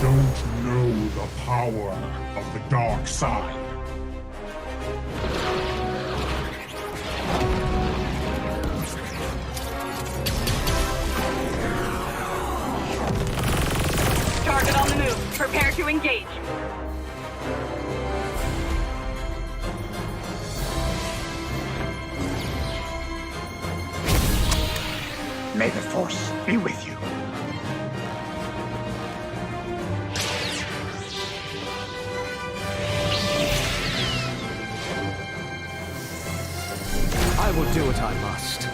don't know the power of the dark side. Target on the move. Prepare to engage. May the Force be with you. I will do what I must.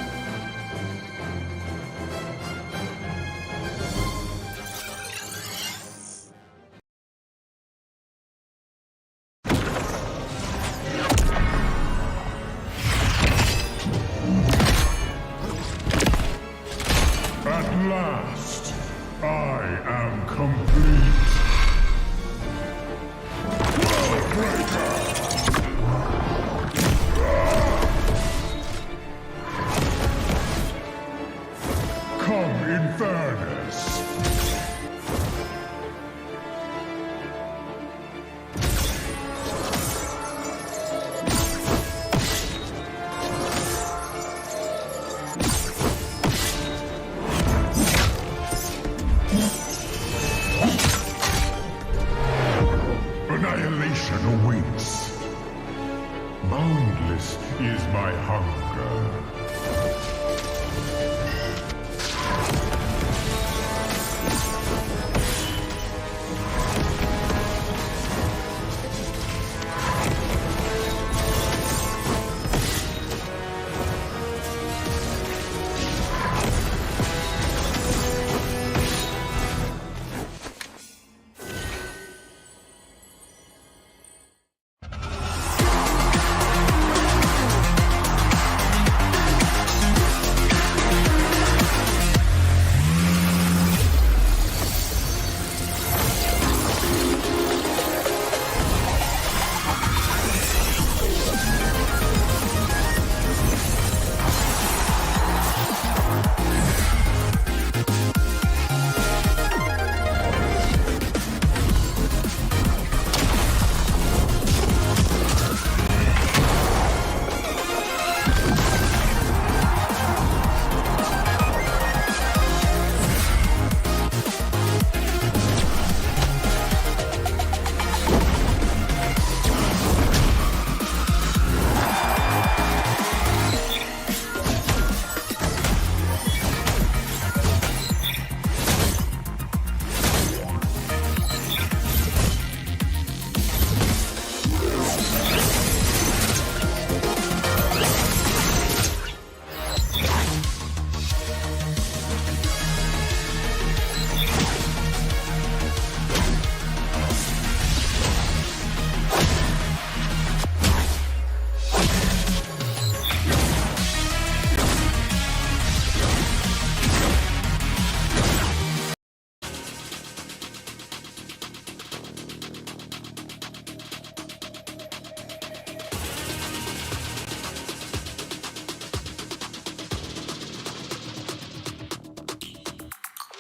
At last, I am complete. Come in fairness. Annihilation awaits. Boundless is my hunger.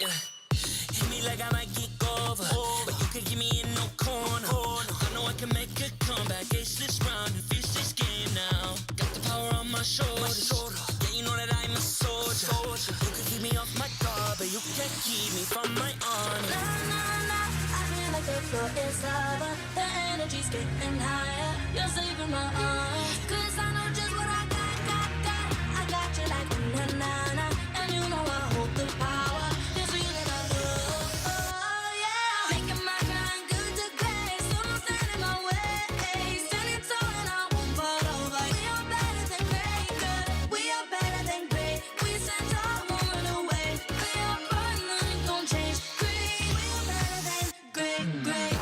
Hit me like I might get over, but you can give me in no corner. I know I can make a comeback, ace this round and finish this game now. Got the power on my shoulders, yeah, you know that I'm a soldier. You can keep me off my guard, but you can't keep me from my honor. I feel like the floor is lava, the energy's getting higher. You're saving my arms, 'cause I know just what I got. I got you like na-na-na, and you know I hold the power. This feeling I love, oh yeah. Making my grind good to great, so don't stand in my way. Standing tall and I won't fall over. We are better than great, good. We are better than great. We stand tall, won't run away. We are fun, nothing gon' change. Great, we are better than great.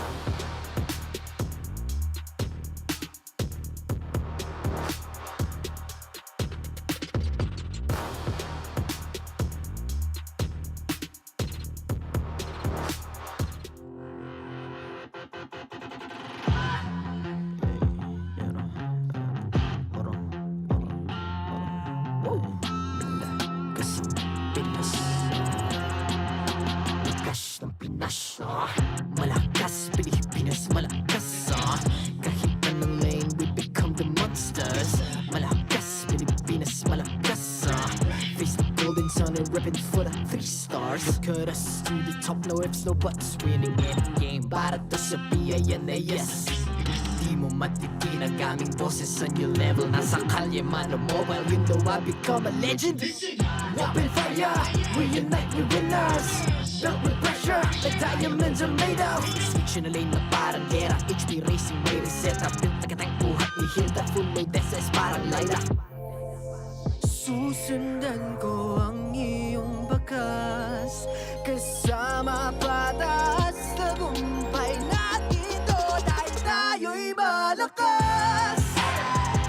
Pinas. Malakas, Pilipinas, malakas. Kahit anong lane, we become the monsters. Malakas, Pilipinas, malakas. Face the golden sun and ripping for the 3 stars. Look at us to the top, no ifs, no buts. Winning any game, para to sa PINAS. Di mo matitin ang aming boses sa new level. Nasa kalye man o mobile, you know I become a legend. Open fire, we unite, we winners. Built with pressure, the diamonds are made of. Switch in a lane na parang gera. HP racing, way to set up. Built like a tank, buhat ni Hill. That full load, SS parang Laila. Susundan ko ang iyong bakas. Kasama patas, tagumpay natin doon ay tayo'y malakas.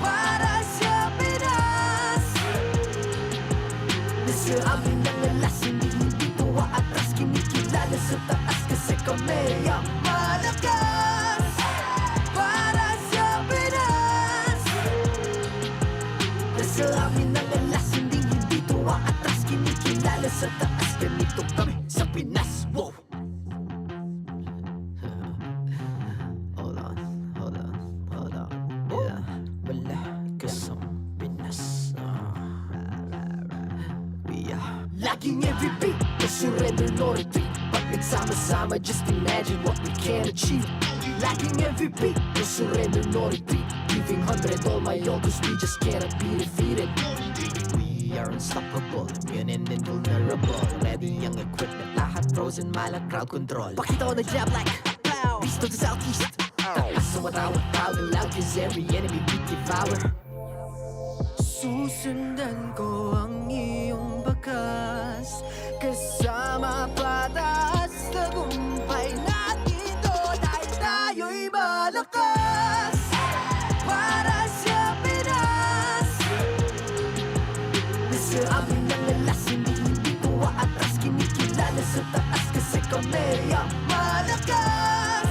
Para sa Pinas. Nasa amin ang alas, hindi tuwa atras. Kinikilala sa taas kasi kami ang malakas. Para sa Pinas. Nasa amin ang alas, hindi tuwa atras. Kinikilala sa taas, ganito kami sa Pinas. Wow! Hold on. Yeah, malakas ang Pinas. Laging every beat, no surrender, no retreat. Pag nagsama-sama, just imagine what we can achieve. Laging every beat, no surrender, no retreat. Giving 100 all my all, cause we just cannot be defeated. We are unstoppable, immune and invulnerable. Ready ang equipment, lahat frozen, malang crowd control. Pakita ko na jab like pow, beast of the southeast. Takas sa matawag, proud and loud, cause every enemy we devour. Susundan ko ang iyong bakas. Kasama patas, tagumpay natin doon ay tayo'y malakas. Para sa Pinas. Nasa amin ang alas, hindi tuwa atras. Kinikilala sa taas kasi kami ang malakas.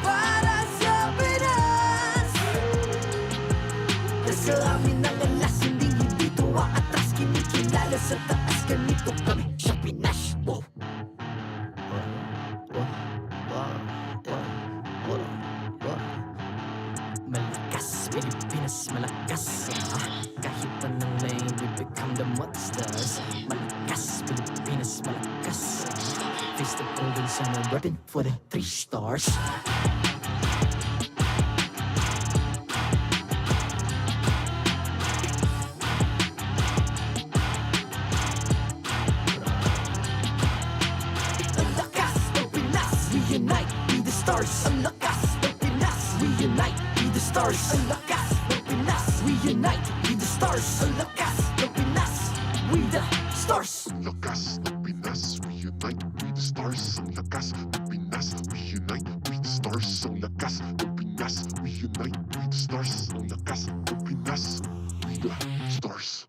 Para sa Pinas. Nasa amin ang alas, hindi tuwa atras. Kinikilala sa taas, ganito kami sa Pinas. Wow! Malakas, Pilipinas, malakas. Kahit anong lane, we become the monsters. Malakas, Pilipinas, malakas. Face the golden sun and weapon for the 3 stars. Ang lakas ng Pinas, we unite, be the stars. Ang lakas ng Pinas, we unite, be the stars. Ang lakas ng Pinas, we unite, be the stars. Ang lakas ng Pinas, we the stars. Ang lakas ng Pinas, we unite, we the stars. Ang lakas ng Pinas, we unite, we the stars. Ang lakas ng Pinas, we unite, we the stars. Ang lakas ng Pinas, we the stars.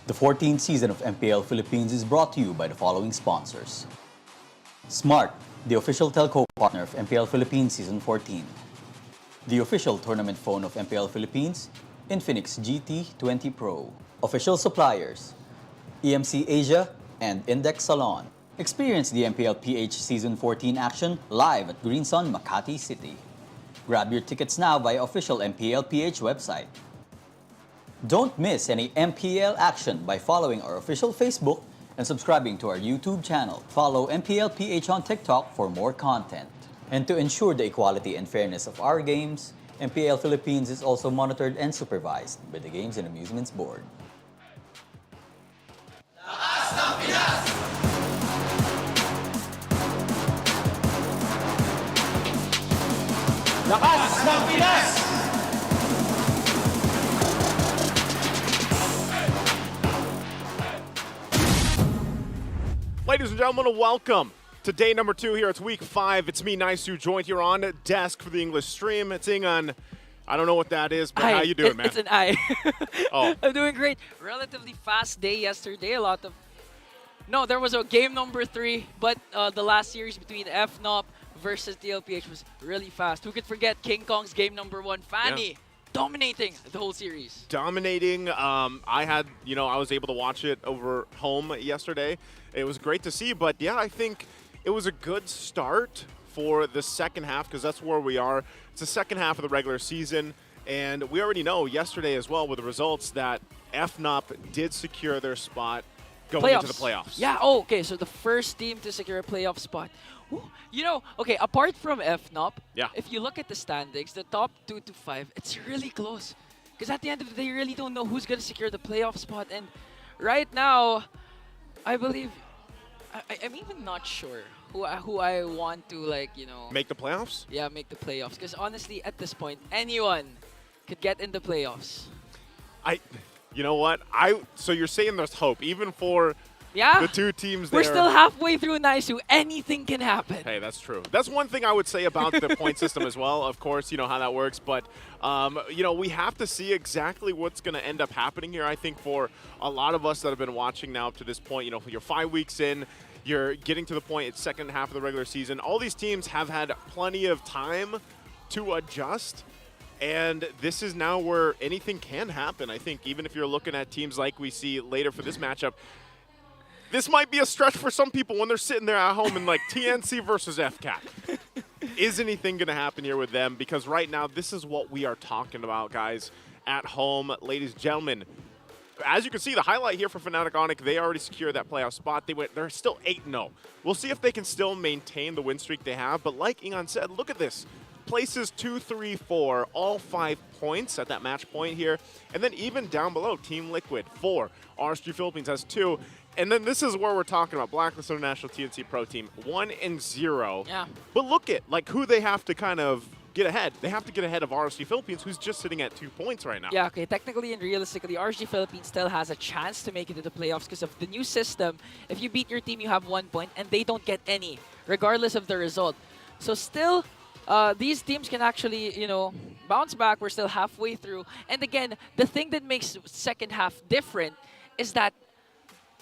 The 14th season of MPL Philippines is brought to you by the following sponsors. Smart, the official telco partner of MPL Philippines Season 14. The official tournament phone of MPL Philippines, Infinix GT20 Pro. Official suppliers, EMC Asia and Index Salon. Experience the MPL PH Season 14 action live at Green Sun, Makati City. Grab your tickets now via official MPL PH website. Don't miss any MPL action by following our official Facebook and subscribing to our YouTube channel. Follow MPL PH on TikTok for more content. And to ensure the equality and fairness of our games, MPL Philippines is also monitored and supervised by the Games and Amusements Board. Lakas ng Pinas! Ladies and gentlemen, welcome to day number 2 here. It's week 5. It's me, Nice, joined here on desk for the English stream. It's Ingan. I don't know what that is, but how you doing, man? It's an I. Oh. I'm doing great. Relatively fast day yesterday. There was a game number 3, but the last series between FNOP versus DLPH was really fast. Who could forget King Kong's game number 1? Fanny. Yeah. dominating the whole series. Dominating. I was able to watch it over home yesterday. It was great to see, but yeah, I think it was a good start for the second half because that's where we are. It's the second half of the regular season, and we already know yesterday as well with the results that FNOP did secure their spot going into the playoffs. Yeah, oh, okay, so the first team to secure a playoff spot. Ooh, you know, okay, apart from FNOP, if you look at the standings, the top 2 to 5, it's really close. Because at the end of the day, you really don't know who's going to secure the playoff spot. And right now, I believe, I'm even not sure who I want to, like, you know... Make the playoffs? Yeah, make the playoffs. Because honestly, at this point, anyone could get in the playoffs. You know what? So you're saying there's hope, even for the two teams there. We're still halfway through Naisu. Anything can happen. Hey, that's true. That's one thing I would say about the point system as well. Of course, you know how that works. But, you know, we have to see exactly what's going to end up happening here. I think for a lot of us that have been watching now up to this point, you know, you're 5 weeks in. You're getting to the point, it's second half of the regular season. All these teams have had plenty of time to adjust. And this is now where anything can happen. I think even if you're looking at teams like we see later for this matchup, this might be a stretch for some people when they're sitting there at home and like TNC versus FCAP. Is anything going to happen here with them? Because right now, this is what we are talking about, guys, at home. Ladies and gentlemen, as you can see, the highlight here for Fnatic Onic, they already secured that playoff spot. They're still 8-0. We'll see if they can still maintain the win streak they have. But like Ingan said, look at this. Places 2, 3, 4, all 5 points at that match point here. And then even down below, Team Liquid, 4. RSG Philippines has 2. And then this is where we're talking about Blacklist International TNC Pro Team, 1-0. Yeah. But look at like who they have to kind of get ahead. They have to get ahead of RSG Philippines, who's just sitting at 2 points right now. Yeah, okay. Technically and realistically, RSG Philippines still has a chance to make it to the playoffs because of the new system. If you beat your team, you have 1 point, and they don't get any, regardless of the result. So still... these teams can actually, you know, bounce back. We're still halfway through. And again, the thing that makes second half different is that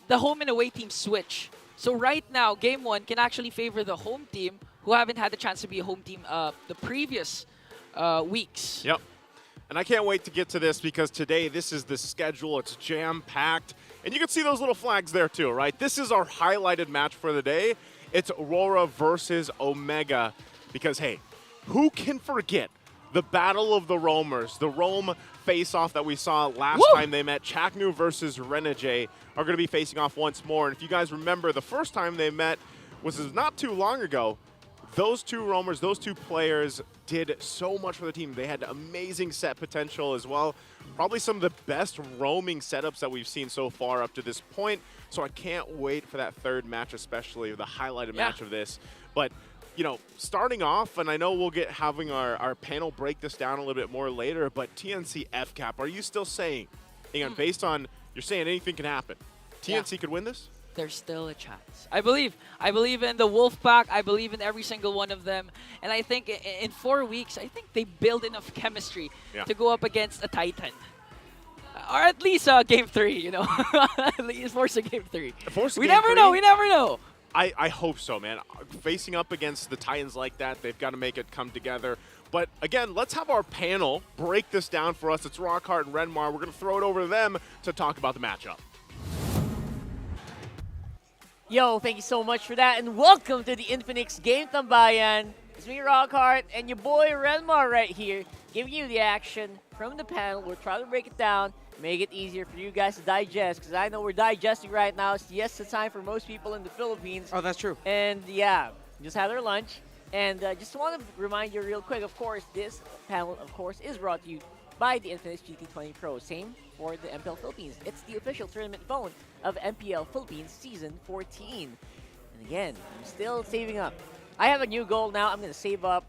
the home and away teams switch. So right now, game 1 can actually favor the home team who haven't had the chance to be a home team the previous weeks. Yep. And I can't wait to get to this because today this is the schedule. It's jam-packed. And you can see those little flags there too, right? This is our highlighted match for the day. It's RORA versus Omega because, hey, who can forget the Battle of the Roamers, the Rome face-off that we saw last time they met? Chaknu versus Renejay are going to be facing off once more. And if you guys remember, the first time they met was not too long ago. Those two roamers, those two players did so much for the team. They had amazing set potential as well. Probably some of the best roaming setups that we've seen so far up to this point. So I can't wait for that third match, especially the highlighted match of this. But you know, starting off, and I know we'll get having our panel break this down a little bit more later, but TNC FCAP, are you still saying, based on, you're saying anything can happen, TNC could win this? There's still a chance. I believe in the Wolfpack. I believe in every single one of them. And I think in 4 weeks, I think they build enough chemistry to go up against a Titan. Or at least game 3, you know. At least force a game 3. We never know. We never know. I hope so, man. Facing up against the Titans like that, they've got to make it come together. But again, let's have our panel break this down for us. It's Rockhart and Renmar. We're going to throw it over to them to talk about the matchup. Yo, thank you so much for that, and welcome to the Infinix Game Tambayan. It's me, Rockhart, and your boy Renmar right here, giving you the action from the panel. We'll try to break it down, make it easier for you guys to digest, because I know we're digesting right now. It's siesta time for most people in the Philippines. Oh, that's true. And yeah, just had our lunch. And just want to remind you real quick, of course, this panel, of course, is brought to you by the Infinix GT20 Pro. Same for the MPL Philippines. It's the official tournament phone of MPL Philippines Season 14. And again, I'm still saving up. I have a new goal now. I'm going to save up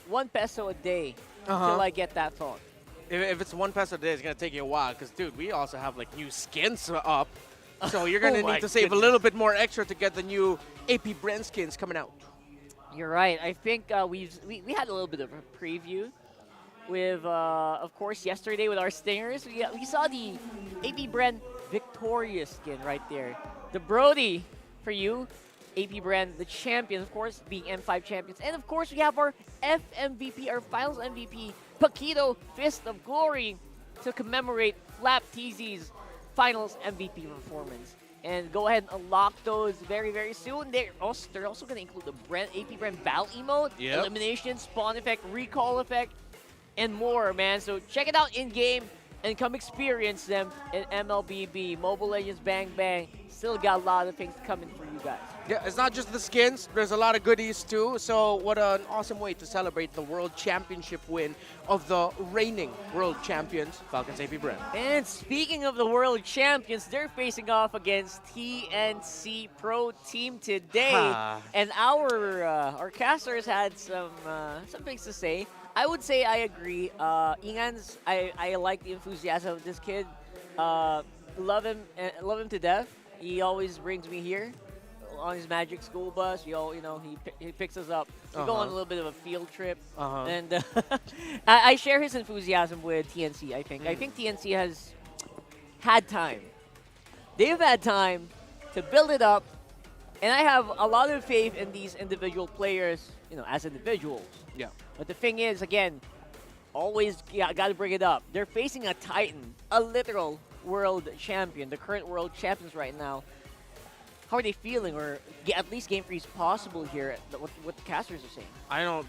1 peso a day until I get that phone. If it's 1 peso a day, it's going to take you a while. Because, dude, we also have, like, new skins up. So you're going to need to save a little bit more extra to get the new APBren skins coming out. You're right. I think we had a little bit of a preview with, of course, yesterday with our Stingers. We saw the APBren Victorious skin right there. The Brody for you. APBren, the champions, of course, being M5 champions. And, of course, we have our FMVP, our finals MVP Paquito Fist of Glory to commemorate Flap TZ's finals MVP performance. And go ahead and unlock those very, very soon. They're also going to include the APBren Battle Emote, Elimination, Spawn Effect, Recall Effect, and more, man. So check it out in-game and come experience them in MLBB. Mobile Legends Bang Bang. Still got a lot of things coming for you guys. Yeah, it's not just the skins. There's a lot of goodies too. So what an awesome way to celebrate the World Championship win of the reigning World Champions, Falcons APBren. And speaking of the World Champions, they're facing off against TNC Pro Team today. And our casters had some things to say. I would say I agree. Ingan's, I like the enthusiasm of this kid. Love him to death. He always brings me here on his Magic School Bus. He picks us up. We go on a little bit of a field trip, and I share his enthusiasm with TNC. I think TNC has had time. They've had time to build it up, and I have a lot of faith in these individual players. As individuals. Yeah. But the thing is, again, always got to bring it up. They're facing a titan, a literal world champion, the current world champions right now. How are they feeling, or at least game 3 is possible here? What the casters are saying. I know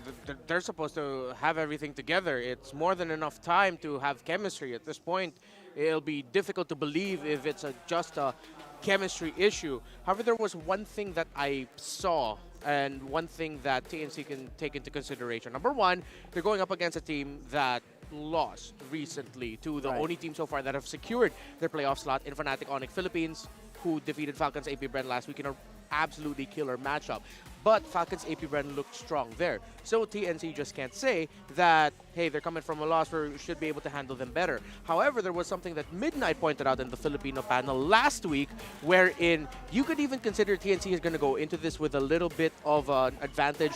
they're supposed to have everything together. It's more than enough time to have chemistry. At this point, it'll be difficult to believe if it's just a chemistry issue. However, there was one thing that I saw and one thing that TNC can take into consideration. Number one, they're going up against a team that lost recently to the only team so far that have secured their playoff slot in Fnatic Onic Philippines, who defeated Falcons APBren last week in an absolutely killer matchup. But Falcons APBren looked strong there. So TNC just can't say that, hey, they're coming from a loss where we should be able to handle them better. However, there was something that Midnight pointed out in the Filipino panel last week, wherein you could even consider TNC is going to go into this with a little bit of an advantage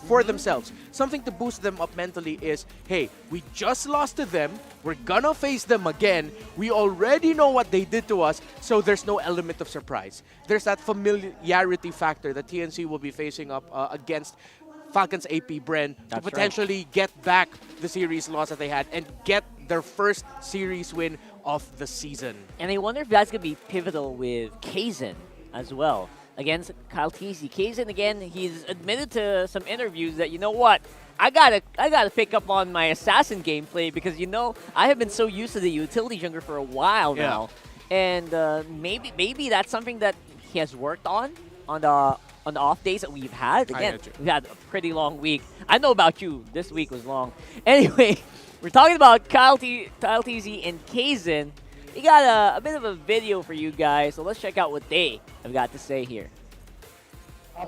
for themselves. Something to boost them up mentally is, hey, we just lost to them. We're gonna face them again. We already know what they did to us, so there's no element of surprise. There's that familiarity factor that TNC will be facing up against Falcons APBren to potentially get back the series loss that they had and get their first series win of the season. And I wonder if that's going to be pivotal with Kaizen as well against Kyle TZ. Kaizen, again, he's admitted to some interviews that, you know what, I gotta pick up on my assassin gameplay because, I have been so used to the utility jungler for a while now. And maybe that's something that he has worked on the off days that we've had. Again, we've had a pretty long week. I know about you. This week was long. Anyway, we're talking about Kyle TZ and Kaizen. We got a bit of a video for you guys, so let's check out what they have got to say here.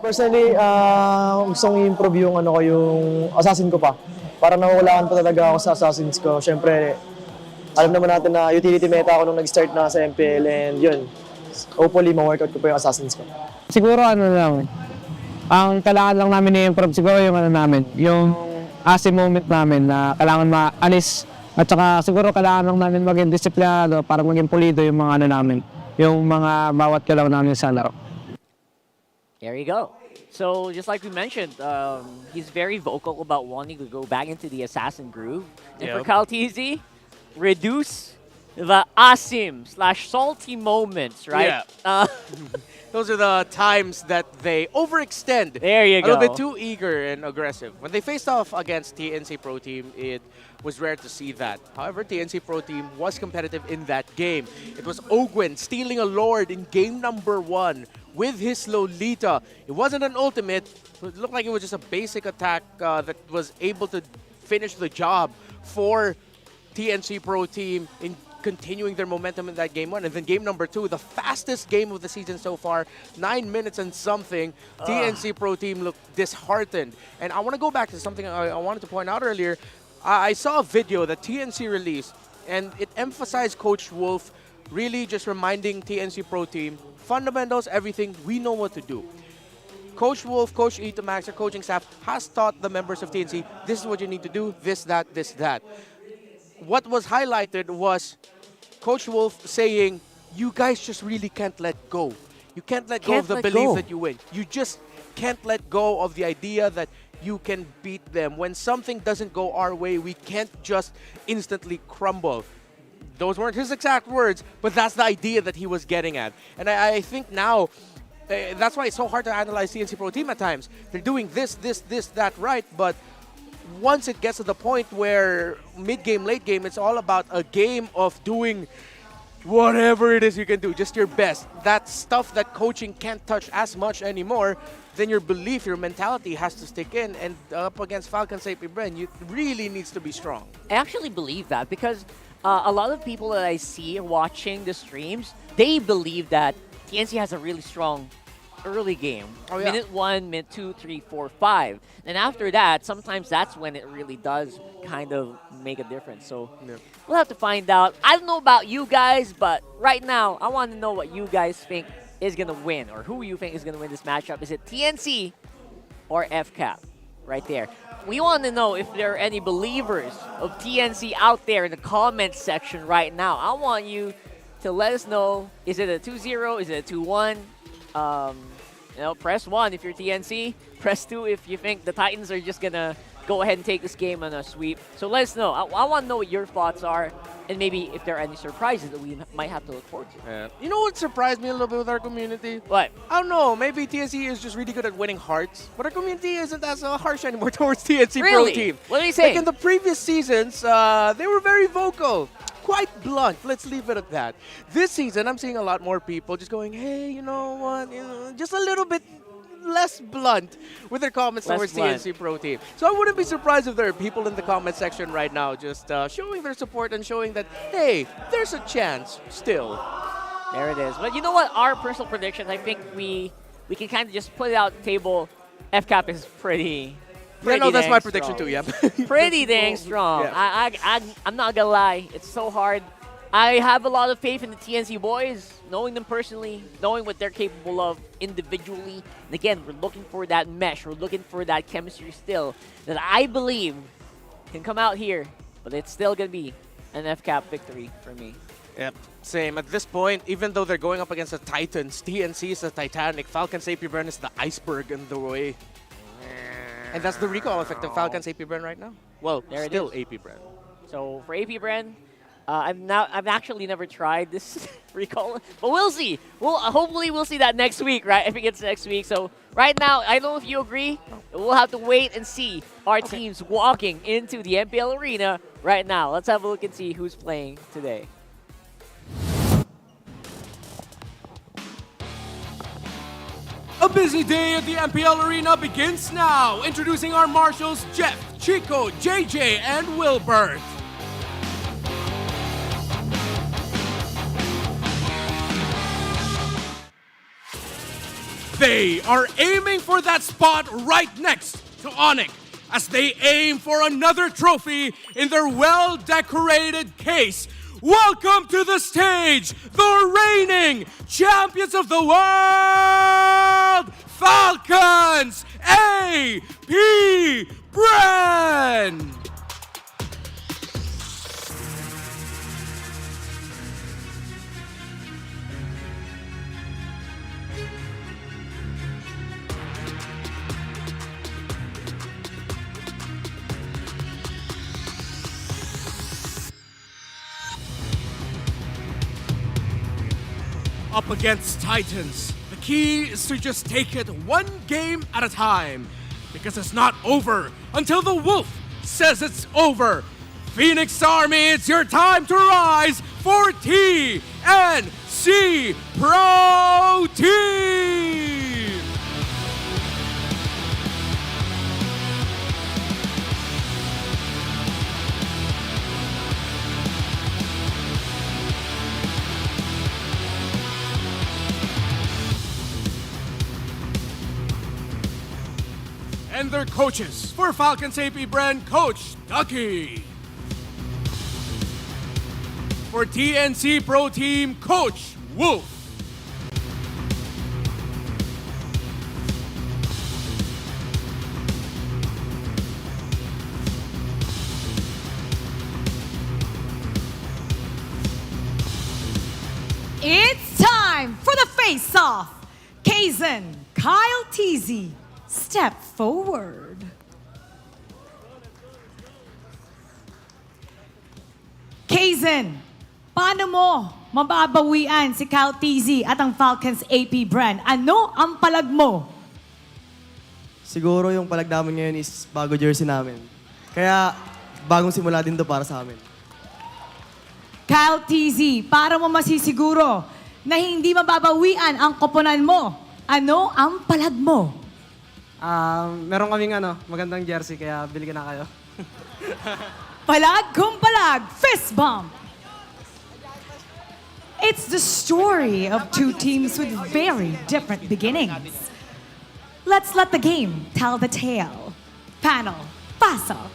Personally, gusto kong i-improve yung assassin ko pa. Para nawawalaan pa talaga ako sa assassins ko. Siyempre, alam naman natin na utility meta ako nung nag-start na sa MPL, and yun, hopefully ma-workout ko pa yung assassins ko. Siguro lang, ang kailangan lang namin i-improve siguro yung assay moment namin na kailangan maalis. At saka siguro kailangan lang namin maging disiplinado para maging pulido yung mga yung mga bawat kailangan namin sa laro. There you go. So just like we mentioned, he's very vocal about wanting to go back into the assassin groove. And for Kyle TZ, reduce the Asim/salty moments, right? Yeah. Those are the times that they overextend. There you go. A little bit too eager and aggressive. When they faced off against TNC Pro Team, it was rare to see that. However, TNC Pro Team was competitive in that game. It was Ogwin stealing a Lord in game number 1 with his Lolita. It wasn't an ultimate. It looked like it was just a basic attack that was able to finish the job for TNC Pro Team in continuing their momentum in that game 1. And then game number 2, the fastest game of the season so far, 9 minutes and something. TNC Pro Team looked disheartened. And I want to go back to something I wanted to point out earlier. I saw a video that TNC released, and it emphasized Coach Wolf really just reminding TNC Pro Team, fundamentals, everything, we know what to do. Coach Wolf, Coach Itamax, our coaching staff has taught the members of TNC, this is what you need to do, this, that, this, that. What was highlighted was Coach Wolf saying, you guys just really can't let go. You can't let go of the belief that you win. You just can't let go of the idea that, you can beat them. When something doesn't go our way, we can't just instantly crumble. Those weren't his exact words, but that's the idea that he was getting at. And I think now, that's why it's so hard to analyze TNC Pro Team at times. They're doing this, that right, but once it gets to the point where mid-game, late game, it's all about a game of doing whatever it is you can do, just your best. That stuff that coaching can't touch as much anymore, then your belief, your mentality has to stick in. And up against Falcons APBren, you really needs to be strong. I actually believe that because a lot of people that I see watching the streams, they believe that TNC has a really strong early game. Oh, yeah. Minute 1, minute 2, 3, 4, 5. And after that, sometimes that's when it really does kind of make a difference. So we'll have to find out. I don't know about you guys, but right now, I want to know what you guys think is going to win, or who you think is going to win this matchup. Is it TNC or FCAP? Right there. We want to know if there are any believers of TNC out there in the comments section right now. I want you to let us know, is it a 2-0? Is it a 2-1? Press 1 if you're TNC. Press 2 if you think the Titans are just going to go ahead and take this game on a sweep. So let us know. I want to know what your thoughts are, and maybe if there are any surprises that we might have to look forward to. You know what surprised me a little bit with our community? What? I don't know. Maybe TNC is just really good at winning hearts, but our community isn't as harsh anymore towards TNC Pro Team. What are you saying? Like in the previous seasons, they were very vocal. Quite blunt. Let's leave it at that. This season, I'm seeing a lot more people just going, hey, you know what? Just a little bit less blunt with their comments towards TNC Pro Team. So I wouldn't be surprised if there are people in the comment section right now just showing their support and showing that, hey, there's a chance still. There it is. But you know what? Our personal predictions, I think we can kind of just put it out the table. FCAP is pretty that's my prediction strong. too, yeah. Pretty dang strong. Yeah. I'm not gonna lie, it's so hard. I have a lot of faith in the TNC boys, knowing them personally, knowing what they're capable of individually. And again, we're looking for that mesh, we're looking for that chemistry still that I believe can come out here, but it's still gonna be an FCAP victory for me. Yep, same. At this point, even though they're going up against the Titans, TNC is the Titanic, Falcons APBren is the iceberg in the way. And that's the recall effect of Falcons APBren right now. Well, There it still is. APBren. So for APBren, I've actually never tried this recall, but we'll see. Hopefully we'll see that next week, right? I think it's next week. So right now, I don't know if you agree. We'll have to wait and see our teams walking into the MPL arena right now. Let's have a look and see who's playing today. A busy day at the MPL Arena begins now. Introducing our marshals, Jeff, Chico, JJ, and Wilbert. They are aiming for that spot right next to Onic as they aim for another trophy in their well-decorated case. Welcome to the stage, the reigning champions of the world, Falcons APBren! Up against Titans, the key is to just take it one game at a time, because it's not over until the Wolf says it's over. Phoenix Army, it's your time to rise for TNC Pro Team! And their coaches for Falcons APBren, Coach Ducky. For TNC Pro Team, Coach Wolf. It's time for the face-off. Kaizen, Kyle Teasy, step forward. Kaizen, paano mo mababawian si Cal TZ at ang Falcons APBren? Ano ang palag mo? Siguro yung palag namin ngayon is bago jersey namin. Kaya bagong simula din to para sa amin. Cal TZ, para mo masisiguro na hindi mababawian ang koponan mo, ano ang palag mo? Meron kaming magandang jersey, kaya bili ka na kayo. Palag kung palag, fist bump! It's the story of two teams with very different beginnings. Let's let the game tell the tale. Panel, pasok!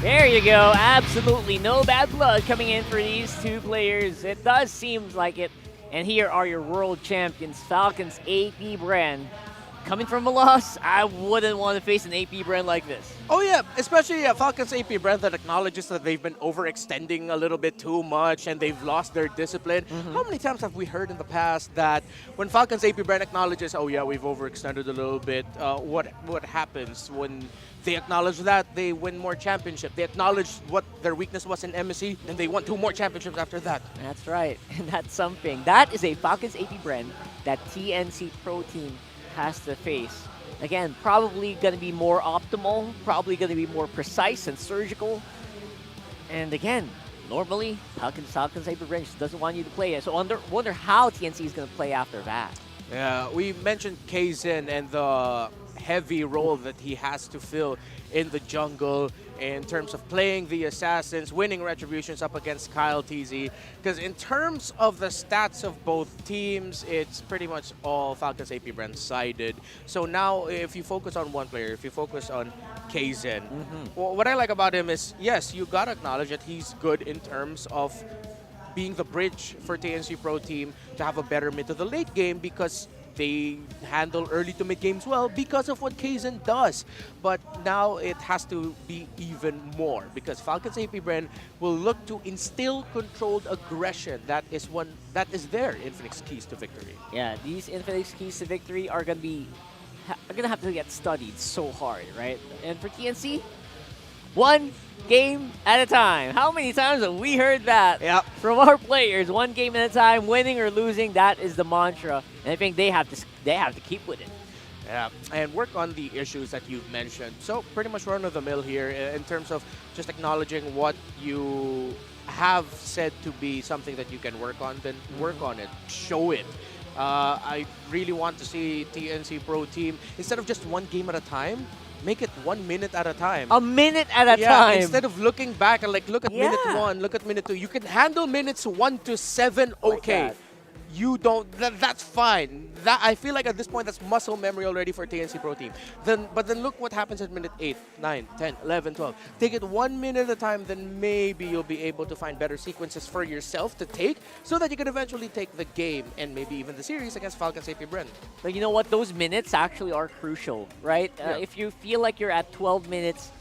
There you go. Absolutely no bad blood coming in for these two players. It does seem like it. And here are your world champions, Falcons APBren. Coming from a loss, I wouldn't want to face an APBren like this. Oh yeah, especially Falcons APBren that acknowledges that they've been overextending a little bit too much and they've lost their discipline. How many times have we heard in the past that when Falcons APBren acknowledges, oh yeah, we've overextended a little bit, what happens when they acknowledge that? They win more championships. They acknowledge what their weakness was in MSC, and they won 2 more championships after that. That's right, and that's something. That is a Falcons APBren that TNC Pro Team has to face. Again, probably going to be more optimal, probably going to be more precise and surgical. And again, normally, Falcons APBren just doesn't want you to play it. So wonder how TNC is going to play after that. Yeah, we mentioned Kaizen and the heavy role that he has to fill in the jungle in terms of playing the assassins, winning retributions up against Kyle TZ. Because in terms of the stats of both teams, it's pretty much all Falcons APBren sided. So now, if you focus on one player, if you focus on Kaizen, what I like about him is, yes, you gotta acknowledge that he's good in terms of being the bridge for TNC Pro Team to have a better mid to the late game because they handle early to mid games well because of what Kaizen does. But now it has to be even more because Falcons APBren will look to instill controlled aggression. That is their Infinix keys to victory. Yeah, these Infinix keys to victory are gonna have to get studied so hard, right? And for TNC, one game at a time. How many times have we heard that from our players? One game at a time, winning or losing, that is the mantra. And I think they have to keep with it. Yeah, and work on the issues that you've mentioned. So pretty much run of the mill here in terms of just acknowledging what you have said to be something that you can work on, then work on it, show it. I really want to see TNC Pro Team, instead of just one game at a time, make it 1 minute at a time. A minute at a time. Instead of looking back and like, look at minute 1, look at minute 2. You can handle minutes 1 to 7, okay. Like you don't, that's fine. That, I feel like at this point, that's muscle memory already for TNC Pro Team. But then look what happens at minute 8, 9, 10, 11, 12. Take it 1 minute at a time, then maybe you'll be able to find better sequences for yourself to take so that you can eventually take the game and maybe even the series against Falcons APBren. But you know what? Those minutes actually are crucial, right? If you feel like you're at 12 minutes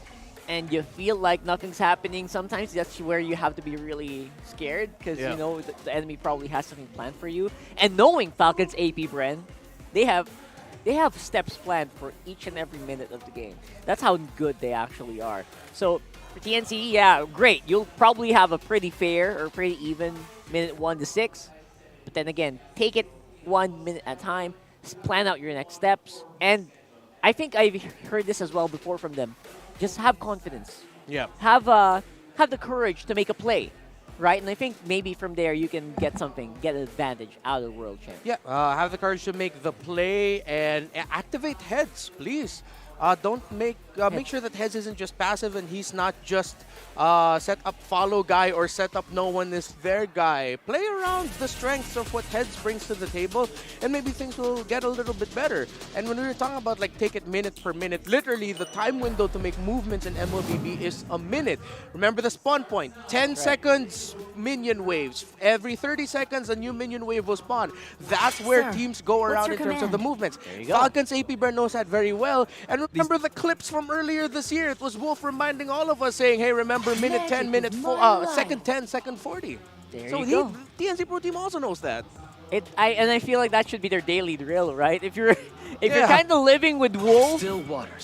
and you feel like nothing's happening, sometimes that's where you have to be really scared because you know the enemy probably has something planned for you. And knowing Falcons APBren, they have steps planned for each and every minute of the game. That's how good they actually are. So for TNC, yeah, great. You'll probably have a pretty fair or pretty even minute 1 to 6. But then again, take it 1 minute at a time, plan out your next steps. And I think I've heard this as well before from them. Just have confidence. Yeah. Have the courage to make a play, right? And I think maybe from there you can get something, get an advantage out of the World Champ. Yeah, have the courage to make the play and activate heads, please. Don't make sure that Heads isn't just passive and he's not just set up follow guy or set up no one is there guy. Play around the strengths of what Heads brings to the table and maybe things will get a little bit better. And when we were talking about like take it minute per minute, literally the time window to make movements in MLBB is a minute. Remember the spawn point, 10 seconds minion waves. Every 30 seconds a new minion wave will spawn. That's where teams go around in terms of the movements. Falcons APBren knows that very well. And remember the clips from earlier this year. It was Wolf reminding all of us saying, hey, remember minute 10, minute 4, second 10, second 40. There so you go. TNC Pro Team also knows that. I feel like that should be their daily drill, right? If you're kind of living with wolves,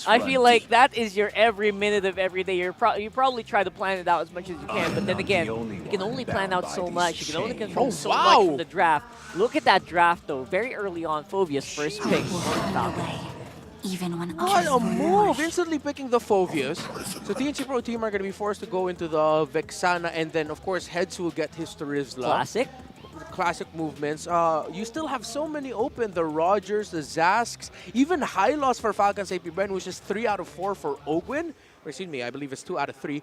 I feel like that is your every minute of every day. You probably try to plan it out as much as you can, but then again, you can only plan out so much. You can only control so much from the draft. Look at that draft though, very early on, Phobia's first pick. Even when What a move! Instantly picking the Phobias. So TNC Pro Team are going to be forced to go into the Vexana, and then of course Heads will get his Turizla. Classic movements. You still have so many open. The Rogers, the Zasks, even high loss for Falcons APBren, which is 3 out of 4 for Ogwin. Or excuse me, I believe it's 2 out of 3.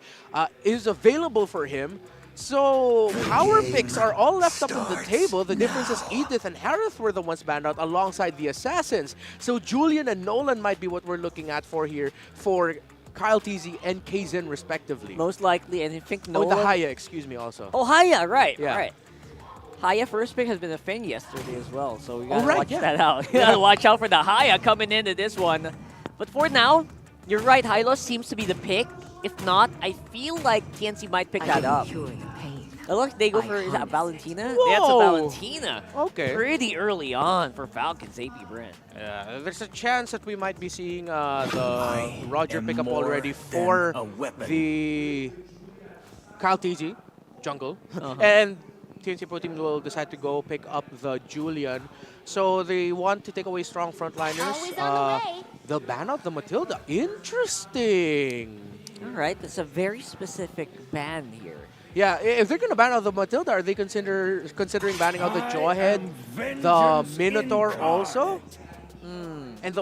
Is available for him. So power picks are all left up on the table. The difference is Edith and Harith were the ones banned out alongside the Assassins. So Julian and Nolan might be what we're looking at for here for Kyle TZ and Kzen respectively. Most likely, and I think Nolan... Oh, the Haya, excuse me, also. Oh, Haya, right, Yeah. right. Haya first pick has been a thing yesterday as well, so you gotta watch that out. You gotta watch out for the Haya coming into this one. But for now, you're right, Hylos seems to be the pick. If not, I feel like TNC might pick that up. Look, they go for, is that Valentina? Whoa. That's a Valentina. Okay. Pretty early on for Falcons APBren. Yeah, there's a chance that we might be seeing the Roger pickup already for the Kyle TZ jungle. And TNC Pro Team will decide to go pick up the Julian. So they want to take away strong frontliners. They'll ban out the Matilda. Interesting. All right, that's a very specific ban here. Yeah, if they're going to ban out the Matilda, are they considering banning out the Jawhead, the Minotaur also? And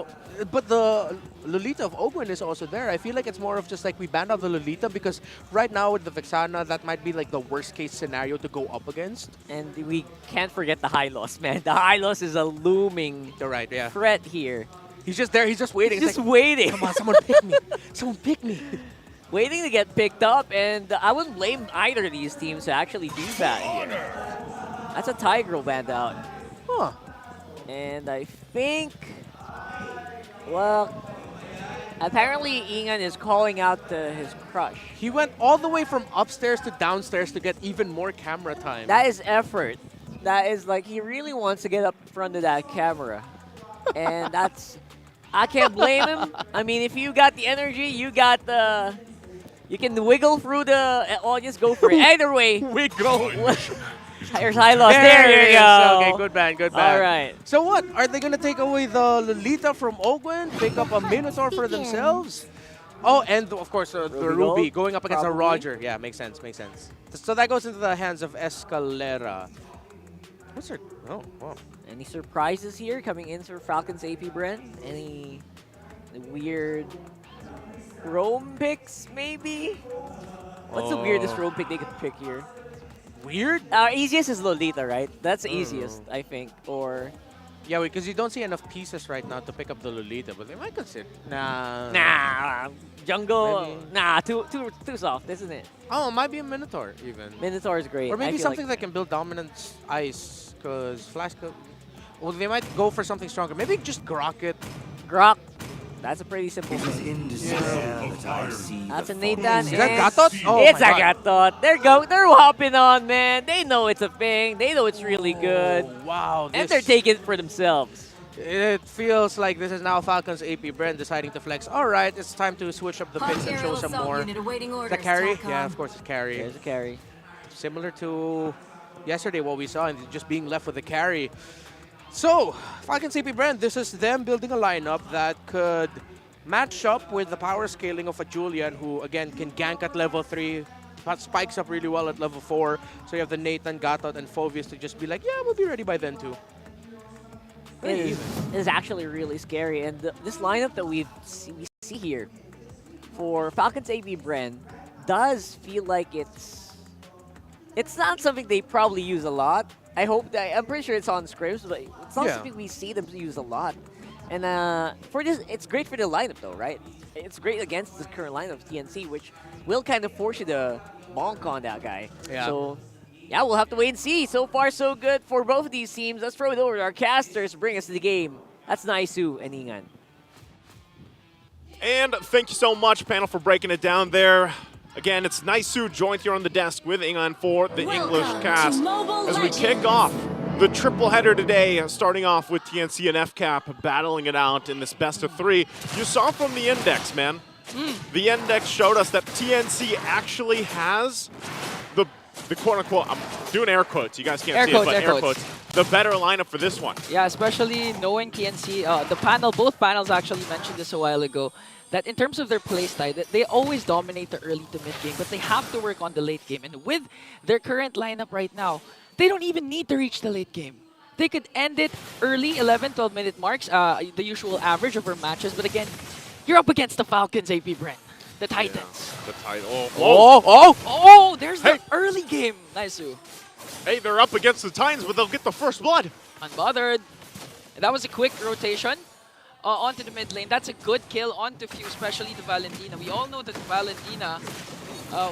but the Lolita of Ogwin is also there. I feel like it's more of just like we banned out the Lolita because right now with the Vexana, that might be like the worst case scenario to go up against. And we can't forget the Hylos, man. The Hylos is a looming threat here. He's just there. He's just waiting. He's just waiting. Come on, someone pick me. Someone pick me. Waiting to get picked up, and I wouldn't blame either of these teams to actually do that here. That's a Tigreal band out. Huh. And I think, well, apparently Ingan is calling out his crush. He went all the way from upstairs to downstairs to get even more camera time. That is effort. That is like, he really wants to get up in front of that camera. And that's, I can't blame him. I mean, if you got the energy, you got the, you can wiggle through the audience, go for it. Either way. Wiggle. Here's Hylos. There you go. Okay, good ban, good ban. All right. So what? Are they going to take away the Lolita from Ogwin, pick up a Minotaur for themselves? Oh, and of course, the Ruby going up against a Roger. Yeah, makes sense, makes sense. So that goes into the hands of Escalera. What's her? Oh, wow. Any surprises here coming in for Falcons APBren? Any weird roam picks, maybe? What's the weirdest roam pick they could pick here? Weird? Easiest is Lolita, right? That's the easiest, I think. Or yeah, because you don't see enough pieces right now to pick up the Lolita, but they might consider. Nah, jungle. Maybe. Nah, too soft, isn't it? Oh, it might be a Minotaur even. Minotaur is great. Or maybe I feel something like that can build dominance ice, because Flash. Well, they might go for something stronger. Maybe just Grok it. Grok. That's a pretty simple thing. That's a Nathan. Is that Gatot? Oh, it's a Gatot. They're hopping on, man. They know it's a thing. They know it's really good. Wow. And they're taking it for themselves. It feels like this is now Falcons APBren deciding to flex. All right, it's time to switch up the picks and show some more. The carry? Yeah, of course it's carry. There's a carry. Similar to yesterday what we saw and just being left with the carry. So, Falcons APBren, this is them building a lineup that could match up with the power scaling of a Julian who, again, can gank at level 3, but spikes up really well at level 4. So you have the Nathan, Gatot, and Phobius to just be like, yeah, we'll be ready by then too. It is actually really scary. And this lineup that we see here for Falcons APBren does feel like it's not something they probably use a lot. I'm pretty sure it's on scripts, but it's not something we see them use a lot. And for this, it's great for the lineup though, right? It's great against this current lineup of TNC, which will kind of force you to bonk on that guy. Yeah. So, yeah, we'll have to wait and see. So far, so good for both of these teams. Let's throw it over to our casters to bring us to the game. That's Naisu and Ingan. And thank you so much, panel, for breaking it down there. Again, it's Naisu joined here on the desk with Ingan for the English cast as we kick off the triple header today, starting off with TNC and FCAP battling it out in this best of 3. You saw from the index, man. The index showed us that TNC actually has the quote-unquote, I'm doing air quotes, you guys can't see it, but air quotes, the better lineup for this one. Yeah, especially knowing TNC, the panel, both panels actually mentioned this a while ago, that in terms of their play style, that they always dominate the early to mid game, but they have to work on the late game. And with their current lineup right now, they don't even need to reach the late game. They could end it early, 11, 12-minute marks, the usual average of our matches. But again, you're up against the Falcons APBren, the Titans. Yeah, the Titans. Oh, there's the early game. Nice. Hey, they're up against the Titans, but they'll get the first blood. Unbothered. That was a quick rotation onto the mid lane. That's a good kill onto few, especially to Valentina. We all know that Valentina,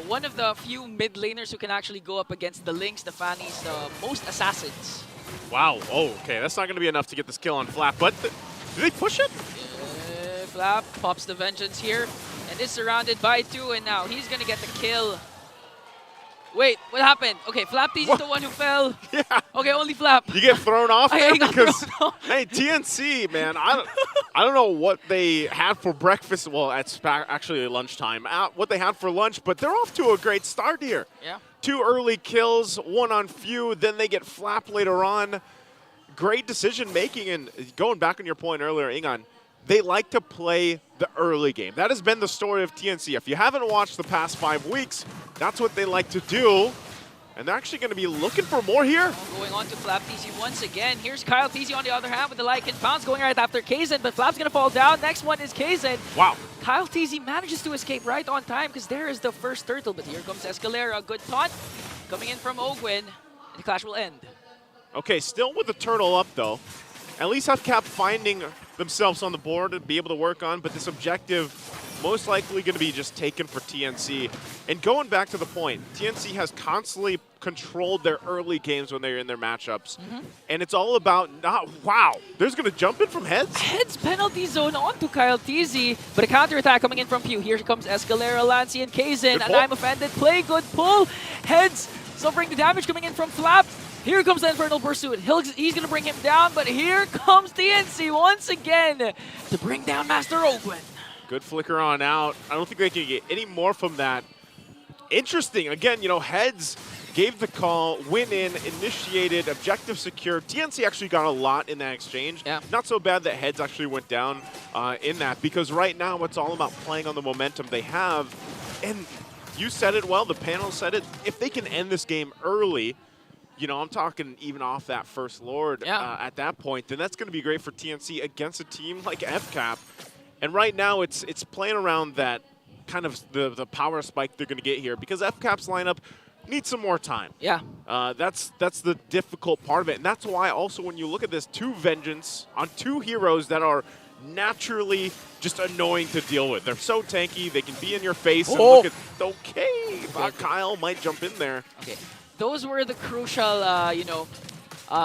one of the few mid laners who can actually go up against the Lynx, the Fannies, most assassins. Wow. Oh, okay. That's not going to be enough to get this kill on Flap, but do they push it? Flap pops the Vengeance here and is surrounded by 2, and now he's going to get the kill. Wait, what happened? Okay, Flap is the one who fell. Yeah. Okay, only Flap. You get thrown off there He got because, thrown off. hey, TNC, man, I don't know what they had for breakfast. Well, it's actually lunchtime. What they had for lunch, but they're off to a great start here. Yeah. 2 early kills, 1 on few, then they get Flap later on. Great decision making, and going back on your point earlier, Ingan, they like to play the early game. That has been the story of TNC. If you haven't watched the past 5 weeks, that's what they like to do. And they're actually going to be looking for more here. Going on to Flap TZ once again. Here's Kyle TZ on the other hand with the Lycan Pounce going right after Kaizen, but Flap's going to fall down. Next one is Kaizen. Wow. Kyle TZ manages to escape right on time because there is the first turtle, but here comes Escalera. Good taunt coming in from Ogwin. The clash will end. Okay, still with the turtle up though. At least FCAP finding themselves on the board to be able to work on, but this objective most likely going to be just taken for TNC. And going back to the point, TNC has constantly controlled their early games when they're in their matchups. And it's all about wow, there's going to jump in from Heads? Heads penalty zone onto Kyle TZ, but a counterattack coming in from Pew. Here comes Escalera, Lancy, and Kaizen, and I'm offended. Play, good pull. Heads suffering the damage coming in from Flap. Here comes the Infernal Pursuit. He's going to bring him down, but here comes TNC once again to bring down Master Ogwin. Good flicker on out. I don't think they can get any more from that. Interesting. Again, you know, Heads gave the call, win in, initiated, objective secure. TNC actually got a lot in that exchange. Yeah. Not so bad that Heads actually went down in that, because right now it's all about playing on the momentum they have. And you said it well, the panel said it. If they can end this game early, you know, I'm talking even off that first Lord at that point, then that's going to be great for TNC against a team like FCAP. And right now, it's playing around that kind of the power spike they're going to get here, because FCAP's lineup needs some more time. Yeah. That's the difficult part of it. And that's why also when you look at this, 2 Vengeance on 2 heroes that are naturally just annoying to deal with. They're so tanky, they can be in your face. And look at, Kyle might jump in there. Okay. Those were the crucial,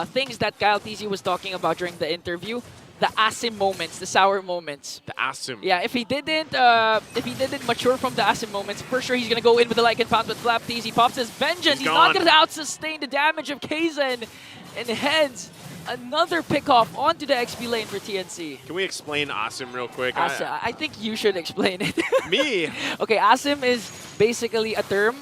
things that Kyle TZ was talking about during the interview. The asim moments, the sour moments. The asim. Yeah, if he didn't mature from the asim moments, for sure he's gonna go in with the Lycan Pounce with Flap TZ. Pops his Vengeance. He's not gonna out-sustain the damage of Kaizen and Heads. Another pick-off onto the XP lane for TNC. Can we explain asim real quick? I think you should explain it. Me? Okay, asim is basically a term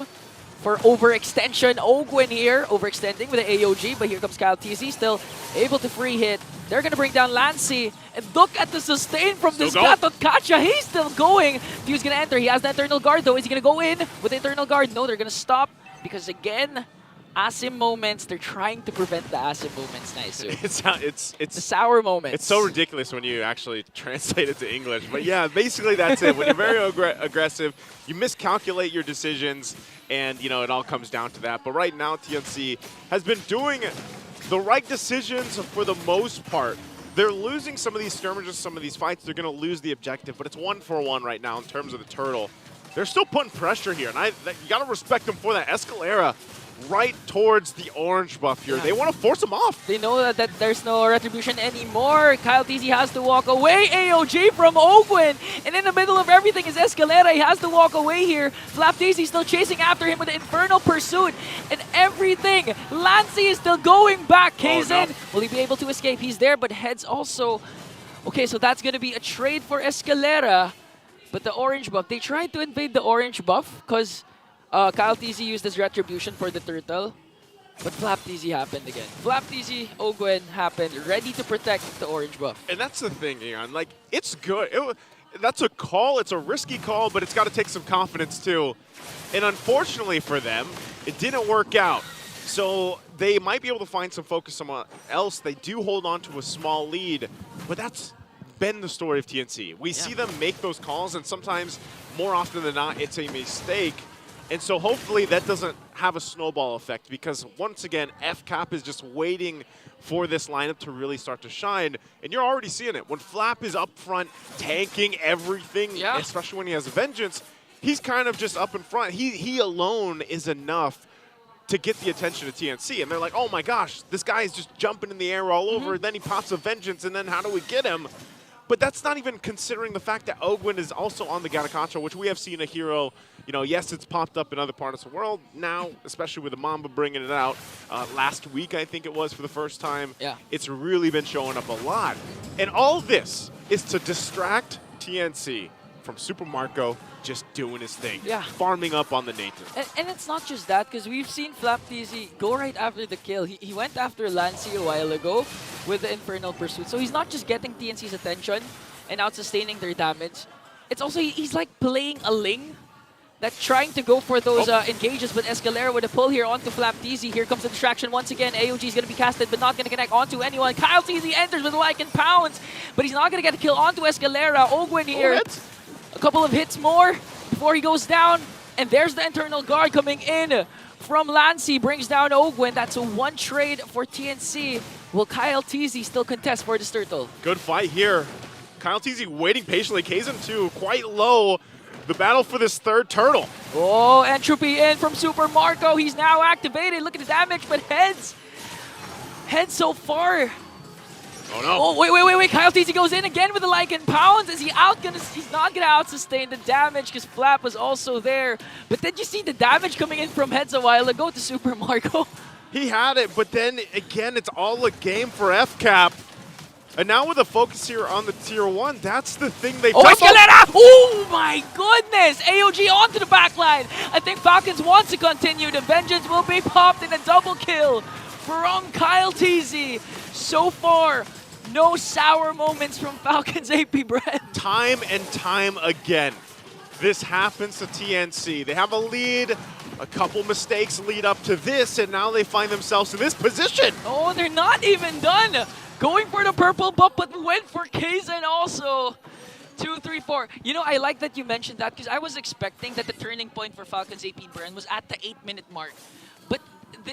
for overextension. Ogwin here, overextending with the AOG, but here comes Kyle TZ, still able to free hit. They're going to bring down Lancy, and look at the sustain from this Gatot Kacha. He's still going. Few's going to enter. He has the Eternal Guard, though. Is he going to go in with the Eternal Guard? No, they're going to stop, because again, asim moments, they're trying to prevent the asim moments. Nice. It's the sour moments. It's so ridiculous when you actually translate it to English. But yeah, basically that's it. When you're very aggressive, you miscalculate your decisions, and, you know, it all comes down to that. But right now, TNC has been doing the right decisions for the most part. They're losing some of these skirmishes, some of these fights. They're going to lose the objective, but it's 1-for-1 right now in terms of the turtle. They're still putting pressure here, and you got to respect them for that. Escalera right towards the orange buff here. They want to force him off. They know that there's no retribution anymore. Kyle TZ has to walk away. AOG from Ogwin. And in the middle of everything is Escalera. He has to walk away here. Flap TZ still chasing after him with the Infernal Pursuit. And everything. Lancy is still going back. Kaizen, no. Will he be able to escape? He's there, but Heads also... Okay, so that's going to be a trade for Escalera. But the orange buff, they tried to invade the orange buff because Kyle TZ used his retribution for the turtle. But Flap TZ happened again. Flap TZ, Ogwen happened, ready to protect the orange buff. And that's the thing, Ian. Like, it's good. That's a call. It's a risky call, but it's got to take some confidence too. And unfortunately for them, it didn't work out. So they might be able to find some focus somewhere else. They do hold on to a small lead, but that's been the story of TNC. We see them make those calls, and sometimes, more often than not, it's a mistake. And so hopefully that doesn't have a snowball effect, because once again, FCAP is just waiting for this lineup to really start to shine. And you're already seeing it. When Flap is up front tanking everything, especially when he has Vengeance, he's kind of just up in front. He alone is enough to get the attention of TNC. And they're like, oh my gosh, this guy is just jumping in the air all over. Then he pops a Vengeance, and then how do we get him? But that's not even considering the fact that Ogwin is also on the Garakancho, which we have seen a hero, you know, yes, it's popped up in other parts of the world. Now, especially with the Mamba bringing it out last week, I think it was, for the first time. Yeah. It's really been showing up a lot. And all this is to distract TNC from Super Marco just doing his thing, farming up on the Nathan. And it's not just that, because we've seen Flap TZ go right after the kill. He went after Lancy a while ago with the Infernal Pursuit. So he's not just getting TNC's attention and out-sustaining their damage. It's also, he's like playing a Ling that's trying to go for those engages, but Escalera with a pull here onto Flap TZ. Here comes the distraction once again. AOG is going to be casted, but not going to connect onto anyone. Kyle TZ enters with like and pounds, but he's not going to get a kill onto Escalera. Ogwin here. A couple of hits more before he goes down. And there's the internal guard coming in from Lancy. Brings down Ogwin. That's a one trade for TNC. Will Kyle TZ still contest for this turtle? Good fight here. Kyle TZ waiting patiently. Kaizen too, quite low. The battle for this third turtle. Oh, Entropy in from Super Marco. He's now activated. Look at the damage, but Heads so far. Oh no. Oh, wait. Kyle TZ goes in again with the Lycan Pounds. Is he out? He's not going to out-sustain the damage because Flap was also there. But then you see the damage coming in from Heads a while ago to Super Marco. He had it, but then again, it's all a game for FCAP. And now with a focus here on the Tier 1, that's the thing they Escalera! Oh my goodness! AOG onto the backline. I think Falcons wants to continue. The Vengeance will be popped in a double kill from Kyle TZ. So far, no sour moments from Falcons APBren. Time and time again, this happens to TNC. They have a lead, a couple mistakes lead up to this, and now they find themselves in this position. Oh, they're not even done. Going for the purple buff, but went for Kaizen also. 2, 3, 4. You know, I like that you mentioned that because I was expecting that the turning point for Falcons APBren was at the 8-minute mark. But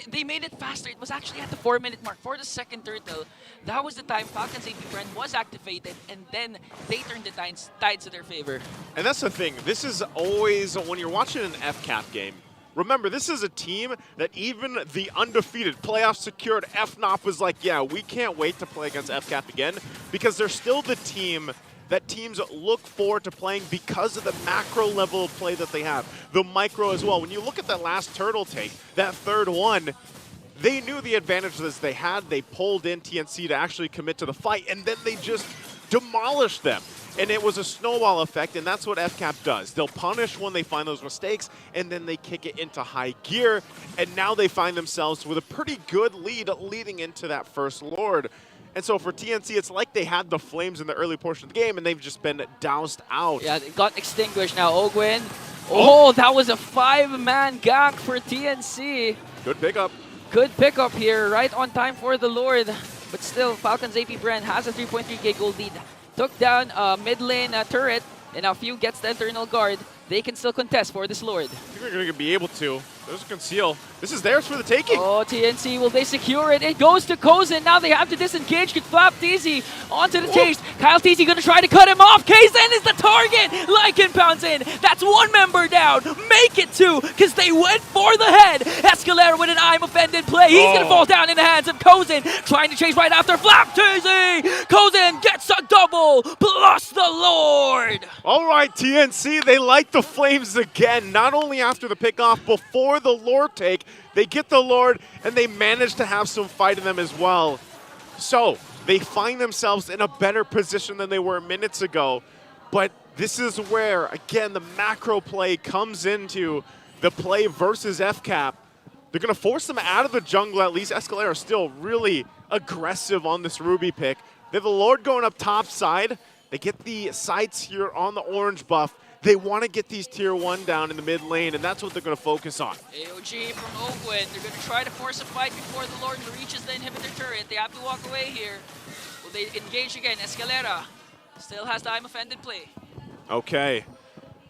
they made it faster. It was actually at the 4-minute mark for the second turtle. That was the time Falcons APBren was activated, and then they turned the tides to their favor. And that's the thing. This is always, when you're watching an FCAP game, remember, this is a team that even the undefeated, playoff secured FNOP was like, yeah, we can't wait to play against FCAP again, because they're still the team that teams look forward to playing because of the macro level of play that they have, the micro as well. When you look at that last turtle take, that third one, they knew the advantages they had. They pulled in TNC to actually commit to the fight, and then they just demolished them. And it was a snowball effect, and that's what FCAP does. They'll punish when they find those mistakes, and then they kick it into high gear, and now they find themselves with a pretty good lead leading into that first Lord. And so for TNC, it's like they had the flames in the early portion of the game, and they've just been doused out. Yeah, it got extinguished now. Ogwin. Oh, that was a 5-man gank for TNC. Good pickup. Good pickup here, right on time for the Lord. But still, Falcons APBren has a 3.3k gold lead. Took down mid lane turret, and now Few gets the internal guard. They can still contest for this Lord. I think they're going to be able to. There's a conceal. This is theirs for the taking. Oh, TNC, will they secure it? It goes to Kozin. Now they have to disengage. Could flap TZ onto the chase. Kyle TZ gonna try to cut him off. Kzen is the target. Lycan pounds in. That's one member down. Make it two, because they went for the head. Escalera with an I'm offended play. He's gonna fall down in the hands of Kozin. Trying to chase right after flap TZ. Kozin gets a double plus the Lord. All right, TNC, they light the flames again. Not only after the pickoff, before the Lord take, they get the Lord, and they manage to have some fight in them as well. So they find themselves in a better position than they were minutes ago. But this is where, again, the macro play comes into the play versus FCAP. They're going to force them out of the jungle at least. Escalera is still really aggressive on this Ruby pick. They have the Lord going up top side. They get the sights here on the orange buff. They want to get these tier 1 down in the mid lane, and that's what they're going to focus on. AOG from Ogwin. They're going to try to force a fight before the Lord reaches the inhibitor turret. They have to walk away here. Will they engage again? Escalera still has the I'm offended play. Okay.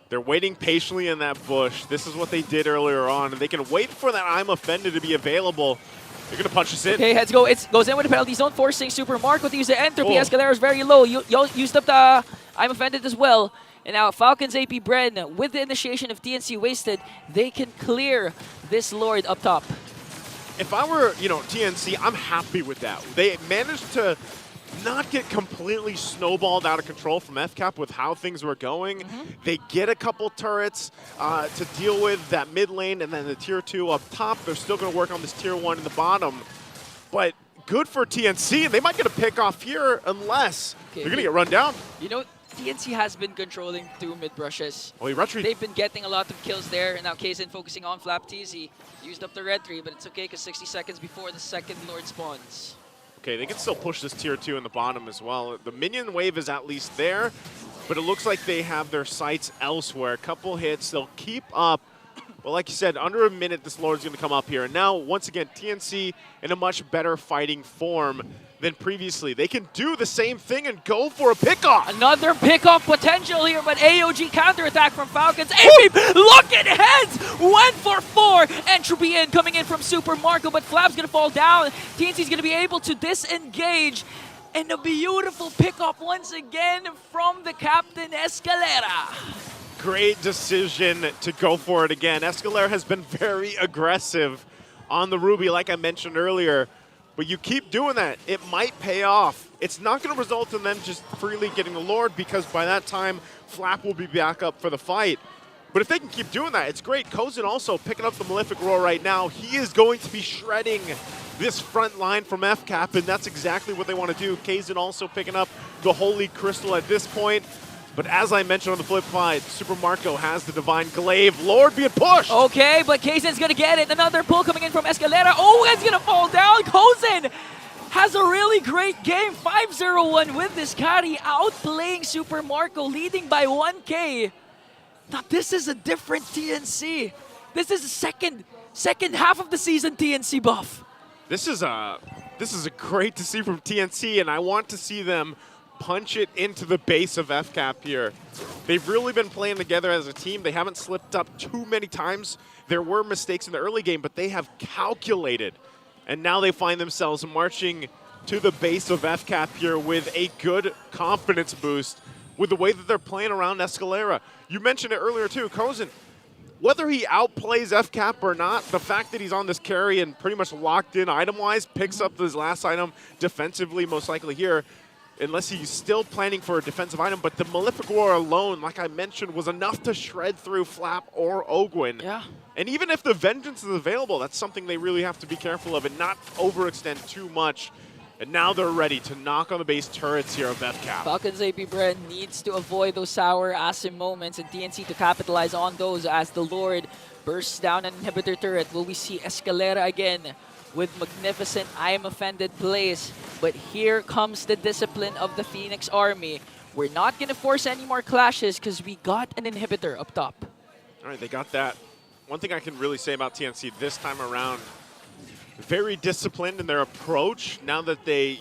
They're waiting patiently in that bush. This is what they did earlier on, and they can wait for that I'm offended to be available. They're going to punch this in. Okay, heads go. It goes in with the penalty zone, forcing Super Marco to use the entropy. Escalera is very low. Used up the I'm offended as well. And now Falcons APBren, with the initiation of TNC Wasted, they can clear this Lord up top. If I were, TNC, I'm happy with that. They managed to not get completely snowballed out of control from FCAP with how things were going. They get a couple turrets to deal with that mid lane, and then the tier 2 up top. They're still going to work on this tier 1 in the bottom. But good for TNC. They might get a pick off here unless they're going to get run down. TNC has been controlling through mid brushes. Oh, he retreat. They've been getting a lot of kills there, and now Kzen focusing on Flap TZ. Used up the red 3, but it's okay because 60 seconds before the second Lord spawns. Okay, they can still push this tier 2 in the bottom as well. The minion wave is at least there, but it looks like they have their sights elsewhere. A couple hits, they'll keep up. Well, like you said, under a minute, this Lord's going to come up here. And now, once again, TNC in a much better fighting form than previously. They can do the same thing and go for a pickoff. Another pickoff potential here, but AOG counterattack from Falcons. AP, look at heads! Went for 4. Entropy in, coming in from Super Marco, but Flap's going to fall down. TNC's going to be able to disengage. And a beautiful pickoff once again from the captain, Escalera. Great decision to go for it again. Escalera has been very aggressive on the Ruby, like I mentioned earlier. But you keep doing that, it might pay off. It's not going to result in them just freely getting the Lord, because by that time, Flap will be back up for the fight. But if they can keep doing that, it's great. Kozin also picking up the Malefic Roar right now. He is going to be shredding this front line from FCAP, and that's exactly what they want to do. Kzen also picking up the Holy Crystal at this point. But as I mentioned on the flip side, Super Marco has the Divine Glaive. Lord being pushed. Okay, but Kzen's going to get it. Another pull coming in from Escalera. Oh, it's going to fall down. Kozin has a really great game. 5-0-1 with this carry, outplaying Super Marco, leading by 1K. Now, this is a different TNC. This is the second half of the season TNC buff. This is a great to see from TNC, and I want to see them punch it into the base of FCAP here. They've really been playing together as a team. They haven't slipped up too many times. There were mistakes in the early game, but they have calculated. And now they find themselves marching to the base of FCAP here with a good confidence boost with the way that they're playing around Escalera. You mentioned it earlier too, Kozin. Whether he outplays FCAP or not, the fact that he's on this carry and pretty much locked in item-wise, picks up his last item defensively, most likely here, unless he's still planning for a defensive item. But the Malefic Roar alone, like I mentioned, was enough to shred through Flap or Ogwin. Yeah. And even if the Vengeance is available, that's something they really have to be careful of and not overextend too much. And now they're ready to knock on the base turrets here of FCAP. Falcons APBren needs to avoid those sour Asim moments, and TNC to capitalize on those as the Lord bursts down an inhibitor turret. Will we see Escalera again with magnificent I am offended plays? But here comes the discipline of the Phoenix Army. We're not going to force any more clashes because we got an inhibitor up top. All right, they got that. One thing I can really say about TNC this time around, very disciplined in their approach. Now that they,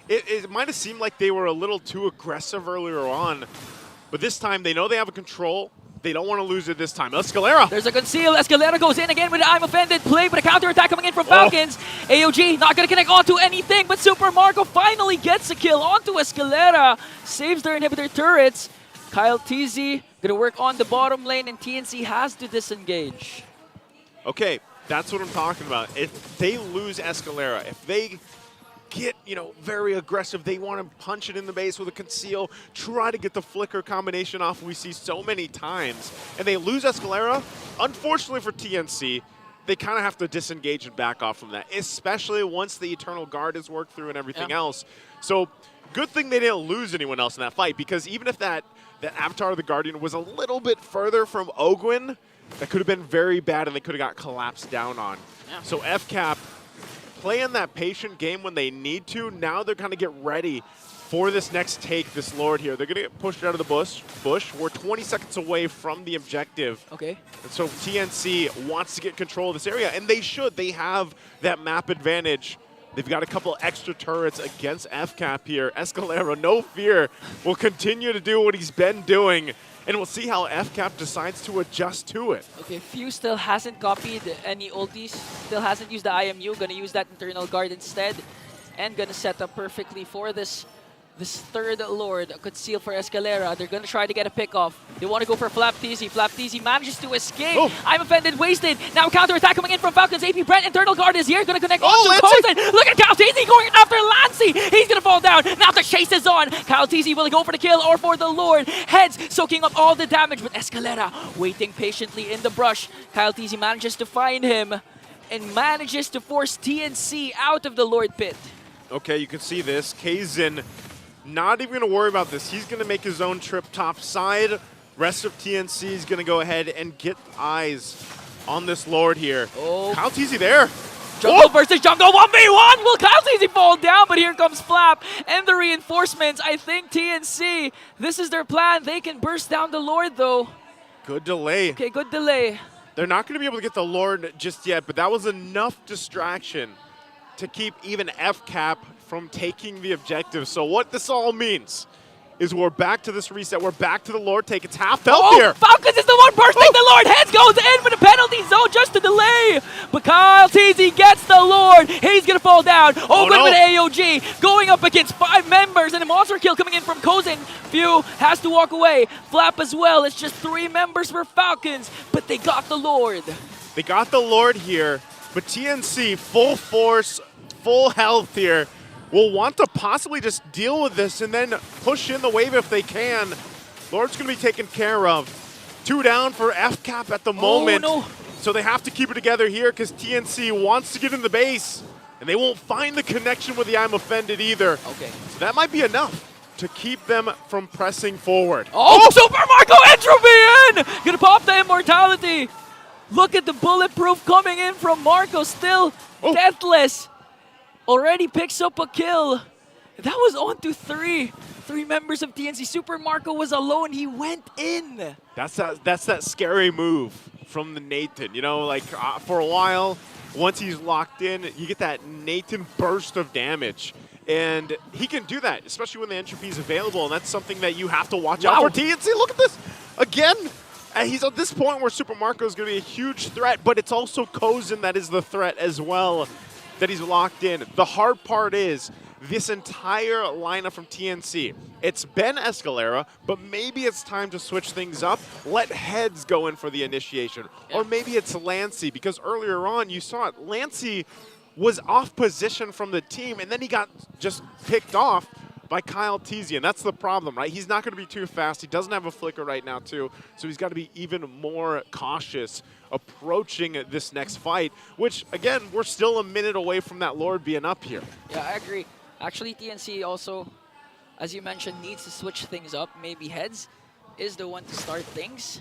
it might have seemed like they were a little too aggressive earlier on, but this time they know they have a control. They don't want to lose it this time. Escalera. There's a conceal. Escalera goes in again with the I'm Offended play, but a counter-attack coming in from Falcons. AOG not going to connect onto anything, but Super Marco finally gets a kill onto Escalera. Saves their inhibitor turrets. Kyle TZ going to work on the bottom lane, and TNC has to disengage. Okay, that's what I'm talking about. If they lose Escalera, if they get, very aggressive, they want to punch it in the base with a conceal, try to get the flicker combination off we see so many times, and they lose Escalera, unfortunately for TNC, they kind of have to disengage and back off from that, especially once the Eternal Guard is worked through and everything else. So good thing they didn't lose anyone else in that fight, because even if that Avatar of the Guardian was a little bit further from Ogwin, that could have been very bad and they could have got collapsed down on. So FCAP playing that patient game when they need to. Now they're going to get ready for this next take, this Lord here. They're going to get pushed out of the bush. We're 20 seconds away from the objective. Okay. And so TNC wants to get control of this area, and they should. They have that map advantage. They've got a couple extra turrets against FCAP here. Escalera, no fear, will continue to do what he's been doing, and we'll see how FCAP decides to adjust to it. Okay, Few still hasn't copied any ultis, still hasn't used the IMU, gonna use that Eternal Guard instead, and gonna set up perfectly for this third Lord. A conceal for Escalera. They're gonna try to get a pick off. They want to go for Flap TZ. Flap TZ manages to escape. Oh. I'm Offended, wasted. Now counter-attack coming in from Falcons APBren. Eternal Guard is here, gonna connect onto Cozen. Look at Kyle TZ going after Lancey. He's gonna fall down. Now the chase is on. Kyle TZ will go for the kill or for the Lord. Heads soaking up all the damage, but Escalera waiting patiently in the brush. Kyle TZ manages to find him and manages to force TNC out of the Lord pit. Okay, you can see this. Kazin not even going to worry about this. He's going to make his own trip top side. Rest of TNC is going to go ahead and get eyes on this Lord here. Oh. Kyle TZ there. Jungle versus jungle 1v1. Will Kyle TZ fall down? But here comes Flap and the reinforcements. I think TNC, this is their plan. They can burst down the Lord though. Good delay. Okay, good delay. They're not going to be able to get the Lord just yet, but that was enough distraction to keep even FCAP from taking the objective. So what this all means is we're back to this reset. We're back to the Lord take. It's half health here. Falcons is the one bursting the Lord. Heads goes in with a penalty zone just to delay. But Kyle TZ gets the Lord. He's going to fall down. Open with AOG going up against 5 members and a monster kill coming in from Cozen. Few has to walk away. Flap as well. It's just 3 members for Falcons, but they got the Lord. They got the Lord here, but TNC full force, full health here. Will want to possibly just deal with this and then push in the wave if they can. Lord's going to be taken care of. 2 down for FCAP at the moment. No. So they have to keep it together here because TNC wants to get in the base. And they won't find the connection with the I'm Offended either. Okay. So that might be enough to keep them from pressing forward. Oh, Super Marco Entropy in! Gonna pop the immortality. Look at the bulletproof coming in from Marco, still deathless. Already picks up a kill. That was on to 3 members of TNC. Super Marco was alone. He went in. That's that scary move from the Nathan. For a while, once he's locked in, you get that Nathan burst of damage. And he can do that, especially when the entropy is available. And that's something that you have to watch out for. TNC, look at this. Again, he's at this point where Super Marco is going to be a huge threat, but it's also Cozen that is the threat as well, that he's locked in. The hard part is this entire lineup from TNC. It's been Escalera, but maybe it's time to switch things up. Let Heads go in for the initiation. Or maybe it's Lancey, because earlier on you saw it. Lancey was off position from the team, and then he got just picked off by Kyle TZ, and that's the problem, right? He's not going to be too fast. He doesn't have a flicker right now, too, so he's got to be even more cautious approaching this next fight, which, again, we're still a minute away from that Lord being up here. Yeah, I agree. Actually, TNC also, as you mentioned, needs to switch things up. Maybe Heads is the one to start things.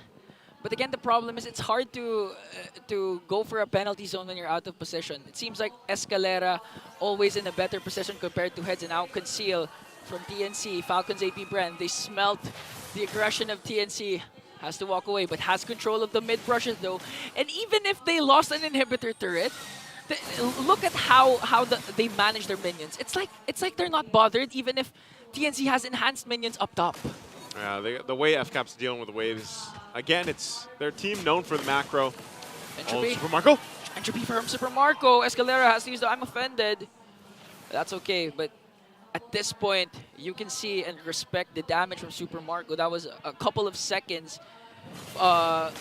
But again, the problem is it's hard to go for a penalty zone when you're out of position. It seems like Escalera always in a better position compared to Heads, and now Conceal from TNC, Falcons APBren. They smelt the aggression of TNC. Has to walk away, but has control of the mid brushes though. And even if they lost an inhibitor turret, look at how they manage their minions. It's like they're not bothered even if TNC has enhanced minions up top. Yeah, the way FCAP's dealing with waves, again, it's their team known for the macro. Entropy. Super Marco. Entropy from Super Marco. Escalera has to use the I'm offended. That's okay, but at this point, you can see and respect the damage from Super Marco. That was a couple of seconds. A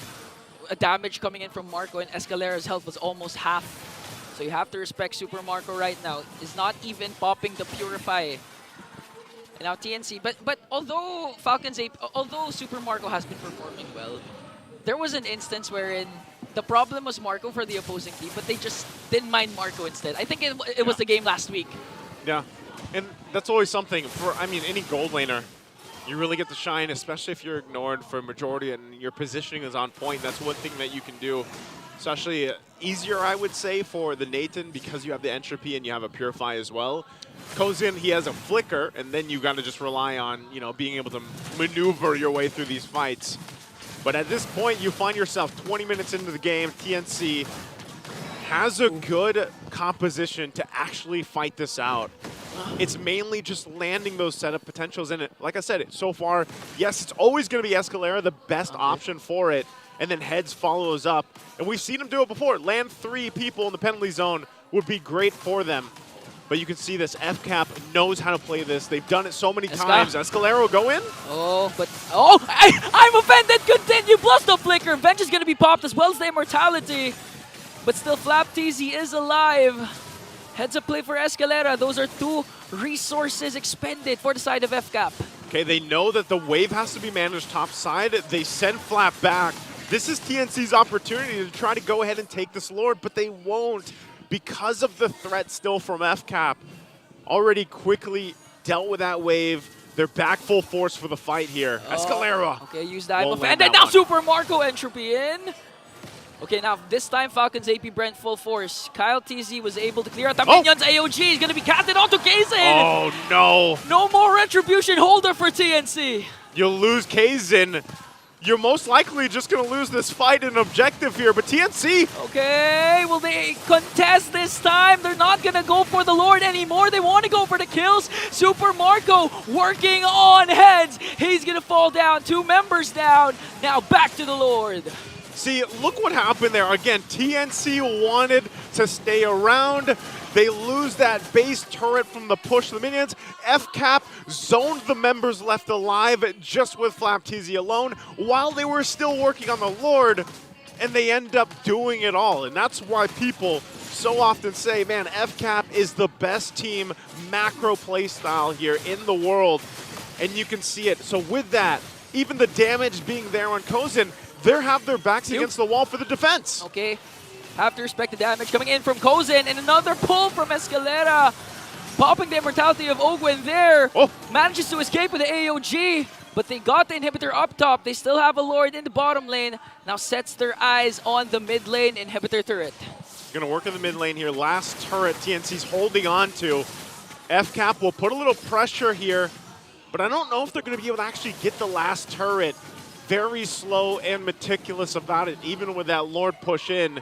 damage coming in from Marco, and Escalera's health was almost half. So you have to respect Super Marco right now. Is not even popping the Purify. And now TNC, but although although Super Marco has been performing well, there was an instance wherein the problem was Marco for the opposing team, but they just didn't mind Marco instead. I think it was the game last week. Yeah, and that's always something for, I mean, any gold laner. You really get to shine, especially if you're ignored for a majority and your positioning is on point. That's one thing that you can do. Especially easier, I would say, for the Nathan because you have the Entropy and you have a Purify as well. Kozin, he has a Flicker, and then you got to just rely on, you know, being able to maneuver your way through these fights. But at this point, you find yourself 20 minutes into the game. TNC has a good composition to actually fight this out. It's mainly just landing those setup potentials in it. Like I said, so far, yes, it's always going to be Escalera, the best option for it. And then Heads follows up. And we've seen him do it before. Land 3 people in the penalty zone would be great for them. But you can see this. FCAP knows how to play this. They've done it so many times. Escalera will go in. Oh, but... Oh! I'm offended! Continue! Plus the Flicker. Venge is going to be popped as well as the Immortality. But still, Flap TZ is alive. Heads up play for Escalera. Those are 2 resources expended for the side of FCAP. Okay, they know that the wave has to be managed top side. They send Flap back. This is TNC's opportunity to try to go ahead and take this Lord, but they won't because of the threat still from FCAP. Already quickly dealt with that wave. They're back full force for the fight here. Escalera. Okay, use the I'm offended. Now Super Marco Entropy in. Okay, now this time Falcons APBren full force. Kyle TZ was able to clear out the minions. AOG is going to be casted onto Kazin. Oh, no. No more Retribution holder for TNC. You'll lose Kazin. You're most likely just going to lose this fight in objective here, but TNC. Okay, will they contest this time? They're not going to go for the Lord anymore. They want to go for the kills. Super Marco working on Heads. He's going to fall down. 2 members down. Now back to the Lord. See, look what happened there. Again, TNC wanted to stay around. They lose that base turret from the push of the minions. FCAP zoned the members left alive just with Flap TZ alone while they were still working on the Lord, and they end up doing it all. And that's why people so often say, man, FCAP is the best team macro play style here in the world, and you can see it. So with that, even the damage being there on Kozin, they have their backs against the wall for the defense. Okay, have to respect the damage coming in from Kozin, and another pull from Escalera. Popping the Immortality of Ogwen there. Manages to escape with the AOG, but they got the inhibitor up top. They still have a Lord in the bottom lane. Now sets their eyes on the mid lane inhibitor turret. Gonna work in the mid lane here. Last turret TNC's holding on to. FCAP will put a little pressure here, but I don't know if they're gonna be able to actually get the last turret. Very slow and meticulous about it, even with that Lord push in.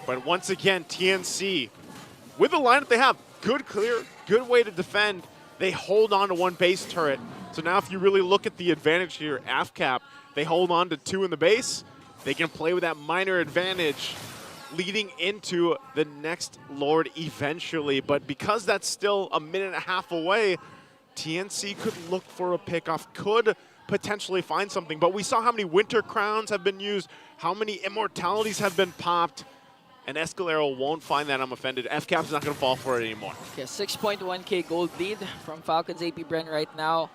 But once again, TNC, with the lineup they have, good clear, good way to defend. They hold on to 1 base turret. So now if you really look at the advantage here, FCAP, they hold on to 2 in the base. They can play with that minor advantage leading into the next Lord eventually. But because that's still a minute and a half away, TNC could look for a pickoff, could potentially find something. But we saw how many Winter Crowns have been used, how many Immortalities have been popped, and Escalera won't find that I'm offended. FCAP's not going to fall for it anymore. Okay, 6.1k gold lead from Falcons APBren right now,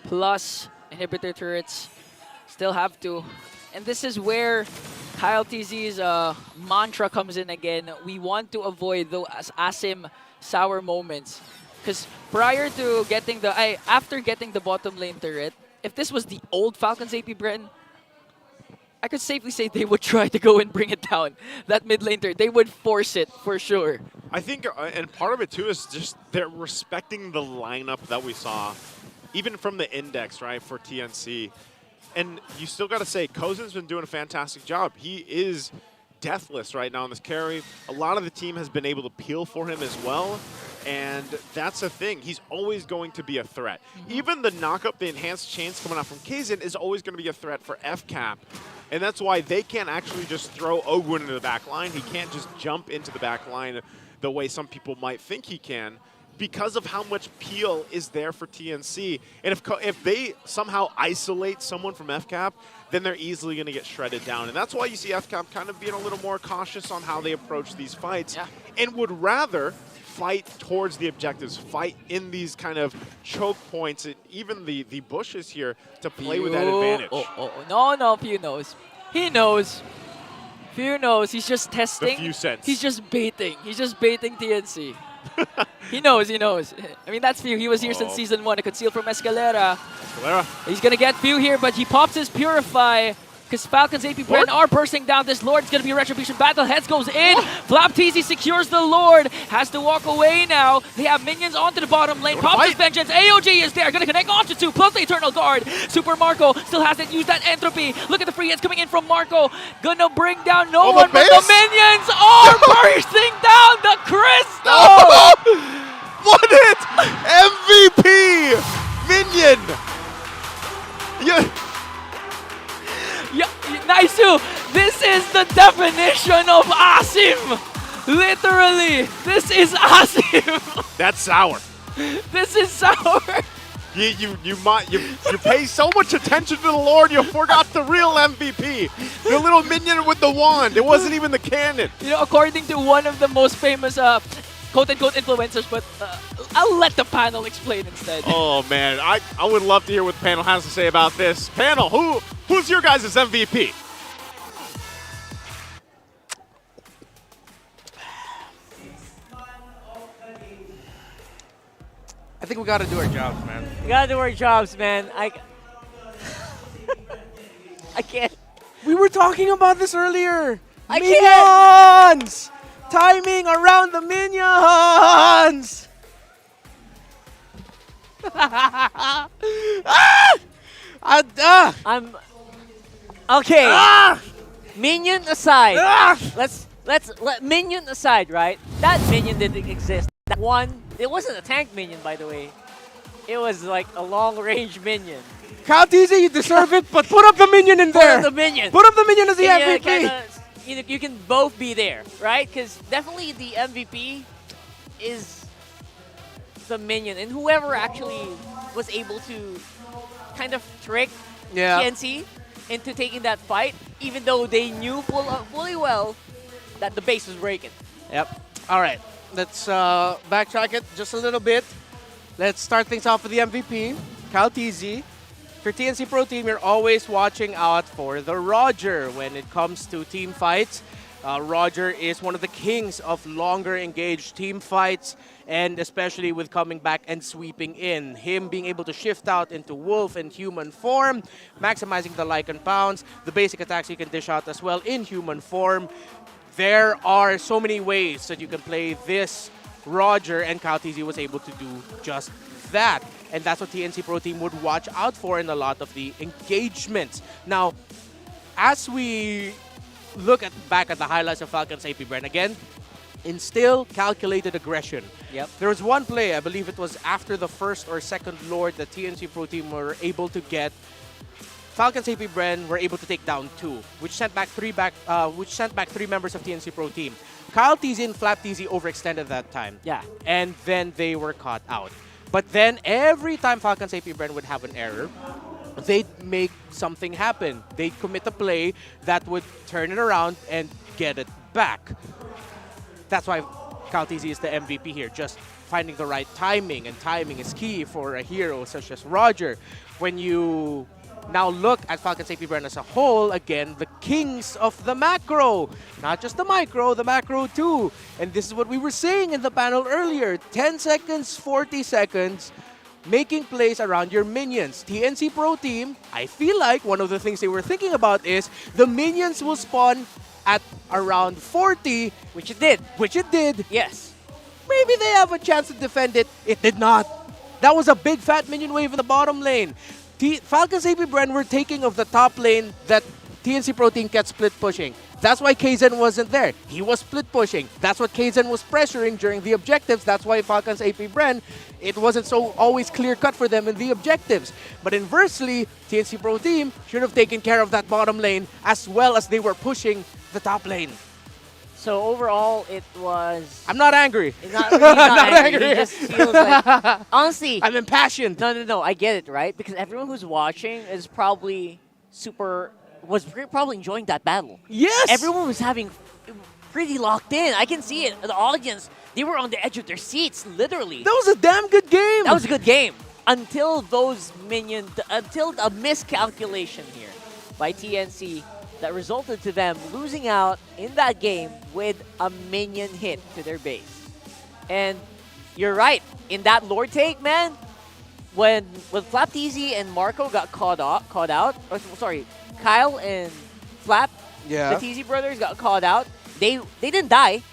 plus inhibitor turrets. Still have to. And this is where Kyle TZ's mantra comes in again. We want to avoid those Asim sour moments. Because prior to getting the, after getting the bottom lane turret, if this was the old Falcons APBren, I could safely say they would try to go and bring it down. That mid lane turret, they would force it for sure. I think, and part of it too is just they're respecting the lineup that we saw, even from the index, right, for TNC. And you still got to say, Kozin's been doing a fantastic job. He is deathless right now in this carry. A lot of the team has been able to peel for him as well. And that's the thing. He's always going to be a threat. Even the knockup, the enhanced chains coming out from Kazin is always going to be a threat for FCAP. And that's why they can't actually just throw Ogwin into the back line. He can't just jump into the back line the way some people might think he can, because of how much peel is there for TNC. And if they somehow isolate someone from FCAP, then they're easily going to get shredded down. And that's why you see FCAP kind of being a little more cautious on how they approach these fights and would rather fight towards the objectives, fight in these kind of choke points, and even the bushes here to play with that advantage. No, Few knows. He knows. Few knows. He's just testing. The Few sense. He's just baiting. He's just baiting TNC. He knows. I mean, that's Few. He was here since Season 1. A conceal from Escalera. He's going to get Few here, but he pops his Purify. Because Falcons APBren are bursting down this Lord. It's going to be a Retribution battle. Heads goes in. Flap TZ secures the Lord. Has to walk away now. They have minions onto the bottom lane. Pops his Vengeance. AOG is there. Going to connect onto 2. Plus the Eternal Guard. Super Marco still hasn't used that Entropy. Look at the free hits coming in from Marco. Gonna bring down no one, but the minions are bursting down the crystal. What it? MVP! Minion! Naisu, this is the definition of Asim. Literally, this is Asim. That's sour. This is sour. You pay so much attention to the Lord, you forgot the real MVP. The little minion with the wand. It wasn't even the cannon. You know, according to one of the most famous quote-unquote influencers, but I'll let the panel explain instead. Oh man, I would love to hear what the panel has to say about this. Panel, who's your guys' MVP? I think we gotta do our jobs, man. We gotta do our jobs, man. I can't. We were talking about this earlier. I Minions! Timing around the minions! I'm okay. Minion aside. Let minion aside, right? That minion didn't exist. That one, it wasn't a tank minion, by the way. It was like a long-range minion. Count easy, you deserve it, but put up the minion in there. Put up the minion. Put up the minion as the MVP. You can both be there, right? Because definitely the MVP is the minion, and whoever actually was able to kind of trick TNC into taking that fight, even though they knew fully well that the base was breaking. Yep. All right. Let's backtrack it just a little bit. Let's start things off with the MVP, Cal TZ. For TNC Pro Team, you're always watching out for the Roger when it comes to team fights. Roger is one of the kings of longer engaged team fights, and especially with coming back and sweeping in. Him being able to shift out into wolf and human form, maximizing the Lycan pounds, the basic attacks you can dish out as well in human form. There are so many ways that you can play this Roger, and Cal TZ was able to do just that. And that's what TNC Pro Team would watch out for in a lot of the engagements. Now, as we look back at the highlights of Falcons APBren, again, instill calculated aggression. Yep. There was one play, I believe it was after the first or second Lord that TNC Pro Team were able to get. Falcons APBren were able to take down 2, which sent back 3 members of TNC Pro Team. Kyle TZ and Flap TZ overextended that time. Yeah. And then they were caught out. But then every time Falcons APBren would have an error, they'd make something happen. They'd commit a play that would turn it around and get it back. That's why Cal TZ is the MVP here, just finding the right timing, and timing is key for a hero such as Roger. When you now look at Falcons APBren as a whole, again, the kings of the macro. Not just the micro, the macro too. And this is what we were saying in the panel earlier. 10 seconds, 40 seconds, making plays around your minions. TNC Pro Team, I feel like one of the things they were thinking about is the minions will spawn at around 40. Which it did. Which it did. Yes. Maybe they have a chance to defend it. It did not. That was a big fat minion wave in the bottom lane. Falcons APBren were taking of the top lane that TNC Pro Team kept split pushing. That's why KZen wasn't there. He was split pushing. That's what KZen was pressuring during the objectives. That's why Falcons APBren, it wasn't so always clear-cut for them in the objectives. But inversely, TNC Pro Team should have taken care of that bottom lane as well as they were pushing the top lane. So overall, it was... I'm not angry. He's not angry. He just feels like... Honestly... I'm impassioned. No. I get it, right? Because everyone who's watching is probably probably enjoying that battle. Yes! Everyone was having pretty locked in. I can see it. The audience, they were on the edge of their seats, literally. That was a damn good game. That was a good game. Until until a miscalculation here by TNC that resulted to them losing out in that game with a minion hit to their base. And you're right. In that Lord take, man, when Flap TZ and Marco got caught out, or sorry, Kyle and Flap, the TZ brothers got called out. They didn't die,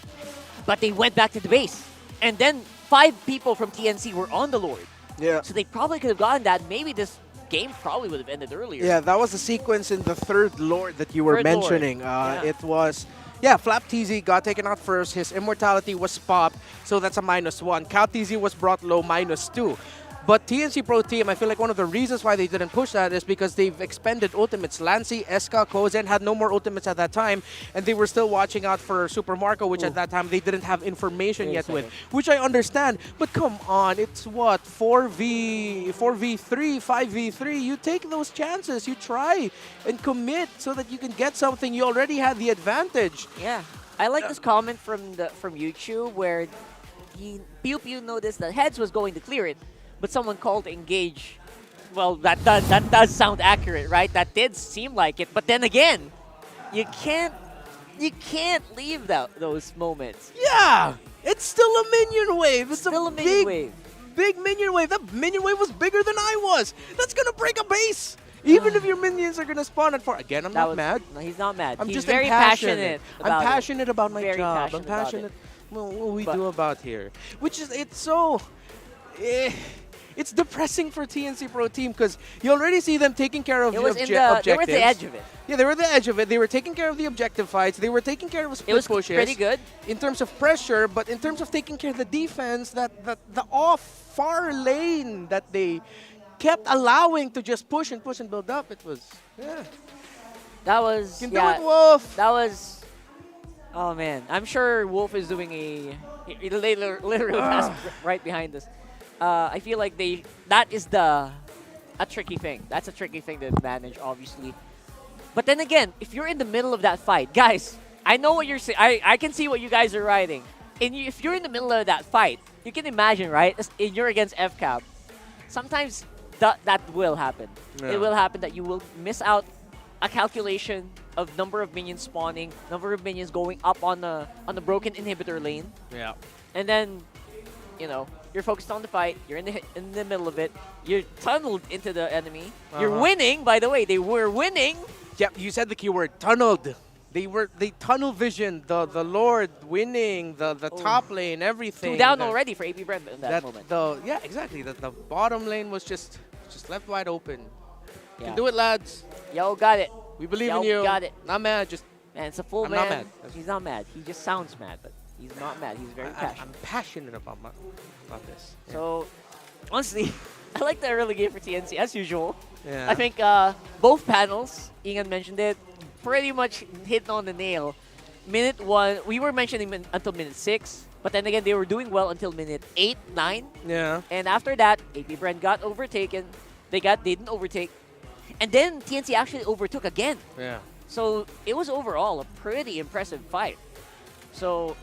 but they went back to the base. And then 5 people from TNC were on the Lord. Yeah. So they probably could have gotten that. Maybe this game probably would have ended earlier. Yeah, that was the sequence in the third Lord that you were mentioning. It was... Yeah, Flap TZ got taken out first. His immortality was popped, so that's a -1. Cow TZ was brought low, -2. But TNC Pro Team, I feel like one of the reasons why they didn't push that is because they've expended ultimates. Lancy, Eska, Kozen had no more ultimates at that time, and they were still watching out for Super Marco, which at that time they didn't have information yet with, which I understand. But come on, it's what, 4v3, 5v3. You take those chances, you try and commit so that you can get something. You already had the advantage. Yeah, I like this comment from YouTube where Pew Pew noticed that Heads was going to clear it, but someone called to engage. Well, that does sound accurate, right? That did seem like it. But then again, you can't leave those moments. Yeah, it's still a minion wave. It's still a minion wave. Big minion wave. That minion wave was bigger than I was. That's gonna break a base. Even if your minions are gonna spawn at 4. Again, I'm not mad. No, he's not mad. I'm he's just very passionate. I'm passionate about my very job. I'm passionate. What we do about here, which is it's so. It's depressing for TNC Pro Team because you already see them taking care of the objectives. They were at the edge of it. Yeah, they were at the edge of it. They were taking care of the objective fights. They were taking care of split pushes. It was pretty good. In terms of pressure, but in terms of taking care of the defense, the far lane that they kept allowing to just push and build up, it was, That was, you can do it, Wolf. That was, oh man. I'm sure Wolf is doing literally pass right behind us. I feel like that is a tricky thing. That's a tricky thing to manage, obviously. But then again, if you're in the middle of that fight, guys, I know what you're saying. I can see what you guys are writing. And if you're in the middle of that fight, you can imagine, right? And you're against FCAP. Sometimes that will happen. Yeah. It will happen that you will miss out a calculation of number of minions spawning, number of minions going up on the broken inhibitor lane. Yeah. And then, you're focused on the fight. You're in the middle of it. You're tunneled into the enemy. You're winning, by the way. They were winning. Yep, you said the keyword tunneled. They tunnel vision the Lord winning the top lane, everything. 2 down already for APBren in that moment. Yeah, exactly. The bottom lane was just left wide open. You Yeah. can do it, lads. Yo, got it. We believe Yo, in you. got it. Not mad, just. Man, it's a full I'm man. not mad. He's not mad. He just sounds mad, but he's not mad. He's very passionate. I'm passionate about this. So, honestly, I like the early game for TNC as usual. Yeah. I think both panels, Ingan mentioned it, pretty much hit on the nail. Minute 1, we were mentioning until minute 6, but then again, they were doing well until minute 8, 9. Yeah. And after that, APBren got overtaken. They didn't overtake. And then TNC actually overtook again. Yeah. So it was overall a pretty impressive fight. So,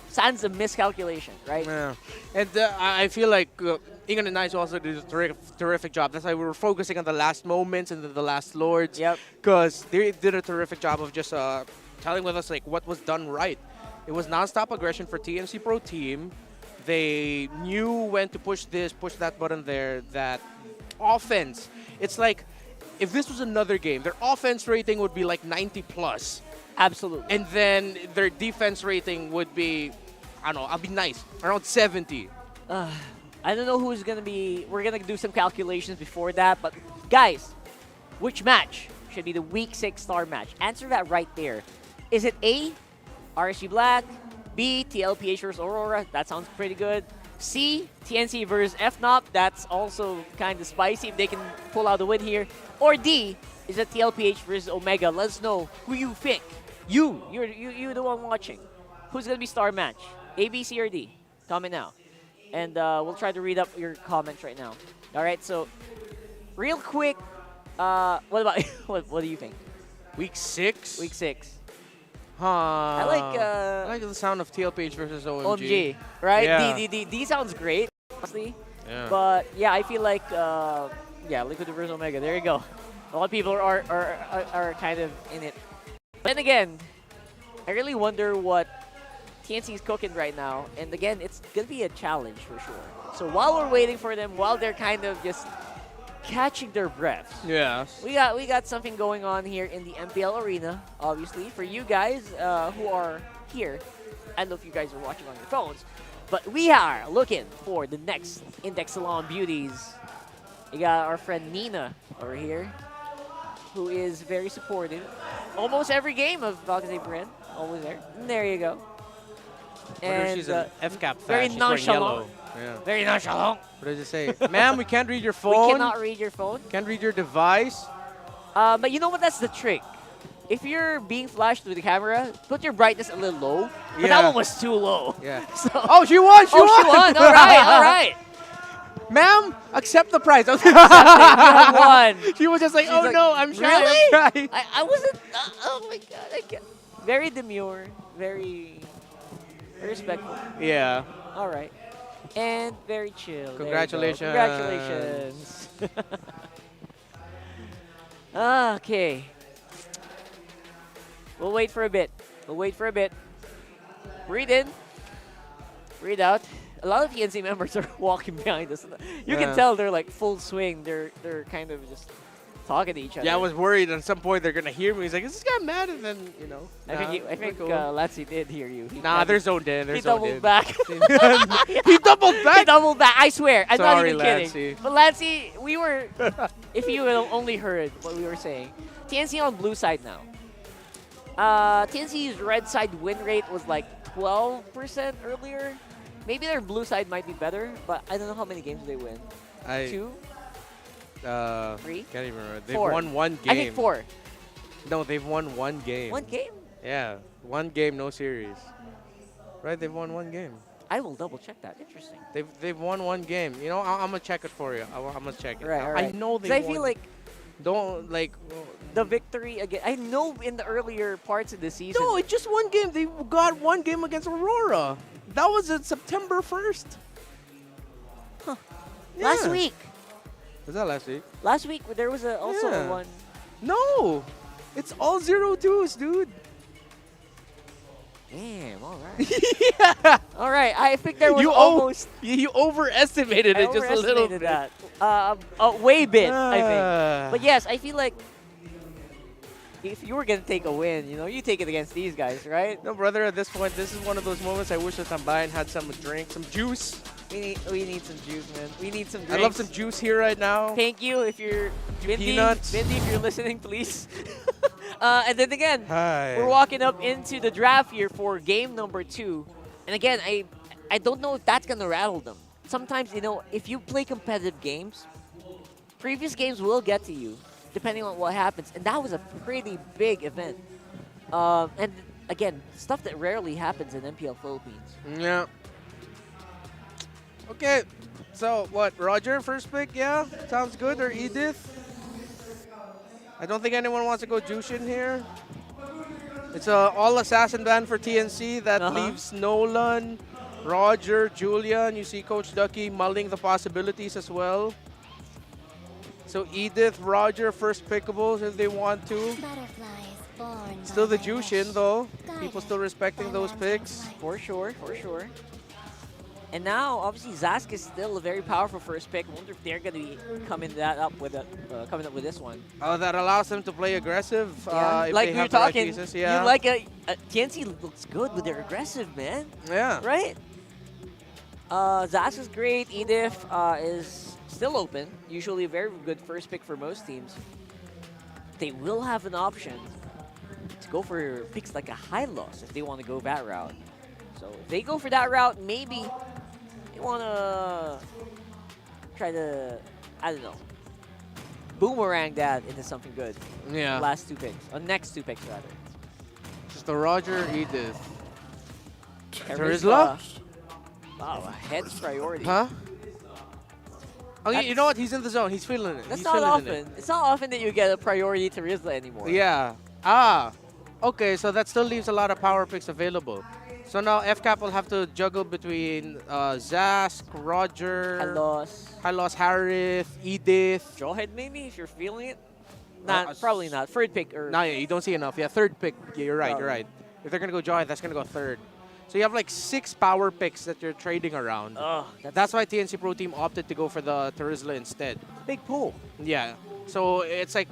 sans a miscalculation, right? Yeah. And I feel like Ingan and I also did a terrific job. That's why we were focusing on the last moments and the last Lords. Yep. Because they did a terrific job of just telling with us like what was done right. It was non-stop aggression for TNC Pro Team. They knew when to push this, push that button there. That offense. It's like if this was another game, their offense rating would be like 90 plus. Absolutely. And then their defense rating would be, I don't know, I'll be nice, around 70. I don't know who's going to be... We're going to do some calculations before that. But guys, which match should be the Week 6 star match? Answer that right there. Is it A, RSG Black, B, TLPH versus Aurora? That sounds pretty good. C, TNC versus FNOP? That's also kind of spicy if they can pull out the win here. Or D, is it TLPH versus Omega? Let us know who you pick. You're the one watching. Who's going to be star match? A, B, C, or D? Comment now. And we'll try to read up your comments right now. All right, so real quick, what about what do you think? Week 6? Week 6. Huh. I like the sound of TLPH versus OMG. OMG, right? Yeah. D sounds great, honestly. Yeah. But yeah, I feel like Liquid versus Omega. There you go. A lot of people are kind of in it. But then again, I really wonder what TNC is cooking right now. And again, it's gonna be a challenge for sure. So while we're waiting for them, while they're kind of just catching their breaths. Yes. We got something going on here in the MPL arena, obviously. For you guys who are here, I don't know if you guys are watching on your phones, but we are looking for the next Index Salon beauties. We got our friend Nina over here, who is very supportive. Almost every game of Falcons APBren, always there. And there you go. And she's an FCAP fan. Very She's nonchalant. Yeah. Very nonchalant. What does it say? Ma'am, we can't read your phone. We cannot read your phone. Can't read your device. But you know what? That's the trick. If you're being flashed with the camera, put your brightness a little low. But that one was too low. Yeah. So, oh, she won! She won! She won! All right, all right. Ma'am, accept the prize. You have won. She was just like, oh no, I'm shy. Really? I'm shy. I wasn't. Oh my god! I can't. Very demure. Very respectful. Yeah. All right. And very chill. Congratulations. Congratulations. Okay. We'll wait for a bit. We'll wait for a bit. Breathe in. Breathe out. A lot of TNC members are walking behind us. You can tell they're like full swing. They're kind of just talking to each other. Yeah, I was worried at some point they're gonna hear me. He's like, is this guy mad? And then, you know. I think Latsi did hear you. There's no din. He doubled back. He doubled back? He doubled back. I swear. I'm not even kidding. Lansy. But Lansy, we were, if you only heard what we were saying, TNC on blue side now. TNC's red side win rate was like 12% earlier. Maybe their blue side might be better, but I don't know how many games they win. 2? 3? Can't even remember. They've 4. won 1 game. I think 4. No, they've won 1 game. 1 game? Yeah, 1 game, no series. Right, they've won 1 game. I will double check that. Interesting. They've won 1 game. You know, I'm gonna check it for you. I'm gonna check it. Right, all right. I know they. I feel like the victory again. I know in the earlier parts of the season. No, it's just 1 game. They got 1 game against Aurora. That was on September 1st. Huh. Yeah. Last week. Was that last week? Last week there was also one. No, it's all 0-2s, dude. Damn. All right. Yeah. All right. I think there was almost. You overestimated it just a little bit. That. Way bit, I think. But yes, I feel like if you were gonna take a win, you take it against these guys, right? No, brother. At this point, this is one of those moments I wish that Tambayan had some drink, some juice. We need some juice, man. We need some drinks. I love some juice here right now. Thank you if you're peanuts. Vindy, if you're listening, please. And then again, Hi. we're walking up into the draft here for game number 2. And again, I don't know if that's gonna rattle them. Sometimes, if you play competitive games, previous games will get to you, depending on what happens. And that was a pretty big event. And again, stuff that rarely happens in MPL Philippines. Yeah. Okay, so what, Roger, first pick, yeah? Sounds good, or Edith? I don't think anyone wants to go Jushin here. It's a all-assassin ban for TNC. That leaves Nolan, Roger, Julian. You see Coach Ducky mulling the possibilities as well. So Edith, Roger, first pickables if they want to. Still the Jushin, though. People still respecting those picks. For sure, for sure. And now, obviously, Zask is still a very powerful first pick. I wonder if they're going to be coming up with this one. Oh, that allows them to play aggressive. If like they we were have the right talking, pieces, yeah. you like TNC looks good with their aggressive, man. Yeah. Right? Zask is great. Edith is still open. Usually a very good first pick for most teams. they will have an option to go for picks like a high loss if they want to go that route. So if they go for that route, maybe they want to try to, I don't know, boomerang that into something good. Yeah. Last 2 picks, or next 2 picks rather. Just the Roger, Edith. Terizla? Wow, a head's priority. Huh? Okay, you know what? He's in the zone. He's feeling it. That's He's not feeling often. it. It's not often that you get a priority to Rizla anymore. Yeah. Ah. Okay, so that still leaves a lot of power picks available. So now FCAP will have to juggle between Zask, Roger, Hylos, Harith, Edith. Jawhead maybe if you're feeling it. Not probably not. Third pick or No, yeah, you don't see enough. Yeah, third pick. Yeah, you're right. Oh. You're right. If they're gonna go Jawhead, that's gonna go third. So you have like 6 power picks that you're trading around. That's why TNC Pro Team opted to go for the Terizla instead. Big pool. Yeah. So it's like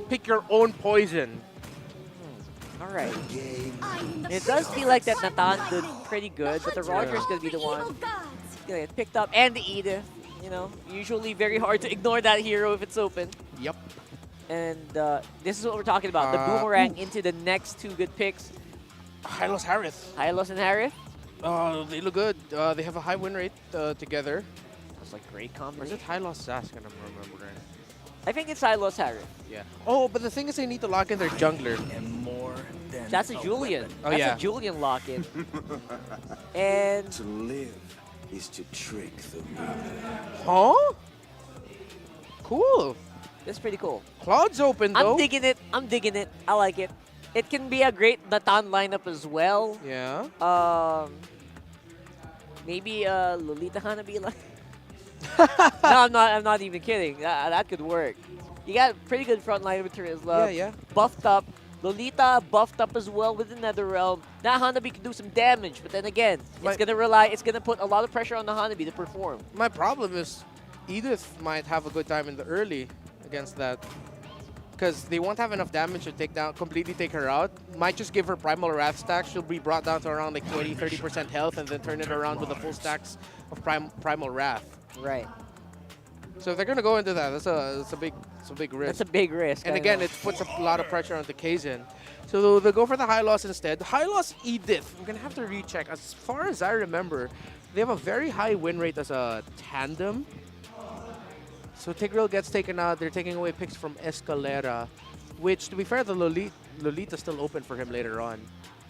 pick your own poison. All right. It does feel like that Natan did pretty good, but the Roger's gonna be the one gonna get picked up, and the Edith. You know, usually very hard to ignore that hero if it's open. Yep. And this is what we're talking about: the boomerang into the next 2 good picks. Hylos, Harith. Hylos and Harith. They look good. They have a high win rate together. That's like great Or is combination. it Hylos Zask? I don't remember. I think it's Hylos Harith. Yeah. Oh, but the thing is, they need to lock in their jungler. That's a Julian. Oh, That's yeah. a Julian lock-in. And to live is to trick the weaver. Huh? Cool. That's pretty cool. Cloud's open though. I'm digging it. I'm digging it. I like it. It can be a great Natan lineup as well. Yeah. Maybe Lolita Hanabi like. No, I'm not even kidding. That could work. You got pretty good front line with Terizla. Yeah. Buffed up. Lolita buffed up as well with the Netherrealm. That Hanabi can do some damage, but then again, it's gonna put a lot of pressure on the Hanabi to perform. My problem is Edith might have a good time in the early against that. Because they won't have enough damage to completely take her out. Might just give her Primal Wrath stacks. She'll be brought down to around like 20-30% health and then turn it around with the full stacks of Primal Wrath. Right. So if they're gonna go into that, that's a big risk. That's a big risk. And I again, know. it puts a lot of pressure on the Kaizen. So they'll go for the high loss instead. High loss Edith. I'm gonna have to recheck. As far as I remember, they have a very high win rate as a tandem. So Tigreal gets taken out. They're taking away picks from Escalera, which, to be fair, the Lolita's still open for him later on.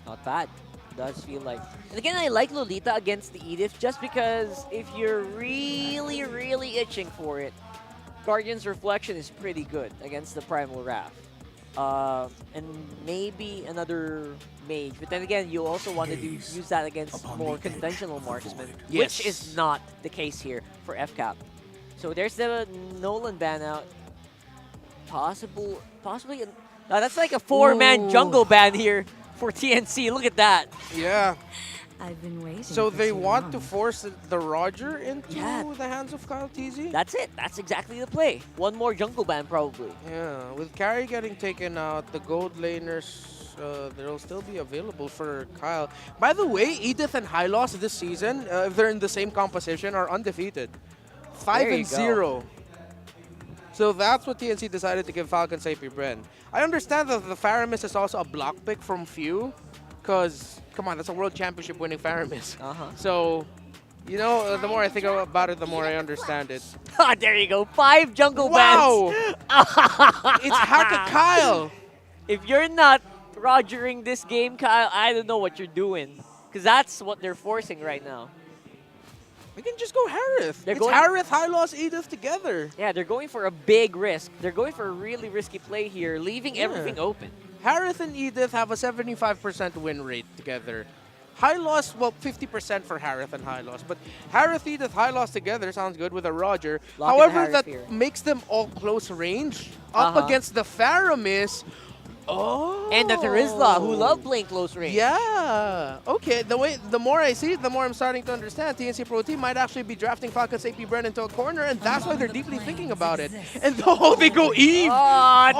Not bad. Does feel like. And again, I like Lolita against the Edith just because if you're really, really itching for it, Guardian's Reflection is pretty good against the Primal Wrath. And maybe another mage. But then again, you also want to use that against more conventional marksmen, which is not the case here for FCAP. So there's the Nolan ban out. Possibly. Now that's like a 4-man jungle ban here for TNC. Look at that. Yeah. I've been waiting. So they want to force the Roger into the hands of Kyle TZ? That's it. That's exactly the play. One more jungle ban probably. Yeah. With Carry getting taken out, the gold laners, they'll still be available for Kyle. By the way, Edith and Hylos this season, if they're in the same composition, are undefeated. 5-0. So that's what TNC decided to give Falcons APBren. I understand that the Faramis is also a block pick from Few, because, come on, that's a World Championship winning Faramis. So, you know, the more I think about it, the more I understand it. There you go. 5 jungle Wow. bans. It's Haka Kyle. If you're not Rogering this game, Kyle, I don't know what you're doing. Because that's what they're forcing right now. We can just go Harith. They're It's going Harith, Hylos, Edith together. Yeah, they're going for a big risk. They're going for a really risky play here, leaving everything open. Harith and Edith have a 75% win rate together. Hylos, well, 50% for Harith and Hylos. But Harith, Edith, Hylos together sounds good with a Roger. Lock in However, Harith that here. makes them all close range up against the Faramis. Oh. And the Terizla, who love playing close range. Yeah. Okay. The more I see it, the more I'm starting to understand. TNC Pro Team might actually be drafting Falcons APBren into a corner, and that's why they're deeply thinking about it. And they go Eve. I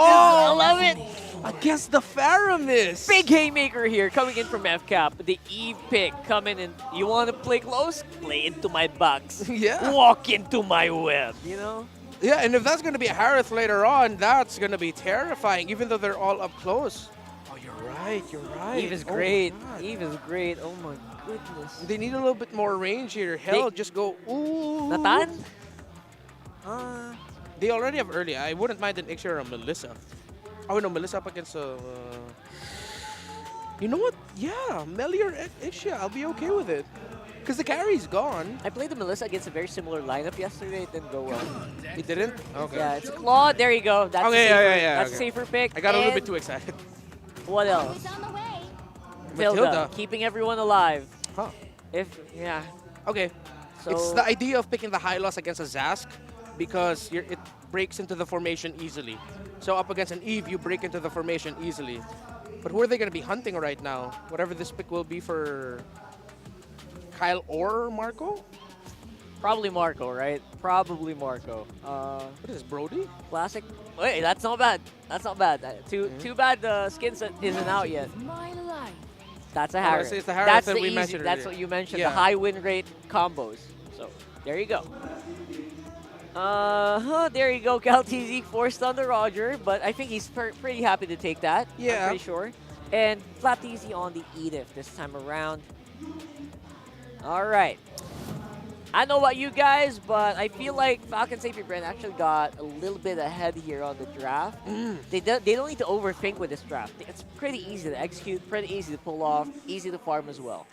love it. Against the Faramis. Big haymaker here coming in from FCAP. The Eve pick coming in. You want to play close? Play into my box. Yeah. Walk into my web. You know? Yeah, and if that's going to be Harith later on, that's going to be terrifying, even though they're all up close. Oh, you're right, you're right. Eve is great. Eve is great. Oh my goodness. They need a little bit more range here. Hell, just go, ooh. Natan? They already have early. I wouldn't mind an Ixia or a Melissa. Oh, no, Melissa up against a... you know what? Yeah, Melly or Ixia. I'll be okay with it. Because the carry's gone. I played the Melissa against a very similar lineup yesterday. It didn't go well. It didn't? Okay. Yeah, it's a Claude. There you go. That's okay, a safer, yeah. That's a safer pick. I got a little bit And too excited. what else? Matilda. Keeping everyone alive. Huh. Yeah. Okay. So it's the idea of picking the high loss against a Zask because it breaks into the formation easily. So up against an Eve, you break into the formation easily. But who are they going to be hunting right now? Whatever this pick will be for Kyle or Marco? Probably Marco, right? Probably Marco. What is this, Brody? Classic. Wait, that's not bad. That's not bad. Too bad the skin set isn't out yet. That's a Harith. It's the Harith that's that the we easy, mentioned That's earlier. what you mentioned, Yeah. the high win rate combos. So, there you go. There you go. Caltz forced on the Roger, but I think he's pretty happy to take that. Yeah. I'm pretty sure. And Flat Easy on the Edith this time around. All right. I don't know about you guys, but I feel like Falcons APBren actually got a little bit ahead here on the draft. They don't need to overthink with this draft. It's pretty easy to execute, pretty easy to pull off, easy to farm as well.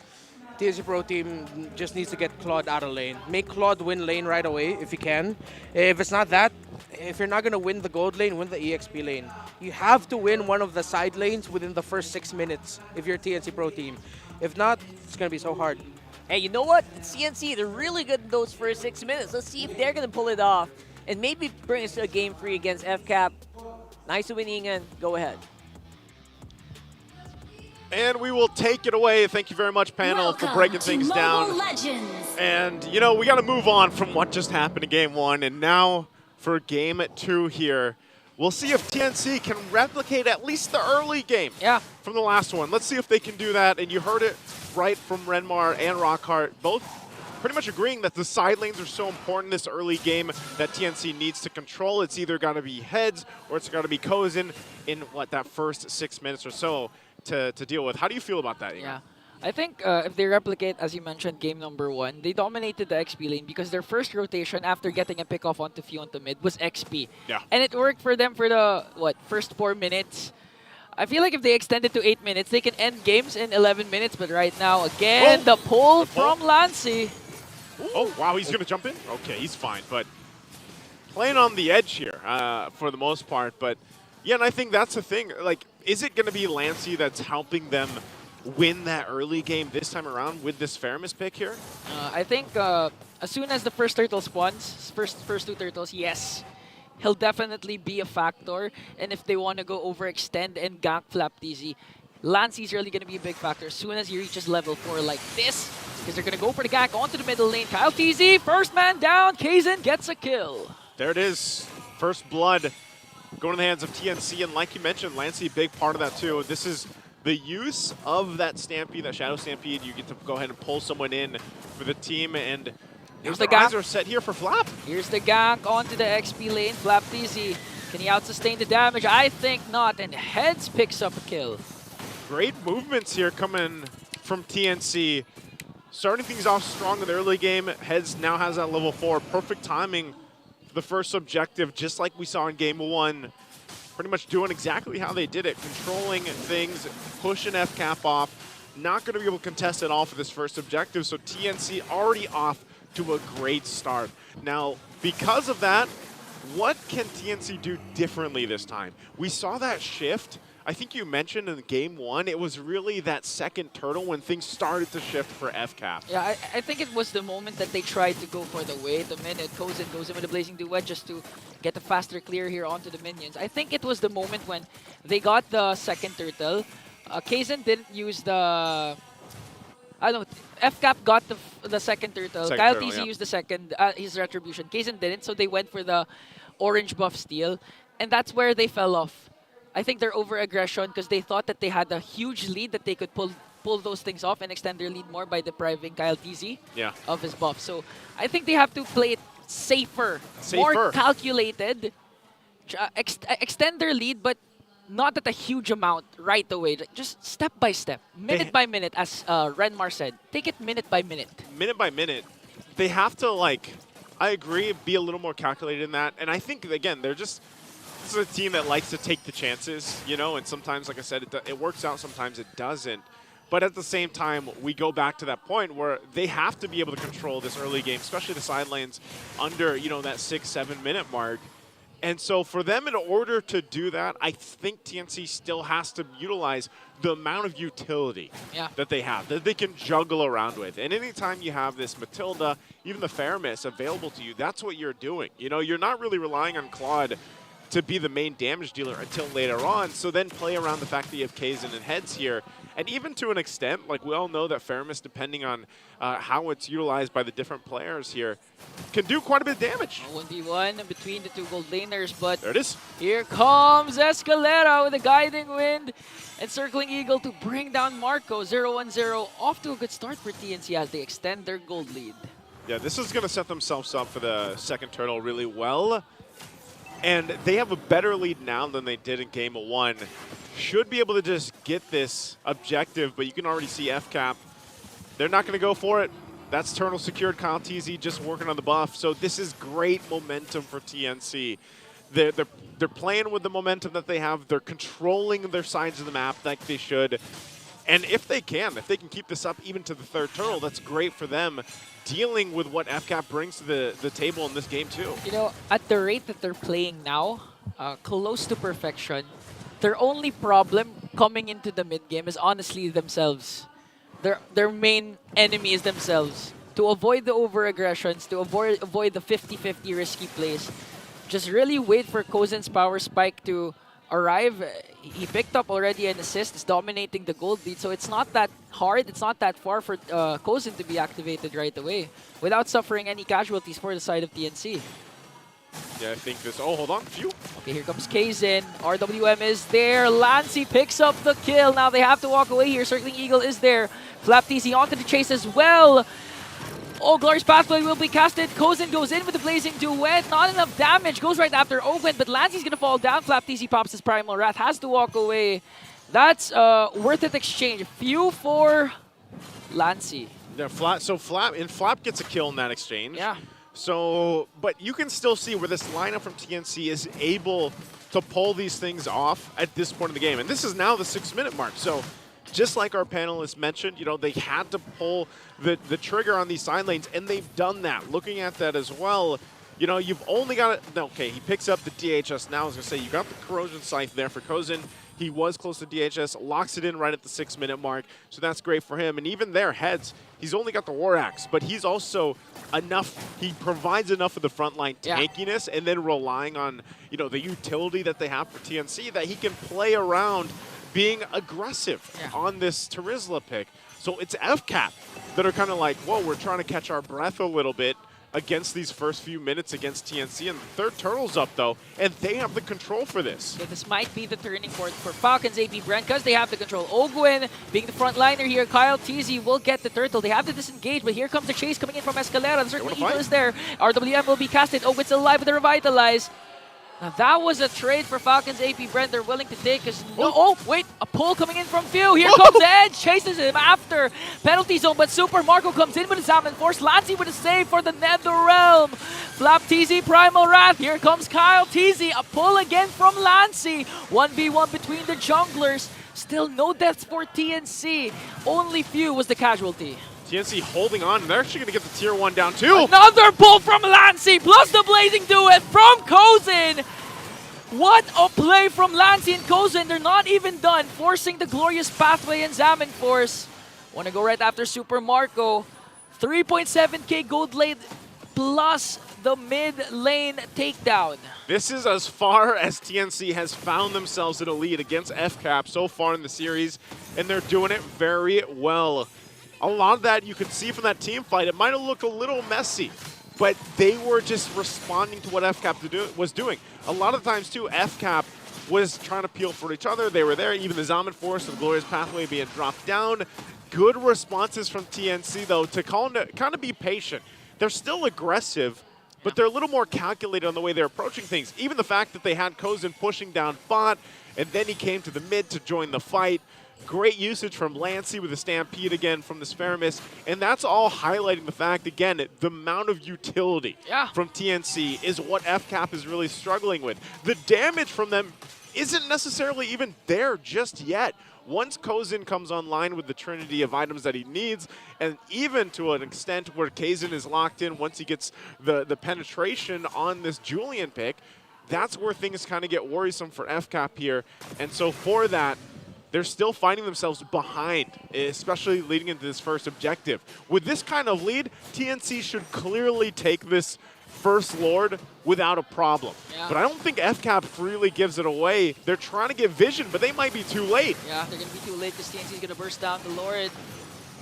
TNC Pro Team just needs to get Claude out of lane. Make Claude win lane right away if you can. If it's not that, if you're not going to win the gold lane, win the EXP lane. You have to win one of the side lanes within the first 6 minutes if you're TNC Pro Team. If not, it's going to be so hard. Hey, you know what? CNC, they're really good in those first 6 minutes. Let's see if they're going to pull it off and maybe bring us to a game 3 against FCAP. Nice winning, and go ahead. And we will take it away. Thank you very much, panel, for breaking things down. Legends. And, you know, we got to move on from what just happened in Game 1. And now for Game 2 here. We'll see if TNC can replicate at least the early game from the last one. Let's see if they can do that. And you heard it right from Renmar and Rockhart, both pretty much agreeing that the side lanes are so important this early game that TNC needs to control. It's either got to be heads or it's got to be Kozin in, what, that first 6 minutes or so to deal with. How do you feel about that, Inga? Yeah. I think if they replicate, as you mentioned, game number 1, they dominated the XP lane because their first rotation after getting a pick off onto Few onto mid was XP. Yeah. And it worked for them for the, first 4 minutes. I feel like if they extend it to 8 minutes, they can end games in 11 minutes. But right now, again, the pull from Lancy. Oh, wow, he's going to jump in? Okay, he's fine. But playing on the edge here for the most part. But, yeah, and I think that's the thing. Like, is it going to be Lancy that's helping them win that early game this time around with this Faramis pick here? I think as soon as the first turtle spawns, first 2 turtles, yes, he'll definitely be a factor. And if they want to go overextend and gank Flap TZ, Lancy's really going to be a big factor as soon as he reaches level 4 like this, because they're going to go for the gank onto the middle lane. Kyle TZ, first man down, Kazin gets a kill. There it is. First blood going in the hands of TNC. And like you mentioned, Lancy, big part of that too. This is the use of that Stampede, that Shadow Stampede. You get to go ahead and pull someone in for the team, and here's the guys are set here for Flap. Here's the gank onto the XP lane. Flap TZ, can he out-sustain the damage? I think not, and Heads picks up a kill. Great movements here coming from TNC. Starting things off strong in the early game. Heads now has that level 4. Perfect timing for the first objective, just like we saw in Game 1. Pretty much doing exactly how they did it, controlling things, pushing FCAP off. Not going to be able to contest at all for this first objective, so TNC already off to a great start. Now, because of that, what can TNC do differently this time? We saw that shift. I think you mentioned in Game 1, it was really that second turtle when things started to shift for FCAP. Yeah, I think it was the moment that they tried to go for the wait a minute. Kozin goes in with a Blazing Duet just to get a faster clear here onto the minions. I think it was the moment when they got the second turtle. Kazin didn't use the... I don't know, FCAP got the second turtle. Kyle TZ used the second, his Retribution. Kazin didn't, so they went for the orange buff steal. And that's where they fell off. I think their over-aggression, because they thought that they had a huge lead that they could pull those things off and extend their lead more by depriving Kyle TZ of his buff. So I think they have to play it safer, more calculated, extend their lead, but not at a huge amount right away. Just step by step, minute by minute, as Renmar said. Take it minute by minute. Minute by minute. They have to, like, I agree, be a little more calculated in that. And I think, again, this is a team that likes to take the chances, you know, and sometimes, like I said, it works out, sometimes it doesn't. But at the same time, we go back to that point where they have to be able to control this early game, especially the side lanes under, you know, that 6-7 minute mark. And so for them, in order to do that, I think TNC still has to utilize the amount of utility that they have, that they can juggle around with. And anytime you have this Matilda, even the Faramis available to you, that's what you're doing. You know, you're not really relying on Claude to be the main damage dealer until later on. So then play around the fact that you have Kaizen and Heads here. And even to an extent, like we all know that Faramis, depending on how it's utilized by the different players here, can do quite a bit of damage. 1v1 between the two gold laners, but there it is. Here comes Escalera with a guiding wind and circling eagle to bring down Marco. 0-1-0, off to a good start for TNC as they extend their gold lead. Yeah, this is going to set themselves up for the second turtle really well. And they have a better lead now than they did in Game 1. Should be able to just get this objective, but you can already see FCAP. They're not going to go for it. That's turtle secured. Kyle TZ just working on the buff. So this is great momentum for TNC. They're playing with the momentum that they have. They're controlling their sides of the map like they should. And if they can keep this up even to the third turtle, that's great for them, dealing with what FCAP brings to the table in this game too. You know, at the rate that they're playing now, close to perfection, their only problem coming into the mid game is honestly themselves. Their main enemy is themselves. To avoid the over-aggressions, to avoid the 50-50 risky plays, just really wait for Kozen's power spike to arrive. He picked up already an assist, is dominating the gold lead, so it's not that hard, it's not that far for Kozen to be activated right away without suffering any casualties for the side of TNC. Yeah, I think this... Oh, hold on. Phew. Okay, here comes Kaizen. RWM is there. Lancy picks up the kill. Now they have to walk away here. Circling Eagle is there. Flap TC onto the chase as well. Oh, Glorious Pathway will be casted. Kozen goes in with the Blazing Duet. Not enough damage. Goes right after Ogwen, but Lancy's going to fall down. Flap TC pops his Primal Wrath. Has to walk away. That's worth it exchange. Few for Lancy. Yeah, Flap gets a kill in that exchange. Yeah. So, but you can still see where this lineup from TNC is able to pull these things off at this point in the game. And this is now the 6-minute mark. So just like our panelists mentioned, you know, they had to pull the trigger on these side lanes, and they've done that. Looking at that as well, you know, you've only got it. Okay, he picks up the DHS now. I was going to say, you got the Corrosion Scythe there for Kozen. He was close to DHS, locks it in right at the 6-minute mark, so that's great for him. And even there, Heads, he's only got the War Axe, but he's also enough, he provides enough of the frontline tankiness and then relying on, you know, the utility that they have for TNC that he can play around being aggressive on this Terizla pick. So it's FCAP that are kind of like, whoa, we're trying to catch our breath a little bit against these first few minutes against TNC, and the third turtle's up though, and they have the control for this. Yeah, this might be the turning point for Falcons APBren because they have the control. Ogwen being the frontliner here, Kyle TZ will get the turtle. They have to disengage, but here comes the chase coming in from Escalera. The Circle Eagle is there. RWM will be casted. Ogwen's still alive with the Revitalize. Now that was a trade for Falcons APBren they're willing to take. Oh, wait, a pull coming in from Few. Here comes Edge, chases him after penalty zone, but Super Marco comes in with his Salmon Force. Lancy with a save for the Nether Realm. Flap TZ, Primal Wrath. Here comes Kyle TZ, a pull again from Lancy. 1v1 between the junglers. Still no deaths for TNC. Only Few was the casualty. TNC holding on. They're actually going to get the tier 1 down too. Another pull from Lancy, plus the Blazing Duet from Kozen. What a play from Lancy and Kozen. They're not even done, forcing the Glorious Pathway and Salmon Force. Want to go right after Super Marco. 3.7k gold lead plus the mid lane takedown. This is as far as TNC has found themselves in a lead against FCAP so far in the series, and they're doing it very well. A lot of that you could see from that team fight. It might have looked a little messy, but they were just responding to what FCAP was doing. A lot of times, too, FCAP was trying to peel for each other. They were there. Even the Salmon Force and the Glorious Pathway being dropped down. Good responses from TNC, though, to kind of be patient. They're still aggressive, but they're a little more calculated on the way they're approaching things. Even the fact that they had Kozin pushing down bot, and then he came to the mid to join the fight. Great usage from Lancey with a Stampede again from the Spheramis, and that's all highlighting the fact, again, the amount of utility from TNC is what FCAP is really struggling with. The damage from them isn't necessarily even there just yet. Once Kozin comes online with the trinity of items that he needs, and even to an extent where Kazin is locked in once he gets the penetration on this Julian pick, that's where things kind of get worrisome for FCAP here. And so for that, they're still finding themselves behind, especially leading into this first objective. With this kind of lead, TNC should clearly take this first Lord without a problem. But I don't think FCAP freely gives it away. They're trying to get vision, but they might be too late. Yeah, they're going to be too late because TNC is going to burst down the Lord.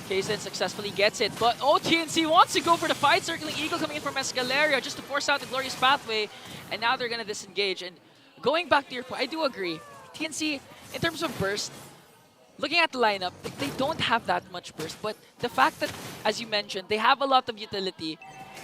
Kazin successfully gets it, but TNC wants to go for the fight. Circling Eagle coming in from Escalaria just to force out the Glorious Pathway, and now they're going to disengage. And going back to your point, I do agree. TNC, in terms of burst, looking at the lineup, they don't have that much burst, but the fact that, as you mentioned, they have a lot of utility,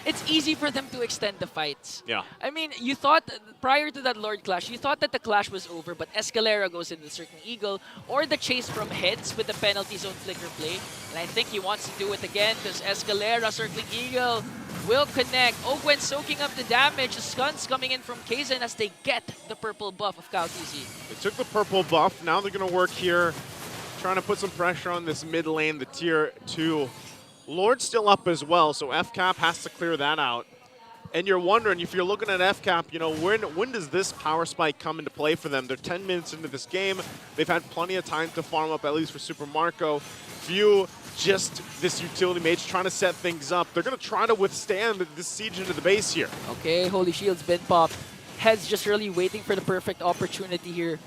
it's easy for them to extend the fights. Yeah. I mean, you thought, prior to that Lord Clash, you thought that the clash was over, but Escalera goes in the Circling Eagle, or the chase from Heads with the penalty zone flicker play, and I think he wants to do it again, because Escalera, Circling Eagle, will connect. Ogwen soaking up the damage, the stunts coming in from Kazin as they get the purple buff of Kaltizi. They took the purple buff, now they're going to work here, trying to put some pressure on this mid lane, the tier 2. Lord's still up as well, so FCAP has to clear that out. And you're wondering, if you're looking at FCAP, you know, when does this power spike come into play for them? They're 10 minutes into this game. They've had plenty of time to farm up, at least for Super Marco. Few, just this utility mage trying to set things up. They're going to try to withstand this siege into the base here. Okay, Holy Shield's been popped. Heads just really waiting for the perfect opportunity here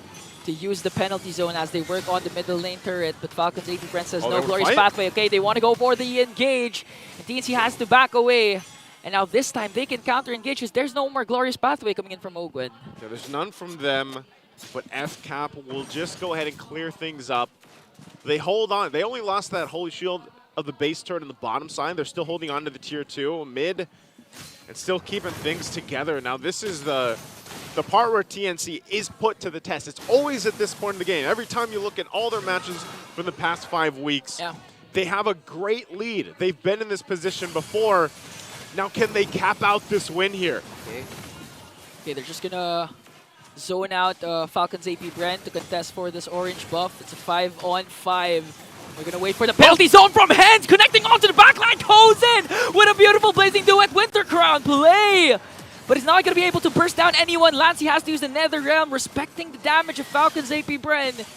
to use the penalty zone as they work on the middle lane turret, but Falcons APBren says no Glorious Pathway. Okay, they want to go for the engage, and TNC has to back away. And now this time they can counter engage because there's no more Glorious Pathway coming in from Ogwen. Yeah, there's none from them, but FCAP will just go ahead and clear things up. They hold on. They only lost that Holy Shield of the base turret on the bottom side. They're still holding on to the tier 2 mid and still keeping things together. Now this is the part where TNC is put to the test. It's always at this point in the game. Every time you look at all their matches from the past 5 weeks, they have a great lead. They've been in this position before. Now can they cap out this win here? Okay, they're just gonna zone out Falcons APBren to contest for this orange buff. It's a 5-on-5. We're gonna wait for the penalty zone from Hands, connecting onto the backline. Kozin with a beautiful blazing duet Winter Crown play. But he's not going to be able to burst down anyone. Lancey has to use the Nether Realm, respecting the damage of Falcons APBren.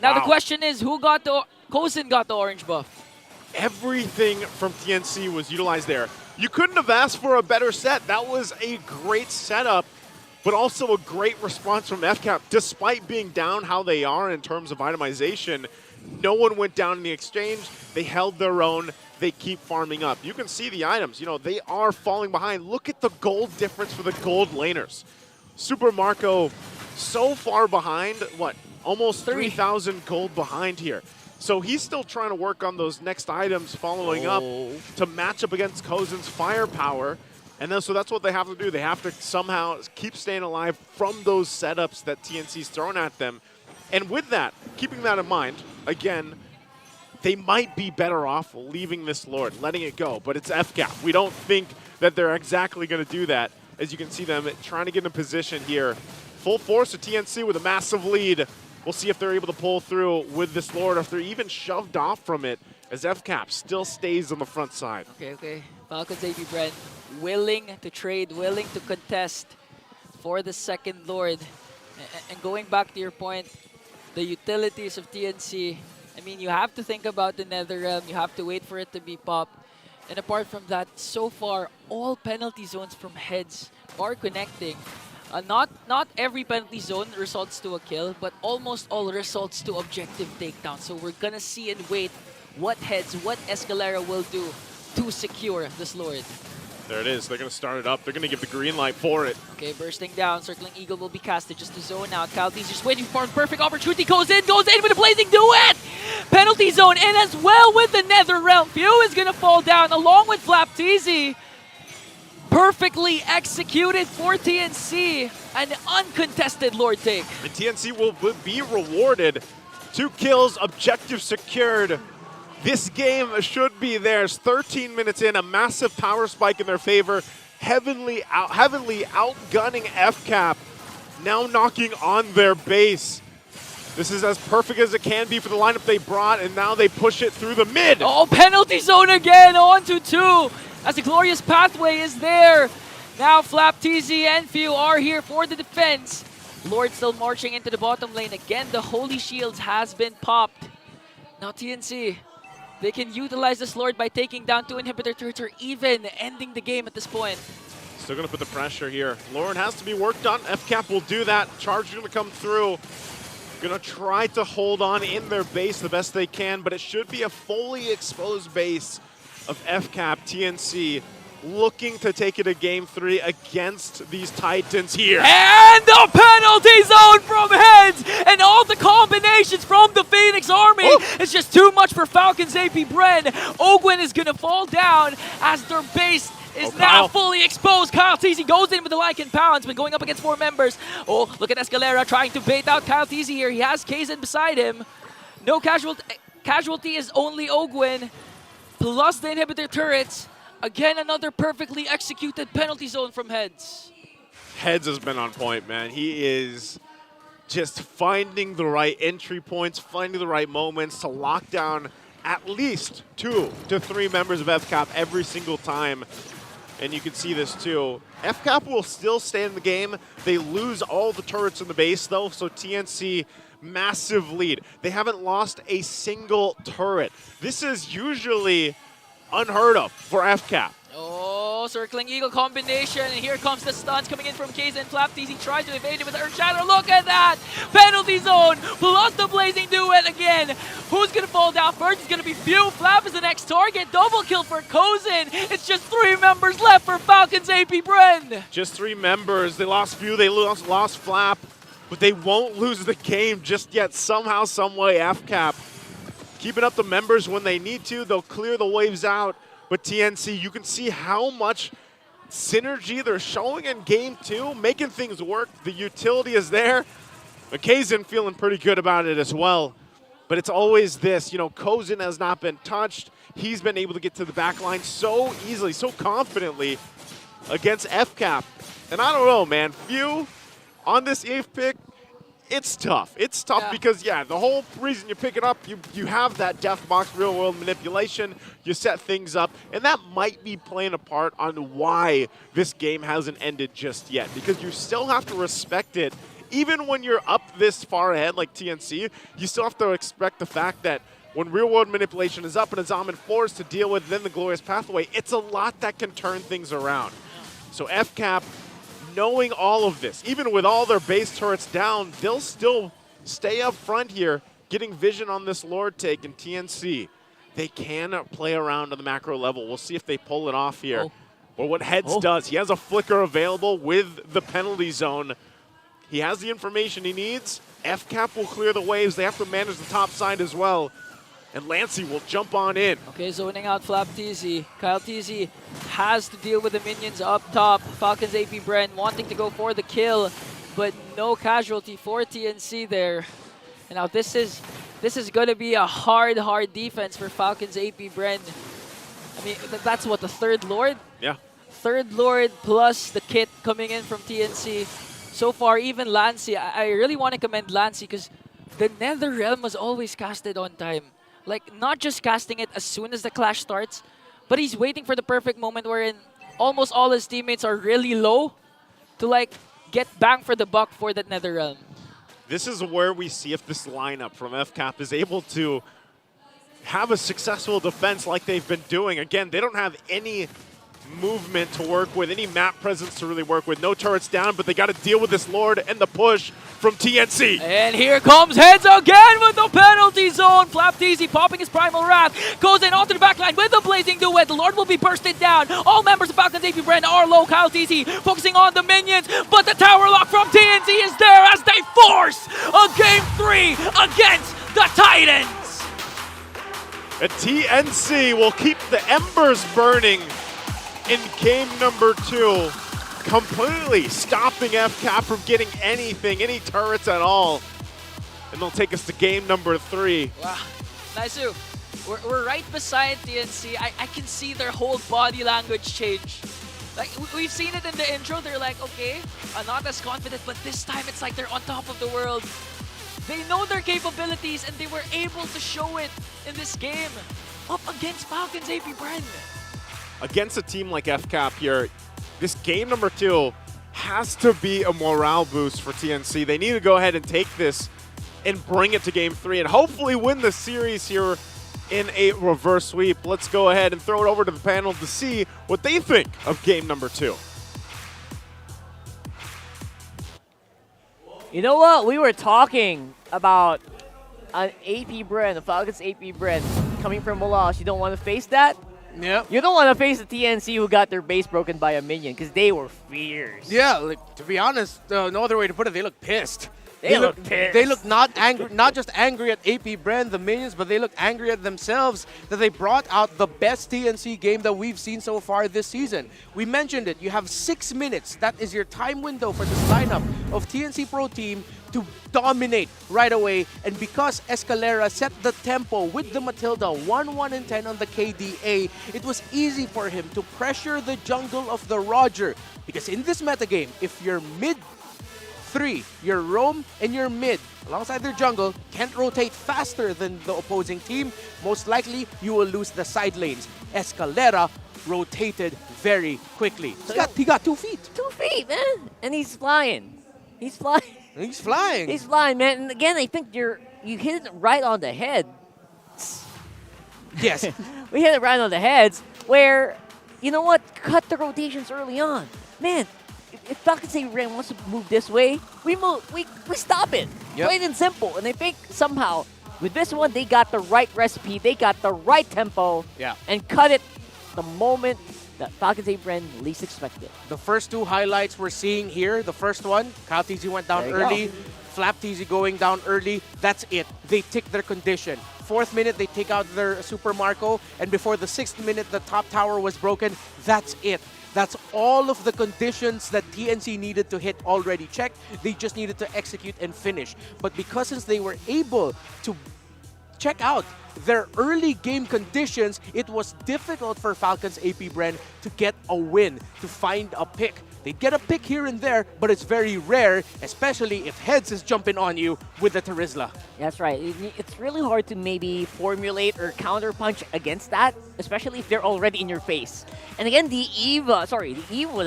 Now the question is, who got the... Kozin got the orange buff. Everything from TNC was utilized there. You couldn't have asked for a better set. That was a great setup, but also a great response from FCAP. Despite being down how they are in terms of itemization, no one went down in the exchange. They held their own. They keep farming up. You can see the items. You know, they are falling behind. Look at the gold difference for the gold laners. Super Marco so far behind, what, almost 3,000 gold behind here. So he's still trying to work on those next items following up to match up against Kozin's firepower. And then, so that's what they have to do. They have to somehow keep staying alive from those setups that TNC's thrown at them. And with that, keeping that in mind, again, they might be better off leaving this Lord, letting it go, but it's FCAP. We don't think that they're exactly going to do that. As you can see them trying to get in a position here. Full force to TNC with a massive lead. We'll see if they're able to pull through with this Lord, or if they're even shoved off from it, as FCAP still stays on the front side. Okay. Falcons APBren willing to trade, willing to contest for the second Lord. And going back to your point, the utilities of TNC, I mean, you have to think about the Nether Realm. You have to wait for it to be popped. And apart from that, so far, all penalty zones from Heads are connecting. Not every penalty zone results to a kill, but almost all results to objective takedown. So we're gonna see and wait what Heads, what Escalera will do to secure this Lord. There it is. They're going to start it up. They're going to give the green light for it. Okay, bursting down. Circling Eagle will be casted just to zone out. Kalti's just waiting for a perfect opportunity. Goes in with a blazing duet! Penalty zone in as well with the Nether Realm. Few is going to fall down along with Flapteezy. Perfectly executed for TNC. An uncontested Lord take. And TNC will be rewarded. 2 kills, objective secured. This game should be theirs. 13 minutes in, a massive power spike in their favor. Heavily outgunning FCAP. Now knocking on their base. This is as perfect as it can be for the lineup they brought, and now they push it through the mid. Oh, penalty zone again, 1-2, as the glorious pathway is there. Now Flap, TZ, and Few are here for the defense. Lord still marching into the bottom lane. Again, the Holy Shields has been popped. Now TNC, they can utilize this Lord by taking down 2 inhibitor turrets or even ending the game at this point. Still going to put the pressure here. Lord has to be worked on. FCAP will do that. Charge going to come through. Going to try to hold on in their base the best they can, but it should be a fully exposed base of FCAP. TNC looking to take it to game 3 against these Titans here. And the penalty zone from Heads, and all the combinations from the Phoenix Army. It's just too much for Falcons APBren. Ogwin is going to fall down as their base is now fully exposed. Kyle TZ goes in with the Lycan Pounds, but going up against 4 members. Oh, look at Escalera trying to bait out Kyle TZ here. He has Kaizen beside him. No casualty is only Ogwin, plus the inhibitor turrets. Again, another perfectly executed penalty zone from Heads. Heads has been on point, man. He is just finding the right entry points, finding the right moments to lock down at least 2 to 3 members of FCAP every single time. And you can see this too. FCAP will still stay in the game. They lose all the turrets in the base though, so TNC, massive lead. They haven't lost a single turret. This is usually unheard of for FCAP. Oh, circling eagle combination, and here comes the stuns coming in from Kaizen. Flap TZ tries to evade it with Earth Shatter. Look at that! Penalty zone plus the blazing duet again. Who's gonna fall down first? It's gonna be Few. Flap is the next target. Double kill for Kozen. It's just 3 members left for Falcons APBren. Just 3 members. They lost Few, they lost Flap, but they won't lose the game just yet. Somehow, someway, FCAP keeping up the members when they need to. They'll clear the waves out. But TNC, you can see how much synergy they're showing in game 2, making things work. The utility is there. Kaizen feeling pretty good about it as well. But it's always this, you know, Kozen has not been touched. He's been able to get to the back line so easily, so confidently against FCAP. And I don't know, man, Few on this 8th pick, it's tough. It's tough because, yeah, the whole reason you pick it up, you have that death box real-world manipulation. You set things up, and that might be playing a part on why this game hasn't ended just yet, because you still have to respect it. Even when you're up this far ahead like TNC, you still have to expect the fact that when real-world manipulation is up and it's Amin forced to deal with then the glorious pathway, it's a lot that can turn things around. So FCAP, knowing all of this, even with all their base turrets down, they'll still stay up front here, getting vision on this Lord take. And TNC, they can play around on the macro level. We'll see if they pull it off here. Or what Heads does. He has a flicker available with the penalty zone. He has the information he needs. FCAP will clear the waves. They have to manage the top side as well. And Lancey will jump on in. Okay, zoning out Flap TZ. Kyle TZ has to deal with the minions up top. Falcons APBren wanting to go for the kill, but no casualty for TNC there. And now this is going to be a hard defense for Falcons APBren. I mean, that's what, the 3rd Lord? Yeah. 3rd Lord plus the kit coming in from TNC. So far, even Lancey, I really want to commend Lancey because the Nether Realm was always casted on time. Like, not just casting it as soon as the clash starts, but he's waiting for the perfect moment wherein almost all his teammates are really low to, like, get bang for the buck for that Nether Realm. This is where we see if this lineup from FCAP is able to have a successful defense like they've been doing. Again, they don't have any movement to work with, any map presence to really work with. No turrets down, but they got to deal with this Lord and the push from TNC. And here comes Heads again with the penalty zone. Flap TZ popping his Primal Wrath. Goes in onto the backline with the blazing duet. The Lord will be bursted down. All members of Falcons APBren are low. Kyle TZ focusing on the minions, but the tower lock from TNC is there as they force a game 3 against the Titans. And TNC will keep the embers burning in game number 2, completely stopping FCAP from getting anything, any turrets at all. And they'll take us to game number 3. Wow. Naisu, we're right beside TNC. I can see their whole body language change. Like, we've seen it in the intro. They're like, okay, not as confident, but this time it's like they're on top of the world. They know their capabilities, and they were able to show it in this game up against Falcons APBren. Against a team like FCAP here, this game number 2 has to be a morale boost for TNC. They need to go ahead and take this and bring it to game 3 and hopefully win the series here in a reverse sweep. Let's go ahead and throw it over to the panel to see what they think of game number 2. You know what? We were talking about an APBren, the Falcons APBren, coming from Molas. You don't want to face that? Yeah. You don't want to face the TNC who got their base broken by a minion because they were fierce. Yeah, like, to be honest, no other way to put it, they look pissed. They look pissed. They look not angry, not just angry at APBren, the minions, but they look angry at themselves that they brought out the best TNC game that we've seen so far this season. We mentioned it. You have 6 minutes. That is your time window for this lineup of TNC Pro Team to dominate right away. And because Escalera set the tempo with the Matilda 1-1 and 10 on the KDA, it was easy for him to pressure the jungle of the Roger. Because in this metagame, if you're mid 3, your roam and your mid alongside their jungle can't rotate faster than the opposing team, most likely you will lose the side lanes. Escalera rotated very quickly. He got 2 feet. 2 feet, man. And he's flying. He's flying. He's flying. He's flying, man. And again, I think you hit it right on the head. Yes. We hit it right on the heads where, you know what? Cut the rotations early on. Man, if Falcons APBren wants to move this way, we stop it. Yep. Plain and simple. And I think somehow with this one, they got the right recipe, they got the right tempo, and cut it the moment that Falcons APBren least expected. The first 2 highlights we're seeing here, the first one, Kyle TZ went down early, Flap TZ going down early, that's it. They tick their condition. 4th minute, they take out their Super Marco, and before the 6th minute, the top tower was broken. That's it. That's all of the conditions that TNC needed to hit already checked. They just needed to execute and finish. But because since they were able to check out their early game conditions, it was difficult for Falcons APBren to get a win, to find a pick. They get a pick here and there, but it's very rare, especially if Heads is jumping on you with the Terizla. That's right. It's really hard to maybe formulate or counterpunch against that, especially if they're already in your face. And again, the Eve was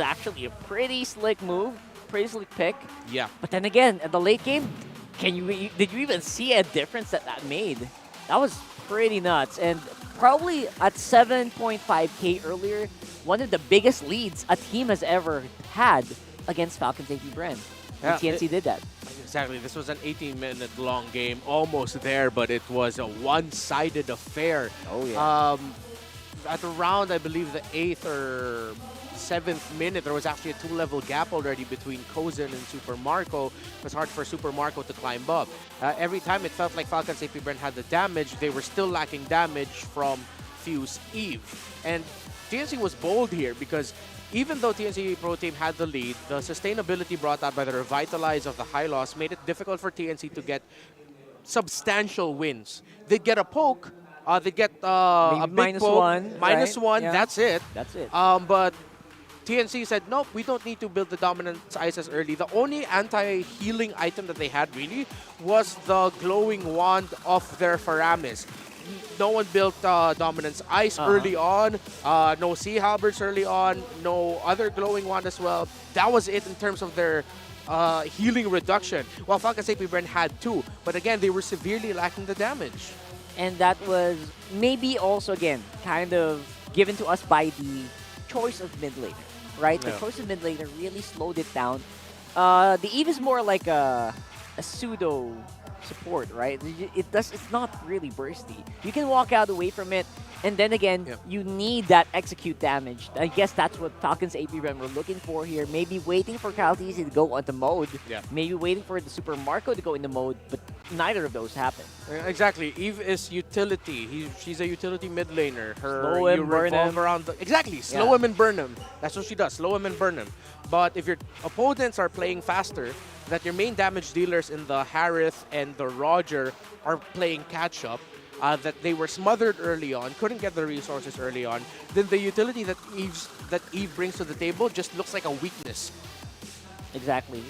actually a pretty slick move, pretty slick pick. Yeah. But then again, at the late game, did you even see a difference that made? That was pretty nuts. And probably at 7.5K earlier, one of the biggest leads a team has ever had against Falcons APBren. Yeah, TNC did that. Exactly. This was an 18-minute long game, almost there, but it was a one-sided affair. Oh, yeah. At around, I believe, the 8th or 7th minute, there was actually a 2-level gap already between Kozen and Super Marco. It was hard for Super Marco to climb up. Every time it felt like Falcons APBren had the damage, they were still lacking damage from Fuse Eve. And TNC was bold here because even though TNC Pro Team had the lead, the sustainability brought out by the Revitalize of the high loss made it difficult for TNC to get substantial wins. They'd get a poke, they'd get a big poke, minus one, Yeah. that's it. That's it. But TNC said, nope, we don't need to build the Dominance Ice as early. The only anti-healing item that they had really was the glowing wand of their Faramis. No one built Dominance Ice early on, no Sea Halberds early on, no other glowing wand as well. That was it in terms of their healing reduction, while Falcons APBren had 2. But again, they were severely lacking the damage. And that was maybe also, again, kind of given to us by the choice of mid laner, right? Yeah. The choice of mid laner really slowed it down. The Eve is more like a pseudo support, right? It's not really bursty. You can walk out away from it, and then again, you need that execute damage. I guess that's what Falcons APBren were looking for here. Maybe waiting for Kyle TZ to go on the mode. Yeah. Maybe waiting for the Super Marco to go in the mode, but neither of those happened. Exactly. Eve is utility. She's a utility mid laner. Slow him, burn him. Around exactly. Slow him and burn him. That's what she does. Slow him and burn him. But if your opponents are playing faster, that your main damage dealers in the Harith and the Roger are playing catch up, that they were smothered early on, couldn't get the resources early on, then the utility that Eve brings to the table just looks like a weakness. Exactly.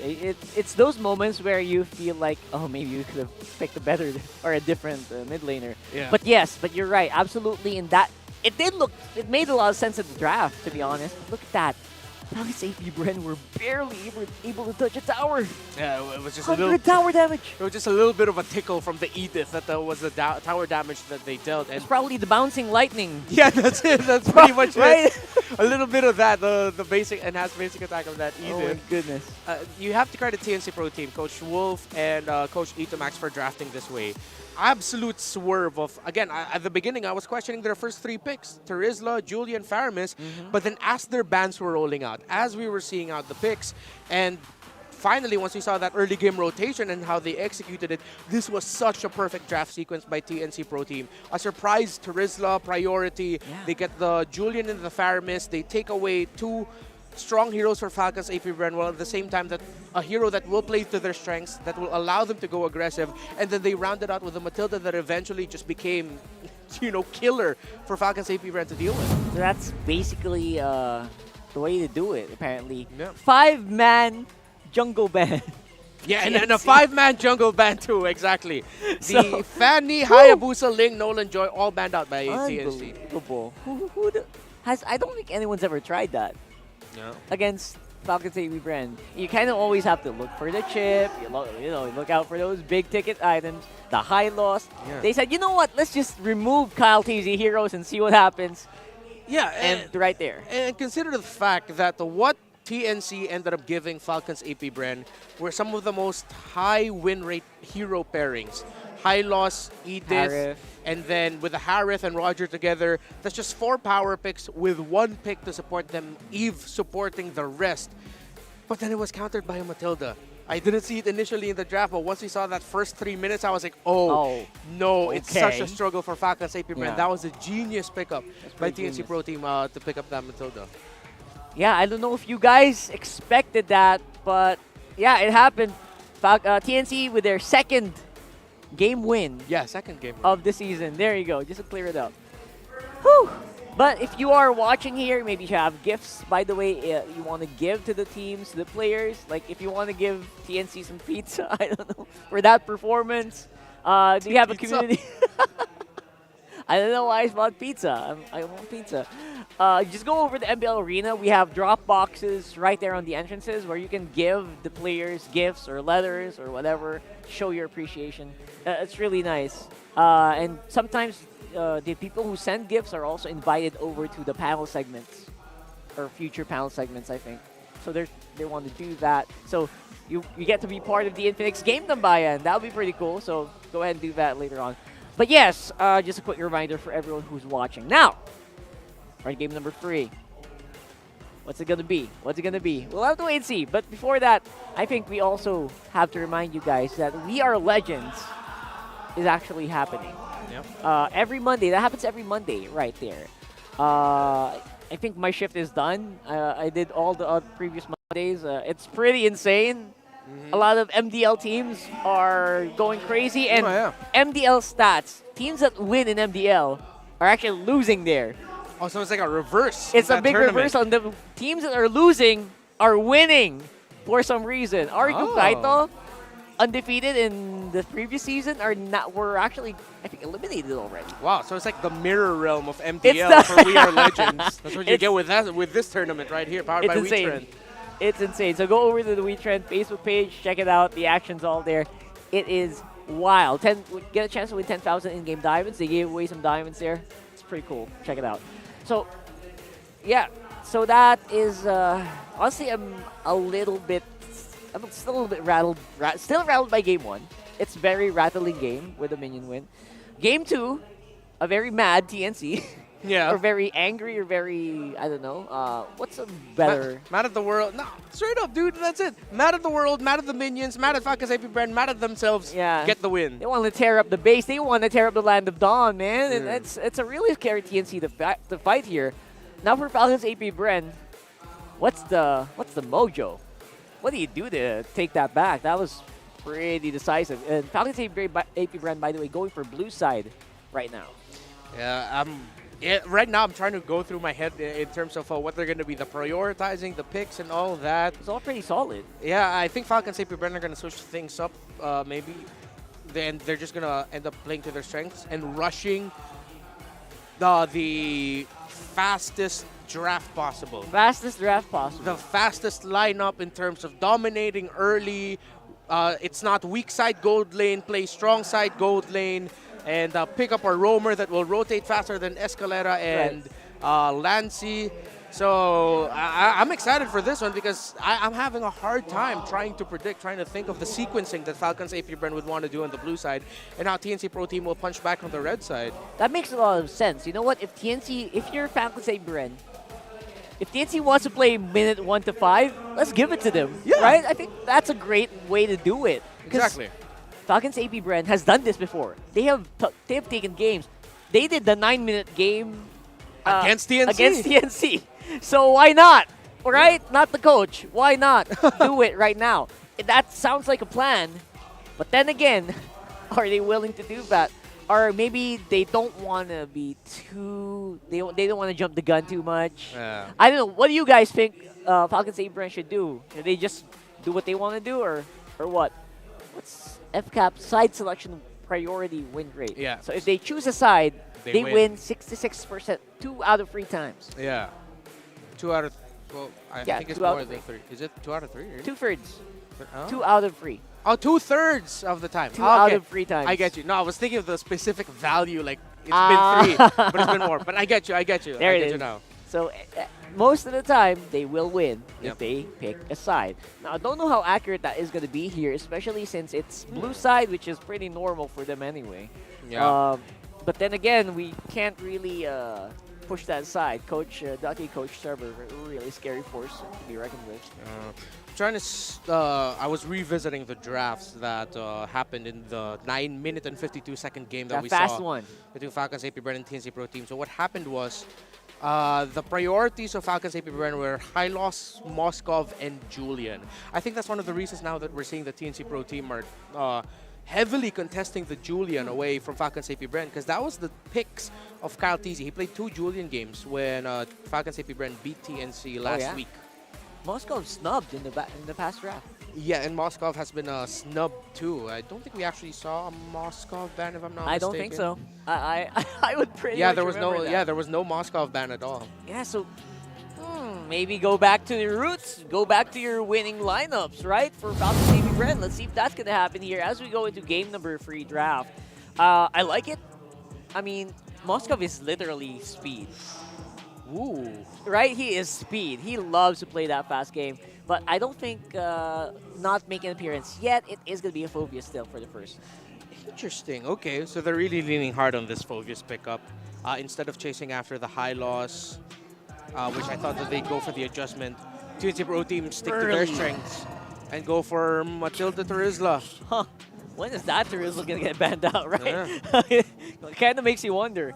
It's those moments where you feel like, oh, maybe you could have picked a better or a different mid laner. Yeah. But yes, but you're right. Absolutely. In that, it made a lot of sense in the draft, to be honest. Look at that. Falcons APBren were barely able to touch a tower. Yeah, it was just 100 tower damage. It was just a little bit of a tickle from the Edith that was the tower damage that they dealt. And it's probably the bouncing lightning. Yeah, that's it. That's pretty much right? it. A little bit of that, the basic enhanced basic attack of that Edith. Oh my goodness. You have to credit TNC Pro Team, Coach Wolf and Coach Itomax for drafting this way. Absolute swerve of, again, at the beginning, I was questioning their first 3 picks, Terizla, Julian, Faramis, but then as their bans were rolling out, as we were seeing out the picks, and finally, once we saw that early game rotation and how they executed it, this was such a perfect draft sequence by TNC Pro Team. A surprise Terizla priority. Yeah. They get the Julian and the Faramis. They take away 2 strong heroes for Falcons APBren, while at the same time that a hero that will play to their strengths, that will allow them to go aggressive, and then they rounded out with a Matilda that eventually just became, killer for Falcons APBren to deal with. So that's basically the way to do it, apparently. Yeah. 5-man jungle band. Yeah, and a 5-man jungle band too, exactly. The Fanny, Hayabusa, Ling, Nolan, Joy, all banned out by TNC. Unbelievable. I don't think anyone's ever tried that. No. Against Falcons APBren. You kind of always have to look for the chip, look out for those big ticket items, the high loss. Yeah. They said, you know what, let's just remove Kyle TZ heroes and see what happens. Yeah, and right there. And consider the fact that what TNC ended up giving Falcons APBren were some of the most high win rate hero pairings. High loss, Edith, Harith. And then with the Harith and Roger together, that's just 4 power picks with 1 pick to support them, Eve supporting the rest. But then it was countered by a Matilda. I didn't see it initially in the draft, but once we saw that first 3 minutes, I was like, oh no, okay. It's such a struggle for Falcons APBren. Yeah. That was a genius pickup by TNC Pro Team to pick up that Matilda. Yeah, I don't know if you guys expected that, but yeah, it happened. TNC with their second game win. Yeah, second game of the season. There you go, just to clear it up. Whew. But if you are watching here, maybe you have gifts, by the way, you want to give to the teams, to the players. Like if you want to give TNC some pizza, I don't know, for that performance. Do you have a community? I don't know why I bought pizza. I want pizza. Just go over the MPL Arena. We have drop boxes right there on the entrances where you can give the players gifts or letters or whatever. Show your appreciation. It's really nice. And sometimes the people who send gifts are also invited over to the panel segments or future panel segments, I think. So they want to do that. So you get to be part of the Infinix Game Tambayan. That would be pretty cool. So go ahead and do that later on. But yes, just a quick reminder for everyone who's watching. Now, our game number 3. What's it going to be? What's it going to be? We'll have to wait and see. But before that, I think we also have to remind you guys that We Are Legends is actually happening. Yep. Every Monday. That happens every Monday right there. I think my shift is done. I did all the previous Mondays. It's pretty insane. A lot of MDL teams are going crazy, and MDL stats, teams that win in MDL are actually losing there. Oh, so it's like a reverse. It's a big reverse on the teams that are losing are winning for some reason. Arigo Kaito, undefeated in the previous season, were actually, I think, eliminated already. Wow, so it's like the mirror realm of MDL for We Are Legends. That's what you get with this tournament right here, powered by WeTrend. It's insane. So go over to the WeTrend Facebook page, check it out. The action's all there. It is wild. Get a chance to win 10,000 in-game diamonds. They gave away some diamonds there. It's pretty cool. Check it out. So, yeah. So that is, honestly, I'm still a little bit rattled. Still rattled by game 1. It's a very rattling game with a minion win. Game 2, a very mad TNC. Or very angry, or very, I don't know. What's a better... Mad at the world. No, straight up, dude. That's it. Mad at the world, mad at the minions, mad at Falcons APBren, mad at themselves. Yeah. Get the win. They want to tear up the base. They want to tear up the Land of Dawn, man. And it's a really scary TNC to fight here. Now for Falcons APBren, what's the mojo? What do you do to take that back? That was pretty decisive. And Falcons APBren, by the way, going for blue side right now. Yeah, right now I'm trying to go through my head in terms of what they're going to be, the prioritizing, the picks, and all that. It's all pretty solid. Yeah, I think Falcons APBren are going to switch things up, maybe. Then they're just going to end up playing to their strengths and rushing the fastest draft possible. Fastest draft possible. The fastest lineup in terms of dominating early. It's not weak side gold lane, play strong side gold lane, and pick up a roamer that will rotate faster than Escalera and Lancy. So I'm excited for this one because I'm having a hard time trying to predict, trying to think of the sequencing that Falcons APBren would want to do on the blue side, and how TNC Pro Team will punch back on the red side. That makes a lot of sense. You know what? If you're Falcons APBren, if TNC wants to play minute 1 to 5, let's give it to them, right? I think that's a great way to do it. Exactly. Falcons APBren has done this before. They have taken games. They did the 9-minute game against TNC. Against TNC. So why not? Right? Not the coach. Why not do it right now? That sounds like a plan. But then again, are they willing to do that? Or maybe they don't want to be too... They don't want to jump the gun too much. I don't know. What do you guys think Falcons APBren should do? Should they just do what they want to do, or what? What's FCAP side selection priority win rate? Yeah. So if they choose a side, they win. win 66%, 2 out of 3 times. Yeah. 2 out of... Well, I think it's more than 3. Is it 2 out of 3? Really? 2/3. Oh. 2 out of 3. Oh, 2/3 of the time. 2 out of 3 times. I get you. No, I was thinking of the specific value, like it's been 3, but it's been more. But I get you. There I it get is. you now. So most of the time, they will win if they pick a side. Now, I don't know how accurate that is going to be here, especially since it's blue side, which is pretty normal for them anyway. Yeah. But then again, we can't really push that aside. Coach Ducky, Coach Server, really scary force to be reckoned with. I was revisiting the drafts that happened in the 9-minute and 52-second game that we fast saw one between Falcons APBren and TNC Pro Team. So what happened was the priorities of Falcons APBren were Hylos, Moskov, and Julian. I think that's one of the reasons now that we're seeing the TNC Pro Team are heavily contesting the Julian away from Falcons APBren, because that was the picks of Kyle Teasy. He played 2 Julian games when Falcons APBren beat TNC last week. Moskov snubbed in the past draft. Yeah, and Moskov has been snubbed too. I don't think we actually saw a Moskov ban, if I'm not mistaken. I don't think so. I would pretty much there was no that. there was no Moskov ban at all. Yeah, so maybe go back to your roots, go back to your winning lineups, right? For Falcons APBren. Let's see if that's gonna happen here as we go into game number 3 draft. I like it. I mean, Moskov is literally speed. Ooh. Right? He is speed. He loves to play that fast game. But I don't think not making an appearance yet, it is going to be a Phobius still for the first. Interesting. Okay, so they're really leaning hard on this Phobius pickup. Instead of chasing after the high loss, which I thought that they'd go for the adjustment, TNC Pro Team stick to their strengths and go for Matilda Turizla. Huh. When is that Turizla going to get banned out, right? Yeah. Kind of makes you wonder.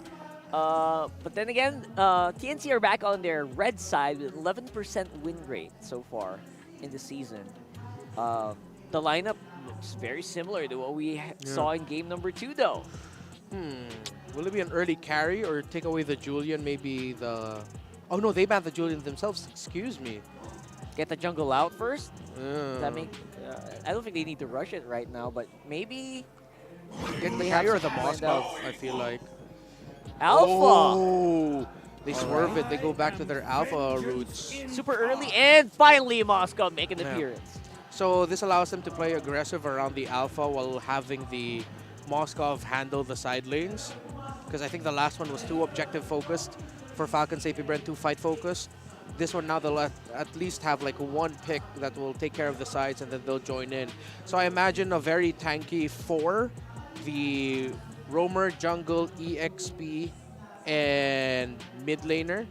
But then again, TNC are back on their red side with 11% win rate so far in the season. The lineup looks very similar to what we saw in game number 2, though. Will it be an early carry or take away the Julian? Maybe the... Oh, no, they banned the Julian themselves. Excuse me. Get the jungle out first? Does that make... I don't think they need to rush it right now, but maybe... Get the carry or the Moskov, I feel like. Alpha! Oh, they swerve it. They go back to their Alpha roots. Super early, and finally Moskov making an appearance. So this allows them to play aggressive around the Alpha while having the Moskov handle the side lanes. Because I think the last one was too objective focused for Falcons APBren, too fight focused. This one now they'll at least have like 1 pick that will take care of the sides, and then they'll join in. So I imagine a very tanky 4. The Roamer, Jungle, EXP, and mid laner.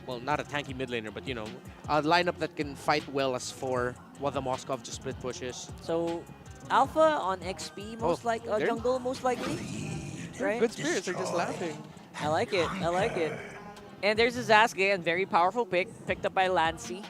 Well, not a tanky mid laner, but a lineup that can fight well as 4 while the Moskov just split pushes. So Alpha on XP, most jungle, most likely. Right? Good spirits are just laughing. I like it. I like it. And there's a Zask again, very powerful pick, picked up by Lancy.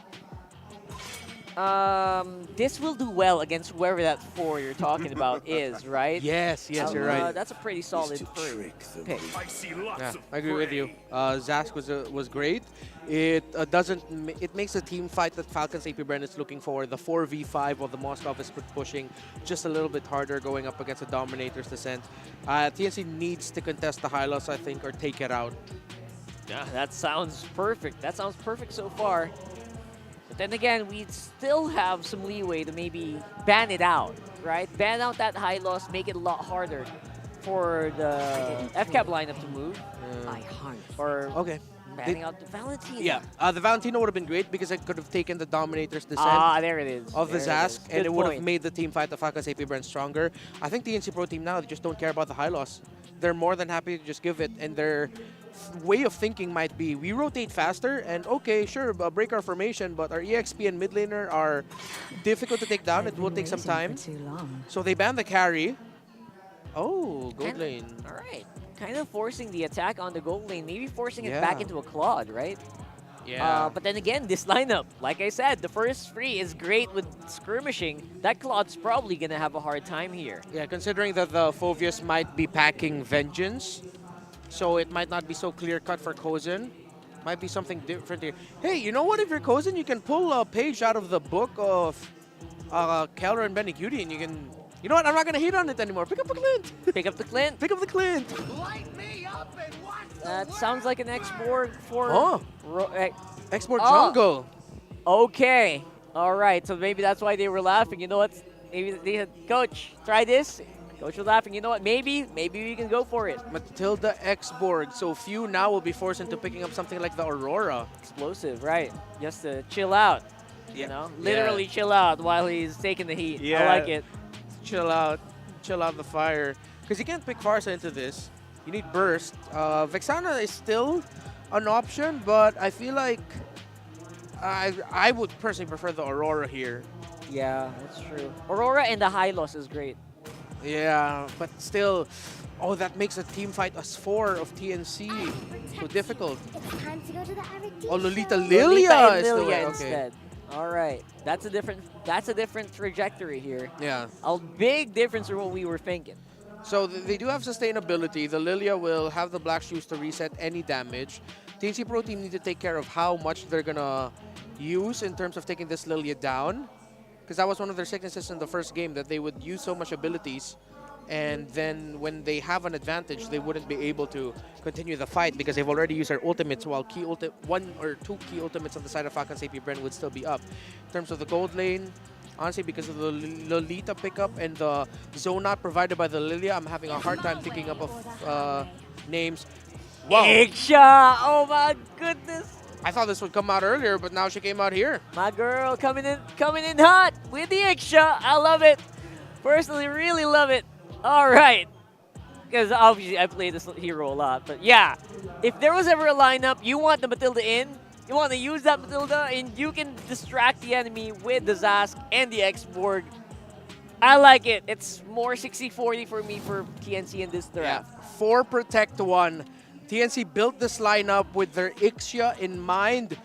This will do well against whoever that 4 you're talking about is, right? Yes, you're right. That's a pretty solid pick. Yeah, I agree with you. Zask was great. It makes the team fight that Falcons APBren is looking for. The 4v5 while the Moskov is pushing just a little bit harder going up against the Dominator's Descent. TNC needs to contest the high loss, I think, or take it out. Yeah, that sounds perfect. That sounds perfect so far. But then again, we still have some leeway to maybe ban it out, right? Ban out that high loss, make it a lot harder for the FCAP lineup to move. Or banning out the Valentino. Yeah, the Valentino would have been great because it could have taken the Dominator's Descent there it is. of the Zask, and it would have point. made the team fight the Falcons APBren stronger. I think the TNC Pro Team now, they just don't care about the high loss. They're more than happy to just give it, and their way of thinking might be, we rotate faster, and okay, sure, break our formation, but our EXP and mid laner are difficult to take down. It will take some time. So they ban the carry. Oh, gold lane. All right. Kind of forcing the attack on the gold lane, maybe forcing it back into a Claude, right? Yeah. But then again, this lineup, like I said, the first free is great with skirmishing. That Claude's probably going to have a hard time here. Yeah, considering that the Phoveus might be packing Vengeance, so it might not be so clear-cut for Kozin. Might be something different here. Hey, you know what? If you're Kozin, you can pull a page out of the book of Keller and Beniguti, and you can... You know what? I'm not going to hate on it anymore. Pick up the Clint. Pick up the Clint. Pick up the Clint. That sounds like an export for... Export jungle. Okay. All right. So maybe that's why they were laughing. You know what? Maybe they said, Coach, try this. Coach was laughing. You know what? Maybe we can go for it. Matilda X-Borg. So few now will be forced into picking up something like the Aurora. Explosive, right. Just to chill out. You know? Literally chill out while he's taking the heat. Yeah. I like it. Chill out the fire. Because you can't pick Farsa into this. You need burst. Vexana is still an option, but I feel like I would personally prefer the Aurora here. Yeah, that's true. Aurora and the high loss is great. Yeah, but still, that makes a team fight as 4 of TNC so difficult. It's time to go to the Lolita Lilia is the way. Instead. All right, that's a different trajectory here. Yeah, a big difference from what we were thinking. So they do have sustainability. The Lilia will have the black shoes to reset any damage. TNC Pro Team need to take care of how much they're gonna use in terms of taking this Lilia down, because that was one of their sicknesses in the first game, that they would use so much abilities, and then when they have an advantage, they wouldn't be able to continue the fight because they've already used their ultimates, while 1 or 2 key ultimates on the side of Falcons APBren would still be up. In terms of the gold lane, honestly, because of the Lolita pickup and the zone not provided by the Lilia, I'm having a hard time picking up of names. Wow. Iksha! Oh my goodness! I thought this would come out earlier, but now she came out here. My girl coming in hot with the Iksha. I love it. Personally, really love it. All right. Because obviously I play this hero a lot, but yeah. If there was ever a lineup, you want the Matilda in, you want to use that Matilda, and you can distract the enemy with the Zask and the X-Borg. I like it. It's more 60-40 for me for TNC in this draft. Yeah. 4 protect 1. TNC built this lineup with their Ixia in mind.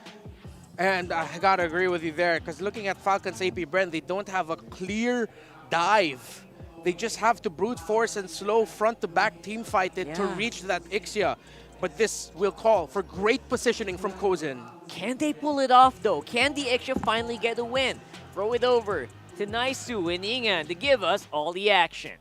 And I gotta agree with you there, because looking at Falcons APBren, they don't have a clear dive. They just have to brute force and slow front-to-back team fight it to reach that Ixia. But this will call for great positioning from Kozin. Can they pull it off, though? Can the Ixia finally get a win? Throw it over to Naisu and Ingan to give us all the action.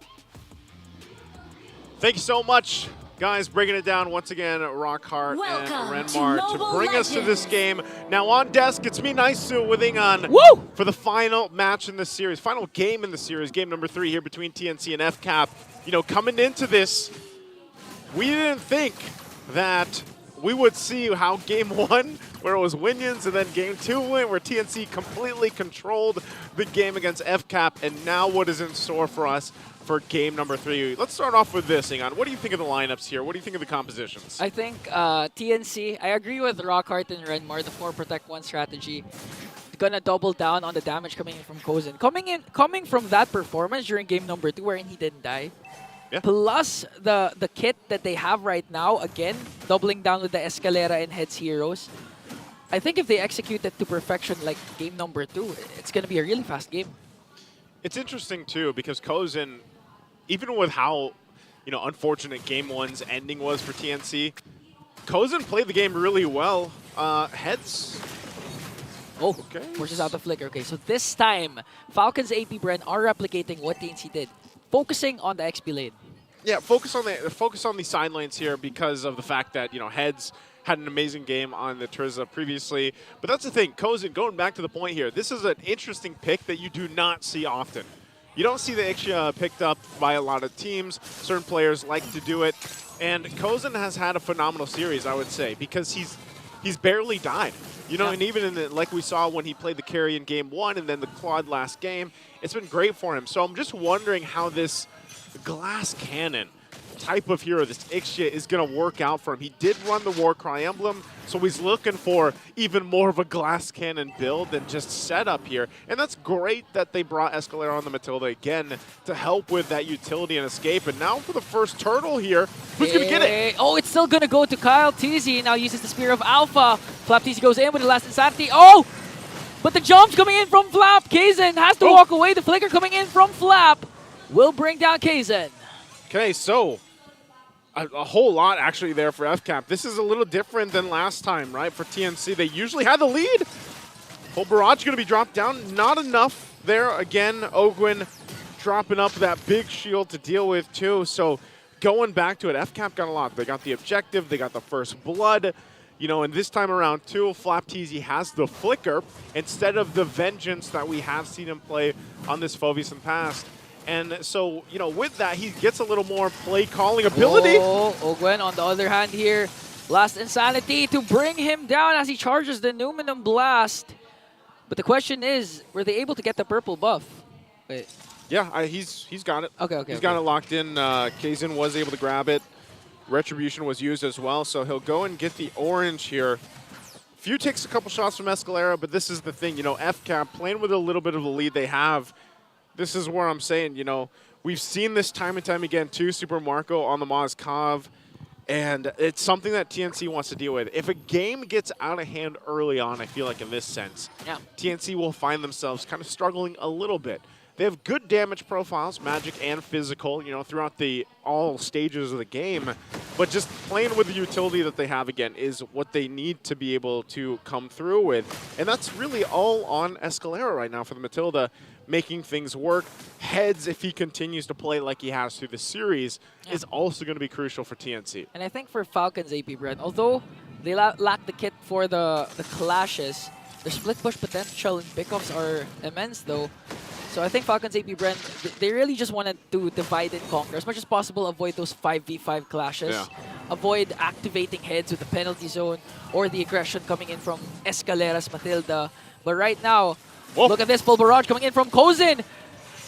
Thank you so much, guys, breaking it down once again, Rockhart and Renmar, to bring us to this game. Now on desk, it's me, Naisu, with Ingan for the final match in the series, final game in the series, game number 3 here between TNC and FCAP. You know, coming into this, we didn't think that we would see how game 1, where it was Winions, and then game 2 went, where TNC completely controlled the game against FCAP, and now what is in store for us for game number 3. Let's start off with this, Ingan. What do you think of the lineups here? What do you think of the compositions? I think TNC, I agree with Rockhart and Renmar, the 4 protect 1 strategy. Gonna double down on the damage coming in from Kozin. Coming from that performance during game number 2 wherein he didn't die. Yeah. Plus the kit that they have right now, again, doubling down with the Escalera and Heads heroes. I think if they execute it to perfection like game number 2, it's going to be a really fast game. It's interesting too because Kozin, even with how unfortunate game 1's ending was for TNC, Kozin played the game really well. Heads. Oh, okay. Forces out the flicker. Okay, so this time, Falcons APBren are replicating what TNC did, focusing on the XP lane. Yeah, focus on the side lanes here because of the fact that Heads had an amazing game on the Trizza previously. But that's the thing, Kozin, going back to the point here, this is an interesting pick that you do not see often. You don't see the Ixia picked up by a lot of teams. Certain players like to do it, and Kozin has had a phenomenal series, I would say, because he's barely died. And even in like we saw when he played the carry in game 1 and then the Claude last game, it's been great for him. So I'm just wondering how this glass cannon type of hero, this Ixia, is going to work out for him. He did run the Warcry emblem, so he's looking for even more of a glass cannon build than just setup here. And that's great that they brought Escalera on the Matilda again to help with that utility and escape. And now for the first turtle here, who's going to get it? Oh, it's still going to go to Kyle TZ. Now uses the Spear of Alpha. Flap TZ goes in with the last Insanity. Oh! But the jump's coming in from Flap. Kaizen has to walk away. The flicker coming in from Flap will bring down Kaizen. Okay, so a whole lot actually there for FCAP. This is a little different than last time, right? For TNC, they usually had the lead. Full barrage going to be dropped down. Not enough there. Again, Ogwin dropping up that big shield to deal with too. So going back to it, FCAP got a lot. They got the objective. They got the first blood. And this time around too, Flap TZ has the flicker instead of the vengeance that we have seen him play on this Phoveus in the past. And so, with that, he gets a little more play-calling ability. Oh, Ogwen on the other hand here. Last Insanity to bring him down as he charges the Numinum Blast. But the question is, were they able to get the purple buff? Wait. Yeah, he's got it. Okay. He's got it locked in. Kaizen was able to grab it. Retribution was used as well, so he'll go and get the orange here. Few takes a couple shots from Escalera, but this is the thing. FCAP playing with a little bit of the lead they have. This is where I'm saying, we've seen this time and time again too, Super Marco on the Maz Kav, and it's something that TNC wants to deal with. If a game gets out of hand early on, I feel like in this sense, TNC will find themselves kind of struggling a little bit. They have good damage profiles, magic and physical, throughout all stages of the game. But just playing with the utility that they have, again, is what they need to be able to come through with. And that's really all on Escalera right now for the Matilda, making things work. Heads, if he continues to play like he has through the series, is also going to be crucial for TNC. And I think for Falcons APBren, although they lack the kit for the clashes, their split push potential and pickoffs are immense though. So I think Falcons APBren, they really just wanted to divide and conquer. As much as possible, avoid those 5v5 clashes. Avoid activating Heads with the penalty zone or the aggression coming in from Escalera's Matilda. But right now, look at this full barrage coming in from Kozin.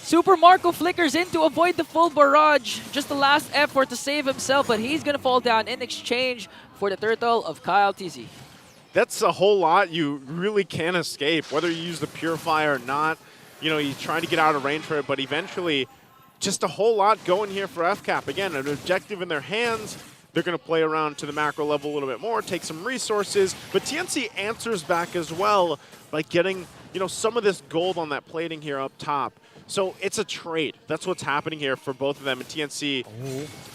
Super Marco flickers in to avoid the full barrage. Just the last effort to save himself, but he's going to fall down in exchange for the turtle of Kyle TZ. That's a whole lot you really can't escape, whether you use the Purifier or not. You try to get out of range for it, but eventually just a whole lot going here for FCAP. Again, an objective in their hands. They're going to play around to the macro level a little bit more, take some resources, but TNC answers back as well by getting, some of this gold on that plating here up top. So it's a trade. That's what's happening here for both of them. And TNC,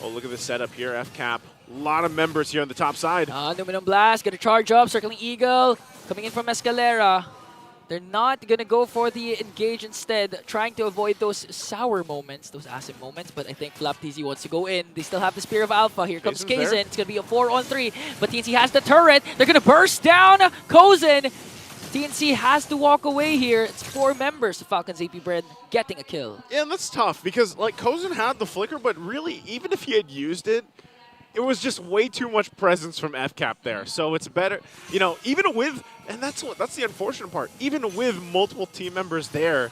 oh, look at this setup here, FCAP. A lot of members here on the top side. Numinum Blast, going to charge up, circling Eagle, coming in from Escalera. They're not going to go for the engage instead, trying to avoid those sour moments, those acid moments, but I think Flap TZ wants to go in. They still have the Spear of Alpha. Here comes Kaizen. It's going to be a 4-on-3, but TNC has the turret. They're going to burst down Kozin. TNC has to walk away here. It's 4 members of Falcons APBren getting a kill. Yeah, and that's tough because, Kozin had the flicker, but really, even if he had used it, it was just way too much presence from FCAP there. So it's better, you know, even with, and that's the unfortunate part, even with multiple team members there,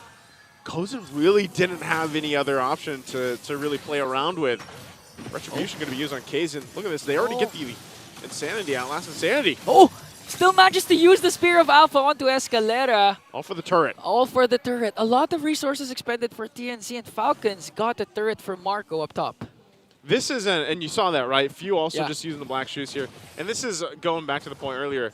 Kozen really didn't have any other option to really play around with. Retribution going to be used on Kazin. Look at this, they already get the Insanity out, last Insanity. Oh! Still manages to use the Spear of Alpha onto Escalera. All for the turret. All for the turret. A lot of resources expended for TNC, and Falcons got the turret for Marco up top. This is, and you saw that, right? Few also just using the black shoes here. And this is going back to the point earlier.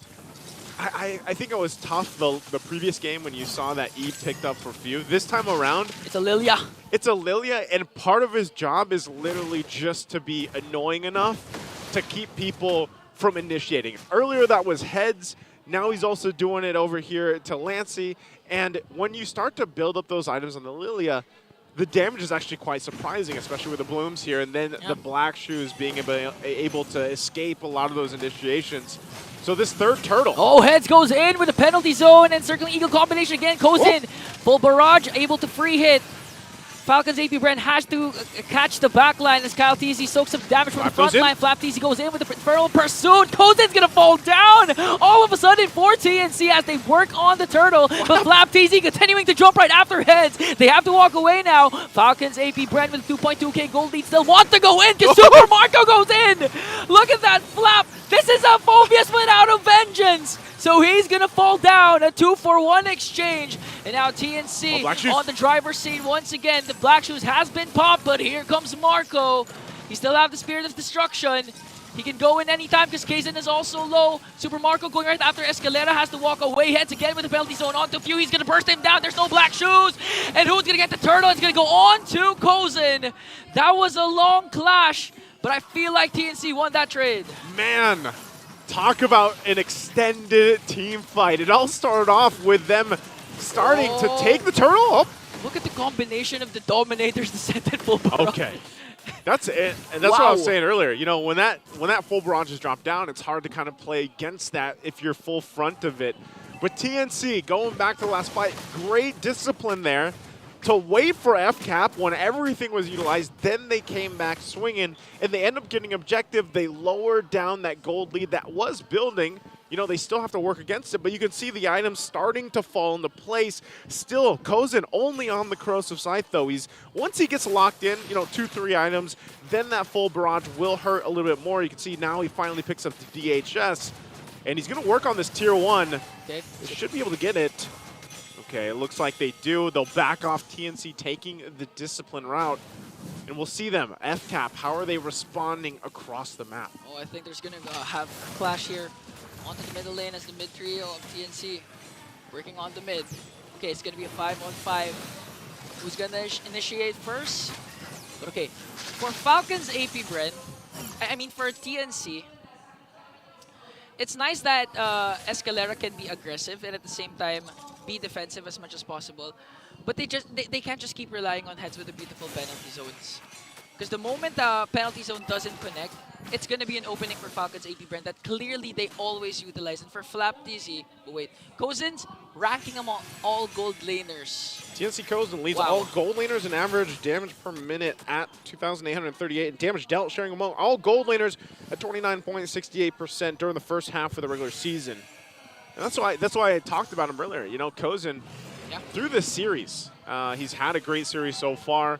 I think it was tough the previous game when you saw that E picked up for Few. This time around, it's a Lilia. It's a Lilia, and part of his job is literally just to be annoying enough to keep people from initiating. Earlier that was heads, now he's also doing it over here to Lancey, and when you start to build up those items on the Lilia, the damage is actually quite surprising, especially with the blooms here, and then the black shoes being able to escape a lot of those initiations. So this third turtle. Oh, heads goes in with a penalty zone, and Circling Eagle combination again goes in. Full barrage, able to free hit. Falcons APBren has to catch the back line as Kyle TZ soaks some damage from the front line. Flap TZ goes in with the Infernal Pursuit. Kozen's gonna fall down all of a sudden for TNC as they work on the turtle. But Flap TZ continuing to jump right after heads. They have to walk away now. Falcons APBren with 2.2k gold lead still want to go in because Super Marco goes in. Look at that Flap. This is a Phobius without a vengeance. So he's going to fall down, a 2-for-1 exchange. And now TNC on the driver's seat once again. The Black Shoes has been popped, but here comes Marco. He still have the Spirit of Destruction. He can go in anytime because Kazin is also low. Super Marco going right after Escalera, has to walk away. Heads again with the penalty zone onto Few. He's going to burst him down. There's no Black Shoes. And who's going to get the turtle? It's going to go on to Kozen. That was a long clash, but I feel like TNC won that trade. Man. Talk about an extended team fight. It all started off with them starting to take the turtle. Oh. Look at the combination of the Dominators, the Scented Full Barrage. Okay. That's it. And that's what I was saying earlier. You know, when that full barrage is dropped down, it's hard to kind of play against that if you're full front of it. But TNC, going back to the last fight, great discipline there to wait for FCAP when everything was utilized. Then they came back swinging, and they end up getting objective. They lowered down that gold lead that was building. You know, they still have to work against it, but you can see the items starting to fall into place. Still, Kozen only on the Corrosive Scythe, though. Once he gets locked in, you know, 2-3 items, then that full barrage will hurt a little bit more. You can see now he finally picks up the DHS, and he's going to work on this Tier 1. Okay. He should be able to get it. Okay, it looks like they do. They'll back off TNC taking the discipline route. And we'll see them. FCAP, how are they responding across the map? Oh, I think there's going to have a clash here onto the middle lane as the mid trio of TNC working on the mid. Okay, it's going to be a 5-on-5. Who's going to initiate first? But okay, for Falcons APBren, I mean for TNC, it's nice that Escalera can be aggressive and at the same time be defensive as much as possible. But they can't just keep relying on heads with the beautiful penalty zones. Because the moment the penalty zone doesn't connect, it's going to be an opening for Falcons APBren that clearly they always utilize. And for Flap TZ, oh wait, Kozen's ranking among all gold laners. TNC Kozen leads all gold laners in average damage per minute at 2,838, and damage dealt sharing among all gold laners at 29.68% during the first half of the regular season. And that's why I talked about him earlier. You know, Kozen, through this series, he's had a great series so far.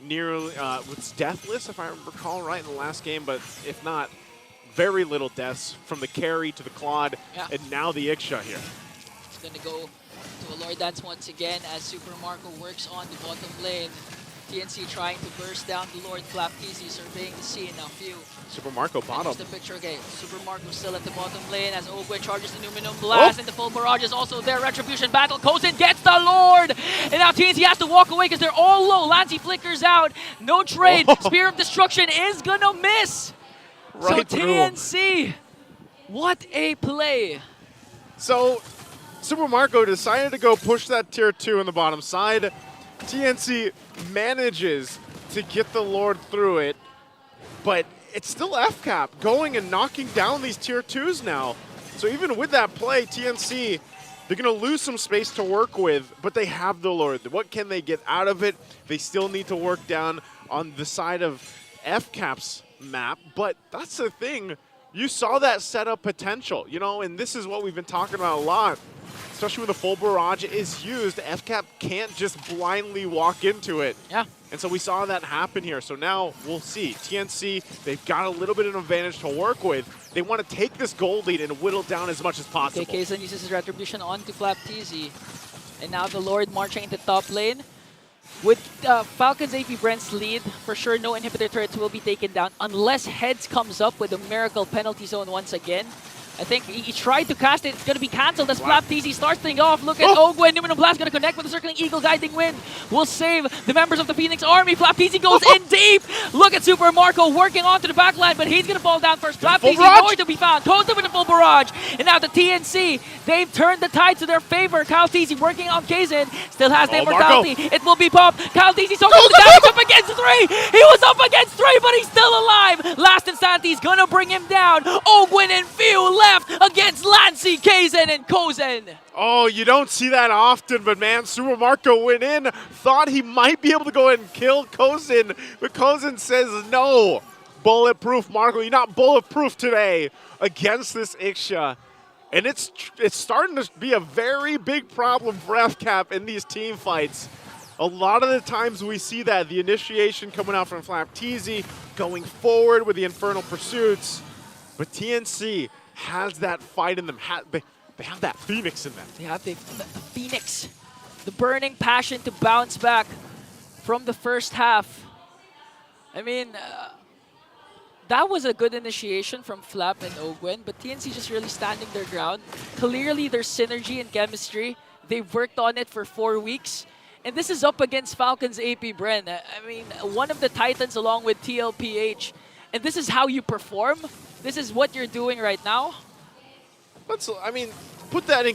Nearly, was deathless, if I recall right, in the last game, but if not, very little deaths from the carry to the Claude, and now the Iksha here. It's going to go to a Lord Dance once again as Super Marco works on the bottom lane. TNC trying to burst down the Lord. Flap TZ surveying the scene. Now Few. Super Marco bottom. The picture, okay. Super Marco still at the bottom lane as Ogwe charges the Numinum Blast, and the full barrage is also there. Retribution battle. Kozen gets the Lord, and now TNC has to walk away because they're all low. Lancey flickers out. No trade. Spear of Destruction is gonna miss. Right so TNC, what a play. So Super Marco decided to go push that tier 2 on the bottom side. TNC manages to get the Lord through it, but it's still FCAP going and knocking down these tier 2s now. So even with that play, TNC, they're going to lose some space to work with, but they have the Lord. What can they get out of it? They still need to work down on the side of FCAP's map, but that's the thing. You saw that setup potential, you know, and this is what we've been talking about a lot. Especially when the full barrage is used, FCAP can't just blindly walk into it. Yeah. And so we saw that happen here. So now we'll see. TNC, they've got a little bit of an advantage to work with. They want to take this gold lead and whittle down as much as possible. Okay, Kazan uses his retribution onto FlapTZ. And now the Lord marching into top lane. With Falcons APBren's lead, for sure no inhibitor turrets will be taken down unless Heads comes up with a miracle penalty zone once again. I think he tried to cast it. It's going to be cancelled as FlapTZ starts things off. Look at Ogwen. Numinum Blast going to connect with the Circling Eagle. Guiding Wind will save the members of the Phoenix Army. FlapTZ goes in deep. Look at Super Marco working onto the backline, but he's going to fall down first. FlapTZ nowhere to be found. Koza with a full barrage. And now the TNC, they've turned the tide to their favor. Kyle TZ working on Kazan. Still has the immortality. It will be popped. Kyle TZ so the damage up against 3. He was up against 3, but he's still alive. Last Insanti's going to bring him down. Ogwen and Few left against Lancy, Kazan, and Kozen. Oh, you don't see that often, but man, Super Marco went in, thought he might be able to go ahead and kill Kozen, but Kozen says no. Bulletproof, Marco, you're not bulletproof today against this Ixia. And it's starting to be a very big problem for FCAP in these team fights. A lot of the times we see that, the initiation coming out from FlapTZ, going forward with the Infernal Pursuits, but TNC has that fight in them. They have that Phoenix in them. They have the Phoenix, the burning passion to bounce back from the first half. I mean, that was a good initiation from Flap and Ogwen, but TNC just really standing their ground. Clearly, there's synergy and chemistry. They've worked on it for 4 weeks. And this is up against Falcons APBren. I mean, one of the Titans along with TLPH. And this is how you perform? This is what you're doing right now? I mean, put that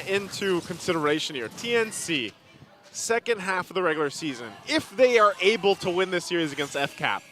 into consideration here. TNC, second half of the regular season, if they are able to win this series against FCAP,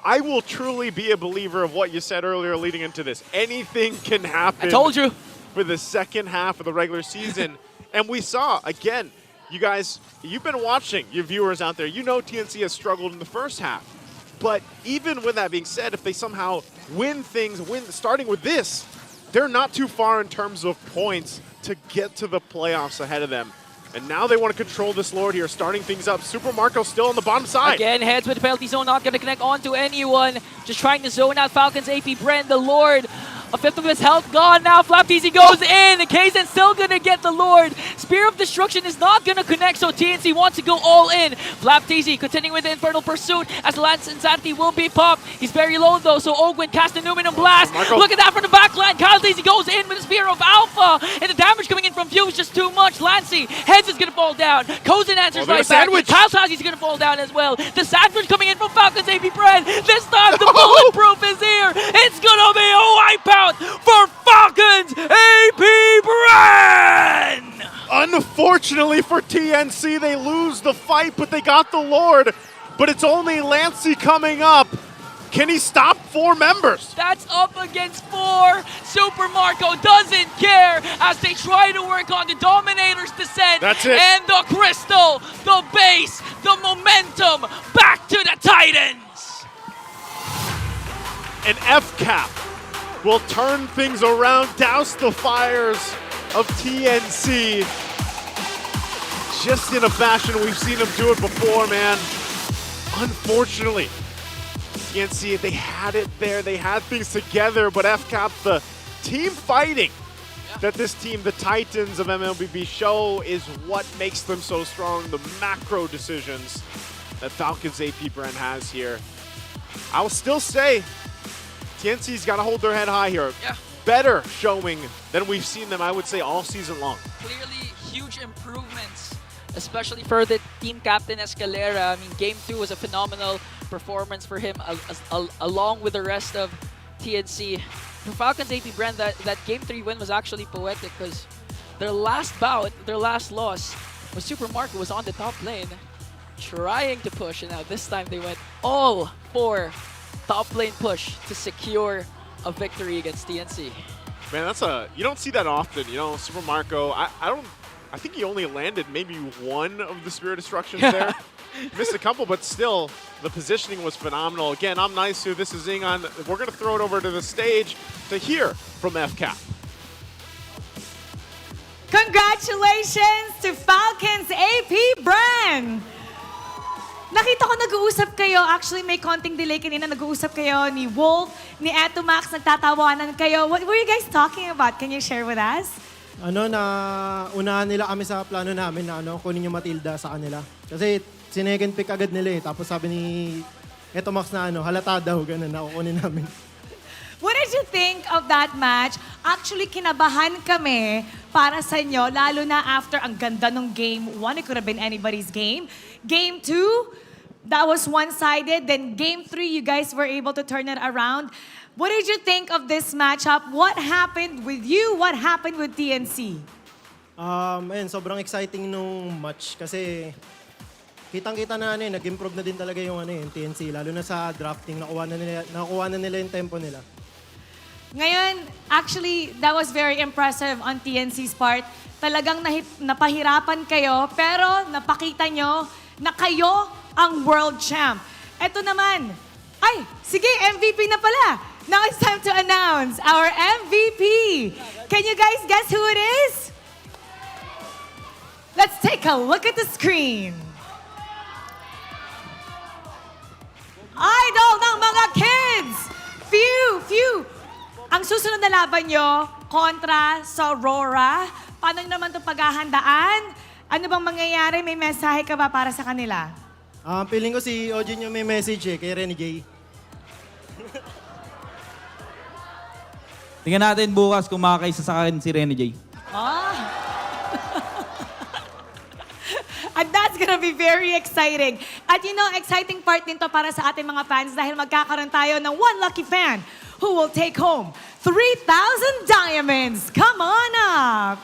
I will truly be a believer of what you said earlier leading into this. Anything can happen. I told you. For the second half of the regular season. And we saw, again, you guys, you've been watching, your viewers out there, you know TNC has struggled in the first half. But even with that being said, if they somehow win things, starting with this, they're not too far in terms of points to get to the playoffs ahead of them. And now they want to control this Lord here, starting things up. Super Marco still on the bottom side. Again, Heads with the penalty zone, not going to connect onto anyone. Just trying to zone out Falcons APBren, the Lord. A fifth of his health gone now. FlapTZ goes in. Kazan still going to get the Lord. Spear of Destruction is not going to connect, so TNC wants to go all in. FlapTZ continuing with the Infernal Pursuit as Lance Insanity will be popped. He's very low though, so Ogwen casts the Numinum Blast. Look at that from the backline. Kyle TZ goes in with the Spear of Alpha. And the damage coming in from Few is just too much. Lancey, Heads is going to fall down. Kozen answers right back. Kyle Tazi's going to fall down as well. The sandwich coming in from Falcons APBren. This time the Bulletproof is here. It's going to be a wipeout for Falcons APBren! Unfortunately for TNC, they lose the fight, but they got the Lord. But it's only Lancey coming up. Can he stop 4 members? That's up against 4. Super Marco doesn't care as they try to work on the Dominator's descent. That's it. And the Crystal, the base, the momentum, back to the Titans. And FCAP will turn things around, douse the fires of TNC. Just in a fashion we've seen them do it before, man. Unfortunately, TNC, they had it there, they had things together, but FCAP, the team fighting that this team, the Titans of MLBB, show is what makes them so strong, the macro decisions that Falcons APBren has here. I will still say, TNC's got to hold their head high here. Yeah. Better showing than we've seen them, I would say, all season long. Clearly, huge improvements, especially for the team captain Escalera. I mean, Game 2 was a phenomenal performance for him, along with the rest of TNC. For Falcons APBren, that Game 3 win was actually poetic because their last bout, their last loss, was Super Marco was on the top lane, trying to push, and now this time they went all for top lane push to secure a victory against TNC. Man, you don't see that often, you know, Super Marco. I I think he only landed maybe one of the Spirit Destructions there. Missed a couple, but still, the positioning was phenomenal. Again, I'm Naisu. This is Ingon. We're going to throw it over to the stage to hear from FCAP. Congratulations to Falcons APBren! Nakita ko nag-uusap kayo. Actually, may konting delay kanina. Nag-uusap kayo ni Wolf, ni Etomax. Nagtatawanan kayo. What were you guys talking about? Can you share with us? Unahan nila kami sa plano namin na kunin yung Matilda sa kanila. Kasi sinecond pick agad nila eh. Tapos sabi ni Etomax na halata daw, ganun, na kukunin namin. What did you think of that match? Actually, kinabahan kami para sa inyo, lalo na after ang ganda ng game 1. It could have been anybody's game. Game 2, that was one-sided. Then game 3, you guys were able to turn it around. What did you think of this matchup? What happened with you? What happened with TNC? Sobrang exciting nung match kasi kitang-kita na nag-improve na din talaga yung yung TNC, lalo na sa drafting, nakuha na nila yung tempo nila. Ngayon, actually, that was very impressive on TNC's part. Talagang napahirapan kayo, pero napakita nyo na kayo ang world champ. Ito naman, sige, MVP na pala. Now it's time to announce our MVP. Can you guys guess who it is? Let's take a look at the screen. Idol ng mga kids! Few! Ang susunod na laban nyo, kontra sa RORA. Paano naman ito paghahandaan? Ano bang mangyayari? May mensahe ka ba para sa kanila? Feeling ko si Ojin yung may message kay Renejay. Tingnan natin bukas kung makakaisa sa akin si Renejay. And that's gonna be very exciting. At exciting part din to para sa ating mga fans dahil magkakaroon tayo ng one lucky fan who will take home 3,000 diamonds. Come on up!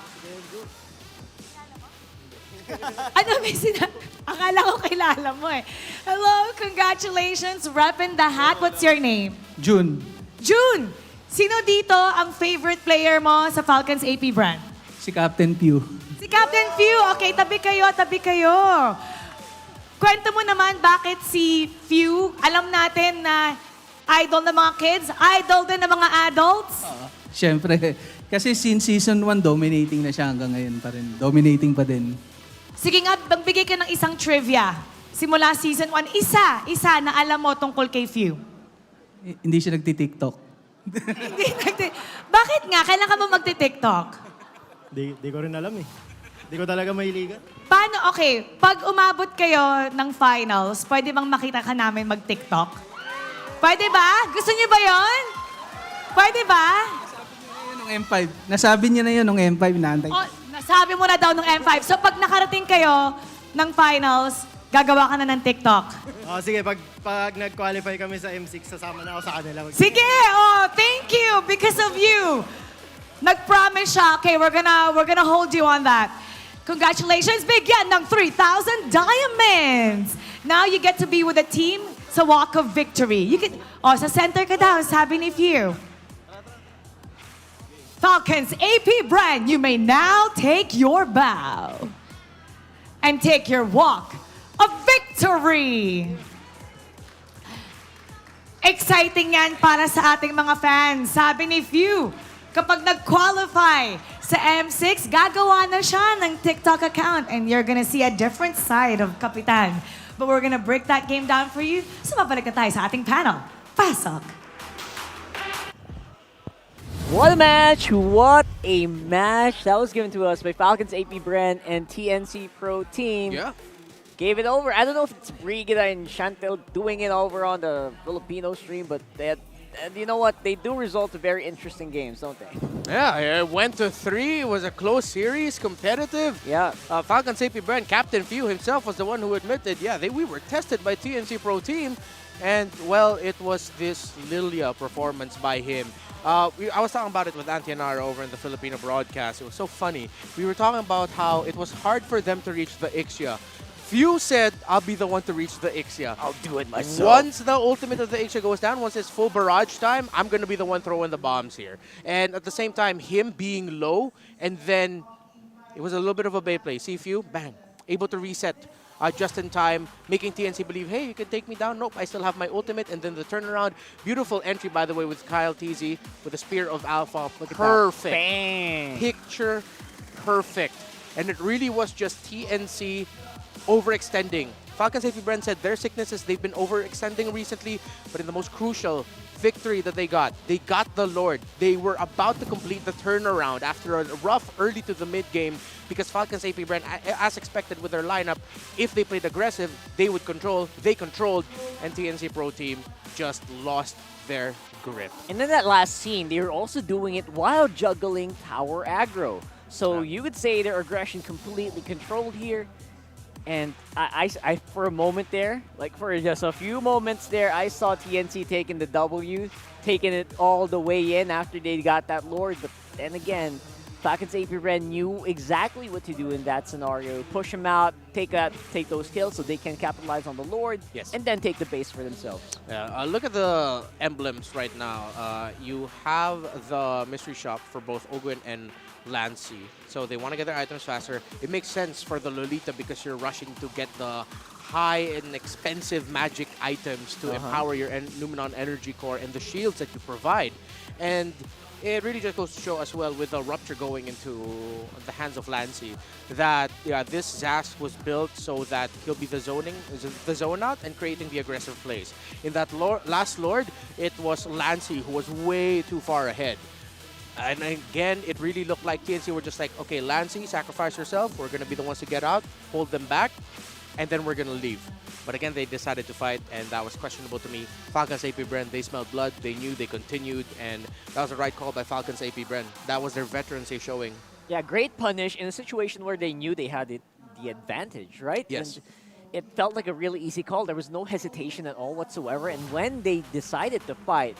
Akala ko kilala mo eh. Hello, congratulations, repping the hat. What's your name? June. June! Sino dito ang favorite player mo sa Falcons APBren? Si Captain Pew. Si Captain Few. Okay, tabi kayo. Kwento mo naman bakit si Few, alam natin na idol ng mga kids, idol din ng mga adults? Siyempre, kasi since season 1, dominating na siya hanggang ngayon pa rin. Dominating pa din. Sige nga, magbigay ka ng isang trivia. Simula season 1, isa na alam mo tungkol kay Few. Hindi siya nagti-TikTok. Bakit nga? Kailan ka mo magti-TikTok? Di ko rin alam eh. Di ko talaga mahiligan. Paano, pag umabot kayo ng finals, pwede bang makita ka namin mag-TikTok? Pwede ba? Gusto niyo ba yon? Pwede ba? Nasabi niya na yun nung M5, naantay. Nasabi mo na daw nung M5. So pag nakarating kayo ng finals, gagawa ka na ng TikTok. Sige, pag nag-qualify kami sa M6, sasama na ako sa kanila. Sige! Thank you! Because of you! Nag-promise siya. Okay, we're gonna hold you on that. Congratulations! Bigyan ng 3,000 diamonds! Now you get to be with a team sa Walk of Victory. Sa center ka daw, sabi ni Few. Falcons APBren, you may now take your bow and take your walk of victory. Exciting yan para sa ating mga fans. Sabi ni Few, kapag nag-qualify sa M6, gagawa na siya ng TikTok account and you're gonna see a different side of Kapitan. But we're gonna break that game down for you. So mabalik na tayo sa ating panel. Pasok! What a match! What a match! That was given to us by Falcons APBren and TNC Pro Team. Yeah. Gave it over. I don't know if it's Brigida and Chantel doing it over on the Filipino stream, but and you know what? They do result to very interesting games, don't they? Yeah, it went to 3. It was a close series, competitive. Yeah. Falcons APBren, Captain Few himself was the one who admitted, we were tested by TNC Pro Team. And, well, it was this Lilia performance by him. I was talking about it with Antianara over in the Filipino broadcast. It was so funny. We were talking about how it was hard for them to reach the Ixia. Few said, I'll be the one to reach the Ixia. I'll do it myself. Once the ultimate of the Ixia goes down, once it's full barrage time, I'm going to be the one throwing the bombs here. And at the same time, him being low and then It was a little bit of a bait play. See few, bang, able to reset just in time, making TNC believe, hey, you can take me down. Nope, I still have my ultimate. And then the turnaround. Beautiful entry, by the way, with Kyle TZ with the Spear of Alpha. Perfect. Bang. Picture perfect. And it really was just TNC overextending. Falcons APBren said their sicknesses, they've been overextending recently, but in the most crucial victory that they got the Lord. They were about to complete the turnaround after a rough early to the mid game because Falcons APBren, as expected with their lineup, if they played aggressive, they would control. They controlled, and TNC Pro Team just lost their grip. And then that last scene, they were also doing it while juggling tower aggro. So you could say their aggression completely controlled here. And I for a moment there, like for just a few moments there, I saw TNC taking the W, taking it all the way in after they got that Lord. But then again, Falcons APBren knew exactly what to do in that scenario. Push them out, take those kills so they can capitalize on the Lord, and then take the base for themselves. Yeah, look at the emblems right now. You have the mystery shop for both Ogwen and Lancy. So they want to get their items faster. It makes sense for the Lolita because you're rushing to get the high and expensive magic items to empower your Numenon energy core and the shields that you provide. And it really just goes to show as well with the Rupture going into the hands of Lancy that this Zax was built so that he'll be the zone out and creating the aggressive plays. In that last Lord, it was Lancy who was way too far ahead. And again, it really looked like TNC were just like, okay, Lancy, sacrifice yourself. We're going to be the ones to get out, hold them back, and then we're going to leave. But again, they decided to fight, and that was questionable to me. Falcons APBren, they smelled blood. They knew, they continued, and that was the right call by Falcons APBren. That was their veterancy showing. Yeah, great punish in a situation where they knew they had the advantage, right? Yes. And it felt like a really easy call. There was no hesitation at all whatsoever. And when they decided to fight,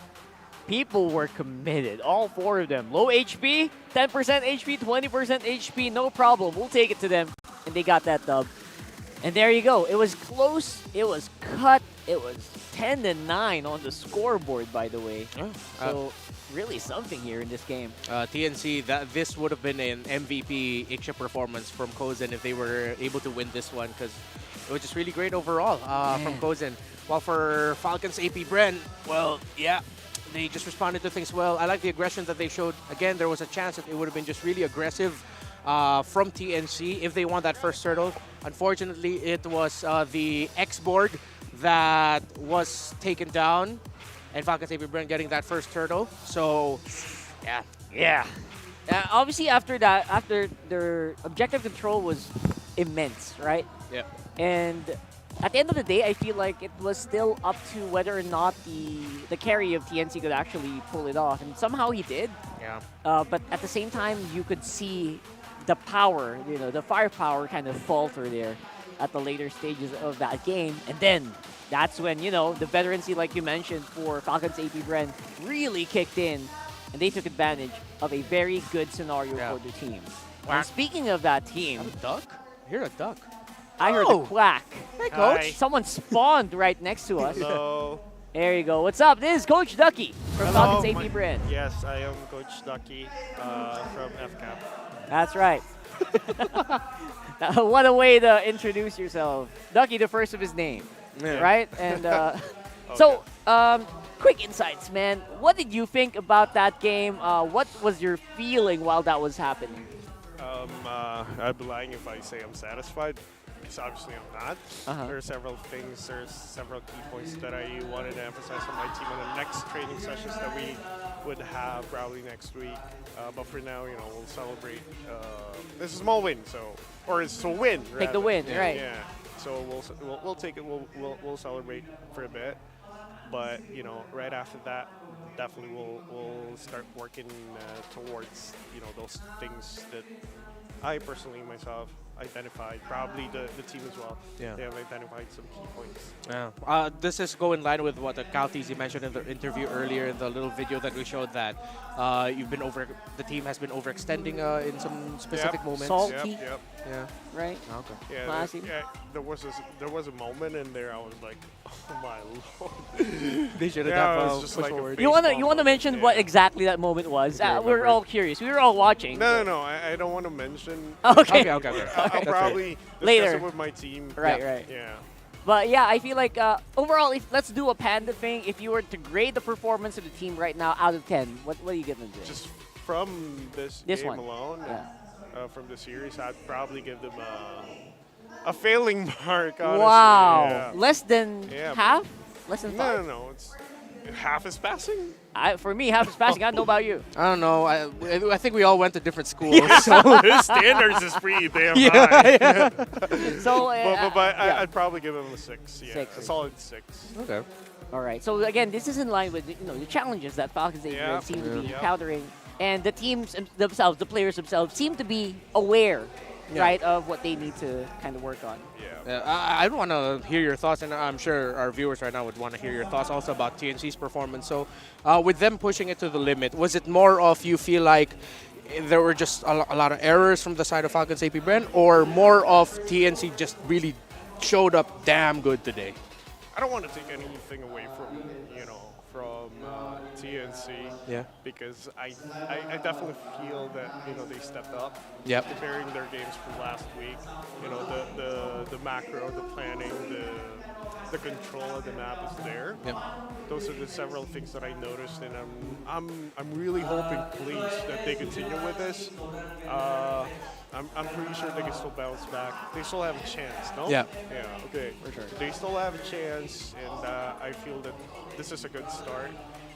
people were committed, all four of them. Low HP, 10% HP, 20% HP, no problem. We'll take it to them. And they got that dub. And there you go. It was close. It was cut. It was 10-9 on the scoreboard, by the way. So really something here in this game. TNC, this would have been an MVP Iksha performance from Kozen if they were able to win this one because it was just really great overall from Kozen. While for Falcons APBren, well, yeah, they just responded to things well. I like the aggression that they showed. Again, there was a chance that it would have been just really aggressive from TNC if they won that first turtle. Unfortunately, it was the X board that was taken down, and Falcons APBren getting that first turtle. So, yeah. Obviously, after that, after their objective control was immense, right? Yeah. And at the end of the day, I feel like it was still up to whether or not the carry of TNC could actually pull it off. And somehow he did. Yeah. But at the same time, you could see the power, the firepower kind of falter there at the later stages of that game. And then that's when, the veterancy, like you mentioned, for Falcons APBren really kicked in. And they took advantage of a very good scenario for their team. And speaking of that team... A duck? I hear a duck. I heard a quack. Hey, Coach. Hi. Someone spawned right next to us. Hello. There you go. What's up? This is Coach Ducky from Falcons APBren. Yes, I am Coach Ducky from FCAP. That's right. What a way to introduce yourself. Ducky, the first of his name, right? And so, quick insights, man. What did you think about that game? What was your feeling while that was happening? I'd be lying if I say I'm satisfied. Because obviously I'm not. There are several things, there's several key points that I wanted to emphasize on my team on the next training sessions that we would have probably next week. But for now, we'll celebrate. This is a small win, or it's a win. Take rather. the win, right? Yeah. So we'll take it. We'll celebrate for a bit. But right after that, definitely we'll start working towards those things that I personally myself identified. Probably the team as well. Yeah. They have identified some key points. Yeah. This is go in line with what Calteasy mentioned in the interview earlier in the little video that we showed, that the team has been overextending in some specific moments. Salty. Yeah. Right? Okay. Yeah, Classy. there was a moment in there I was like, oh my lord. They should have yeah, done just push like forward. You wanna mention what exactly that moment was? We're all curious. We were all watching. No, I don't want to mention. Okay. Okay. I'll probably discuss later it with my team. Right. Yeah. But yeah, I feel like overall, let's do a panda thing. If you were to grade the performance of the team right now out of 10, what are you giving them? Just from this game one alone, yeah. From the series, I'd probably give them a failing mark. Honestly. Wow, Yeah. less than half, less than 5. No, it's half is passing. For me, half is passing. I don't know about you. I don't know. I think we all went to different schools. So his standards is pretty damn high. Yeah. So, but I'd probably give him a 6. Yeah, 6. a solid 6. Okay. All right. So again, this is in line with the challenges that Falcons APBren seem to be encountering, and the teams themselves, the players themselves, seem to be aware, right, of what they need to kind of work on. I want to hear your thoughts, and I'm sure our viewers right now would want to hear your thoughts also about TNC's performance. So, with them pushing it to the limit, was it more of you feel like there were just a lot of errors from the side of Falcons APBren, or more of TNC just really showed up damn good today? I don't want to take anything away from TNC. Yeah. Because I definitely feel that they stepped up. Yep. Comparing their games from last week, the macro, the planning, the control of the map is there. Yep. Those are the several things that I noticed, and I'm really hoping, please, that they continue with this. I'm pretty sure they can still bounce back. They still have a chance, no? Yeah. Yeah, okay. For sure. They still have a chance, and I feel that this is a good start.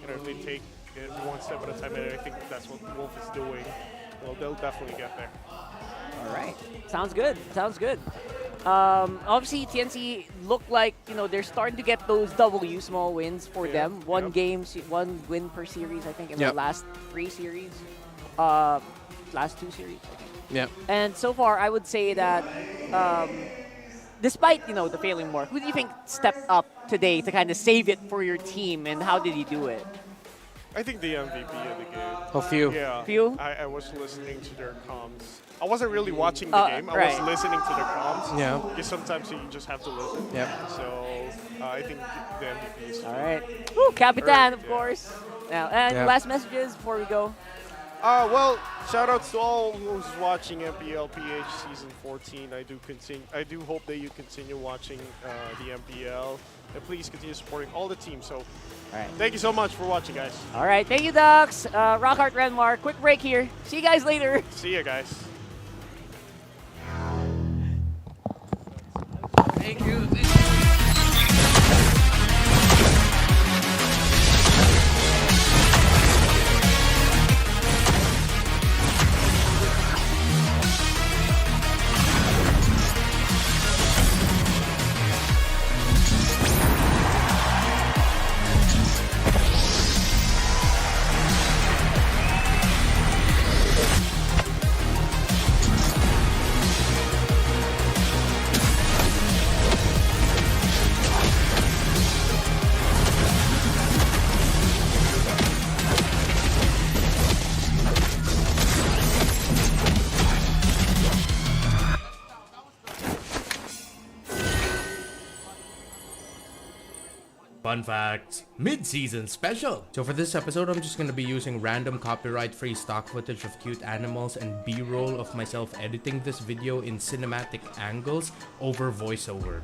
If they take it one step at a time, and I think that's what Wolf is doing, well, they'll definitely get there. All right. Sounds good. Sounds good. Obviously, TNC look like, they're starting to get those W small wins for them. One win per series, I think, in the last 3 series. Last 2 series, I think. Yeah. And so far, I would say that despite, the failing mark, who do you think stepped up today to kind of save it for your team, and how did he do it? I think the MVP of the game. A few. Yeah. Few? I was listening to their comms. I wasn't really watching the game. I was listening to their comms. Yeah. Because sometimes you just have to listen. Yeah. So I think the MVP is. All right. Woo, Capitan, of course. Now, and last messages before we go. Well, shout outs to all who's watching MPL PH Season 14. I do hope that you continue watching the MPL. And please continue supporting all the teams. So, thank you so much for watching, guys. All right. Thank you, Ducks. Rockhart Renmar. Quick break here. See you guys later. See you guys. Thank you. Fun fact, mid-season special. So for this episode, I'm just gonna be using random copyright-free stock footage of cute animals and B-roll of myself editing this video in cinematic angles over voiceover.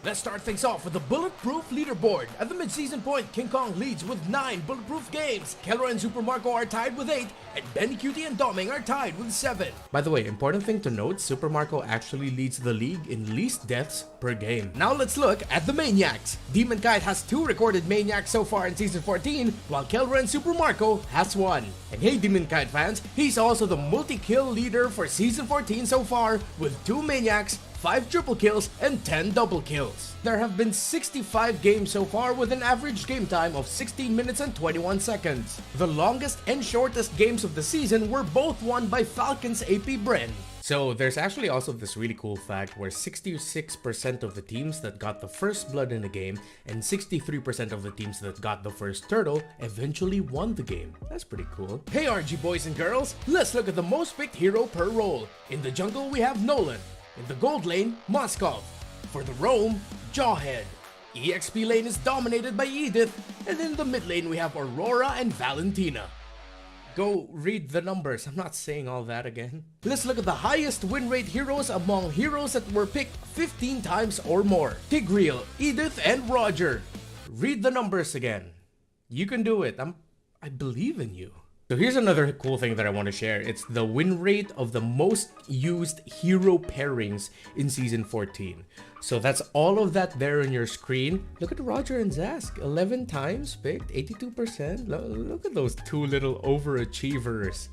Let's start things off with the bulletproof leaderboard. At the mid-season point, King Kong leads with 9 bulletproof games. Kelro and Super Marco are tied with 8, and Benny Cutie and Doming are tied with 7. By the way, important thing to note, Super Marco actually leads the league in least deaths per game. Now let's look at the Maniacs. Demon Kite has 2 recorded Maniacs so far in Season 14, while Kelro and Super Marco has 1. And hey Demon Kite fans, he's also the multi-kill leader for Season 14 so far, with 2 Maniacs, 5 triple kills, and 10 double kills. There have been 65 games so far with an average game time of 16 minutes and 21 seconds. The longest and shortest games of the season were both won by Falcons APBren. So there's actually also this really cool fact where 66% of the teams that got the first blood in a game and 63% of the teams that got the first turtle eventually won the game. That's pretty cool. Hey RG boys and girls, let's look at the most picked hero per role. In the jungle we have Nolan. In the gold lane, Moskov. For the roam, Jawhead. EXP lane is dominated by Edith. And in the mid lane we have Aurora and Valentina. Go read the numbers, I'm not saying all that again. Let's look at the highest win rate heroes among heroes that were picked 15 times or more. Tigreal, Edith, and Roger. Read the numbers again. You can do it, I believe in you. So here's another cool thing that I want to share. It's the win rate of the most used hero pairings in Season 14. So that's all of that there on your screen. Look at Roger and Zask. 11 times picked, 82%. Look at those two little overachievers.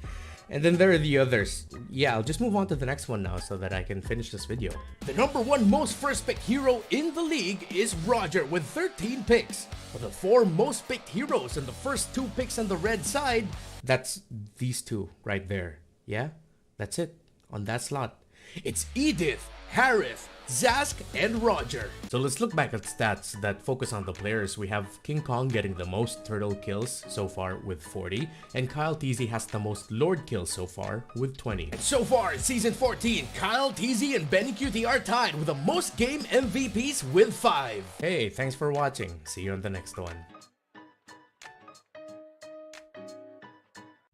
And then there are the others. Yeah, I'll just move on to the next one now so that I can finish this video. The #1 most first picked hero in the league is Roger with 13 picks. Of the 4 most picked heroes and the first 2 picks on the red side, that's these 2 right there. Yeah, that's it on that slot. It's Edith, Harith, Zask, and Roger. So let's look back at stats that focus on the players. We have King Kong getting the most turtle kills so far with 40, and Kyle TZ has the most Lord kills so far with 20. And so far in Season 14, Kyle TZ and Benny QT are tied with the most game MVPs with 5. Hey, thanks for watching. See you on the next one.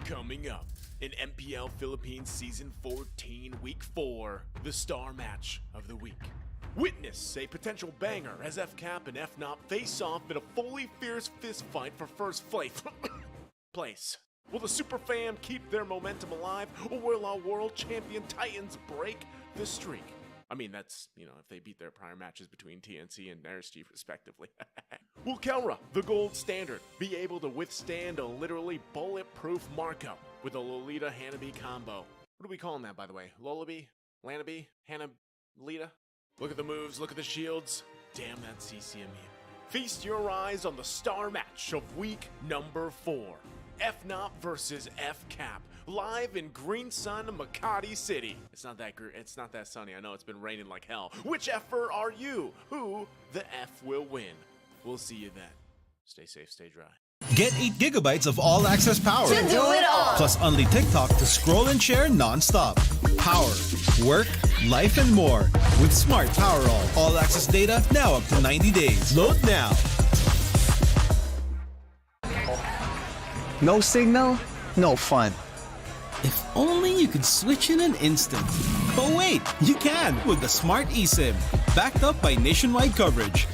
Coming up in MPL Philippines Season 14 Week 4, the star match of the week. Witness a potential banger as FCAP and FNOP face off in a fully fierce fist fight for first place. Will the Super Fam keep their momentum alive, or will our world champion Titans break the streak? I mean, that's, if they beat their prior matches between TNC and RSG respectively. Will Kelra, the gold standard, be able to withstand a literally bulletproof Marco with a Lolita Hanabi combo? What are we calling that, by the way? Lolabi? Lanabi? Hanalita? Look at the moves, look at the shields. Damn that CCME. Feast your eyes on the star match of week number 4. FNOP versus FCAP, live in Green Sun, Makati City. It's not that sunny. I know it's been raining like hell. Which F-er are you? Who the F will win? We'll see you then. Stay safe, stay dry. Get 8 gigabytes of all-access power. To do it all. Plus only TikTok to scroll and share non-stop. Power, work, life, and more. With Smart Power all-access data now up to 90 days. Load now. No signal, no fun. If only you could switch in an instant. But wait, you can with the Smart eSIM. Backed up by nationwide coverage.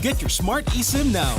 Get your Smart eSIM now.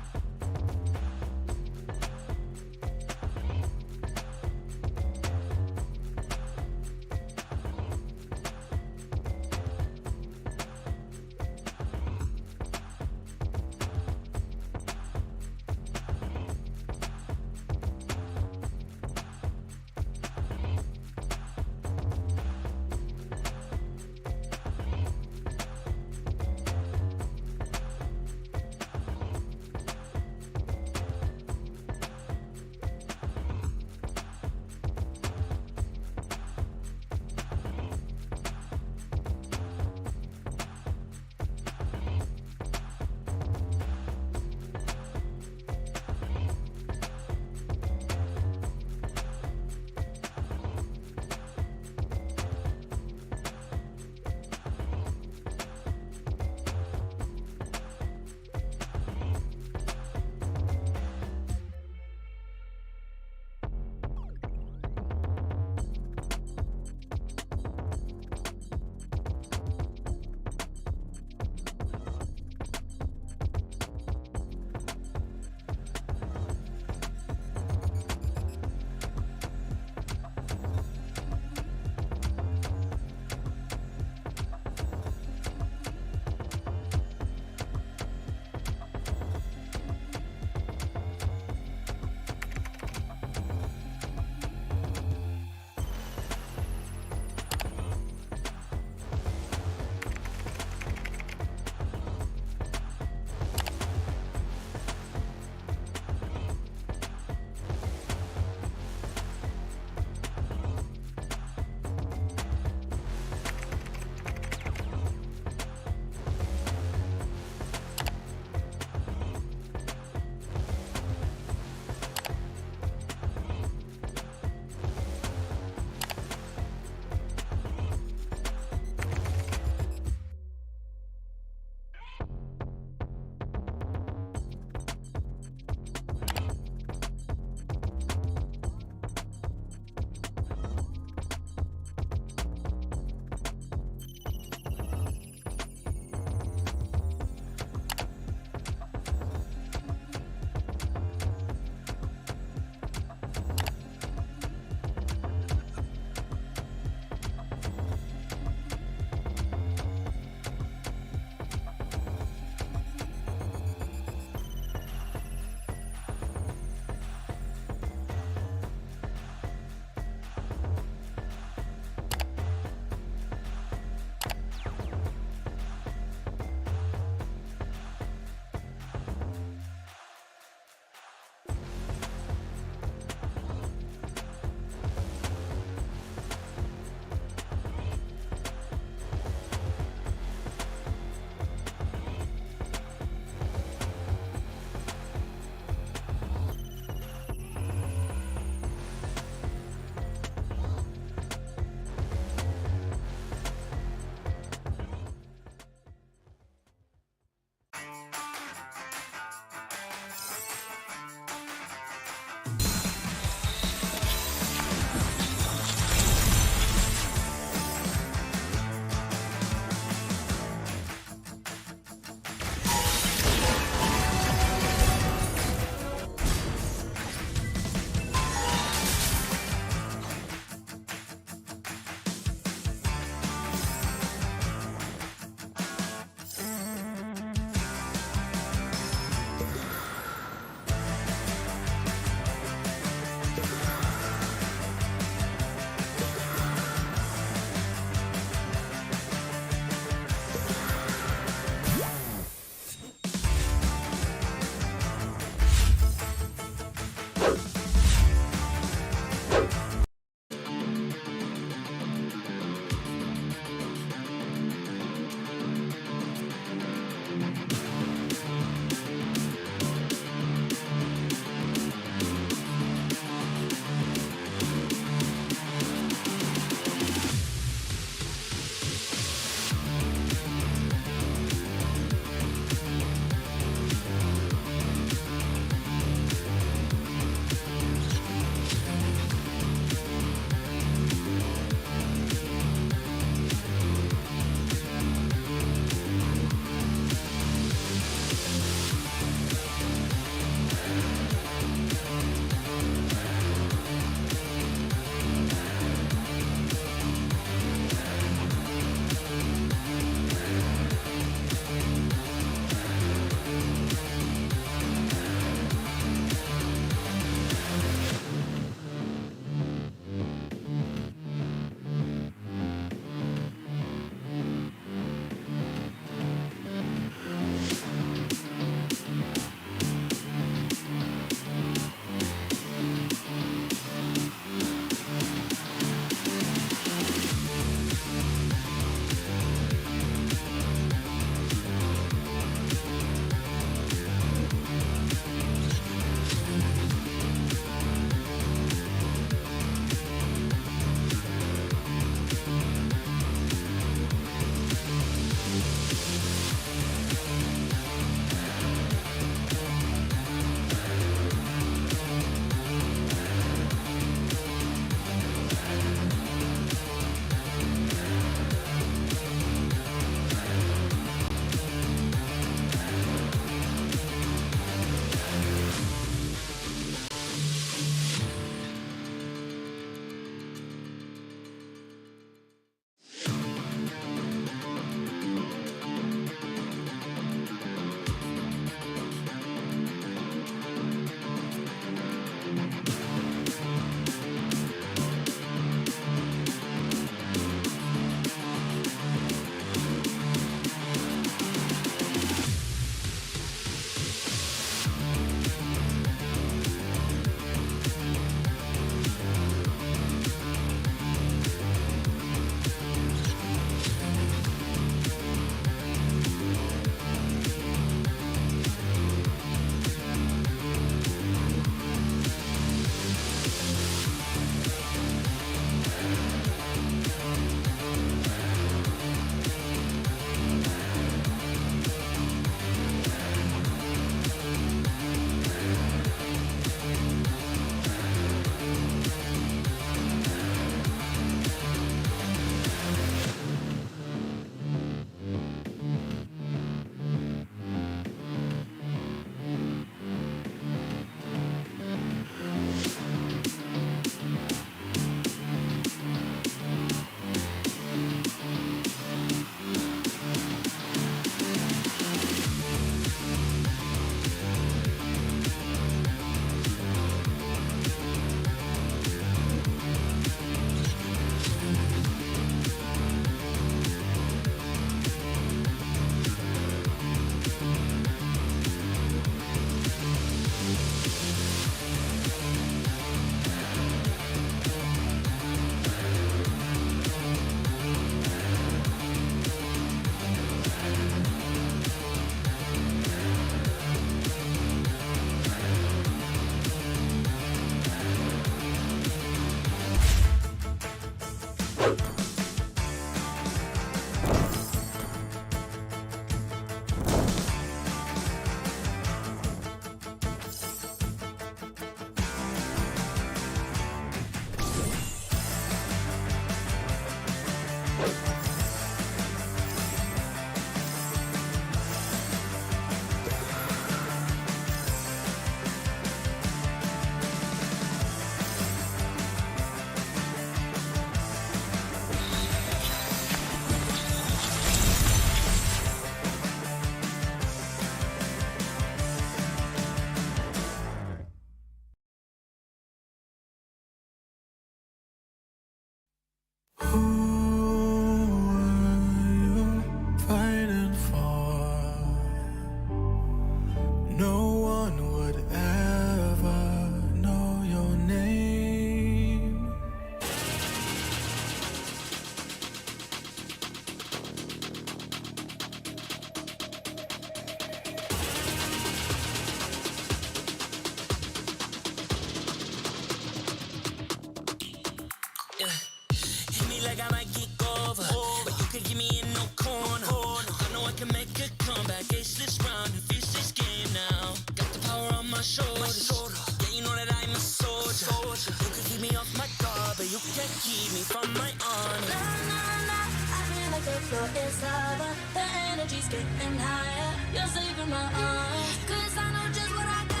shoulders. Yeah, you know that I'm a soldier. You can keep me off my guard, but you can't keep me from my honor. Nah, nah, nah, I feel like the floor is lava. The energy's getting higher. You're saving my arm. 'Cause I know just what I got.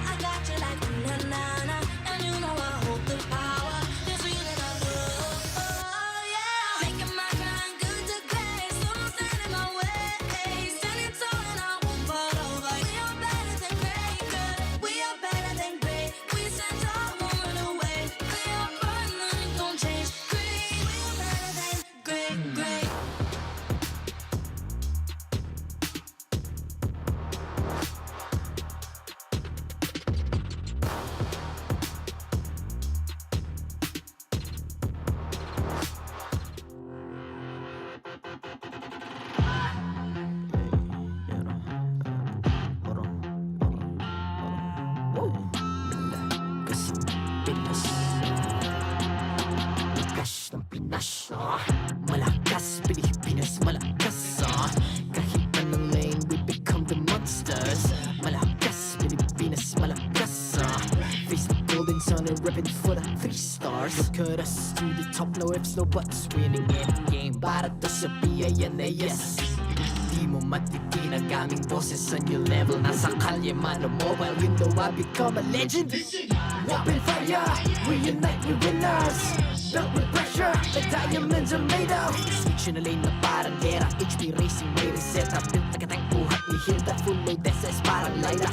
I got you like na na na. And you know I hold the power. This feeling I love. Oh yeah. Making my crown good to grace. So don't stand in my way. Standing tall and I won't fall over. We are better than great, good. We are better than great. We stand tall, won't run away. We are fun, nothing gon' change. Great. We are better than great, great. Malakas, Pilipinas, malakas, kahit anong lane, we become the monsters. Malakas, Pilipinas, malakas, face the golden sun and ribbon for the 3 stars. Look at us to the top, no ifs, no buts, winning any game, para to sa PINAS. Di mo matitinag aming boses sa new level. Nasa kalye man o mobile, you know I become a legend. Open fire, we unite, we winners. Built with pressure, like diamonds are made of. Switching a lane na parang gera, HP Racing may reseta. Built agad ang buhat ni Hilda, full load SS parang Laila.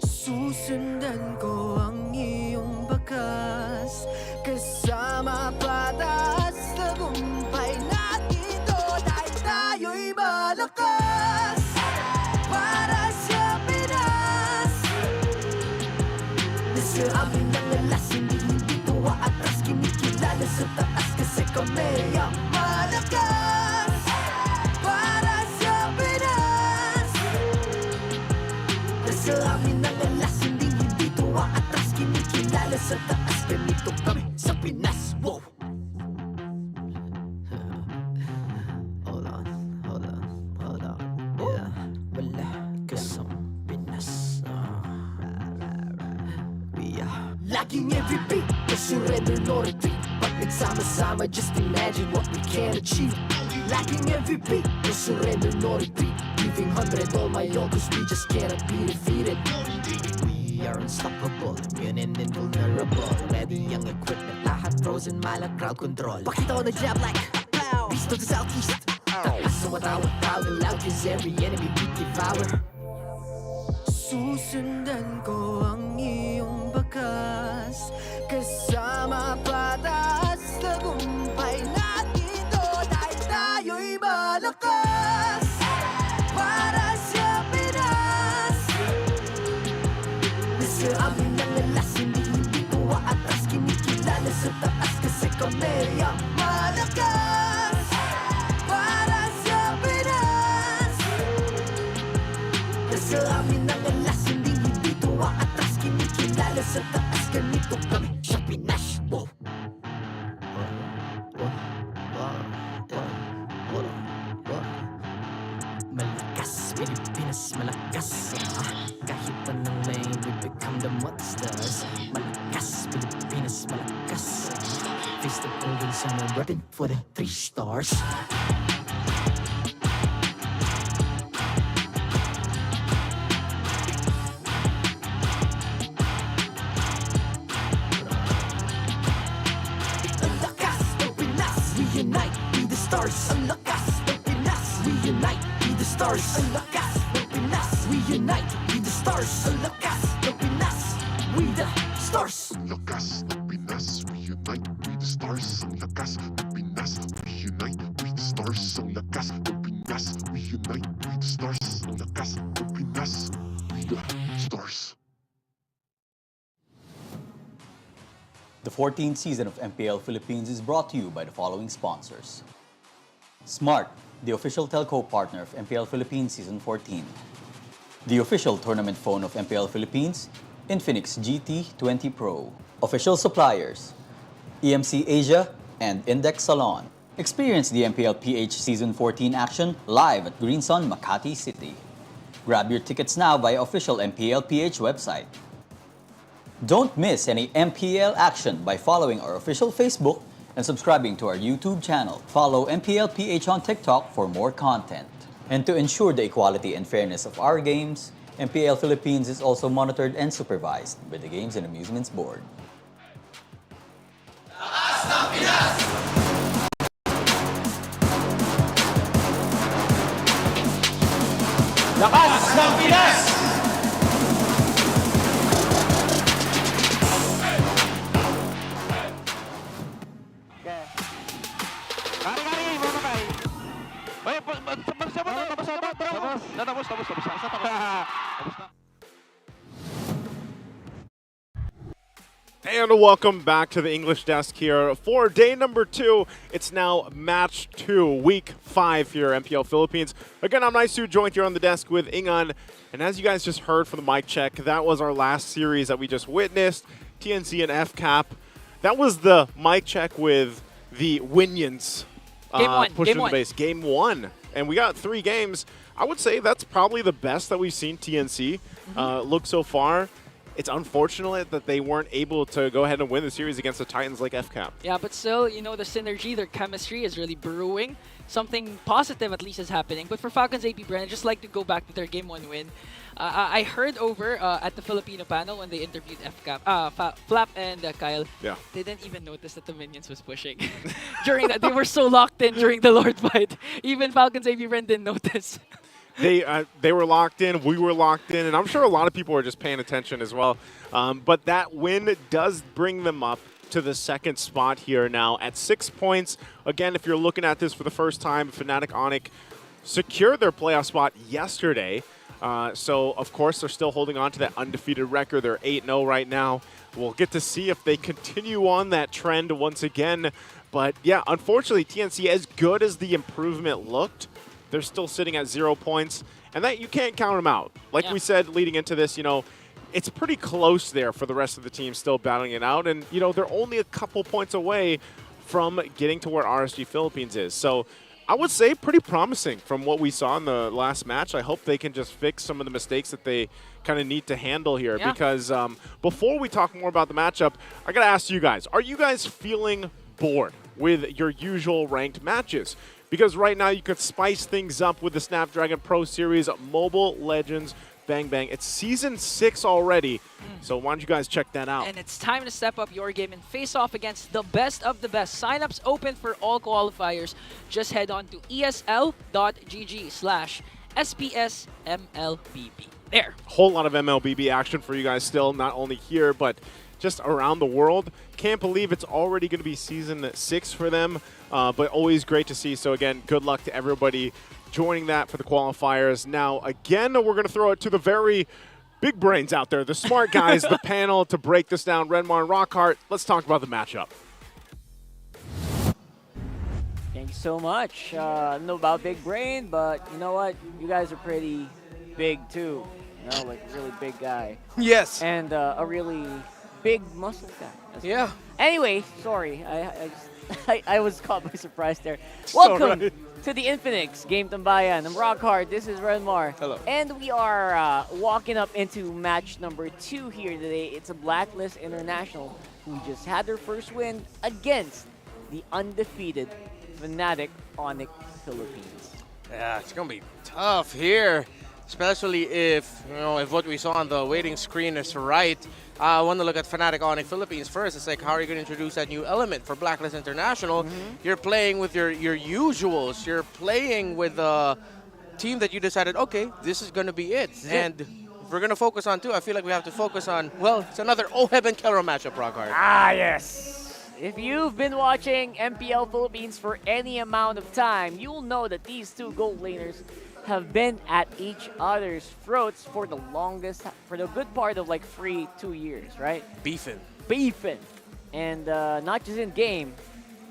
Susundan ko ang iyong bakas, kasama patas, tagumpay natin ito dahil tayo'y malakas. Para sa Pinas, nasa amin ang alas, hindi tuwa atras, kinikilala sa taas kasi kami ang malakas. Para sa Pinas, nasa amin ang alas, hindi tuwa atras, kinikilala sa taas, ganito kami sa Pinas. Wow! Laging MVP, no surrender, no retreat. Pag nagsama-sama, just imagine what we can achieve. Laging MVP, no surrender, no retreat. Giving 100 all my all, cause we just cannot be defeated. We are unstoppable, immune and invulnerable. Ready ang equipment, lahat frozen, malang crowd control. Pakita ko na jab like beast to the southeast. Taas sa watawa, proud and loud, cause every enemy we devour. Susundan ko ang iyong bakas, kasama patas, tagumpay natin ito dahil tayo'y malakas. Para sa Pinas, nasa amin ang alas, hindi tuwa atras, kinikilala sa taas kasi kami ang malakas. Para sa Pinas, nasa amin ang alas, hindi tuwa atras, kinikilala sa taas, ganito kami sa Pinas. Wow! Malakas, Pilipinas, malakas, kahit anong lane, we become the monsters. Malakas, Pilipinas, malakas, face the golden sun and repping for the 3 stars. Ang lakas ng Pinas, we unite, be the stars. Ang lakas ng Pinas, we unite, be the stars. Ang lakas ng Pinas, we unite, be the stars. Ang lakas ng Pinas, we the stars. Ang lakas ng Pinas, we unite, we the stars. Ang lakas ng Pinas, we unite, we the stars. Ang lakas ng Pinas, we unite, we the stars. Ang lakas ng Pinas, we the stars. The 14th season of MPL Philippines is brought to you by the following sponsors. Smart, the official telco partner of MPL Philippines Season 14. The official tournament phone of MPL Philippines, Infinix GT20 Pro. Official suppliers, EMC Asia and Index Salon. Experience the MPL PH Season 14 action live at Green Sun, Makati City. Grab your tickets now via official MPL PH website. Don't miss any MPL action by following our official Facebook and subscribing to our YouTube channel. Follow MPL PH on TikTok for more content. And to ensure the equality and fairness of our games, MPL Philippines is also monitored and supervised by the Games and Amusements Board. Lakas ng Pinas! And welcome back to the English desk here for day number 2. It's now match 2, week 5 here, MPL Philippines. Again, I'm Naisu, joined here on the desk with Ingan. And as you guys just heard from the mic check, that was our last series that we just witnessed, TNC and FCAP. That was the mic check with the Winions pushing the base. Game 1. And we got 3 games. I would say that's probably the best that we've seen TNC look so far. It's unfortunate that they weren't able to go ahead and win the series against the Titans like FCAP. Yeah, but still, you know, the synergy, their chemistry is really brewing. Something positive at least is happening. But for Falcons APBren, I'd just like to go back to their Game 1 win. I heard over at the Filipino panel when they interviewed FCAP, Flap and Kyle, they didn't even notice that the Minions was pushing. During that, they were so locked in during the Lord fight. Even Falcons APBren didn't notice. They were locked in, we were locked in, and I'm sure a lot of people are just paying attention as well. But that win does bring them up to the 2nd spot here now at 6 points. Again, if you're looking at this for the first time, Fnatic Onic secured their playoff spot yesterday. So, of course, they're still holding on to that undefeated record. They're 8-0 right now. We'll get to see if they continue on that trend once again. But, yeah, unfortunately, TNC, as good as the improvement looked, they're still sitting at 0 points, and that you can't count them out. Like we said leading into this, you know, it's pretty close there for the rest of the team still battling it out, and, you know, they're only a couple points away from getting to where RSG Philippines is. So I would say pretty promising from what we saw in the last match. I hope they can just fix some of the mistakes that they kind of need to handle here because before we talk more about the matchup, I got to ask you guys, are you guys feeling bored with your usual ranked matches? Because right now you could spice things up with the Snapdragon Pro Series Mobile Legends Bang Bang. It's Season 6 already, so why don't you guys check that out? And it's time to step up your game and face off against the best of the best. Signups open for all qualifiers. Just head on to esl.gg/SPSMLBB. There. Whole lot of MLBB action for you guys still, not only here, but just around the world. Can't believe it's already going to be Season 6 for them, but always great to see. So again, good luck to everybody joining that for the qualifiers. Now, again, we're going to throw it to the very big brains out there, the smart guys, the panel to break this down. Renmar and Rockhart, let's talk about the matchup. Thank you so much. I don't know about big brain, but you know what? You guys are pretty big too. You know, like a really big guy. Yes. And a really big muscle guy. Yeah. Anyway, sorry. I was caught by surprise there. Welcome to the Infinix Game Tambayan. I'm Rockhart. This is Renmar. Hello. And we are walking up into match number 2 here today. It's a Blacklist International who just had their first win against the undefeated Fnatic Onic Philippines. Yeah, it's gonna be tough here, especially if if what we saw on the waiting screen is right. I want to look at Fnatic Onic Philippines first. It's like, how are you going to introduce that new element for Blacklist International? You're playing with your usuals. You're playing with a team that you decided, okay, this is going to be it. And if we're going to focus on 2, I feel like we have to focus on, well, it's another OHEB and Kelra matchup, Rockhart. Ah, yes. If you've been watching MPL Philippines for any amount of time, you'll know that these 2 gold laners have been at each other's throats for the longest, for the good part of like 2 years, right? Beefing. And not just in game,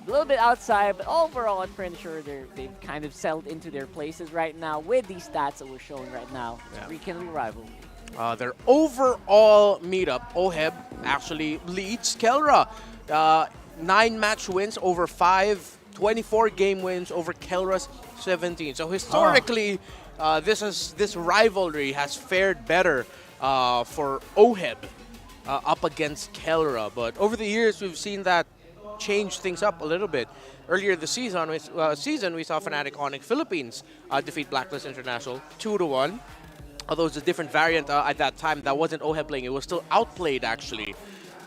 a little bit outside, but overall I'm pretty sure they've kind of settled into their places right now with these stats that we're showing right now. It's a weekly rivalry. Their overall meetup, OHEB, actually leads Kelra. 9 match wins over 5, 24 game wins over Kelra's 17. So historically, this rivalry has fared better for OHEB up against Kelra. But over the years, we've seen that change things up a little bit. Earlier this season, we saw Fnatic Onic Philippines defeat Blacklist International 2-1. Although it's a different variant at that time, that wasn't OHEB playing. It was still outplayed, actually.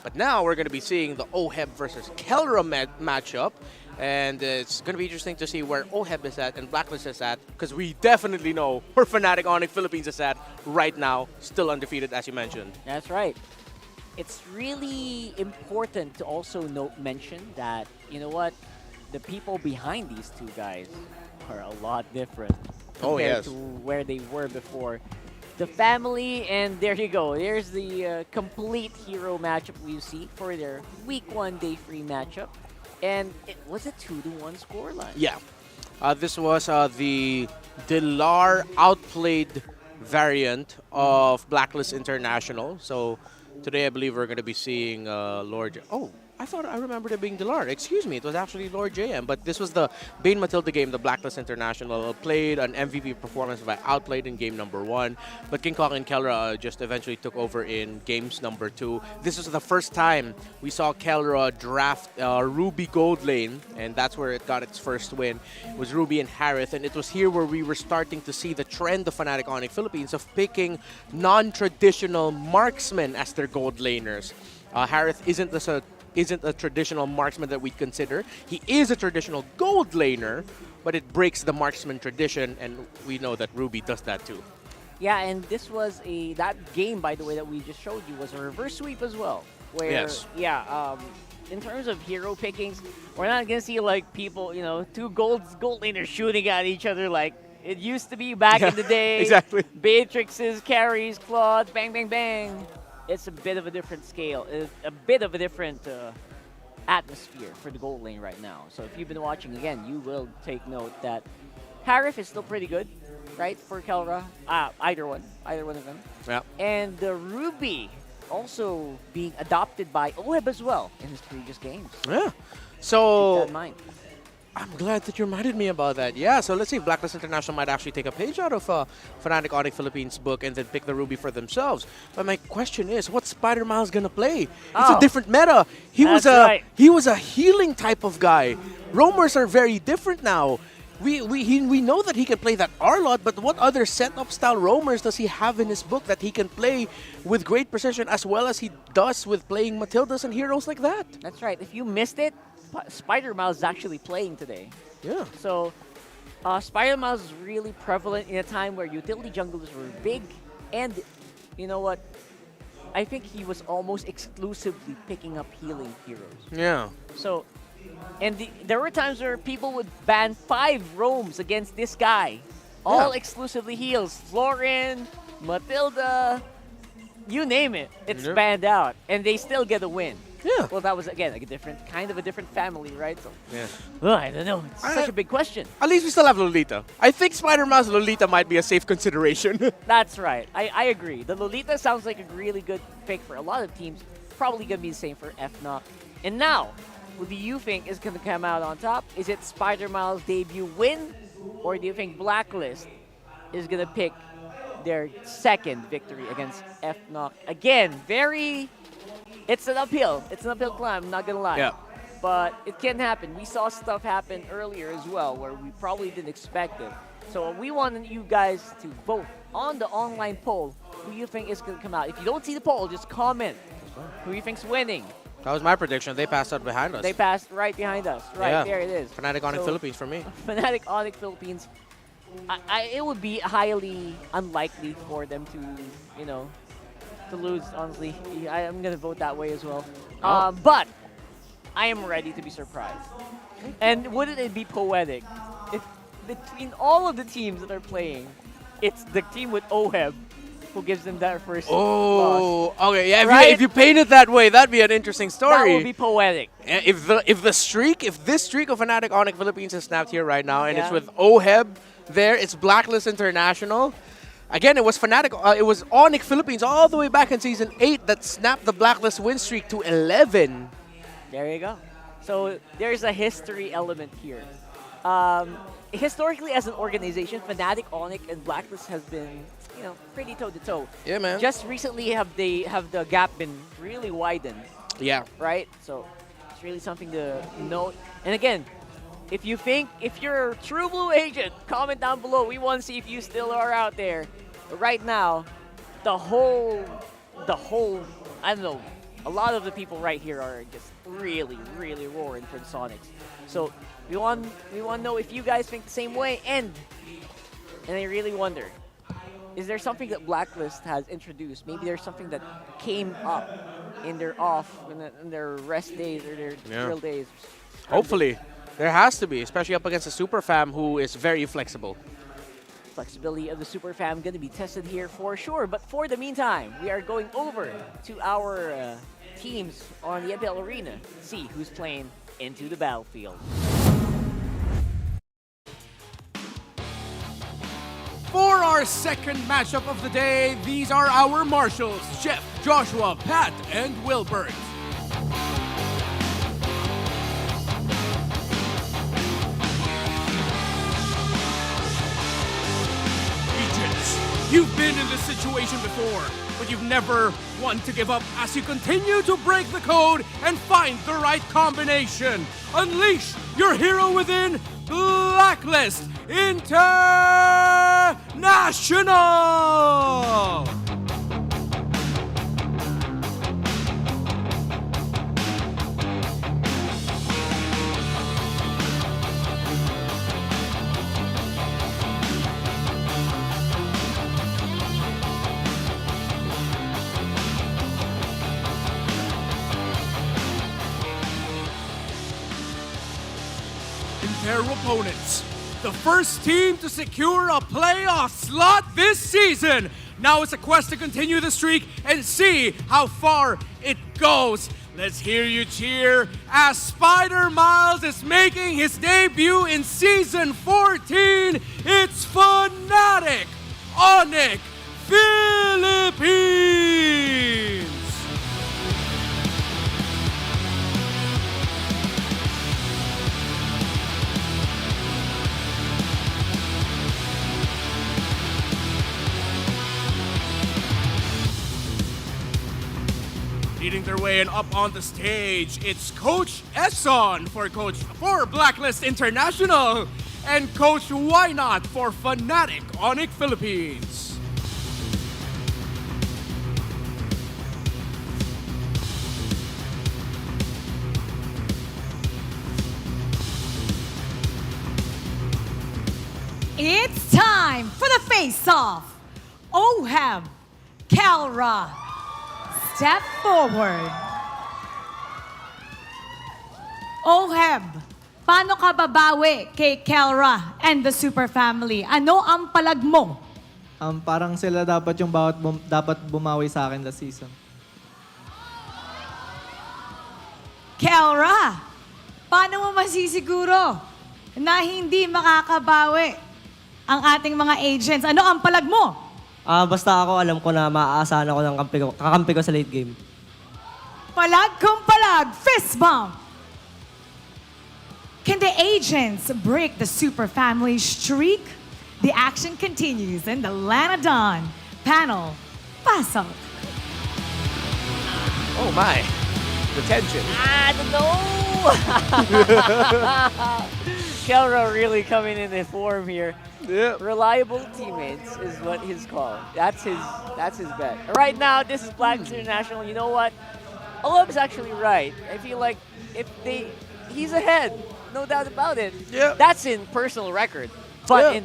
But now we're going to be seeing the OHEB versus Kelra matchup. And it's going to be interesting to see where OHEB is at and Blacklist is at, because we definitely know where Fnatic Onic Philippines is at right now, still undefeated, as you mentioned. That's right. It's really important to also mention that, you know what, the people behind these two guys are a lot different compared to where they were before. The family, and there you go. There's the complete hero matchup we see for their Week 1 Day 3 matchup. And it was a 2-1 scoreline. Yeah. This was the Dilar outplayed variant of Blacklist International. So today I believe we're going to be seeing Lord... Oh, I thought I remembered it being Dilar. Excuse me, it was actually Lord JM. But this was the Bane Matilda game, the Blacklist International. Played an MVP performance by outplayed in game number 1. But King Kong and Kelra just eventually took over in games number 2. This was the first time we saw Kelra draft Ruby Gold Lane. And that's where it got its first win. It was Ruby and Harith. And it was here where we were starting to see the trend of Fnatic Onic Philippines of picking non-traditional marksmen as their gold laners. Harith isn't a traditional marksman that we'd consider. He is a traditional gold laner, but it breaks the marksman tradition, and we know that Ruby does that too. Yeah, and this was that game, by the way, that we just showed you was a reverse sweep as well. Where, in terms of hero pickings, we're not gonna see like people, two gold laners shooting at each other like it used to be back in the day. Exactly. Beatrixes, carries, Claudes, bang, bang, bang. It's a bit of a different scale, a bit of a different atmosphere for the gold lane right now. So if you've been watching again, you will take note that Harith is still pretty good, right, for Kelra. Either one of them. Yeah. And Ruby also being adopted by OHEB as well in his previous games. Yeah. So keep that in mind. I'm glad that you reminded me about that. Yeah, so let's see if Blacklist International might actually take a page out of Fnatic Onic Philippines book and then pick the Ruby for themselves. But my question is, what's Spider Miles gonna play? It's a different meta. He was a healing type of guy. Roamers are very different now. We know that he can play that R-Lot, but what other setup style roamers does he have in his book that he can play with great precision as well as he does with playing Matildas and heroes like that? That's right. If you missed it, Spider Miles is actually playing today. Yeah. So Spider Miles is really prevalent in a time where utility junglers were big, and you know what? I think he was almost exclusively picking up healing heroes. Yeah. So, and there were times where people would ban 5 roams against this guy, all exclusively heals. Florin, Matilda, you name it, it's banned out, and they still get a win. Yeah. Well, that was, again, like a different family, right? So, yeah. Well, I don't know. It's such a big question. At least we still have Lolita. I think Spider-Man's Lolita might be a safe consideration. That's right. I agree. The Lolita sounds like a really good pick for a lot of teams. Probably going to be the same for FNOP. And now, who do you think is going to come out on top? Is it Spider-Miles' debut win? Or do you think Blacklist is going to pick their second victory against FNOP? Again, it's an uphill. It's an uphill climb, I'm not going to lie. Yeah. But it can happen. We saw stuff happen earlier as well where we probably didn't expect it. So we want you guys to vote on the online poll who you think is going to come out. If you don't see the poll, just comment who you think's winning. That was my prediction. They passed out behind us. They passed right behind us. Right, there it is. Fnatic Onic Philippines for me. Fnatic Onic Philippines. It would be highly unlikely for them to, to lose, honestly. I'm going to vote that way as well. But I am ready to be surprised. And wouldn't it be poetic if between all of the teams that are playing, it's the team with OHEB who gives them that first loss. Okay, yeah. Right? If you paint it that way, that'd be an interesting story. That would be poetic. If this streak of Fnatic Onic Philippines is snapped here right now, and it's with OHEB there, it's Blacklist International. Again, it was it was Onic Philippines all the way back in Season 8 that snapped the Blacklist win streak to 11. There you go. So there's a history element here. Historically, as an organization, Fnatic, Onic, and Blacklist has been, pretty toe-to-toe. Yeah, man. Just recently have the gap been really widened. Yeah. Right? So it's really something to note. And again, if you're a true blue agent, comment down below. We want to see if you still are out there. But right now, the whole, I don't know, a lot of the people right here are just really, really roaring for the Sonics. So we want to know if you guys think the same way. And I really wonder, is there something that Blacklist has introduced? Maybe there's something that came up in their in their rest days or their drill days. Hopefully. There has to be, especially up against a super fam who is very flexible. Flexibility of the super fam going to be tested here for sure. But for the meantime, we are going over to our teams on the MPL Arena to see who's playing into the battlefield. For our second matchup of the day, these are our marshals, Jeff, Joshua, Pat, and Wilbert. You've been in this situation before, but you've never wanted to give up as you continue to break the code and find the right combination. Unleash your hero within Blacklist International! Their opponents, the first team to secure a playoff slot this season. Now it's a quest to continue the streak and see how far it goes. Let's hear you cheer as Spider Miles is making his debut in Season 14. It's Fnatic Onic Philippines! Leading their way and up on the stage, it's Coach Esson for Blacklist International and Coach Why Not for Fnatic Onic Philippines. It's time for the face-off. Oheb, Kalra, step forward. Oheb, paano ka babawi kay Kalra and the Super Family? Ano ang palag mo? Parang sila dapat yung dapat bumawi sa akin last season. Kalra, paano mo masisiguro na hindi makakabawi ang ating mga agents? Ano ang palag mo? Basta ako alam ko na maaasahan ako ng kakampi ko sa late game. Palag kung palag, fist bump. Can the agents break the Super Family streak? The action continues in the Lanadon panel. Pasok. Oh my, the tension. I don't know. Kelra really coming in the form here. Yeah. Reliable teammates is what his call. That's his bet. Right now, this is Blacklist International. You know what? Oleb is actually right. I feel like he's ahead, no doubt about it. Yeah. That's in personal record, but in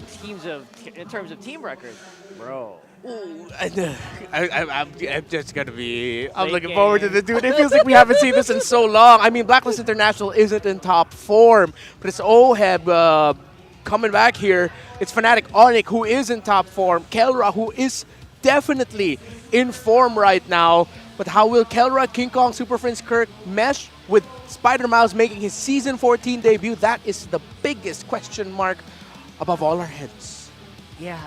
terms of team record, bro. Ooh, I'm just gonna be. I'm looking forward to this, dude. It feels like we haven't seen this in so long. I mean, Blacklist International isn't in top form, but it's Oheb coming back here. It's Fnatic Onic who is in top form. Kelra who is definitely in form right now. But how will Kelra, King Kong, Super Prince Kirk mesh with Spider Miles making his Season 14 debut? That is the biggest question mark above all our heads. Yeah,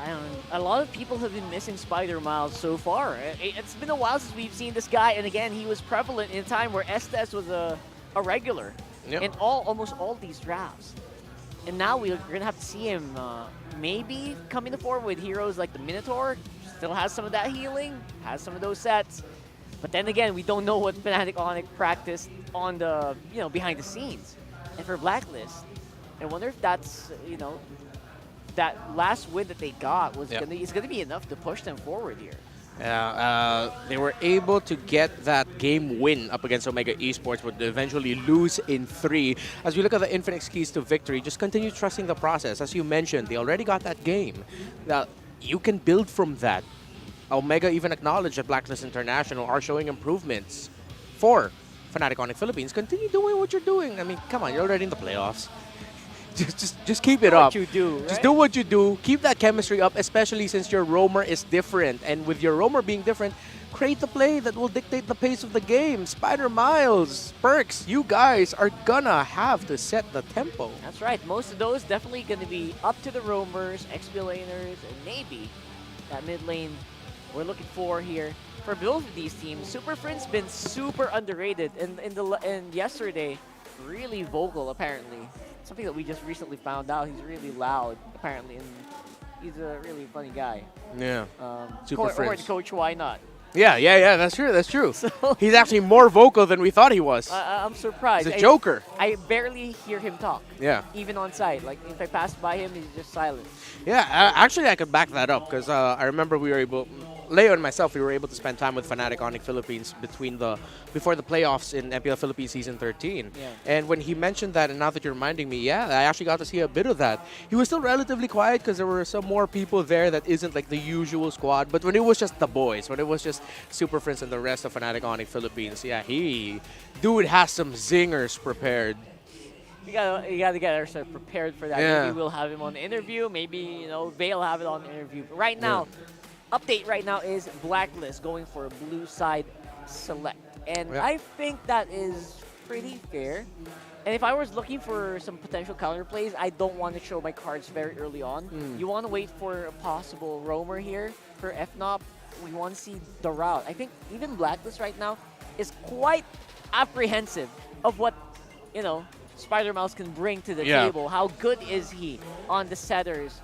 a lot of people have been missing Spider Miles so far. It's been a while since we've seen this guy, and again, he was prevalent in a time where Estes was a regular in almost all these drafts. And now we're going to have to see him maybe coming to form with heroes like the Minotaur. Still has some of that healing, has some of those sets. But then again, we don't know what Fnatic Onic practiced on the, behind the scenes. And for Blacklist, I wonder if that's, that last win that they got was is going to be enough to push them forward here. They were able to get that game win up against Omega Esports, but eventually lose in 3. As we look at the Infinix keys to victory, just continue trusting the process. As you mentioned, they already got that game. You can build from that. Omega even acknowledged that Blacklist International are showing improvements for Fnatic Onic Philippines. Continue doing what you're doing. I mean, come on, you're already in the playoffs. Just keep it up. What you do, right? Just do what you do. Keep that chemistry up, especially since your roamer is different. And with your roamer being different, create the play that will dictate the pace of the game. Spider Miles, Perks, you guys are gonna have to set the tempo. That's right. Most of those definitely going to be up to the roamers, XP laners, and maybe that mid lane we're looking for here. For both of these teams, Super Friend's been super underrated, and yesterday, really vocal apparently. Something that we just recently found out. He's really loud apparently, and he's a really funny guy. Yeah. Super Friends. Coach, why not? Yeah, that's true. That's true. So he's actually more vocal than we thought he was. I'm surprised. He's a joker. I barely hear him talk. Yeah. Even on site. Like, if I pass by him, he's just silent. Yeah, actually, I could back that up because I remember we were able, Leo and myself, we were able to spend time with Fnatic Onic Philippines before the playoffs in MPL Philippines Season 13. Yeah. And when he mentioned that, and now that you're reminding me, yeah, I actually got to see a bit of that. He was still relatively quiet because there were some more people there that isn't like the usual squad. But when it was just the boys, when it was just Super Friends and the rest of Fnatic Onic Philippines, yeah, dude has some zingers prepared. You gotta get ourselves prepared for that. Yeah. Maybe we'll have him on the interview. Maybe Vale have it on the interview. But right now, update right now is Blacklist going for a blue side select, and I think that is pretty fair. And if I was looking for some potential counter plays, I don't want to show my cards very early on. You want to wait for a possible roamer here for FNOP. We want to see the route. I think even Blacklist right now is quite apprehensive of what Spider Mouse can bring to the table. How good is he on the setters?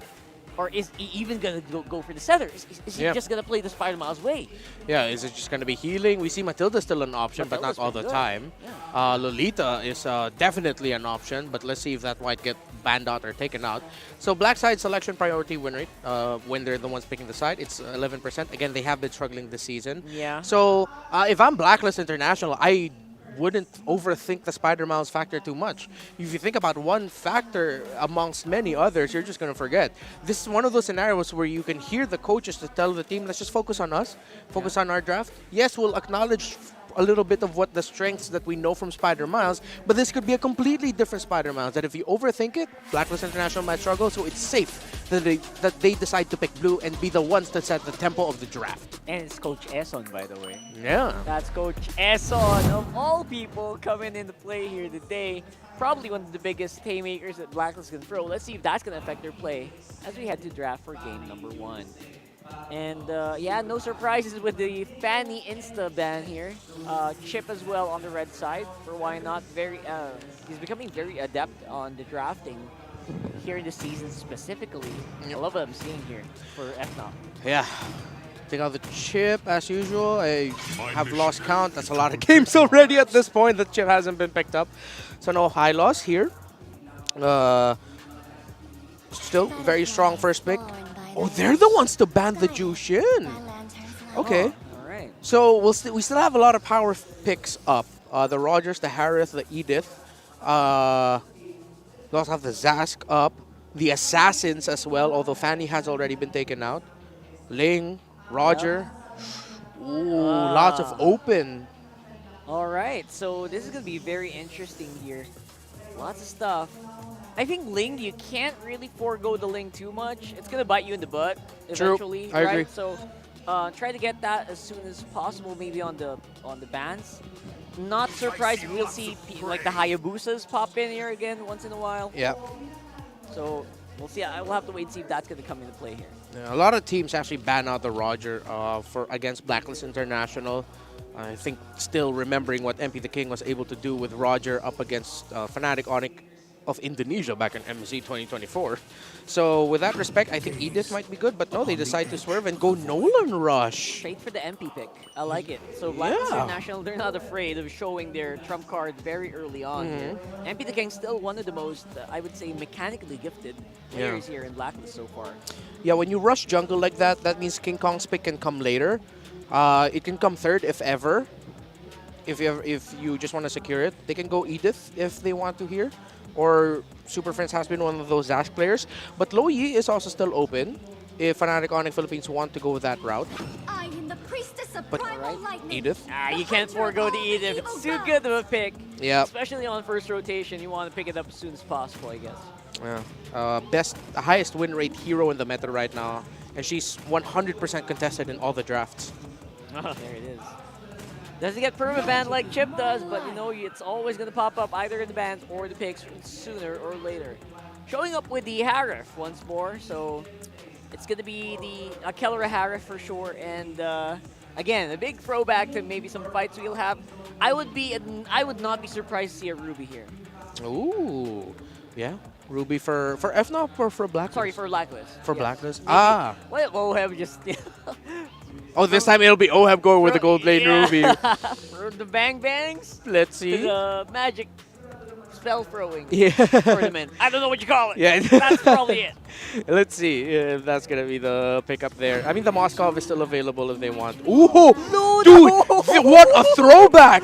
Or is he even going to go for the setters? Is he just going to play the Spider Mouse way? Yeah, is it just going to be healing? We see Matilda's still an option, but not all the time. Yeah. Lolita is definitely an option, but let's see if that might get banned out or taken out. So black side selection priority win rate, when they're the ones picking the side, it's 11%. Again, they have been struggling this season. Yeah. So if I'm Blacklist International, I wouldn't overthink the Spider Mouse factor too much. If you think about one factor amongst many others, you're just going to forget. This is one of those scenarios where you can hear the coaches to tell the team, let's just focus on us, focus on our draft. Yes, we'll acknowledge a little bit of what the strengths that we know from Spider Miles, but this could be a completely different Spider Miles that if you overthink it, Blacklist International might struggle, so it's safe that they decide to pick blue and be the ones to set the tempo of the draft. And it's Coach Esson, by the way. Yeah. That's Coach Esson, of all people, coming into play here today. Probably one of the biggest haymakers that Blacklist can throw. Let's see if that's going to affect their play as we head to draft for game number 1. And yeah, no surprises with the Fanny Insta ban here. Chip as well on the red side for why not. He's becoming very adept on the drafting here in the season specifically. I love what I'm seeing here for FNOP. Yeah. Take out the chip as usual. I have lost count. That's a lot of games already at this point. The chip hasn't been picked up. So no high loss here. Still very strong first pick. Oh, they're the ones to ban the Jushin. Okay. All right. So we still have a lot of power picks up. The Rogers, the Harith, the Edith. We also have the Zask up. The Assassins as well, although Fanny has already been taken out. Ling, Roger. Ooh, lots of open. All right. So this is going to be very interesting here. Lots of stuff. I think Ling, you can't really forego the Ling too much. It's going to bite you in the butt eventually. True. I agree. So try to get that as soon as possible, maybe on the bans. Not surprised we'll see like the Hayabusas pop in here again once in a while. Yeah. So we'll see. We'll have to wait and see if that's going to come into play here. Yeah, a lot of teams actually ban out the Roger against Blacklist International. I think still remembering what MP the King was able to do with Roger up against Fnatic Onic of Indonesia back in MZ 2024. So with that respect, I think Edith might be good, but no, they decide to swerve and go Nolan Rush. Straight for the MP pick. I like it. So Blacklist International, they're not afraid of showing their trump card very early on here. MP the King still one of the most, I would say, mechanically gifted players here in Blacklist so far. Yeah, when you rush jungle like that, that means King Kong's pick can come later. It can come third if ever. If you just want to secure it, they can go Edith if they want to here. Or Super Friends has been one of those Dash players. But Lo Yi is also still open if Fnatic Onic Philippines want to go that route. I am the priestess of But primal lightning. Edith? You can't forego the Edith. It's too good of a pick. Yeah. Especially on first rotation, you want to pick it up as soon as possible, I guess. Yeah. Highest win rate hero in the meta right now. And she's 100% contested in all the drafts. There it is. Doesn't get perma-banned like Chip does, but you know, it's always going to pop up either in the bans or the picks sooner or later. Showing up with the Harif once more, so it's going to be the Kelra Harif for sure. And again, a big throwback to maybe some fights we'll have. I would not be surprised to see a Ruby here. Ooh. Yeah. Ruby for FNOP or for Blacklist? Sorry, for Blacklist. For Yes. Blacklist? Maybe. Ah. Well, OHEB just... Oh, this time it'll be OHEB going with the gold lane Ruby. For the Bang Bangs. Let's see. The magic spell throwing Yeah. tournament. I don't know what you call it. Yeah. That's probably it. Let's see if that's going to be the pickup there. I mean, the Moskov is still available if they want. Ooh! Dude! What a throwback!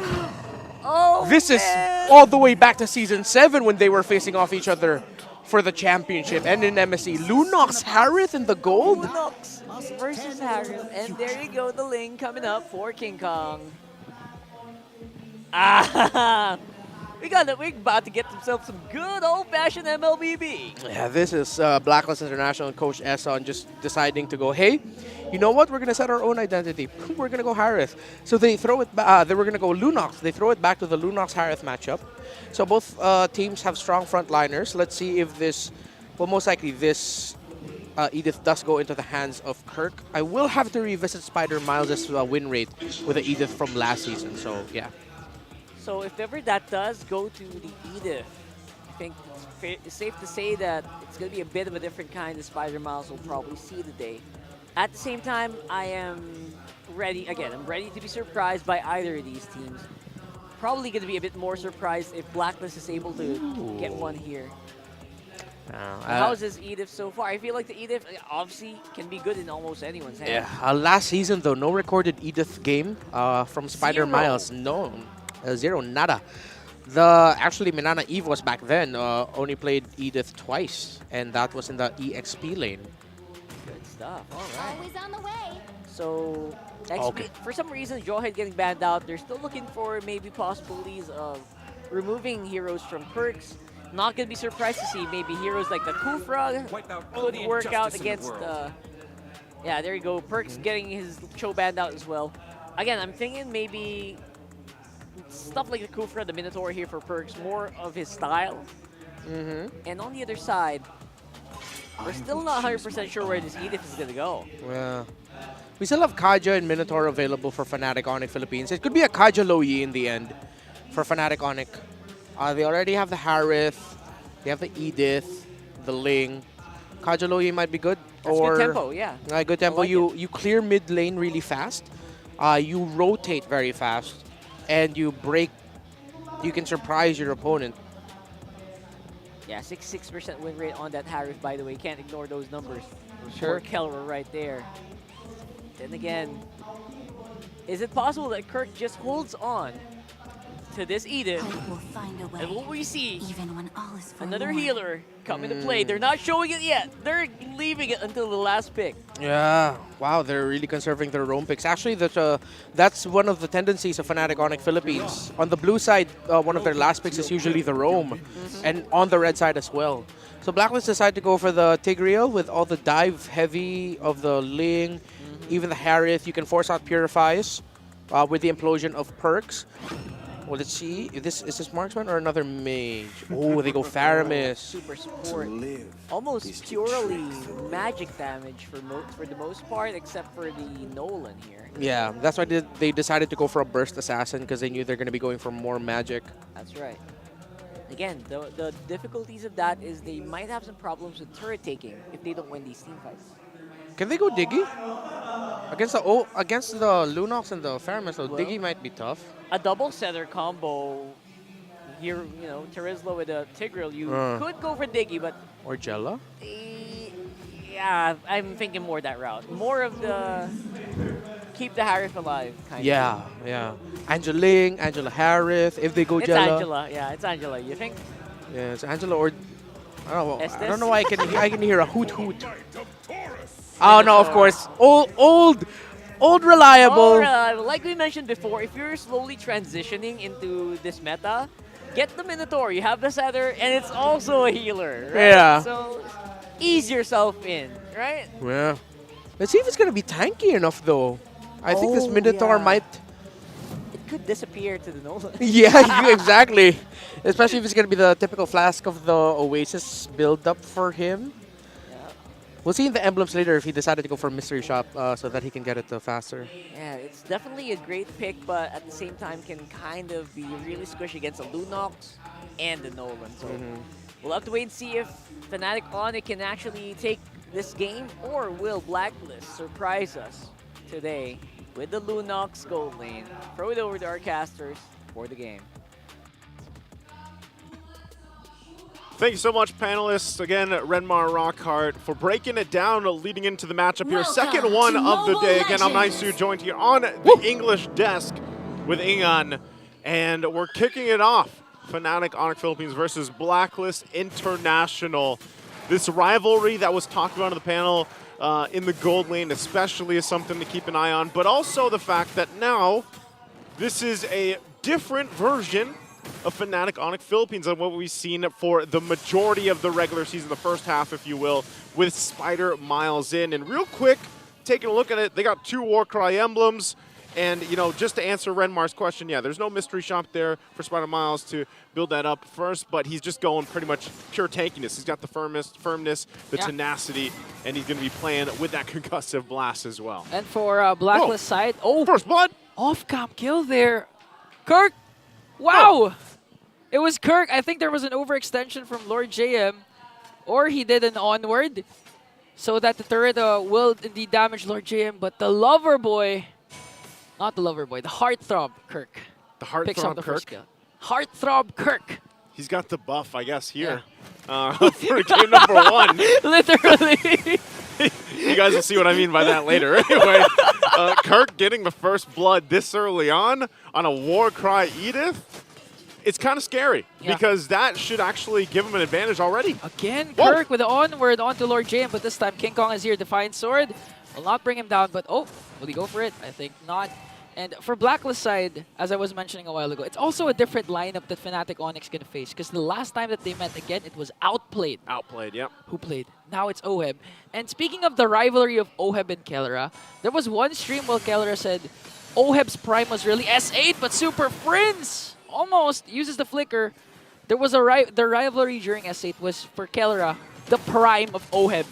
Oh, this is all the way back to Season 7 when they were facing off each other for the championship. And in MSC, Lunox Harith in the gold? Lunox versus Harith. And there you go, the lane coming up for King Kong. We're about to get themselves some good old-fashioned MLBB. Yeah, this is Blacklist International and Coach Esson just deciding to go, hey, you know what? We're going to set our own identity. We're going to go Harith. So they throw it back. They were going to go Lunox. They throw it back to the Lunox-Harith matchup. So both teams have strong frontliners. Let's see if this, well, most likely this Edith does go into the hands of Kirk. I will have to revisit Spider Miles' win rate with the Edith from last season. So, yeah. So if ever that does go to the Edith, I think it's safe to say that it's going to be a bit of a different kind of Spider Miles will probably see the day. At the same time, I am ready, again, I'm ready to be surprised by either of these teams. Probably going to be a bit more surprised if Blacklist is able to get one here. How's this Edith so far? I feel like the Edith obviously can be good in almost anyone's hand. Yeah, last season though, no recorded Edith game from Spider Miles. No, zero, nada. Actually, Minana Eve was back then, only played Edith twice, and that was in the EXP lane. Good stuff, alright. Always on the way. So, for some reason, Jawhead getting banned out. They're still looking for maybe possibilities of removing heroes from perks. Not going to be surprised to see maybe heroes like the Kufra could work out against... yeah, there you go. Perks getting his Cho banned out as well. Again, I'm thinking maybe stuff like the Kufra, the Minotaur here for Perks, more of his style. And on the other side, we're still not 100% sure where this Edith is going to go. Yeah. We still have Kaja and Minotaur available for Fnatic Onic Philippines. It could be a Kaja Lo Yi in the end for Fnatic Onic. They already have the Harith, they have the Edith, the Ling. Kaja Lo Yi might be good. That's good tempo, yeah. Good tempo. Like you clear mid lane really fast. You rotate very fast. And you can surprise your opponent. Yeah, 66% win rate on that Harith, by the way. Can't ignore those numbers. Sure. For Kelra right there. Then again, is it possible that Kirk just holds on to this Edith? We'll find a way. And what we see, even when all is another healer come into play. They're not showing it yet. They're leaving it until the last pick. Yeah, wow, they're really conserving their roam picks. Actually, that's one of the tendencies of Fnatic Onic Philippines. On the blue side, one of their last picks is usually the roam, and on the red side as well. So Blacklist decided to go for the Tigreal with all the dive heavy of the Ling, even the Harith. You can force out Purifies with the implosion of perks. Well, let's see. Is this marksman or another mage? Oh, they go Faramis. Super support. Almost purely magic damage for the most part, except for the Nolan here. Yeah, that's why they decided to go for a burst assassin because they knew they're going to be going for more magic. That's right. Again, the difficulties of that is they might have some problems with turret taking if they don't win these team fights. Can they go Diggy? Against the Lunox and the Faramis, so Diggy might be tough. A double setter combo here, you know, Terizla with a Tigreal, you could go for Diggy, but... Or Jella? Yeah, I'm thinking more that route. More of the keep the Harith alive kind of. Yeah. Angeling, Angela Harith, if they go It's Jella. Angela, yeah, it's Angela. You think? Yeah, it's Angela or... I don't know. Estes? I don't know why I can hear a hoot hoot. Oh no, of course. Old reliable. Like we mentioned before, if you're slowly transitioning into this meta, get the Minotaur. You have the Setter, and it's also a healer. Right? Yeah. So ease yourself in, right? Yeah. Let's see if it's gonna be tanky enough though. I think this Minotaur might. It could disappear to the Nolan. Yeah, exactly. Especially if it's gonna be the typical flask of the Oasis build up for him. We'll see in the emblems later if he decided to go for Mystery Shop so that he can get it faster. Yeah, it's definitely a great pick, but at the same time can kind of be really squishy against the Lunox and the Nolan. So we'll have to wait and see if Fnatic Onic can actually take this game, or will Blacklist surprise us today with the Lunox gold lane. Throw it over to our casters for the game. Thank you so much, panelists. Again, Renmar Rockhart, for breaking it down leading into the matchup here. Second one of the day. Again, I'm Naisu, joined here on the English desk with Ingan. And we're kicking it off. Fnatic Onic Philippines versus Blacklist International. This rivalry that was talked about on the panel in the gold lane especially is something to keep an eye on. But also the fact that now this is a different version of Fnatic Onic Philippines than what we've seen for the majority of the regular season, the first half, if you will, with Spider Miles in. And real quick, taking a look at it, they got 2 Warcry emblems. And, you know, just to answer Renmar's question, yeah, there's no mystery shop there for Spider Miles to build that up first, but he's just going pretty much pure tankiness. He's got the firmness, the tenacity, and he's going to be playing with that concussive blast as well. And for Blacklist side, first blood! Off-camp kill there. Kirk! Wow! It was Kirk. I think there was an overextension from Lord JM, or he did an onward, so that the turret will indeed damage Lord JM, but the lover boy, not the lover boy, the heartthrob Kirk. The heartthrob picks up the Kirk? first kill. Heartthrob Kirk. He's got the buff, I guess, here for game number 1. Literally. You guys will see what I mean by that later. Anyway, Kirk getting the first blood this early on a Warcry Edith. It's kind of scary because that should actually give him an advantage already. Again, Kirk with the onward onto Lord JM, but this time King Kong is here. Defiant Sword will not bring him down, but will he go for it? I think not. And for Blacklist side, as I was mentioning a while ago, it's also a different lineup that Fnatic Onyx going to face, because the last time that they met again, it was Outplayed. Outplayed, yep. Who played? Now it's Oheb. And speaking of the rivalry of Oheb and Kellera, there was one stream where Kellera said Oheb's prime was really S8, but Super Prince almost uses the flicker. There was the rivalry during S8 was for Kellera, the prime of Oheb.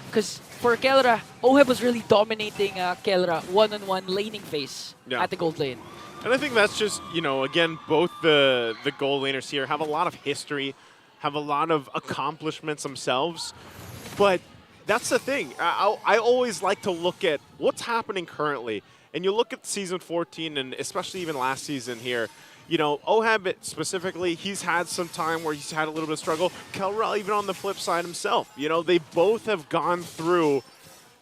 Because for Kellera, Oheb was really dominating Kellera one-on-one laning phase at the gold lane. And I think that's just, you know, again, both the gold laners here have a lot of history, have a lot of accomplishments themselves. But that's the thing. I always like to look at what's happening currently. And you look at Season 14, and especially even last season here, you know, Oheb specifically, he's had some time where he's had a little bit of struggle. Kellera, even on the flip side himself, you know, they both have gone through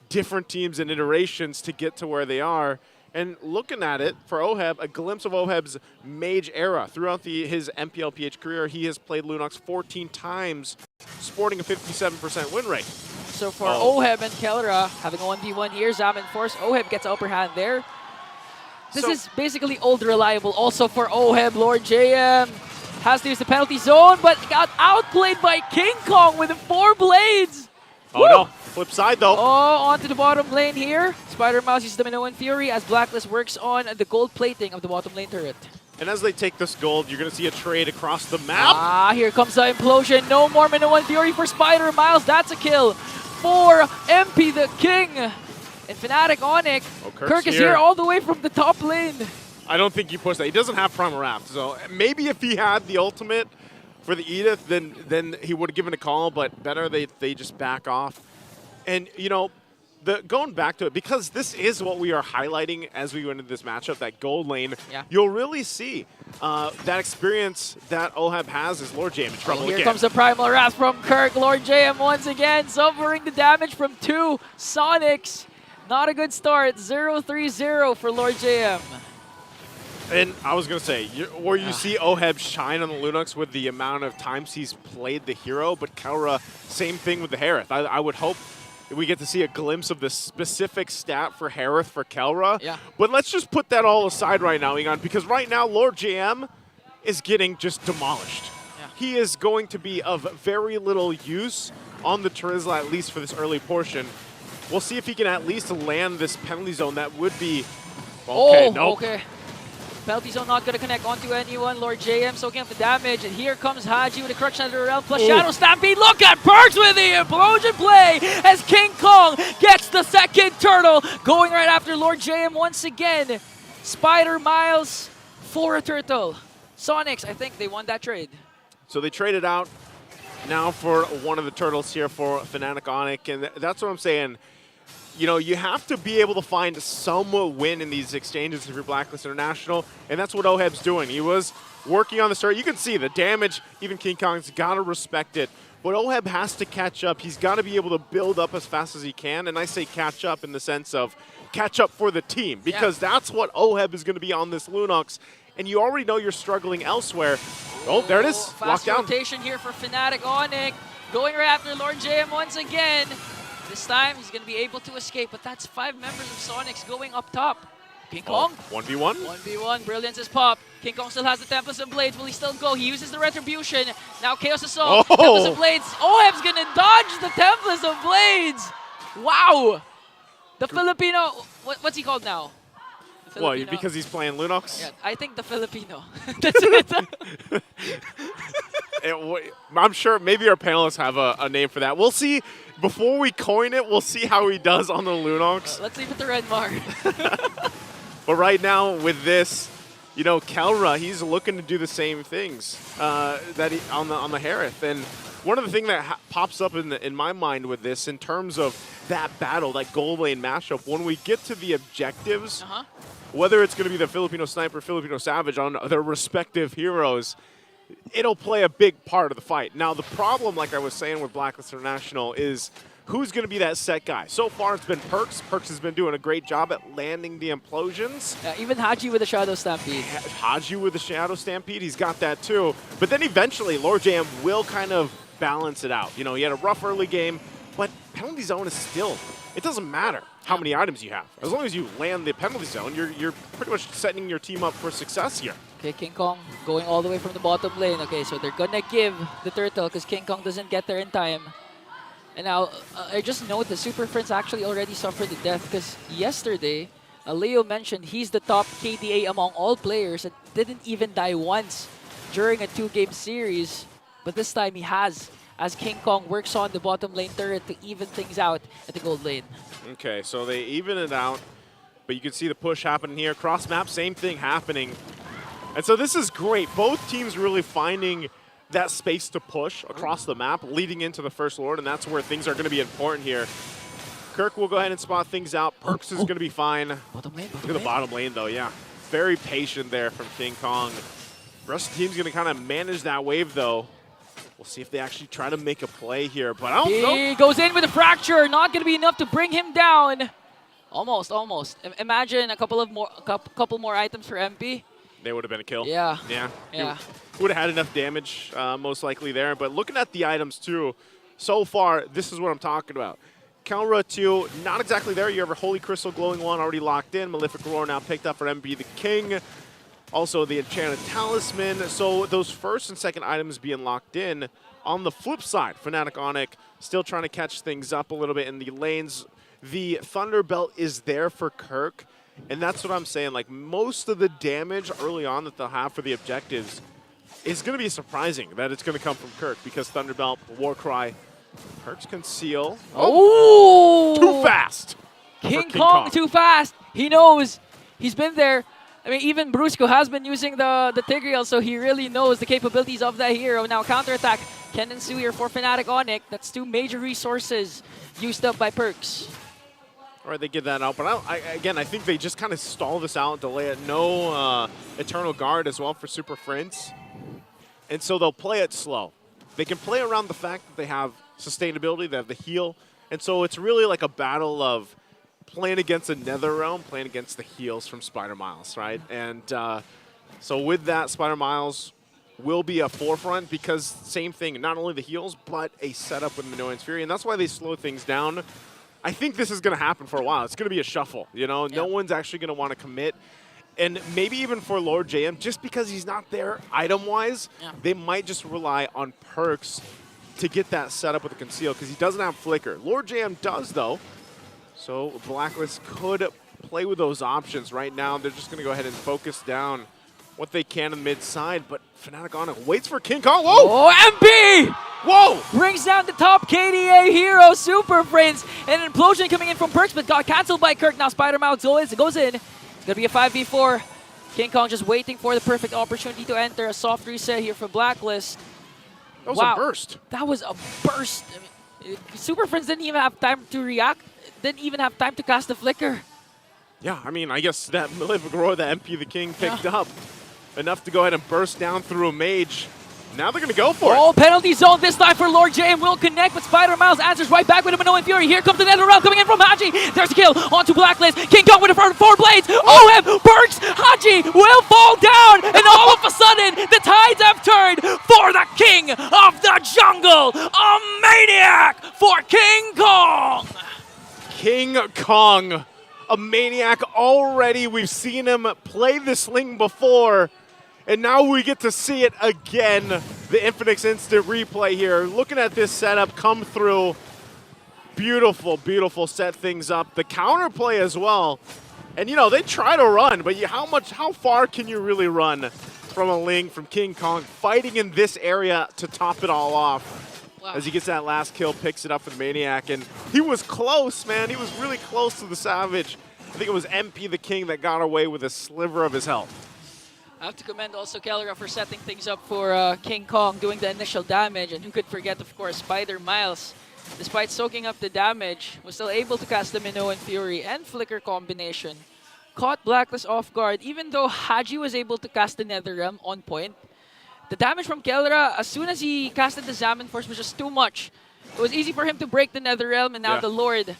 different teams and iterations to get to where they are. And looking at it, for Oheb, a glimpse of Oheb's mage era. Throughout his MPL PH career, he has played Lunox 14 times, sporting a 57% win rate. So for Oheb and Kellera, having a 1v1 here, Zaman Force, Oheb gets the upper hand there. This is basically old reliable. Also for Oheb, Lord JM has to use the penalty zone, but got outplayed by King Kong with 4 blades. Oh no, flip side though. Oh, onto the bottom lane here. Spider Mouse uses the Minoan Fury as Blacklist works on the gold plating of the bottom lane turret. And as they take this gold, you're going to see a trade across the map. Ah, here comes the implosion. No more Minoan Fury for Spider Miles. That's a kill for MP the King. And Fnatic Onic, Kirk is here all the way from the top lane. I don't think he pushed that. He doesn't have Primal Raft, so maybe if he had the ultimate, for the Edith, then he would have given a call, but better they just back off. And, you know, going back to it, because this is what we are highlighting as we go into this matchup, that gold lane, you'll really see that experience that OHEB has as Lord JM in trouble Here again. comes the Primal Wrath from Kirk. Lord JM once again suffering the damage from 2 Sonics. Not a good start. 0-3-0 for Lord JM. And I was going to say, where you see OHEB shine on the Lunox with the amount of times he's played the hero, but Kaura, same thing with the Harith. I would hope we get to see a glimpse of the specific stat for Harith for Kelra. Yeah. But let's just put that all aside right now, Egon, because right now Lord JM is getting just demolished. Yeah. He is going to be of very little use on the Terizla, at least for this early portion. We'll see if he can at least land this penalty zone. That would be... Okay, nope. Okay. Penalty zone not going to connect onto anyone. Lord JM soaking up the damage. And here comes Haji with a correction under the realm plus Shadow Stampede. Look at Perks with the implosion play as King Kong gets the second turtle. Going right after Lord JM once again. Spider Miles for a turtle. Sonics, I think they won that trade. So they traded out now for one of the turtles here for Fnatic Onic. And that's what I'm saying. You know, you have to be able to find some win in these exchanges if you're Blacklist International, and that's what OHEB's doing. He was working on the start. You can see the damage. Even King Kong's got to respect it. But OHEB has to catch up. He's got to be able to build up as fast as he can, and I say catch up in the sense of catch up for the team, because that's what OHEB is going to be on this Lunox, and you already know you're struggling elsewhere. Oh, there it is. Fast Lockdown. rotation here for Fnatic Onic. Going right after Lord JM once again. This time, he's going to be able to escape, but that's 5 members of Sonics going up top. King Kong. 1v1? 1v1. Brilliance is pop. King Kong still has the Tempest of Blades. Will he still go? He uses the Retribution. Now Chaos Assault. Oh. Tempest of Blades. OHEB's going to dodge the Tempest of Blades. Wow. The Filipino. What's he called now? Well, because he's playing Lunox? Yeah, I think the Filipino. That's it. I'm sure maybe our panelists have a name for that. We'll see. Before we coin it, we'll see how he does on the Lunox. Let's leave it to Redmar. But right now, with this, you know, Kelra, he's looking to do the same things that he, on the Harith. And one of the things that pops up in my mind with this, in terms of that battle, that gold lane mashup, when we get to the objectives, whether it's going to be the Filipino Sniper, Filipino Savage on their respective heroes, it'll play a big part of the fight. Now, the problem, like I was saying with Blacklist International, is who's going to be that set guy? So far, it's been Perks. Perks has been doing a great job at landing the implosions. Even Haji with the Shadow Stampede. Haji with the Shadow Stampede, he's got that too. But then eventually, Lord JM will kind of balance it out. You know, he had a rough early game, but penalty zone is still, it doesn't matter how many items you have. As long as you land the penalty zone, you're pretty much setting your team up for success here. Okay, King Kong going all the way from the bottom lane. Okay, so they're gonna give the turtle because King Kong doesn't get there in time. And now, I just noticed Super Friends actually already suffered the death because yesterday, Leo mentioned he's the top KDA among all players and didn't even die once during a 2-game series. But this time he has, as King Kong works on the bottom lane turret to even things out at the gold lane. Okay, so they even it out, but you can see the push happening here. Cross map, same thing happening. And so this is great. Both teams really finding that space to push across the map, leading into the first Lord, and that's where things are going to be important here. Kirk will go ahead and spot things out. Perks is going to be fine. Bottom lane, Look at the bottom lane, though, yeah. Very patient there from King Kong. The rest of the team's going to kind of manage that wave, though. We'll see if they actually try to make a play here, but I don't know. He goes in with a fracture. Not going to be enough to bring him down. Almost, almost. Imagine a couple more items for MP. They would have been a kill. Yeah. Yeah. Yeah. Would have had enough damage, most likely there. But looking at the items, too, so far, this is what I'm talking about. Kelra 2, not exactly there. You have a Holy Crystal Glowing One already locked in. Malefic Aurora now picked up for MB the King. Also, the Enchanted Talisman. So those first and second items being locked in. On the flip side, Fnatic Onic still trying to catch things up a little bit in the lanes. The Thunder Belt is there for Kirk. And that's what I'm saying. Like, most of the damage early on that they'll have for the objectives is going to be surprising that it's going to come from Kirk, because Thunderbelt, Warcry, Kirk's Conceal. Oh! Too fast. King Kong too fast. He knows. He's been there. I mean, even Brusco has been using the Tigreal, so he really knows the capabilities of that hero. Now, counterattack, Ken and Sui here for Fnatic Onic. That's 2 major resources used up by Perks. All right, they get that out. But again, I think they just kind of stall this out, delay it. No Eternal Guard as well for Super Friends. And so they'll play it slow. They can play around the fact that they have sustainability, they have the heal. And so it's really like a battle of playing against a NetherRealm, playing against the heals from Spider Miles, right? And so with that, Spider Miles will be a forefront because same thing, not only the heals, but a setup with Minoan's Fury. And that's why they slow things down. I think this is going to happen for a while. It's going to be a shuffle, you know? No one's actually going to want to commit. And maybe even for Lord JM, just because he's not there item-wise, they might just rely on Perks to get that setup with the Conceal because he doesn't have Flicker. Lord JM does, though. So Blacklist could play with those options right now. They're just going to go ahead and focus down what they can in the mid side, but Fnatic Onic waits for King Kong. Whoa! Oh, MP! Whoa! Brings down the top KDA hero, Super Friends. And an implosion coming in from Perks, but got cancelled by Kirk. Now Spider Mouth goes in. It's going to be a 5v4. King Kong just waiting for the perfect opportunity to enter. A soft reset here for Blacklist. That was a burst. That was a burst. I mean, Super Friends didn't even have time to react. Didn't even have time to cast the Flicker. Yeah, I mean, I guess that Aurora that MP the King picked up. Enough to go ahead and burst down through a mage. Now they're going to go for it. Oh, penalty zone this time for Lord J and will connect, but Spider Miles answers right back with a Minoan Fury. Here comes the NetherRealm coming in from Haji. There's a kill onto Blacklist. King Kong with the 4 blades. OM, Perks, Haji will fall down. And all of a sudden, the tides have turned for the King of the Jungle. A maniac for King Kong. King Kong, a maniac already. We've seen him play this sling before. And now we get to see it again. The Infinix instant replay here. Looking at this setup come through. Beautiful, beautiful, set things up. The counterplay as well. And you know, they try to run, but how far can you really run from a Ling, from King Kong, fighting in this area to top it all off? Wow. As he gets that last kill, picks it up with Maniac. And he was close, man. He was really close to the Savage. I think it was MP the King that got away with a sliver of his health. I have to commend also Kellera for setting things up for King Kong, doing the initial damage. And who could forget, of course, Spider Miles. Despite soaking up the damage, was still able to cast the Minoan Fury and Flicker combination. Caught Blacklist off guard, even though Haji was able to cast the NetherRealm on point. The damage from Kellera, as soon as he casted the Zaman Force, was just too much. It was easy for him to break the NetherRealm, and now the Lord,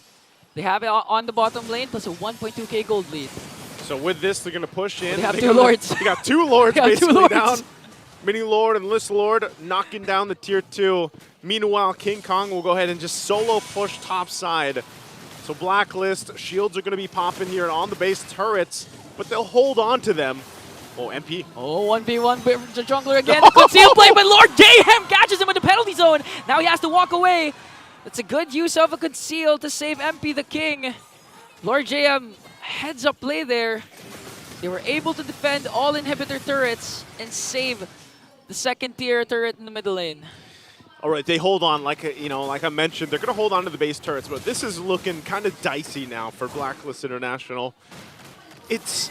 they have it on the bottom lane, plus a 1.2k gold lead. So with this, they're going to push in. They have 2 Lords. They got 2 Lords basically down. Mini Lord and List Lord knocking down the tier 2. Meanwhile, King Kong will go ahead and just solo push top side. So Blacklist, shields are going to be popping here on the base turrets, but they'll hold on to them. Oh, MP. Oh, 1v1 the jungler again. The conceal play, but Lord Gayhem catches him in the penalty zone. Now he has to walk away. That's a good use of a conceal to save MP the King. Lord JM heads up play there. They were able to defend all inhibitor turrets and save the second tier turret in the middle lane. All right, they hold on, like I mentioned, they're going to hold on to the base turrets, but this is looking kind of dicey now for Blacklist International. It's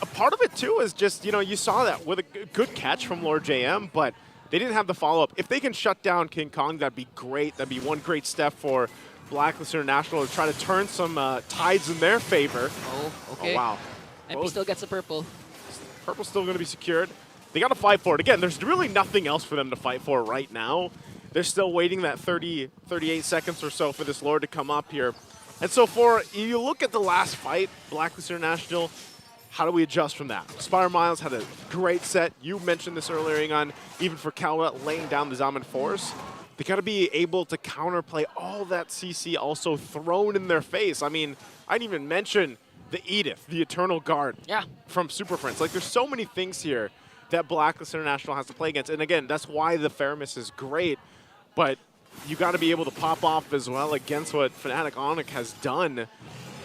a part of it too is just, you saw that with a good catch from Lord JM, but they didn't have the follow-up. If they can shut down King Kong, that'd be great. That'd be one great step for Blacklist International to try to turn some tides in their favor. Oh, okay. Oh, wow. MP still gets the purple. Purple's still going to be secured. They got to fight for it. Again, there's really nothing else for them to fight for right now. They're still waiting that 38 seconds or so for this Lord to come up here. And so you look at the last fight, Blacklist International, how do we adjust from that? Spider Miles had a great set. You mentioned this earlier on, even for Kellera laying down the Zaman Force. They got to be able to counterplay all that CC also thrown in their face. I mean, I didn't even mention the Edith, the Eternal Guard from Super Friends. Like, there's so many things here that Blacklist International has to play against. And again, that's why the fairness is great. But you got to be able to pop off as well against what Fnatic Onic has done.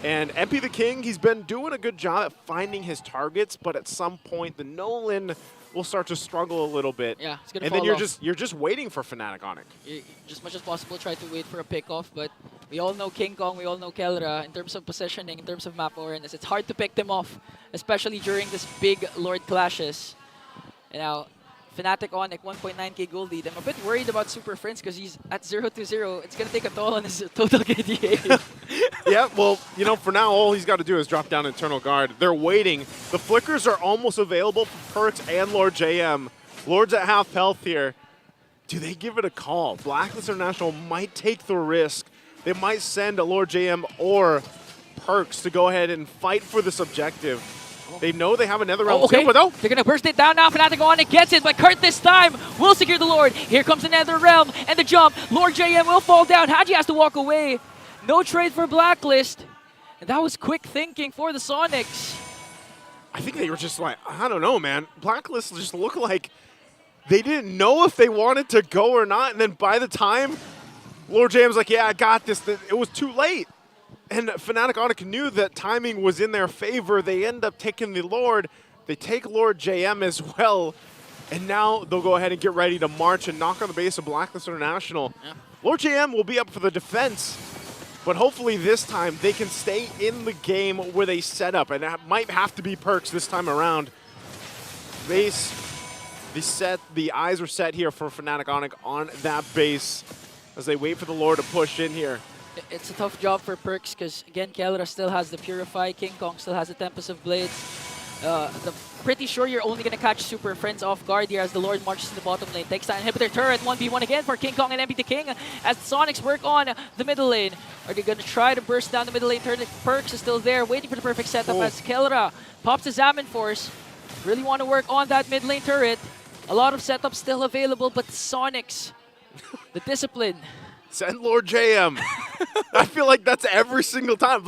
And MP the King, he's been doing a good job at finding his targets, but at some point the Nolan will start to struggle a little bit. Yeah, it's gonna and fall then off. you're just waiting for Fnatic Onic. Just much as possible, try to wait for a pickoff, but we all know King Kong, we all know Kelra. In terms of positioning, in terms of map awareness, it's hard to pick them off, especially during this big Lord clashes. And now, Fnatic Onic, 1.9k gold lead. I'm a bit worried about Super Friends because he's at 0-0. It's going to take a toll on his total KDA. Yeah, well, you know, for now, all he's got to do is drop down Internal Guard. They're waiting. The flickers are almost available for Perks and Lord JM. Lord's at half health here. Do they give it a call? Blacklist International might take the risk. They might send a Lord JM or Perks to go ahead and fight for this objective. They know they have another round. Okay, but no. They're going to burst it down now. Fnatic Onic gets it, but Kurt this time will secure the Lord. Here comes another realm and the jump. Lord JM will fall down. Haji has to walk away. No trade for Blacklist. And that was quick thinking for the Sonics. I think they were just like, I don't know, man. Blacklist just looked like they didn't know if they wanted to go or not. And then by the time Lord JM's like, yeah, I got this, it was too late. And Fnatic Onic knew that timing was in their favor. They end up taking the Lord. They take Lord JM as well. And now they'll go ahead and get ready to march and knock on the base of Blacklist International. Yeah. Lord JM will be up for the defense. But hopefully this time they can stay in the game where they set up. And that might have to be Perks this time around. The eyes are set here for Fnatic Onic on that base as they wait for the Lord to push in here. It's a tough job for Perks because, again, Kelra still has the Purify, King Kong still has the Tempest of Blades. Pretty sure you're only going to catch Super Friends off guard here as the Lord marches to the bottom lane. Takes down Inhibitor Turret, 1v1 again for King Kong and MP the King as the Sonics work on the middle lane. Are they going to try to burst down the middle lane? Perks is still there, waiting for the perfect setup as Kelra pops his Zamin Force. Really want to work on that mid lane turret. A lot of setups still available, but the Sonics, the discipline. Send Lord JM. I feel like that's every single time.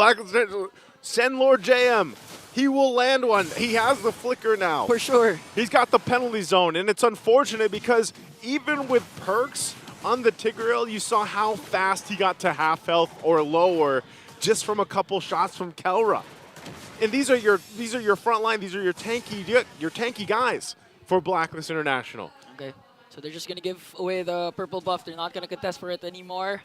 Send Lord JM. He will land one. He has the flicker now. For sure. He's got the penalty zone, and it's unfortunate because even with Perks on the Tigreal, you saw how fast he got to half health or lower just from a couple shots from Kelra. And these are your front line. These are your tanky guys for Blacklist International. Okay. So they're just going to give away the purple buff. They're not going to contest for it anymore.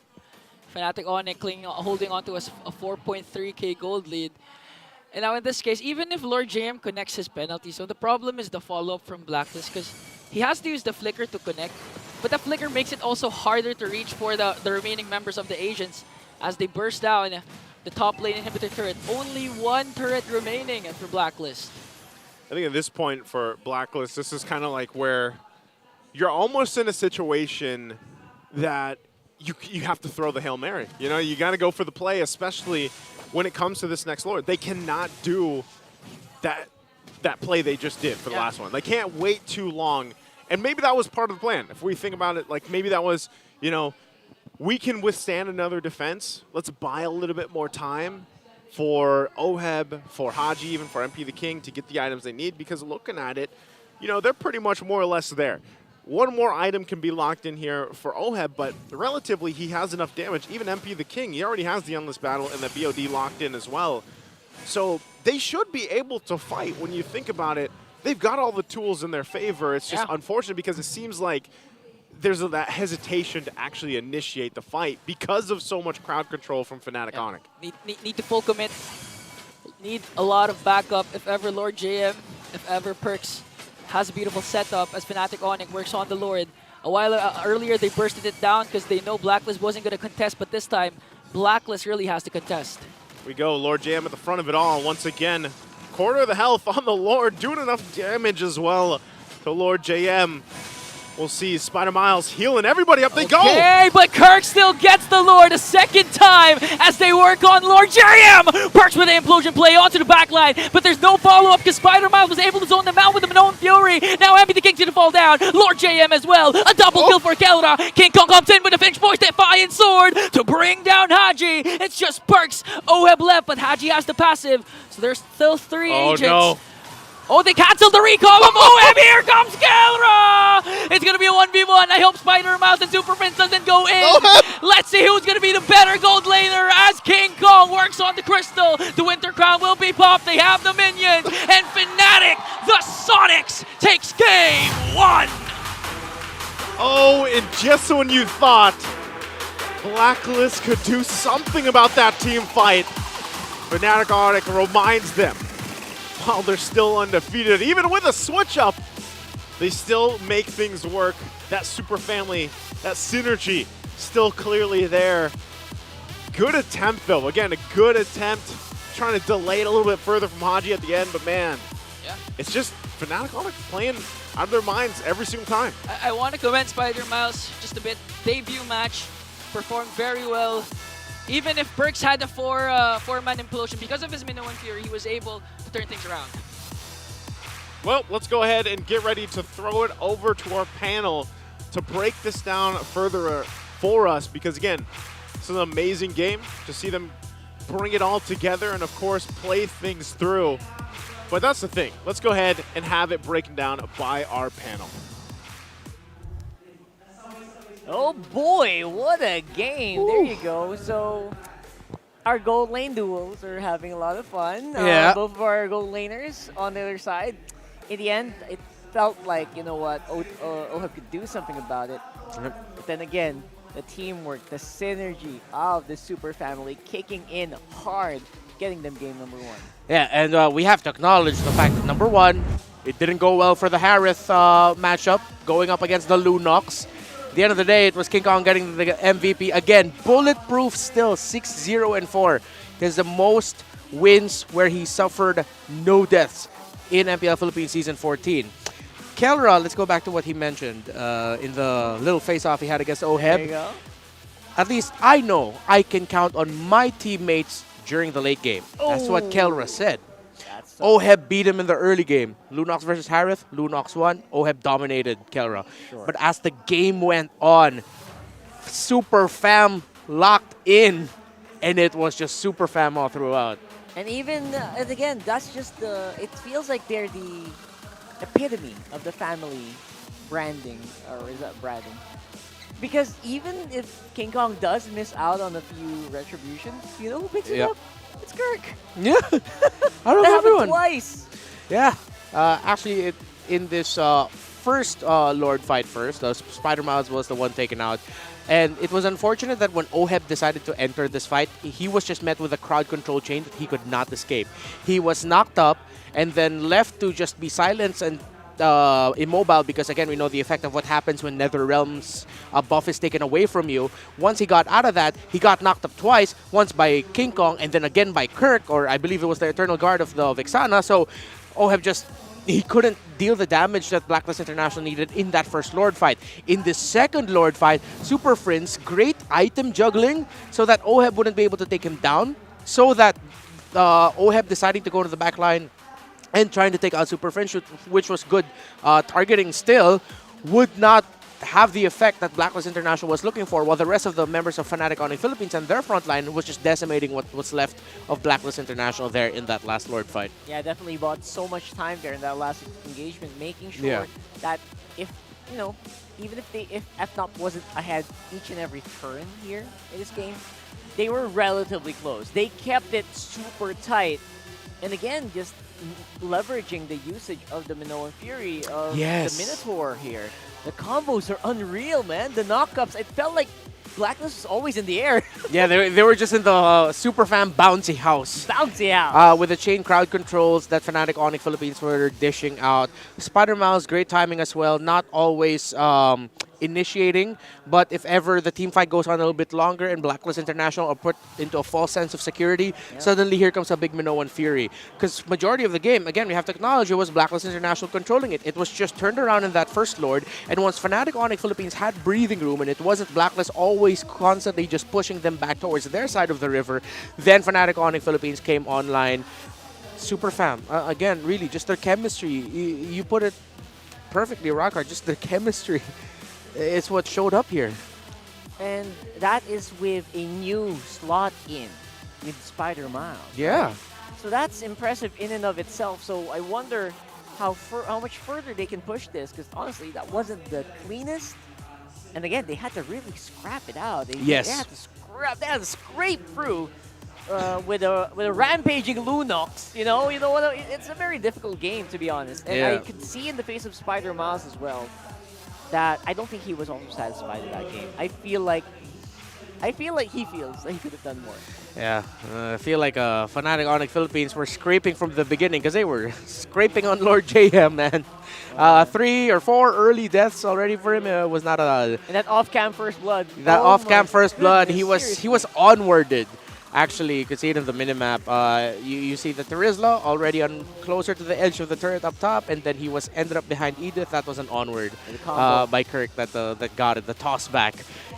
Fnatic Onic holding on to a 4.3k gold lead. And now in this case, even if Lord JM connects his penalty, so the problem is the follow-up from Blacklist because he has to use the flicker to connect. But the flicker makes it also harder to reach for the remaining members of the agents as they burst down the top lane Inhibitor turret. Only one turret remaining for Blacklist. I think at this point for Blacklist, this is kind of like where you're almost in a situation that you have to throw the Hail Mary. You know, you got to go for the play, especially when it comes to this next Lord. They cannot do that play they just did for the last one. They can't wait too long. And maybe that was part of the plan. If we think about it, like maybe that was, you know, we can withstand another defense. Let's buy a little bit more time for Oheb, for Haji, even for MP the King to get the items they need, because looking at it, you know, they're pretty much more or less there. One more item can be locked in here for Oheb, but relatively he has enough damage. Even MP the King, he already has the Endless Battle and the BOD locked in as well. So they should be able to fight when you think about it. They've got all the tools in their favor. It's just unfortunate because it seems like there's that hesitation to actually initiate the fight because of so much crowd control from Fnatic Onic. Need to full commit. Need a lot of backup if ever Lord JM, if ever Perks has a beautiful setup as Fnatic Onic works on the Lord. A while earlier, they bursted it down because they know Blacklist wasn't going to contest, but this time, Blacklist really has to contest. We go, Lord JM at the front of it all. Once again, quarter of the health on the Lord, doing enough damage as well to Lord JM. We'll see Spider Miles healing everybody up. They go! Okay, but Kirk still gets the Lord a second time as they work on Lord JM! Perks with the implosion play onto the backline, but there's no follow-up because Spider Miles was able to zone them out with the Minoan Fury. Now MP the King's gonna fall down. Lord JM as well. A double kill for Kelra. King Kong comes in with a Finch Voice Defiant Sword to bring down Haji. It's just Perks, Oheb left, but Haji has the passive. So there's still 3 agents. No. Oh, they canceled the recall of Oheb. Here comes Kelra! It's going to be a 1v1. I hope Spider Mouse and Super Prince doesn't go in. Let's see who's going to be the better gold laner as King Kong works on the crystal. The Winter Crown will be popped. They have the minions. And Fnatic, the Sonics, takes game 1. Oh, and just when you thought Blacklist could do something about that team fight, Fnatic Onic reminds them, while they're still undefeated, even with a switch-up, they still make things work. That super family, that synergy, still clearly there. Good attempt, though. Again, a good attempt. Trying to delay it a little bit further from Haji at the end, but man, it's just Fnatic Onic playing out of their minds every single time. I want to commend Spider Miles just a bit. Debut match, performed very well. Even if Perks had a four-man implosion, because of his Minoan Fury, he was able to turn things around. Well, let's go ahead and get ready to throw it over to our panel to break this down further for us, because again, it's an amazing game to see them bring it all together and of course play things through. But that's the thing. Let's go ahead and have it broken down by our panel. Oh boy, what a game. There you go. So our gold lane duels are having a lot of fun. Yeah. Both of our gold laners on the other side. In the end, it felt like, you know what, OHEB could do something about it. But then again, the teamwork, the synergy of the super family kicking in hard, getting them game number 1. Yeah, and we have to acknowledge the fact that number 1, it didn't go well for the Harith matchup, going up against the Lunox. At the end of the day, it was King Kong getting the MVP. Again, bulletproof still, 6-0-4. There's the most wins where he suffered no deaths in MPL Philippines Season 14. Kelra, let's go back to what he mentioned in the little face-off he had against OHEB. There you go. At least I know I can count on my teammates during the late game. That's what Kelra said. OHEB beat him in the early game. Lunox versus Harith, Lunox won. OHEB dominated Kelra. Sure. But as the game went on, Super Fam locked in, and it was just Super Fam all throughout. And even, and again, that's just it feels like they're the epitome of the family branding, or is that branding? Because even if King Kong does miss out on a few retributions, you know who picks it up? It's Kirk. Yeah. I don't That know happened everyone. twice. Yeah. Actually, in this first Lord fight first, Spider Miles was the one taken out. And it was unfortunate that when OHEB decided to enter this fight, he was just met with a crowd control chain that he could not escape. He was knocked up and then left to just be silenced and immobile, because again, we know the effect of what happens when NetherRealm's buff is taken away from you. Once he got out of that, he got knocked up twice, once by King Kong and then again by Kirk, or I believe it was the Eternal Guard of the Vexana. So OHEB just, he couldn't deal the damage that Blacklist International needed in that first Lord fight. In the second Lord fight, Super Friends, great item juggling so that OHEB wouldn't be able to take him down, so that OHEB deciding to go to the back line and trying to take out Super Friends, which was good targeting still, would not have the effect that Blacklist International was looking for, while the rest of the members of Fnatic Onic Philippines and their front line was just decimating what was left of Blacklist International there in that last Lord fight. Yeah, definitely bought so much time there in that last engagement, making sure that if, you know, even if FNOP wasn't ahead each and every turn here in this game, they were relatively close. They kept it super tight. And again, just leveraging the usage of the Minoan Fury of the Minotaur here. The combos are unreal, man. The knockups, it felt like Blacklist was always in the air. Yeah, they were just in the super fan bouncy house. Bouncy house. With the chain crowd controls that Fnatic Onic Philippines were dishing out. Spider Miles, great timing as well. Not always initiating, but if ever the team fight goes on a little bit longer and Blacklist International are put into a false sense of security, suddenly here comes a big Minoan Fury. Because majority of the game, again, we have to acknowledge it was Blacklist International controlling it. It was just turned around in that first Lord, and once Fnatic Onic Philippines had breathing room and it wasn't Blacklist always constantly just pushing them back towards their side of the river, then Fnatic Onic Philippines came online. Super fam. Again, really, just their chemistry. You put it perfectly, Rockhard, just their chemistry. It's what showed up here. And that is with a new slot in with Spider Miles. Yeah. Right? So that's impressive in and of itself. So I wonder how much further they can push this, because honestly, that wasn't the cleanest. And again, they had to really scrap it out. They had to scrape through with a rampaging Lunox, you know what? It's a very difficult game, to be honest. And I could see in the face of Spider Miles as well that I don't think he was also satisfied with that game. I feel like he feels that he could have done more. Yeah, I feel like Fnatic Onic Philippines were scraping from the beginning because they were scraping on Lord JM, man. 3 or 4 early deaths already for him. Was not a. And that off-cam first blood. That off-cam first blood. Goodness, He was onwarded. Actually, you could see it in the minimap. You see the Terizla already on closer to the edge of the turret up top, and then he ended up behind Edith. That was an onward by Kirk that got it, the toss back.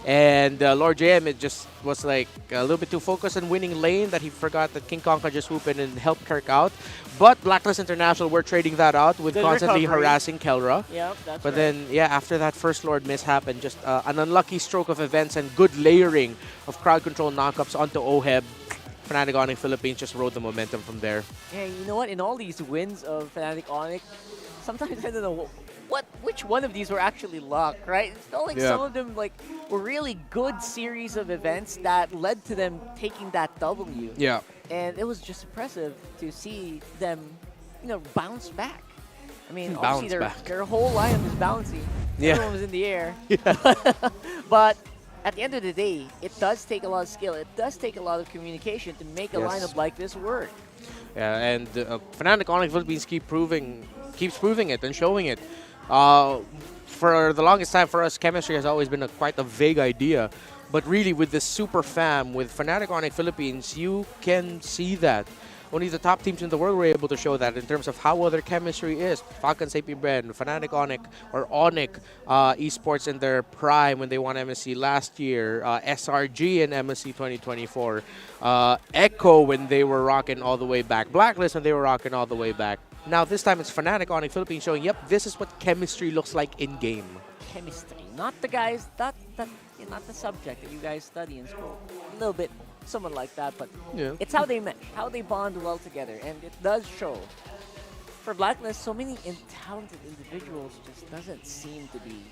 And Lord JM, it just was like a little bit too focused on winning lane that he forgot that King Kong could just swoop in and help Kirk out. But Blacklist International were trading that out with Good constantly recovery. harassing Kelra. Yep, that's But right. then, yeah, after that first Lord mishap and just an unlucky stroke of events and good layering of crowd control knockups onto OHEB, Fnatic Onic Philippines just rode the momentum from there. Yeah, you know what? In all these wins of Fnatic Onic, sometimes I don't know which one of these were actually luck, right? It felt like some of them were really good series of events that led to them taking that W. Yeah. And it was just impressive to see them, bounce back. I mean, Bounce obviously back. their whole lineup is bouncing. Yeah. Everyone was in the air. But at the end of the day, it does take a lot of skill. It does take a lot of communication to make a lineup like this work. Yeah, and Fnatic Onic Philippines keeps proving it and showing it. For the longest time for us, chemistry has always been quite a vague idea. But really, with this super fam, with Fnatic Onic Philippines, you can see that. Only the top teams in the world were able to show that in terms of how well their chemistry is. Falcons APBren, Fnatic Onic, or Onic esports in their prime when they won MSC last year. SRG in MSC 2024. Echo when they were rocking all the way back. Blacklist when they were rocking all the way back. Now this time it's Fnatic Onic Philippines showing, yep, this is what chemistry looks like in game. Chemistry, not the guys, not the subject that you guys study in school. A little bit, somewhat like that, but it's how they mesh, how they bond well together, and it does show. For Blacklist, so many talented individuals just doesn't seem to be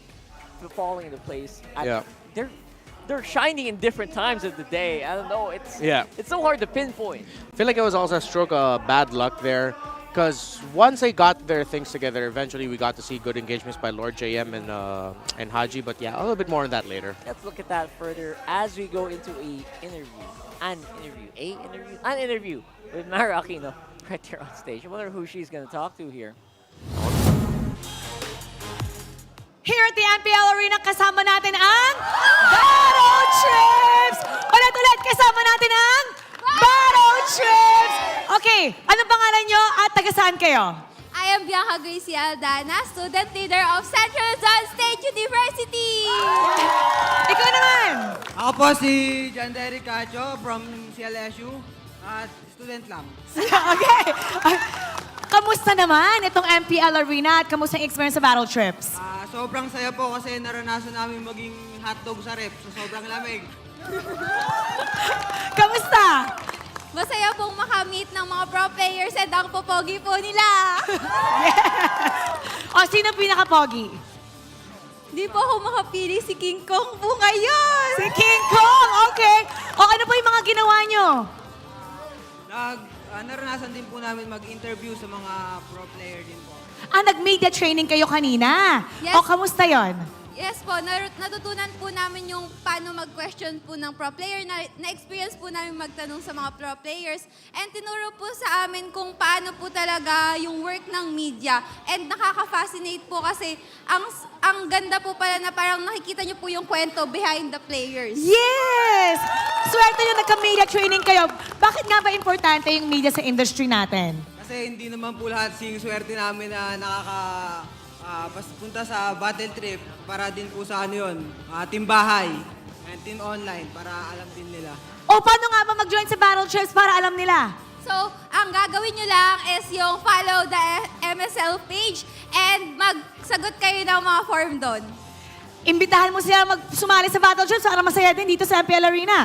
falling into place. They're shining in different times of the day. I don't know. It's so hard to pinpoint. I feel like it was also a stroke of bad luck there. Because once they got their things together, eventually we got to see good engagements by Lord JM and Haji. But yeah, a little bit more on that later. Let's look at that further as we go into an interview with Mara Aquino right there on stage. I wonder who she's going to talk to here. Here at the MPL Arena, kasama natin ang Battle Trips! Ulit-ulit, kasama natin ang Battle Trips! Okay, anong pangalan nyo at taga saan kayo? I am Bianca Gracie Aldana, student leader of Central Luzon State University! Ikaw naman! Ako po si John Derek Cacho from CLSU at student lang. Okay. Kamusta naman itong MPL Arena at kamusta ang experience sa Battle Trips? Sobrang saya po kasi naranasan namin maging hotdog sa rep, so sobrang lamig. Kamusta? Masaya pong makamit ng mga pro players and ang popogi po nila. O, sino pinaka-pogi? Di po ako makapili, si King Kong po ngayon. Si King Kong, okay. O, ano po yung mga ginawa nyo? Naranasan din po namin mag-interview sa mga pro player din po. Nag-media training kayo kanina. Yes. O, kamusta yon? Yes po, natutunan po namin yung paano mag-question po ng pro player. Na-experience po namin magtanong sa mga pro players. And tinuro po sa amin kung paano po talaga yung work ng media. And nakaka-fascinate po kasi ang ganda po pala na parang nakikita nyo po yung kwento behind the players. Yes! Swerte nyo nagka-media training kayo. Bakit nga ba importante yung media sa industry natin? Kasi hindi naman po lahat sing swerte namin na punta sa battle trip para din po sa team bahay and team online para alam din nila. O paano nga ba mag-join sa Battle Trips para alam nila? So, ang gagawin nyo lang is yung follow the MSL page and magsagot kayo ng mga form doon. Imbitahan mo sila sumali sa Battle Trips para masaya din dito sa MPL Arena.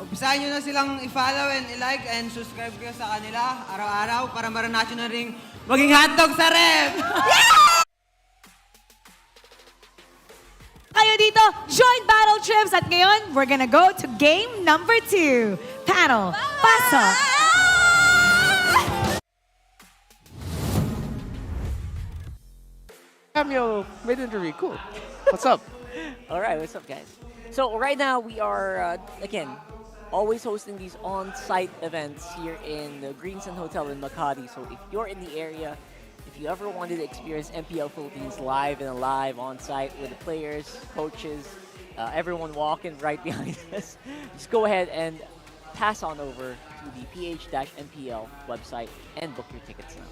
Umpisahan nyo na silang i-follow and i-like and subscribe kayo sa kanila araw-araw para maranasan na rin maging hotdog sa rep! Kayo dito, join Battle Trips at ngayon, we're gonna go to game number 2. Panel, Pasa! Cameo mid-interview, cool. What's up? All right, what's up, guys? So right now we are again always hosting these on-site events here in the Greensun Hotel in Makati. So if you're in the area, if you ever wanted to experience MPL Philippines live and alive on-site with the players, coaches, everyone walking right behind us, just go ahead and pass on over to the PH-MPL website and book your tickets now.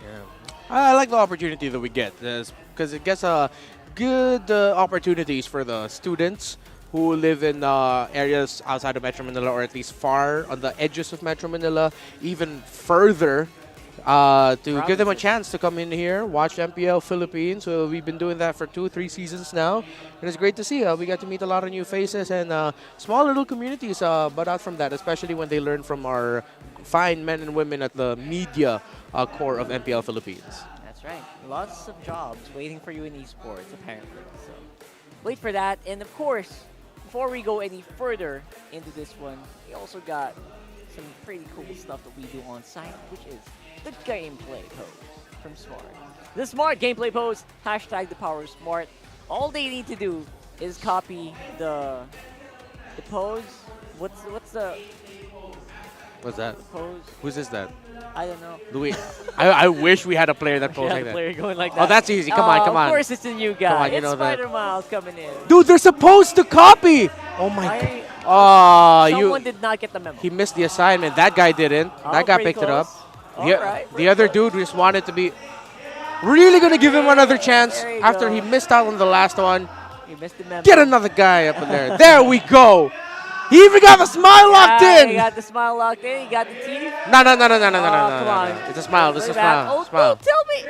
Yeah. I like the opportunity that we get because it gets good opportunities for the students who live in areas outside of Metro Manila, or at least far on the edges of Metro Manila, even further, to give them a chance to come in here, watch MPL Philippines. So we've been doing that for 2-3 seasons now, and it's great to see. We got to meet a lot of new faces and small little communities but out from that, especially when they learn from our fine men and women at the media core of MPL Philippines. That's right. Lots of jobs waiting for you in esports, apparently. So wait for that. And of course, before we go any further into this one, we also got some pretty cool stuff that we do on site, which is the gameplay pose from Smart. The Smart gameplay pose, hashtag the power of Smart. All they need to do is copy the pose. What's the that? Pose? Whose is that? I don't know. I wish we had a player that poses like that. Player going like that. Oh, that's easy. Come on. Of course, it's a new guy. Come on, you it's know Spider that. Miles coming in. Dude, they're supposed to copy. Oh my god. Someone did not get the memo. He missed the assignment. That guy didn't. That guy picked it up. The other dude just wanted to be really gonna give him another chance after he missed out on the last one. He missed the memo. Get another guy up in there. There we go. He even got the smile locked in. He got the smile locked in. He got the teeth. No. Come on. It's a smile. It's a smile. Oh, tell me.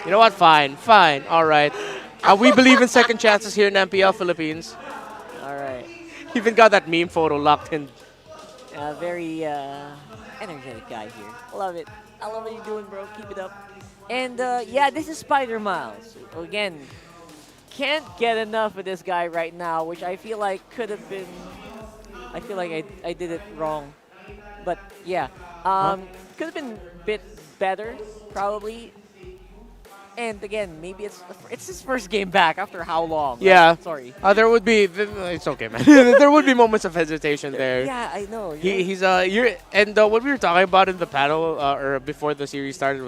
You know what? Fine. All right. We believe in second chances here in MPL Philippines. All right. Even got that meme photo locked in. Very energetic guy here. Love it. I love what you're doing, bro. Keep it up. And yeah, this is Spider Miles. Again, can't get enough of this guy right now, which I feel like could have been. I feel like I did it wrong. But yeah, could have been a bit better, probably. And again, maybe it's his first game back after how long? Yeah. Right? Sorry. There would be. It's okay, man. There would be moments of hesitation there. Yeah, I know. He's what we were talking about in the panel or before the series started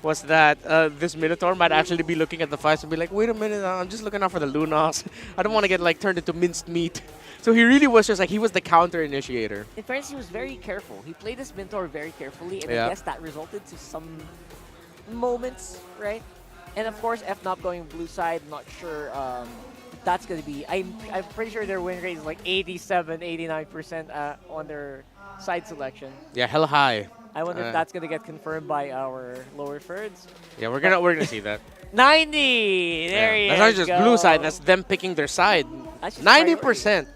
was that this Minotaur might actually be looking at the fights and be like, wait a minute, I'm just looking out for the Lunas. I don't want to get like turned into minced meat. So he really was just like, he was the counter initiator. In fairness, he was very careful. He played this Minotaur very carefully, and Yeah. I guess that resulted to some moments, right? And of course, FNOP going blue side, not sure that's going to be. I'm pretty sure their win rate is like 87, 89% on their side selection. Yeah, hella high. I wonder if that's going to get confirmed by our lower thirds. Yeah, we're gonna see that. 90! There he is. That's not just blue side, that's them picking their side. 90%.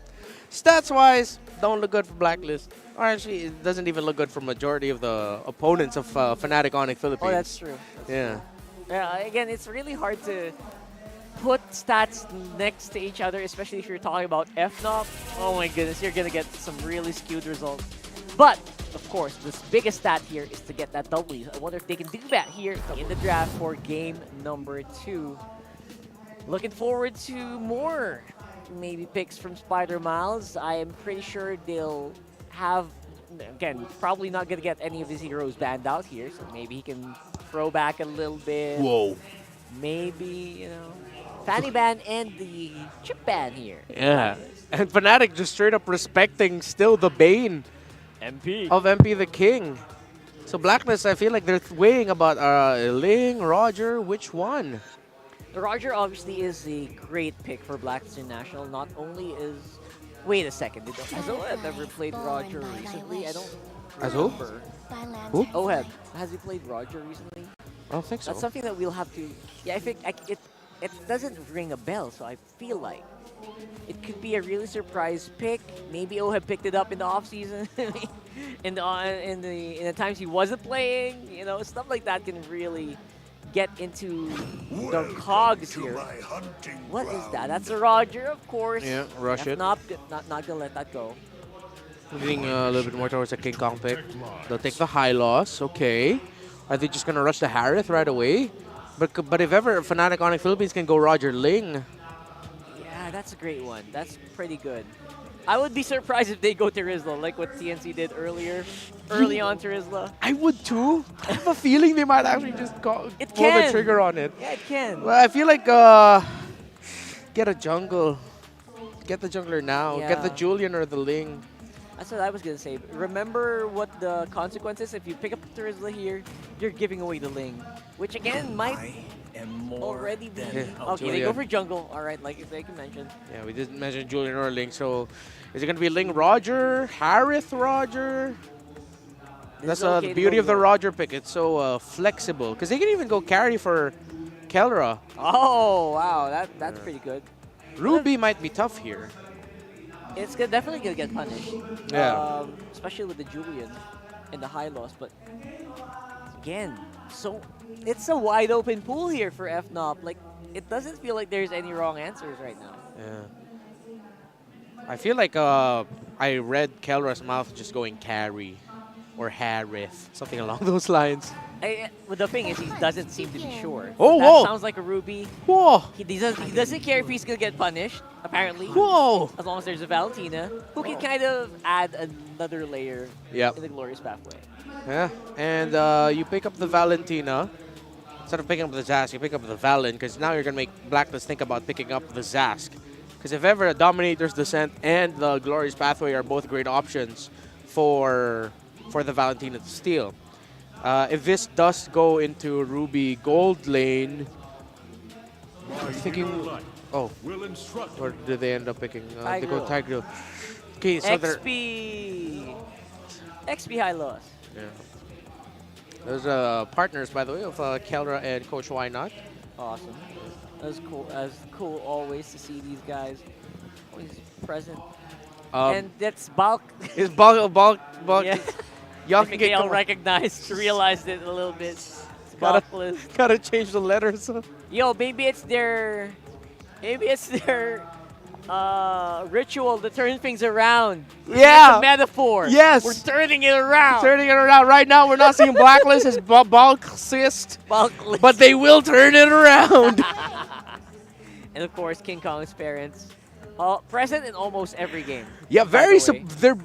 Stats-wise, don't look good for Blacklist. Or actually, it doesn't even look good for majority of the opponents of Fnatic Onic Philippines. Oh, that's true. Yeah. Yeah, again, it's really hard to put stats next to each other, especially if you're talking about FNOP. Oh my goodness, you're going to get some really skewed results. But, of course, the biggest stat here is to get that W. I wonder if they can do that here in the draft for game number 2. Looking forward to more maybe picks from Spider Miles. I am pretty sure they'll have, again, probably not going to get any of his heroes banned out here, so maybe he can throw back a little bit. Whoa. Maybe, you know, Fanny ban and the chip ban here. Yeah. And Fnatic just straight up respecting still the Bane MP of MP the King. So Blacklist, I feel like they're weighing about Ling, Roger, which one? Roger obviously is a great pick for Blacklist International. Not only is... Wait a second. Has Oheb ever played Roger recently? I don't remember. Who? Oheb. Has he played Roger recently? I don't think so. That's something that we'll have to... Yeah, I think it doesn't ring a bell, so I feel like it could be a really surprise pick. Maybe Oheb picked it up in the offseason. in the times he wasn't playing. You know, stuff like that can really get into the cogs here. What is that? That's a Roger, of course. Yeah, rush it. Not gonna let that go. Leaning a little bit more towards a King Kong pick. They'll take the high loss. Okay. Are they just going to rush the Harith right away? But if ever Fnatic Onic Philippines can go Roger Ling. Yeah, that's a great one. That's pretty good. I would be surprised if they go to Rizla, like what TNC did early on to Rizla. I would too. I have a feeling they might actually just pull the trigger on it. Yeah, it can. Well, I feel like get a jungle. Get the jungler now. Get the Yeah. Julian or the Ling. That's what I was going to say. Remember what the consequences, if you pick up the Rizla here, you're giving away the Ling. Which again might already be... Okay, they go for jungle. Alright, like you mentioned. Yeah, we didn't mention Julian or Ling, so is it going to be Ling Roger? Harith Roger? That's okay the to beauty go of the low. Roger pick. It's so flexible. Because they can even go carry for Kelra. Oh, wow. That's pretty good. Ruby might be tough here. It's definitely going to get punished. Yeah. Especially with the Julian and the high loss. But again, so it's a wide open pool here for FNOP. Like, it doesn't feel like there's any wrong answers right now. Yeah. I feel like I read Kelra's mouth just going carry or Harith. Something along those lines. But the thing is, he doesn't seem to be sure. Oh, that whoa. sounds like a Ruby. Whoa. He doesn't care if he's going to get punished, apparently. Whoa. As long as there's a Valentina, who can kind of add another layer Yep. in the glorious pathway. Yeah. And you pick up the Valentina. Instead of picking up the Zask, you pick up the Valen, because now you're going to make Blacklist think about picking up the Zask. Because if ever a Dominator's Descent and the Glorious Pathway are both great options for the Valentina to steal. If this does go into Ruby Gold lane, I'm thinking, oh, or did they end up picking? They go Tigreal. Okay, so they're XP high loss. yeah. Those are partners, by the way, of Kelra and Coach Why Not. Awesome. That's cool. That's cool always to see these guys always present. And that's bulk. It's bulk. Yeah. Y'all I can think they get all realized it a little bit. It's Blacklist. Gotta change the letters. Yo, maybe it's their ritual to turn things around. Yeah. It's a metaphor. Yes. We're turning it around. Turning it around. Right now, we're not seeing Blacklist as Bulkist. Bulklist. But they will turn it around. And of course, King Kong's parents, present in almost every game. Yeah, by the way. they're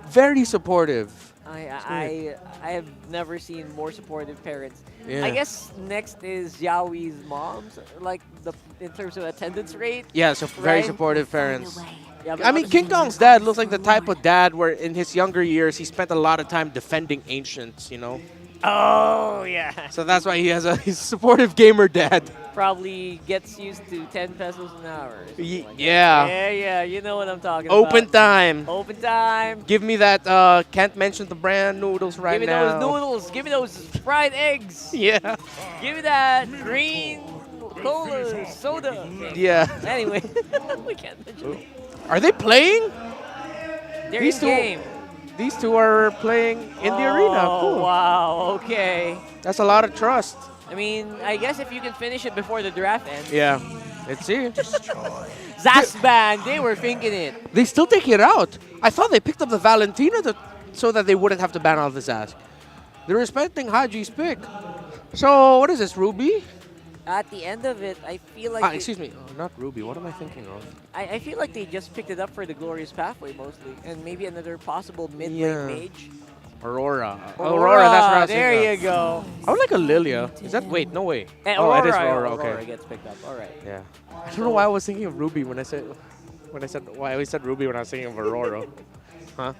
very supportive. I have never seen more supportive parents. Yeah. I guess next is Yaoi's moms, like in terms of attendance rate. Yeah, so very right? supportive parents. Yeah, but I mean, King Kong's dad looks like the type of dad where in his younger years, he spent a lot of time defending ancients, you know? Oh, yeah. So that's why he has he's a supportive gamer dad. Probably gets used to 10 pesos an hour. or something like that. Yeah. Yeah, you know what I'm talking Open about. time. Open time. Give me that, can't mention the brand noodles right Give me now. those noodles. Give me those fried eggs. Yeah. Give me that green cola soda. Yeah. Anyway, we can't mention it. Are they playing? They're These in game. These two are playing in the arena. Cool. Wow, okay. That's a lot of trust. I mean, I guess if you can finish it before the draft ends. Yeah. Let's see. Zasban, they were thinking it. They still take it out. I thought they picked up the Valentina so that they wouldn't have to ban out the Zask. They're respecting Haji's pick. So, what is this, Ruby? At the end of it, I feel like... Excuse me. Oh, not Ruby. What am I thinking of? I feel like they just picked it up for the Glorious Pathway mostly. And maybe another possible mid-lane Yeah. mage. Aurora. Aurora, that's what I was there thinking you of. go. I would like a Lilia. Is that... Wait, no way. And oh, it is Aurora, Aurora. Okay. gets picked up. All right. Yeah. I don't know why I was thinking of Ruby when I said why I always said Ruby when I was thinking of Aurora. Huh?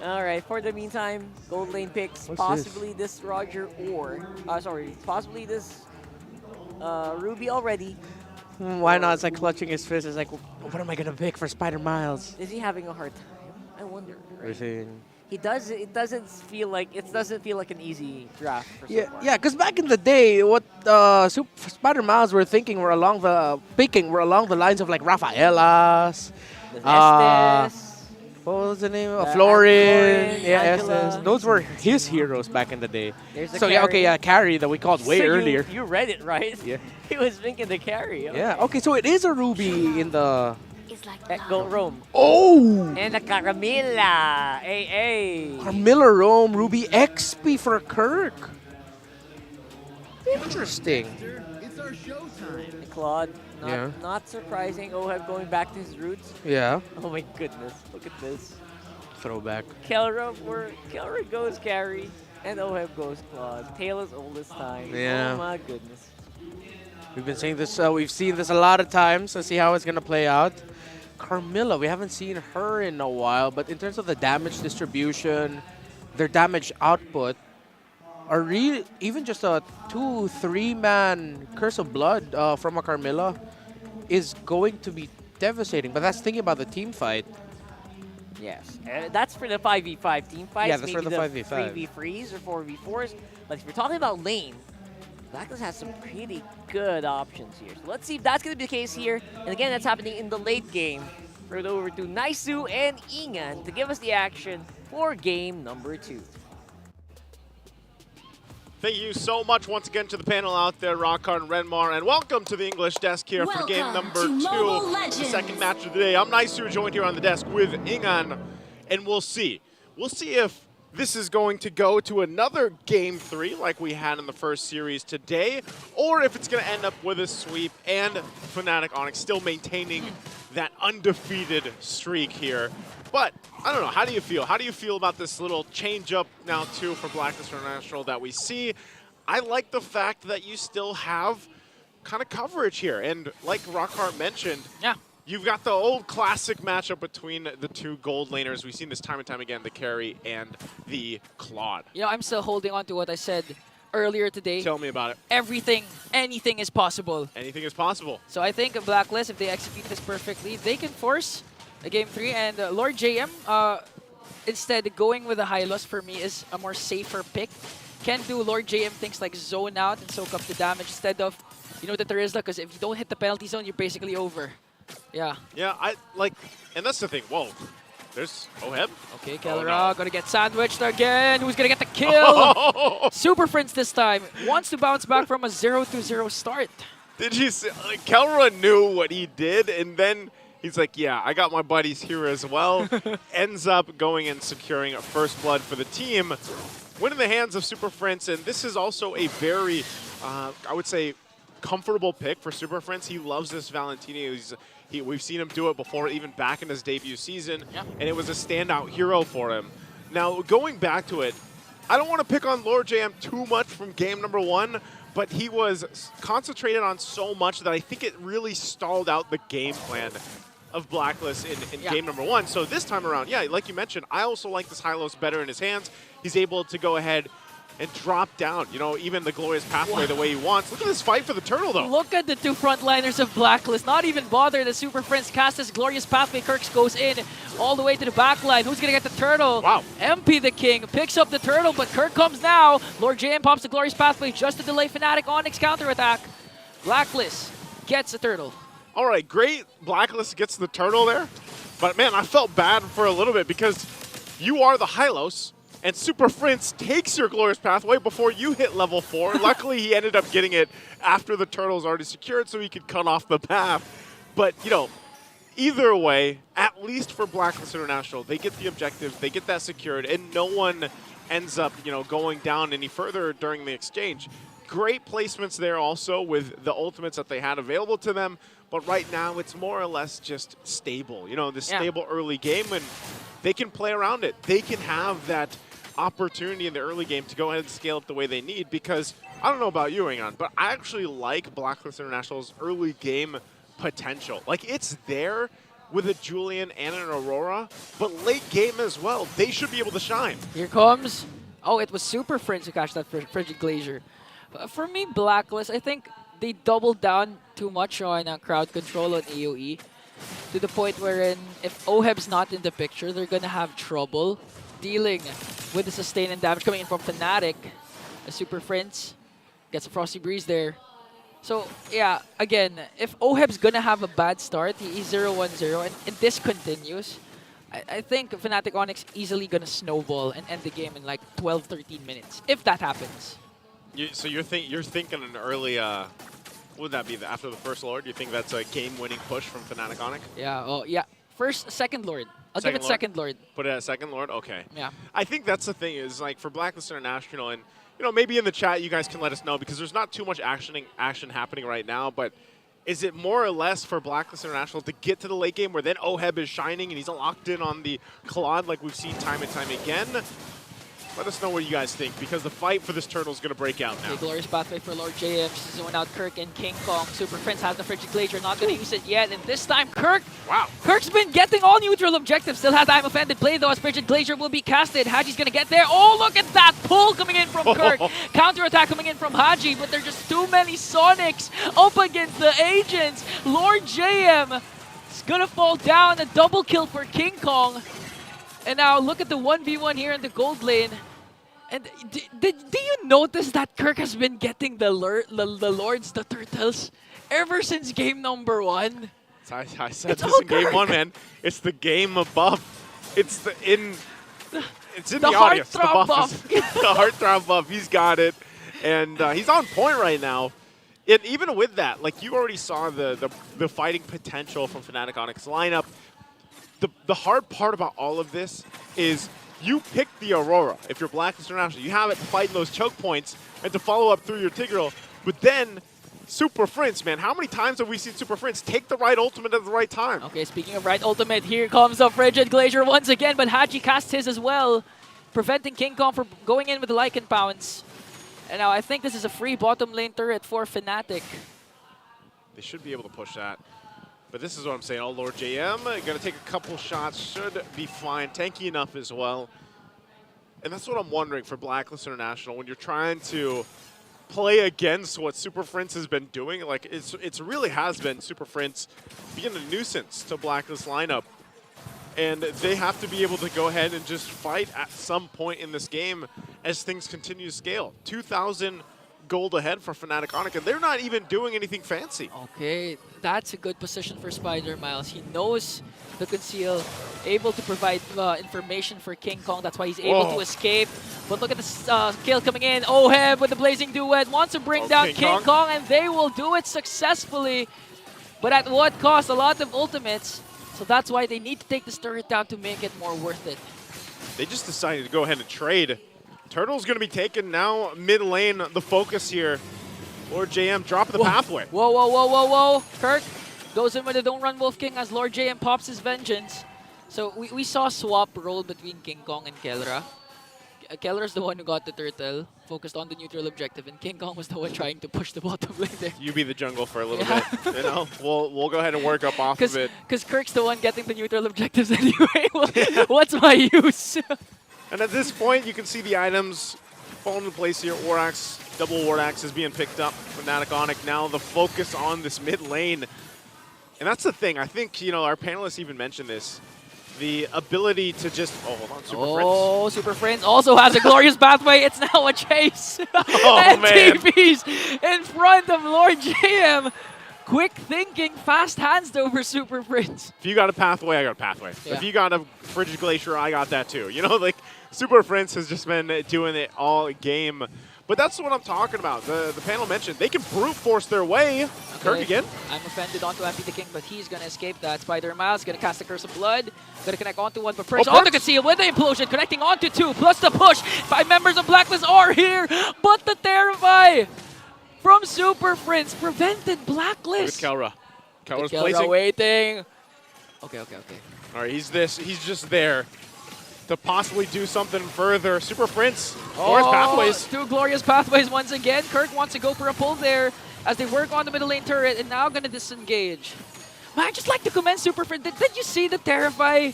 All right. For the meantime, gold lane picks. What's possibly this Roger or... possibly this Ruby already. Why not? It's like clutching his fist. It's like, what am I going to pick for Spider Miles? Is he having a hard time? I wonder. We're seeing... He does. It doesn't feel like an easy draft. For Yeah, so far. yeah. Because back in the day, what Spider Miles were thinking were along the lines of like Rafaelas, what was the name? Florin, yeah, Estes. Those were his heroes back in the day. There's the So yeah, carry. okay, yeah, carry that we called way So earlier. You read it right. Yeah. He was thinking the carry. Okay. Yeah. Okay, so it is a Ruby in the Go Rome. Oh! And the Caramilla. AA. Carmilla Rome, Ruby XP for Kirk. Interesting. It's our showtime. Claude, Yeah. not surprising. Oheb going back to his roots. Yeah. Oh my goodness, look at this. Throwback. Kelra goes carry, and Oheb goes Claude. Taylor's oldest time. Yeah. Oh my goodness. We've been saying this. We've seen this a lot of times. Let's see how it's gonna play out. Carmilla, we haven't seen her in a while, but in terms of the damage distribution, their damage output, are really even just a 2-3 man Curse of Blood from a Carmilla is going to be devastating. But that's thinking about the team fight. Yes, that's for the 5v5 team fights. Yeah, that's for maybe the 5v5. 3v3s or 4v4s. But if we're talking about lane, Blacklist has some pretty good options here. So let's see if that's going to be the case here. And again, that's happening in the late game. Throw it over to Naisu and Ingan to give us the action for game number 2. Thank you so much once again to the panel out there, Rockhart and Renmar, and welcome to the English desk here for game number 2, the second match of the day. I'm Naisu, joined here on the desk with Ingan, and we'll see. We'll see if this is going to go to another game 3 like we had in the first series today, or if it's going to end up with a sweep and Fnatic Onic still maintaining that undefeated streak here. But I don't know, how do you feel? How do you feel about this little change up now too for Blacklist International that we see? I like the fact that you still have kind of coverage here. And like Rockhart mentioned, you've got the old classic matchup between the two gold laners. We've seen this time and time again, the carry and the Claude. You know, I'm still holding on to what I said earlier today. Tell me about it. Anything is possible. Anything is possible. So I think Blacklist, if they execute this perfectly, they can force a game 3. And Lord JM, instead going with a high loss for me is a more safer pick. Can do Lord JM things like zone out and soak up the damage instead of, you know, the Terizla, because if you don't hit the penalty zone, you're basically over. Yeah. Yeah, and that's the thing. Whoa, there's Oheb. Okay, Kelra gonna get sandwiched again. Who's gonna get the kill? Super Friends this time wants to bounce back from a 0-0 start. Did you see? Like, Kelra knew what he did, and then he's like, yeah, I got my buddies here as well. Ends up going and securing a first blood for the team. Win in the hands of Super Friends, and this is also a very, I would say, comfortable pick for Super Friends. He loves this Valentino. We've seen him do it before, even back in his debut season, and it was a standout hero for him. Now, going back to it, I don't want to pick on Lord JM too much from game number 1, but he was concentrated on so much that I think it really stalled out the game plan of Blacklist in game number 1. So this time around, yeah, like you mentioned, I also like this Hylos better in his hands. He's able to go ahead and drop down, you know, even the glorious pathway the way he wants. Look at this fight for the turtle, though. Look at the two frontliners of Blacklist. Not even bother. The Super Friends cast this glorious pathway. Kirks goes in all the way to the back line. Who's going to get the turtle? Wow. MP the King picks up the turtle, but Kirk comes now. Lord JM pops the glorious pathway just to delay Fnatic Onyx counterattack. Blacklist gets the turtle. All right, great. Blacklist gets the turtle there. But, man, I felt bad for a little bit because you are the Hylos. And Super Friends takes your glorious pathway before you hit level 4. Luckily, he ended up getting it after the turtle's already secured so he could cut off the path. But, you know, either way, at least for Blacklist International, they get the objective, they get that secured, and no one ends up, you know, going down any further during the exchange. Great placements there also with the ultimates that they had available to them. But right now, it's more or less just stable. You know, this stable early game, and they can play around it. They can have that opportunity in the early game to go ahead and scale up the way they need, because I don't know about you, Ingan, but I actually like Blacklist International's early game potential. Like, it's there with a Julian and an Aurora, but late game as well, they should be able to shine. Here comes, oh, it was Super Friends who catch that Frigid Glacier. For me, Blacklist, I think they doubled down too much on crowd control on AoE, to the point wherein if Oheb's not in the picture, they're gonna have trouble dealing with the sustain and damage coming in from Fnatic. Super Friends gets a Frosty Breeze there. So, yeah, again, if Oheb's gonna have a bad start, he's 0-1-0, and this continues, I think Fnatic Onyx easily gonna snowball and end the game in like 12-13 minutes, if that happens. So you're thinking an early What would that be? After the first Lord, do you think that's a game-winning push from Fnatic Onic? Yeah. Oh, yeah. Second Lord. I'll give it second Lord. Put it at second Lord? Okay. Yeah. I think that's the thing is, like, for Blacklist International, and, you know, maybe in the chat you guys can let us know because there's not too much action happening right now, but is it more or less for Blacklist International to get to the late game where then Oheb is shining and he's locked in on the Claude like we've seen time and time again? Let us know what you guys think, because the fight for this turtle is going to break out now. Okay, glorious pathway for Lord JM. Zone out Kirk and King Kong. Super Prince has the Frigid Glacier, not going to use it yet. And this time, Kirk. Wow. Kirk's been getting all neutral objectives. Still has I'm Offended play, though, as Frigid Glacier will be casted. Haji's going to get there. Oh, look at that pull coming in from Kirk. Counter-attack coming in from Haji, but there's just too many Sonics up against the agents. Lord JM is going to fall down. A double kill for King Kong. And now look at the 1v1 here in the gold lane. And do you notice that Kirk has been getting the Lords, the Turtles, ever since game number 1? I said this in game 1, man. It's the game above. It's in the audience. The buff. The heartthrob buff. He's got it. And he's on point right now. And even with that, like, you already saw the fighting potential from Fnatic Onic's lineup. The hard part about all of this is you pick the Aurora if you're Blacklist International. You have it to fight in those choke points and to follow up through your Tigreal. But then, Super Prince, man, how many times have we seen Super Prince take the right ultimate at the right time? Okay, speaking of right ultimate, here comes the Frigid Glacier once again, but Haji casts his as well, preventing King Kong from going in with the Lycan Pounce. And now I think this is a free bottom lane turret for Fnatic. They should be able to push that. But this is what I'm saying. Oh, Lord JM, going to take a couple shots. Should be fine. Tanky enough as well. And that's what I'm wondering for Blacklist International. When you're trying to play against what Super Prince has been doing, like, it's really has been Super Prince being a nuisance to Blacklist lineup. And they have to be able to go ahead and just fight at some point in this game as things continue to scale. 2,000 gold ahead for Fnatic Onic, and they're not even doing anything fancy. Okay, that's a good position for Spider Miles. He knows the conceal, able to provide information for King Kong. That's why he's able to escape. But look at this kill coming in. Oheb with the Blazing Duet wants to bring down King Kong, and they will do it successfully. But at what cost? A lot of ultimates. So that's why they need to take this turret down to make it more worth it. They just decided to go ahead and trade. Turtle's going to be taken now mid lane, the focus here. Lord JM dropping the pathway. Whoa, whoa, whoa, whoa, whoa. Kirk goes in with the Don't Run Wolf King as Lord JM pops his vengeance. So we saw a swap roll between King Kong and Kelra. Kelra's the one who got the turtle, focused on the neutral objective, and King Kong was the one trying to push the bottom lane there. You be the jungle for a little bit. You know, we'll go ahead and work up off of it. Because Kirk's the one getting the neutral objectives anyway. What's my use? And at this point, you can see the items fall into place here. Orax, double Ward Axe is being picked up for Fnatic Onic. Now the focus on this mid lane. And that's the thing. I think, you know, our panelists even mentioned this. The ability to just, hold on, Super Prince. Oh, Super Prince also has a glorious pathway. It's now a chase. Oh, and man. TV's in front of Lord JM. Quick thinking, fast hands over Super Prince. If you got a pathway, I got a pathway. Yeah. If you got a Frigid Glacier, I got that too. You know, like, Super Prince has just been doing it all game. But that's what I'm talking about. The panel mentioned they can brute force their way. Okay. Kirk again. I'm offended onto MP the King, but he's going to escape that. Spider Miles going to cast the Curse of Blood. Going to connect onto one, but Prince on the conceal with the implosion, connecting onto 2, plus the push. 5 members of Blacklist are here, but the Terrify from Super Prince prevented Blacklist. Look at Kelra. Kelra's Kelra placing. waiting. Okay. All right, he's just there to possibly do something further. Super Prince, glorious pathways. 2 glorious pathways once again. Kirk wants to go for a pull there as they work on the middle lane turret and now going to disengage. Man, I just like to commend Super Prince. Did you see the Terrify?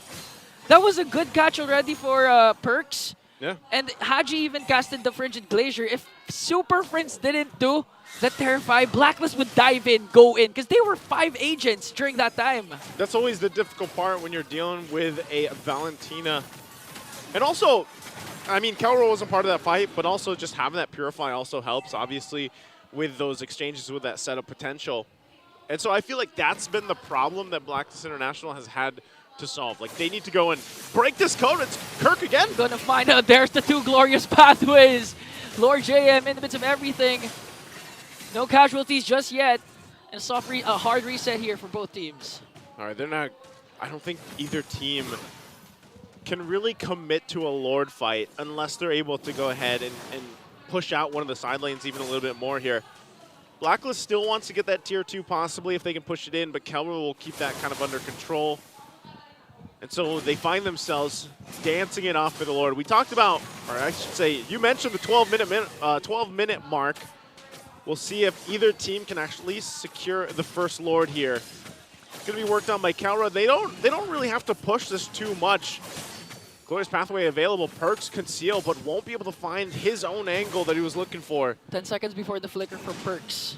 That was a good catch already for Perks. Yeah. And Haji even casted the Frigid Glacier. If Super Prince didn't do the Terrify, Blacklist would dive in, go in, because they were 5 agents during that time. That's always the difficult part when you're dealing with a Valentina. And also, I mean, Kelra wasn't part of that fight, but also just having that Purify also helps, obviously, with those exchanges with that setup potential. And so I feel like that's been the problem that Blacklist International has had to solve. Like, they need to go and break this code. It's Kirk again. Gonna find out. There's the 2 glorious pathways. Lord JM in the midst of everything. No casualties just yet. and a hard reset here for both teams. All right, they're not. I don't think either team can really commit to a Lord fight unless they're able to go ahead and push out one of the side lanes even a little bit more here. Blacklist still wants to get that tier 2 possibly if they can push it in, but Kelra will keep that kind of under control. And so they find themselves dancing it off for the Lord. We talked about, or I should say, you mentioned the 12-minute mark. We'll see if either team can actually secure the first Lord here. It's going to be worked on by Kelra. They don't really have to push this too much. Glorious Pathway available. Perks conceal, but won't be able to find his own angle that he was looking for. 10 seconds before the flicker for Perks.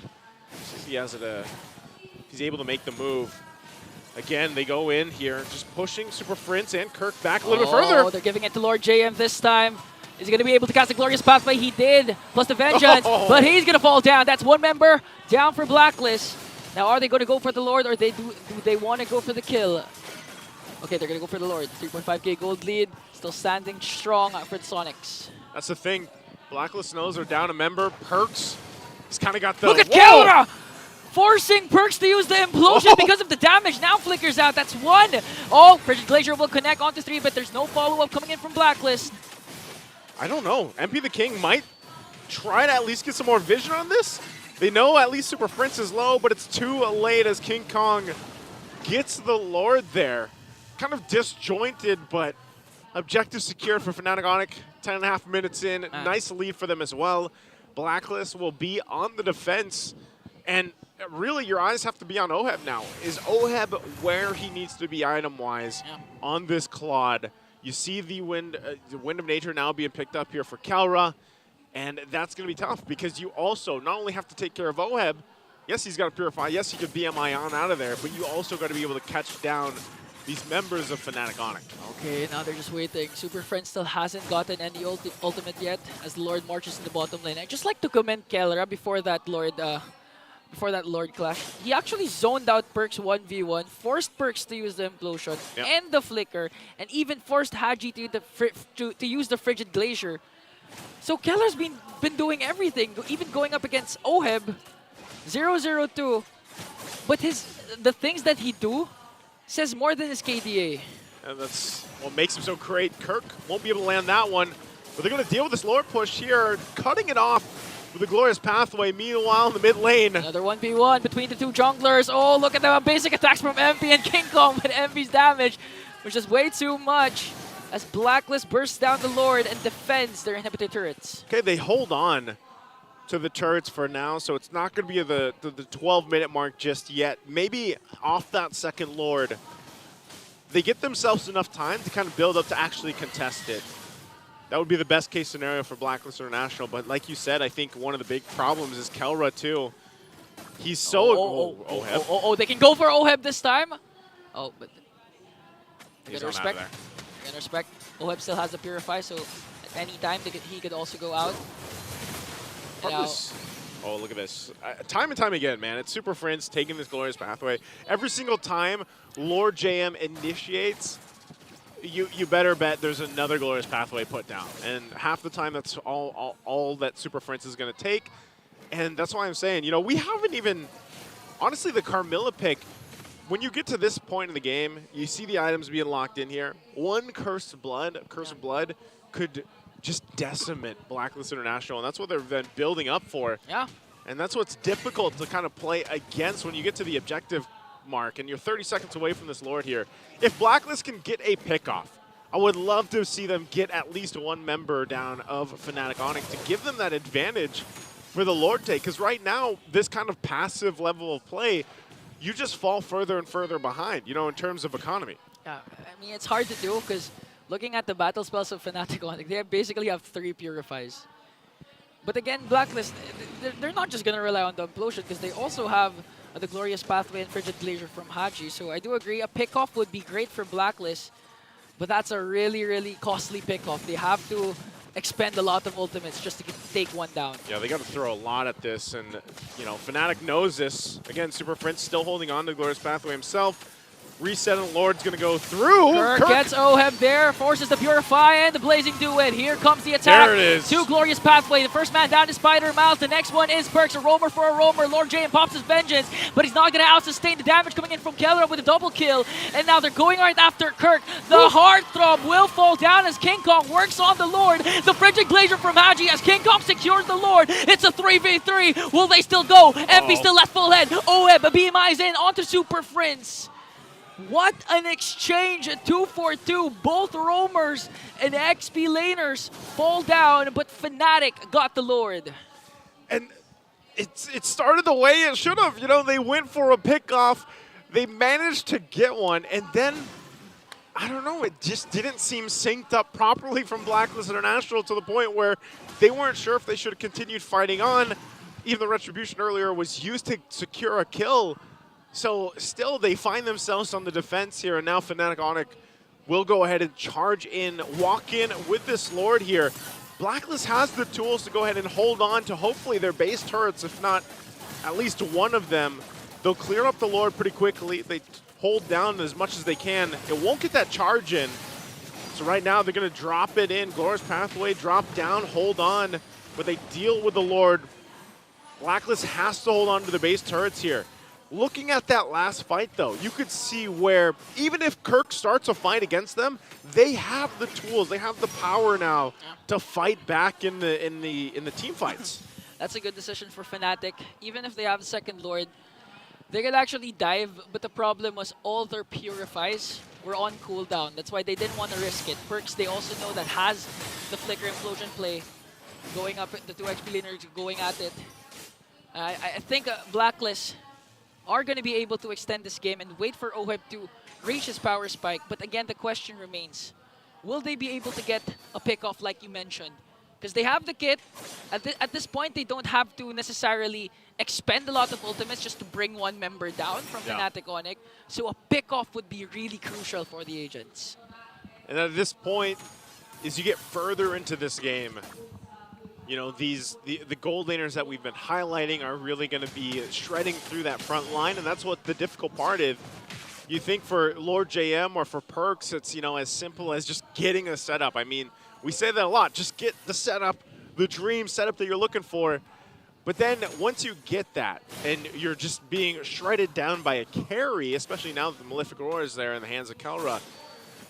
He has it. He's able to make the move. Again, they go in here, just pushing Super Prince and Kirk back a little bit further. Oh, they're giving it to Lord JM this time. Is he going to be able to cast the Glorious Pathway? He did, plus the Vengeance, but he's going to fall down. That's one member down for Blacklist. Now, are they going to go for the Lord, or do they want to go for the kill? Okay, they're going to go for the Lord. 3.5k gold lead, still standing strong for the Sonics. That's the thing. Blacklist knows they're down a member. Perks, he's kind of got the... Look at Kelra! Forcing Perks to use the Implosion because of the damage. Now flickers out. That's one. Oh, Frigid Glacier will connect onto 3, but there's no follow-up coming in from Blacklist. I don't know. MP the King might try to at least get some more vision on this. They know at least Super Prince is low, but it's too late as King Kong gets the Lord there. Kind of disjointed, but objective secured for Fnatic Onic. 10.5 minutes in. Nice lead for them as well. Blacklist will be on the defense. And really, your eyes have to be on Oheb now. Is Oheb where he needs to be item-wise on this Claude? You see the Wind of Nature now being picked up here for Kelra. And that's going to be tough because you also not only have to take care of Oheb. Yes, he's got to purify. Yes, he could BMI on out of there. But you also got to be able to catch down these members of Fnatic Onic. Okay, now they're just waiting. Super Friend still hasn't gotten any ultimate yet as the Lord marches in the bottom lane. I'd just like to commend Kelra before that Lord clash. He actually zoned out Perks 1v1, forced Perks to use the Implosion and the Flicker, and even forced Haji to use the Frigid Glacier. So Kelra's been doing everything, even going up against Oheb, 0-0-2. But the things that he do says more than his KDA. And that's what makes him so great. Kirk won't be able to land that one, but they're going to deal with this Lord push here, cutting it off with a Glorious Pathway. Meanwhile, in the mid lane. Another 1v1 between the two junglers. Oh, look at the basic attacks from MP and King Kong, but MP's damage, which is way too much as Blacklist bursts down the Lord and defends their inhibitor turrets. Okay, they hold on to the turrets for now, so it's not going to be the 12-minute mark just yet. Maybe off that second Lord, they get themselves enough time to kind of build up to actually contest it. That would be the best case scenario for Blacklist International, but like you said, I think one of the big problems is Kelra too. He's so... Oh, they can go for Oheb this time? Oh, but... You gotta respect. You gotta respect. Oheb still has a Purify, so at any time he could also go out. Oh, look at this. Time and time again, man. It's Super Friends taking this Glorious Pathway. Every single time Lord JM initiates, you better bet there's another Glorious Pathway put down. And half the time, that's all that Super Friends is going to take. And that's why I'm saying, you know, we haven't even... Honestly, the Carmilla pick, when you get to this point in the game, you see the items being locked in here. One Curse of Blood could just decimate Blacklist International, and that's what they've been building up for. Yeah. And that's what's difficult to kind of play against when you get to the objective mark, and you're 30 seconds away from this Lord here. If Blacklist can get a pick-off, I would love to see them get at least one member down of Fnatic Onic to give them that advantage for the Lord take, because right now, this kind of passive level of play, you just fall further and further behind, you know, in terms of economy. Yeah, I mean, it's hard to do, because looking at the battle spells of Fnatic Onic, they basically have 3 Purifies. But again, Blacklist, they're not just going to rely on the Implosion, because they also have the Glorious Pathway and Frigid Glacier from Haji. So I do agree, a pick-off would be great for Blacklist, but that's a really, really costly pick-off. They have to expend a lot of ultimates just to take one down. Yeah, they got to throw a lot at this, and, you know, Fnatic knows this. Again, Super Prince still holding on to Glorious Pathway himself. Reset and Lord's going to go through. Kirk gets Oheb there, forces the Purify and the Blazing Duet. Here comes the attack. There it is. To Glorious Pathway. The first man down is Spider Miles. The next one is Perks. A roamer for a roamer. Lord J pops his vengeance, but he's not going to out-sustain the damage coming in from Kellera with a double kill. And now they're going right after Kirk. The Heartthrob will fall down as King Kong works on the Lord. The Frigid Glacier from Haji as King Kong secures the Lord. It's a 3v3. Will they still go? MP still at full head. Oheb BMI's in onto Super Prince. What an exchange, a 2-for-2. Both roamers and XP laners fall down, but Fnatic got the Lord. And it started the way it should have. You know, they went for a pickoff. They managed to get one, and then, I don't know, it just didn't seem synced up properly from Blacklist International to the point where they weren't sure if they should have continued fighting on. Even the Retribution earlier was used to secure a kill. So still, they find themselves on the defense here, and now Fnatic Onic will go ahead and charge in, walk in with this Lord here. Blacklist has the tools to go ahead and hold on to hopefully their base turrets, if not at least one of them. They'll clear up the Lord pretty quickly. They hold down as much as they can. It won't get that charge in. So right now, they're going to drop it in. Glorious Pathway, drop down, hold on, but they deal with the Lord. Blacklist has to hold on to the base turrets here. Looking at that last fight, though, you could see where even if Kirk starts a fight against them, they have the tools, they have the power now to fight back in the team fights. That's a good decision for Fnatic. Even if they have the second Lord, they could actually dive, but the problem was all their Purifies were on cooldown. That's why they didn't want to risk it. Perks, they also know that has the Flicker Implosion play going up, the 2 XP laners going at it. I think Blacklist are going to be able to extend this game and wait for Oheb to reach his power spike. But again, the question remains, will they be able to get a pick-off like you mentioned? Because they have the kit. At this point, they don't have to necessarily expend a lot of ultimates just to bring one member down from Fnatic Onic. So a pick-off would be really crucial for the agents. And at this point, as you get further into this game, you know, the gold laners that we've been highlighting are really going to be shredding through that front line, and that's what the difficult part is. You think for Lord JM or for Perks, it's, you know, as simple as just getting a setup. I mean, we say that a lot. Just get the setup, the dream setup that you're looking for. But then once you get that, and you're just being shredded down by a carry, especially now that the Malefic Aurora is there in the hands of Kellera,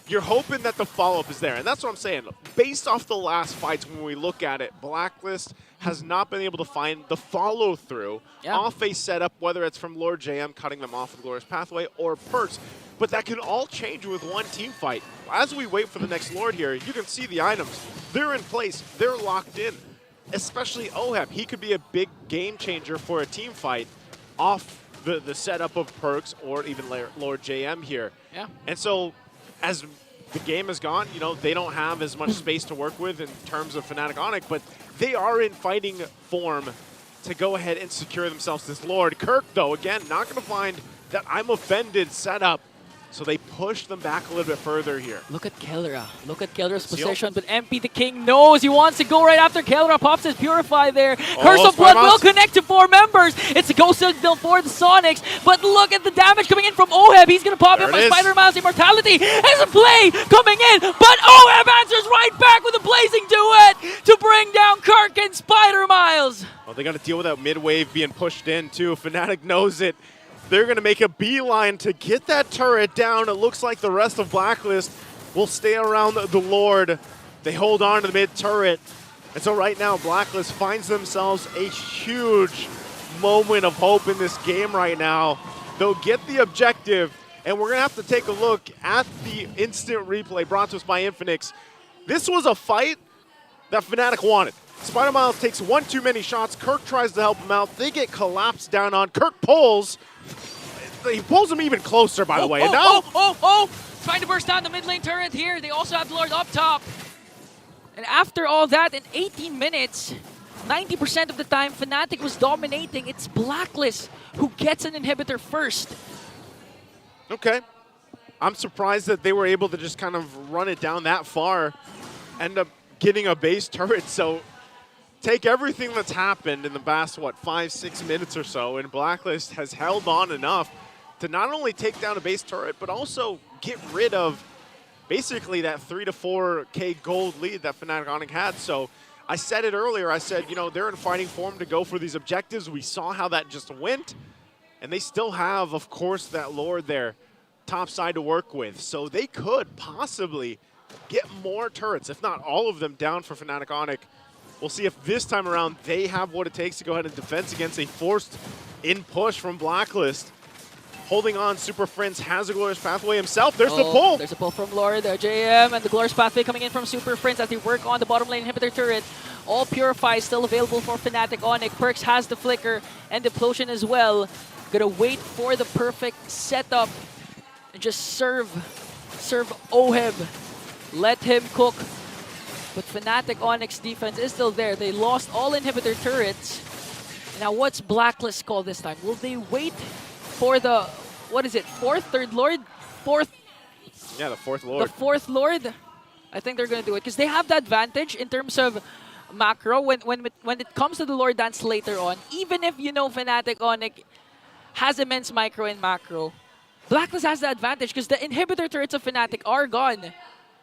you're hoping that the follow-up is there. And that's what I'm saying. Based off the last fights, when we look at it, Blacklist has not been able to find the follow-through off a setup, whether it's from Lord JM cutting them off of Glorious Pathway or Perks. But that can all change with one team fight. As we wait for the next Lord here, you can see the items. They're in place. They're locked in. Especially Oheb. He could be a big game changer for a team fight off the setup of Perks or even Lord JM here. Yeah. And so, as the game has gone, you know, they don't have as much space to work with in terms of Fnatic Onic, but they are in fighting form to go ahead and secure themselves this Lord. Kirk, though, again, not going to find that I'm offended setup, so they push them back a little bit further here. Look at Kellera. Look at Kellera's position, but MP the King knows he wants to go right after Kellera. Pops his Purify there. Curse of Blood will connect to 4 members. It's a go signal for the Sonics, but look at the damage coming in from Oheb. He's going to pop in by Spider-Man's Immortality. There's a play coming in, but Oheb answers right back with a Blazing Duet to bring down Kirk and Spider-Miles. Well, they got to deal with that mid-wave being pushed in, too. Fnatic knows it. They're going to make a beeline to get that turret down. It looks like the rest of Blacklist will stay around the Lord. They hold on to the mid-turret. And so right now, Blacklist finds themselves a huge moment of hope in this game right now. They'll get the objective, and we're going to have to take a look at the instant replay brought to us by Infinix. This was a fight that Fnatic wanted. Spider-Miles takes one too many shots. Kirk tries to help him out. They get collapsed down on. Kirk pulls. He pulls him even closer, by the way. And now Trying to burst down the mid lane turret here. They also have the Lord up top. And after all that, in 18 minutes, 90% of the time, Fnatic was dominating. It's Blacklist who gets an inhibitor first. Okay. I'm surprised that they were able to just kind of run it down that far, end up getting a base turret. So take everything that's happened in the past, what, 5-6 minutes or so, and Blacklist has held on enough to not only take down a base turret, but also get rid of basically that 3 to 4K gold lead that Fnatic Onic had. So I said it earlier, I said, you know, they're in fighting form to go for these objectives. We saw how that just went, and they still have, of course, that Lord there top side to work with. So they could possibly get more turrets, if not all of them, down for Fnatic Onic. We'll see if this time around they have what it takes to go ahead and defense against a forced in push from Blacklist. Holding on, Super Friends has a Glorious Pathway himself. There's the pull. There's a pull from Lord, JM, and the Glorious Pathway coming in from Super Friends as they work on the bottom lane inhibitor turret. All Purify still available for Fnatic Onic. Perks has the Flicker and Deplosion as well. Gonna wait for the perfect setup and just serve Oheb. Let him cook. But Fnatic Onic's defense is still there. They lost all inhibitor turrets. Now what's Blacklist call this time? Will they wait for the, what is it, third Lord? Yeah, the fourth Lord. The fourth Lord? I think they're going to do it because they have the advantage in terms of macro when it comes to the Lord Dance later on. Even if you know Fnatic Onic has immense micro and macro, Blacklist has the advantage because the inhibitor turrets of Fnatic are gone.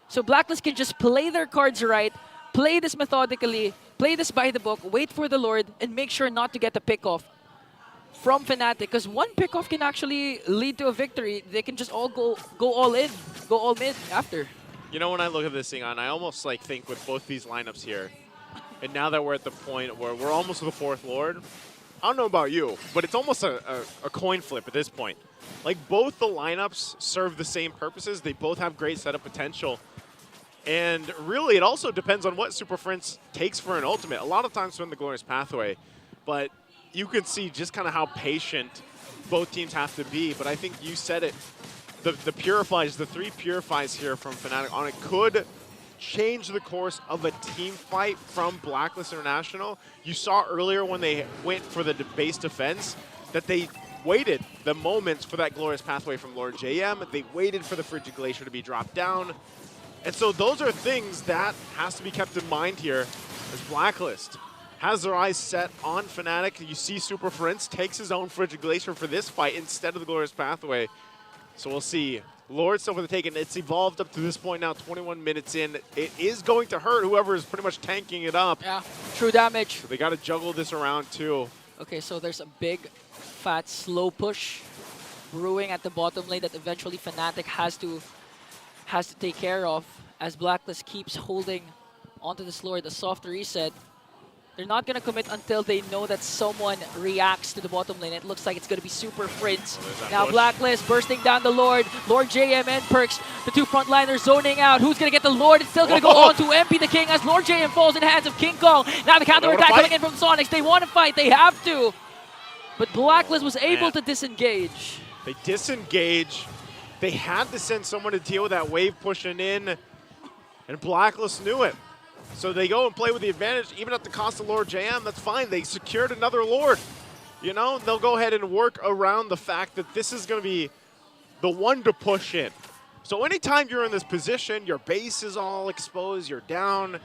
So Blacklist can just play their cards right, play this methodically, play this by the book, wait for the Lord, and make sure not to get the pick-off from Fnatic. Because one pick-off can actually lead to a victory. They can just all go all in, go all mid after. You know, when I look at this thing, I almost like think with both these lineups here, and now that we're at the point where we're almost to the fourth Lord, I don't know about you, but it's almost a coin flip at this point. Like, both the lineups serve the same purposes. They both have great setup potential. And really, it also depends on what Super Friends takes for an ultimate. A lot of times win the Glorious Pathway, but you can see just kind of how patient both teams have to be. But I think you said it. The Purifies, the 3 Purifies here from Fnatic Onic could change the course of a team fight from Blacklist International. You saw earlier when they went for the base defense that they waited the moments for that Glorious Pathway from Lord JM. They waited for the Frigid Glacier to be dropped down. And so those are things that has to be kept in mind here as Blacklist has their eyes set on Fnatic. You see Super Friends takes his own Frigid Glacier for this fight instead of the Glorious Pathway. So we'll see. Lord still for the taking. It's evolved up to this point now, 21 minutes in. It is going to hurt whoever is pretty much tanking it up. Yeah, true damage. So they got to juggle this around too. Okay, so there's a big, fat, slow push brewing at the bottom lane that eventually Fnatic has to take care of as Blacklist keeps holding onto this Lord. A soft reset. They're not going to commit until they know that someone reacts to the bottom lane. It looks like it's going to be Super Friends. Now push. Blacklist bursting down the Lord. Lord JM and Perks, the 2 frontliners zoning out. Who's going to get the Lord? It's still going to go on to MP the King as Lord JM falls in the hands of King Kong. Now the counter attack coming in from Sonics. They want to fight. They have to. But Blacklist was able to disengage. They disengage. They had to send someone to deal with that wave pushing in. And Blacklist knew it. So they go and play with the advantage, even at the cost of Lord JM. That's fine. They secured another Lord. You know, they'll go ahead and work around the fact that this is going to be the one to push in. So anytime you're in this position, your base is all exposed, you're down,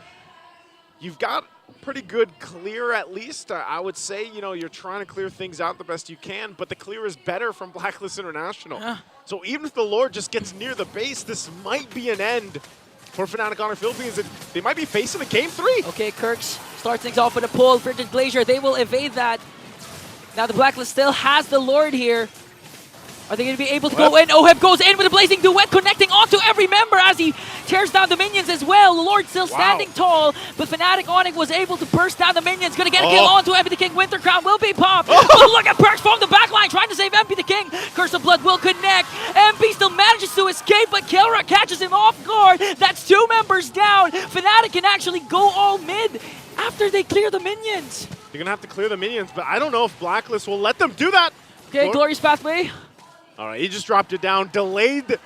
you've got pretty good clear at least. I would say, you know, you're trying to clear things out the best you can, but the clear is better from Blacklist International. So even if the Lord just gets near the base, this might be an end for Fnatic Onic Philippines. They might be facing a game 3. Okay, Kirks starts things off with a pull. Frigid Glacier, they will evade that. Now the Blacklist still has the Lord here. Are they going to be able to go in? Oheb goes in with a Blazing Duet, connecting onto every member as he tears down the minions as well. The Lord still standing tall, but Fnatic Onic was able to burst down the minions. Going to get a kill onto MP the King. Winter Crown will be popped. But look at Perks from the backline trying to save MP the King. Curse of Blood will connect. MP still manages to escape, but Kilra catches him off guard. That's 2 members down. Fnatic can actually go all mid after they clear the minions. They're going to have to clear the minions, but I don't know if Blacklist will let them do that. Okay, Glorious Pathway. All right, he just dropped it down, delayed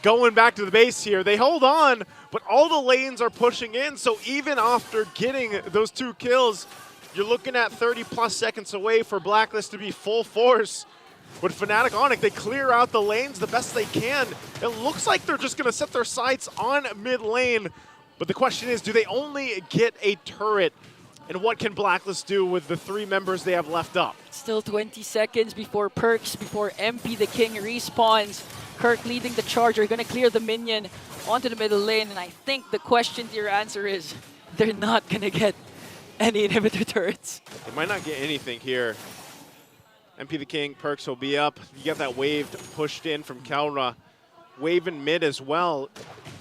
going back to the base here. They hold on, but all the lanes are pushing in, so even after getting those 2 kills, you're looking at 30+ seconds away for Blacklist to be full force. With Fnatic Onic, they clear out the lanes the best they can. It looks like they're just going to set their sights on mid lane, but the question is, do they only get a turret And what can Blacklist do with the 3 members they have left up? Still 20 seconds before Perks, before MP the King respawns. Kirk leading the charge. Are going to clear the minion onto the middle lane. And I think the question to your answer is they're not going to get any inhibitor turrets. They might not get anything here. MP the King, Perks will be up. You get that wave pushed in from Kelra. Wave in mid as well.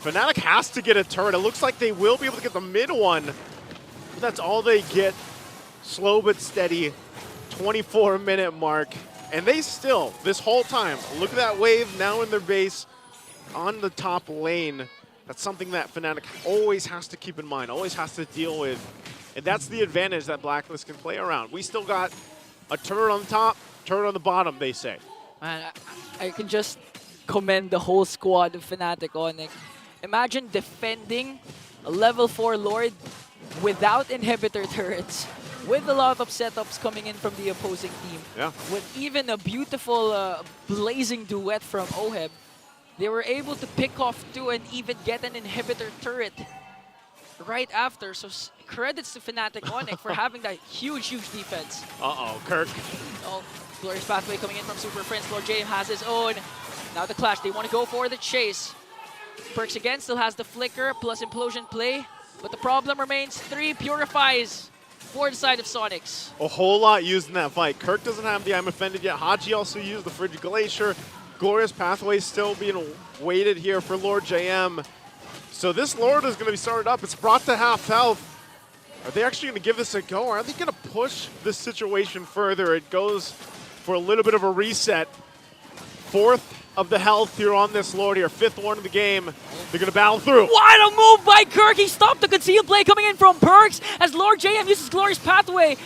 Fnatic has to get a turret. It looks like they will be able to get the mid one. But that's all they get. Slow but steady. 24-minute mark. And they still, this whole time, look at that wave now in their base on the top lane. That's something that Fnatic always has to keep in mind, always has to deal with. And that's the advantage that Blacklist can play around. We still got a turret on the top, turret on the bottom, they say. Man, I can just commend the whole squad of Fnatic Onic. Imagine defending a level 4 Lord without inhibitor turrets, with a lot of setups coming in from the opposing team. Yeah. With even a beautiful blazing duet from Oheb. They were able to pick off 2 and even get an inhibitor turret right after. So credits to Fnatic Onic for having that huge defense. Uh-oh, Kirk. Oh, Glorious Pathway coming in from Super Friends. Lord J has his own. Now the clash. They want to go for the chase. Perks again still has the flicker plus implosion play. But the problem remains 3 purifies for the side of Sonics. A whole lot used in that fight. Kirk doesn't have the I'm Offended yet. Haji also used the Frigid Glacier. Glorious Pathway still being waited here for Lord JM. So this Lord is going to be started up. It's brought to half health. Are they actually going to give this a go? Or are they going to push this situation further? It goes for a little bit of a reset. 4th of the health here on this Lord here. 5th one of the game. They're going to battle through. Wild move by Kirk. He stopped the concealed play coming in from Perks as Lord JM uses Glorious Pathway.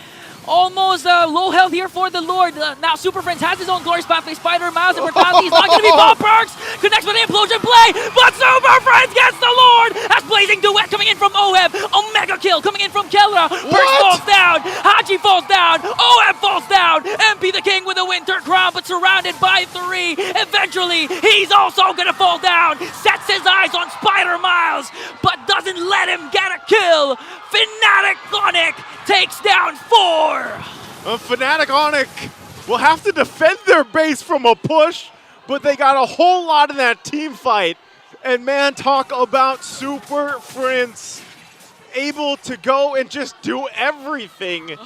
Almost low health here for the Lord. Now Super Friends has his own Glorious Pathway. Spider Mouse and Mortality is not going to be bomb. Perks connects with the implosion play, but Super Friends gets the Lord as Blazing Duet coming in from Oheb. A mega kill coming in from Kelra. Perks falls down. Haji falls down. Oheb falls down. MP the King with a winter crown, but surrounded by 3. Eventually, he's also going to fall down. Sets his eyes on Spider Miles, but doesn't let him get a kill. Fnatic Onic takes down 4. Fnatic Onic will have to defend their base from a push, but they got a whole lot in that team fight. And man, talk about Super Friends able to go and just do everything.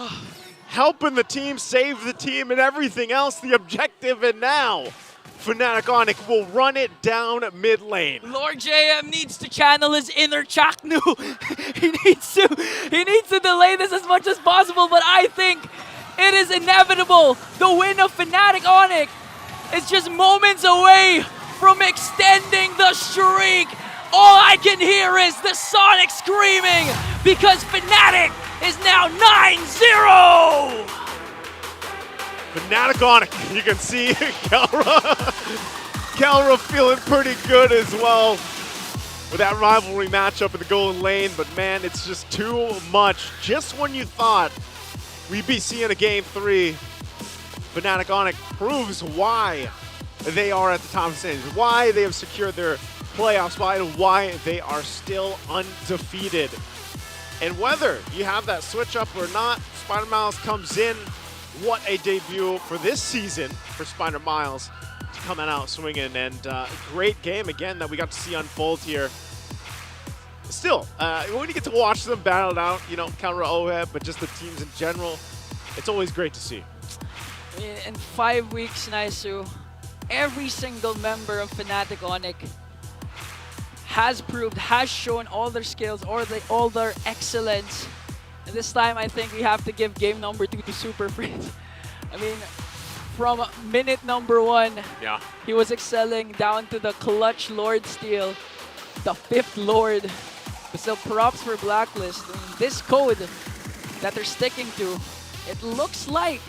Helping the team, save the team, and everything else, the objective. And now, Fnatic Onic will run it down mid lane. Lord JM needs to channel his inner Chaknu. he needs to delay this as much as possible, but I think it is inevitable. The win of Fnatic Onic is just moments away from extending the streak. All I can hear is the Sonic screaming because Fnatic is now 9-0. Fnatic Onic, you can see Kelra feeling pretty good as well with that rivalry matchup in the golden lane, but man, it's just too much. Just when you thought we'd be seeing a game 3, Fnatic Onic proves why they are at the top of the standings, why they have secured their playoff spot, and why they are still undefeated. And whether you have that switch up or not, Spider Miles comes in. What a debut for this season for Spider Miles to come out swinging, and great game again that we got to see unfold here. Still, when you get to watch them battle it out, you know, Kelra Oheb, but just the teams in general, it's always great to see. In 5 weeks, Naisu, every single member of Fnatic Onic has proved, has shown all their skills, all their excellence. And this time, I think we have to give game number 2 to Super Friends. I mean, from minute number 1, yeah, he was excelling down to the clutch Lord steal, the 5th Lord. But still, props for Blacklist. I mean, this code that they're sticking to, it looks like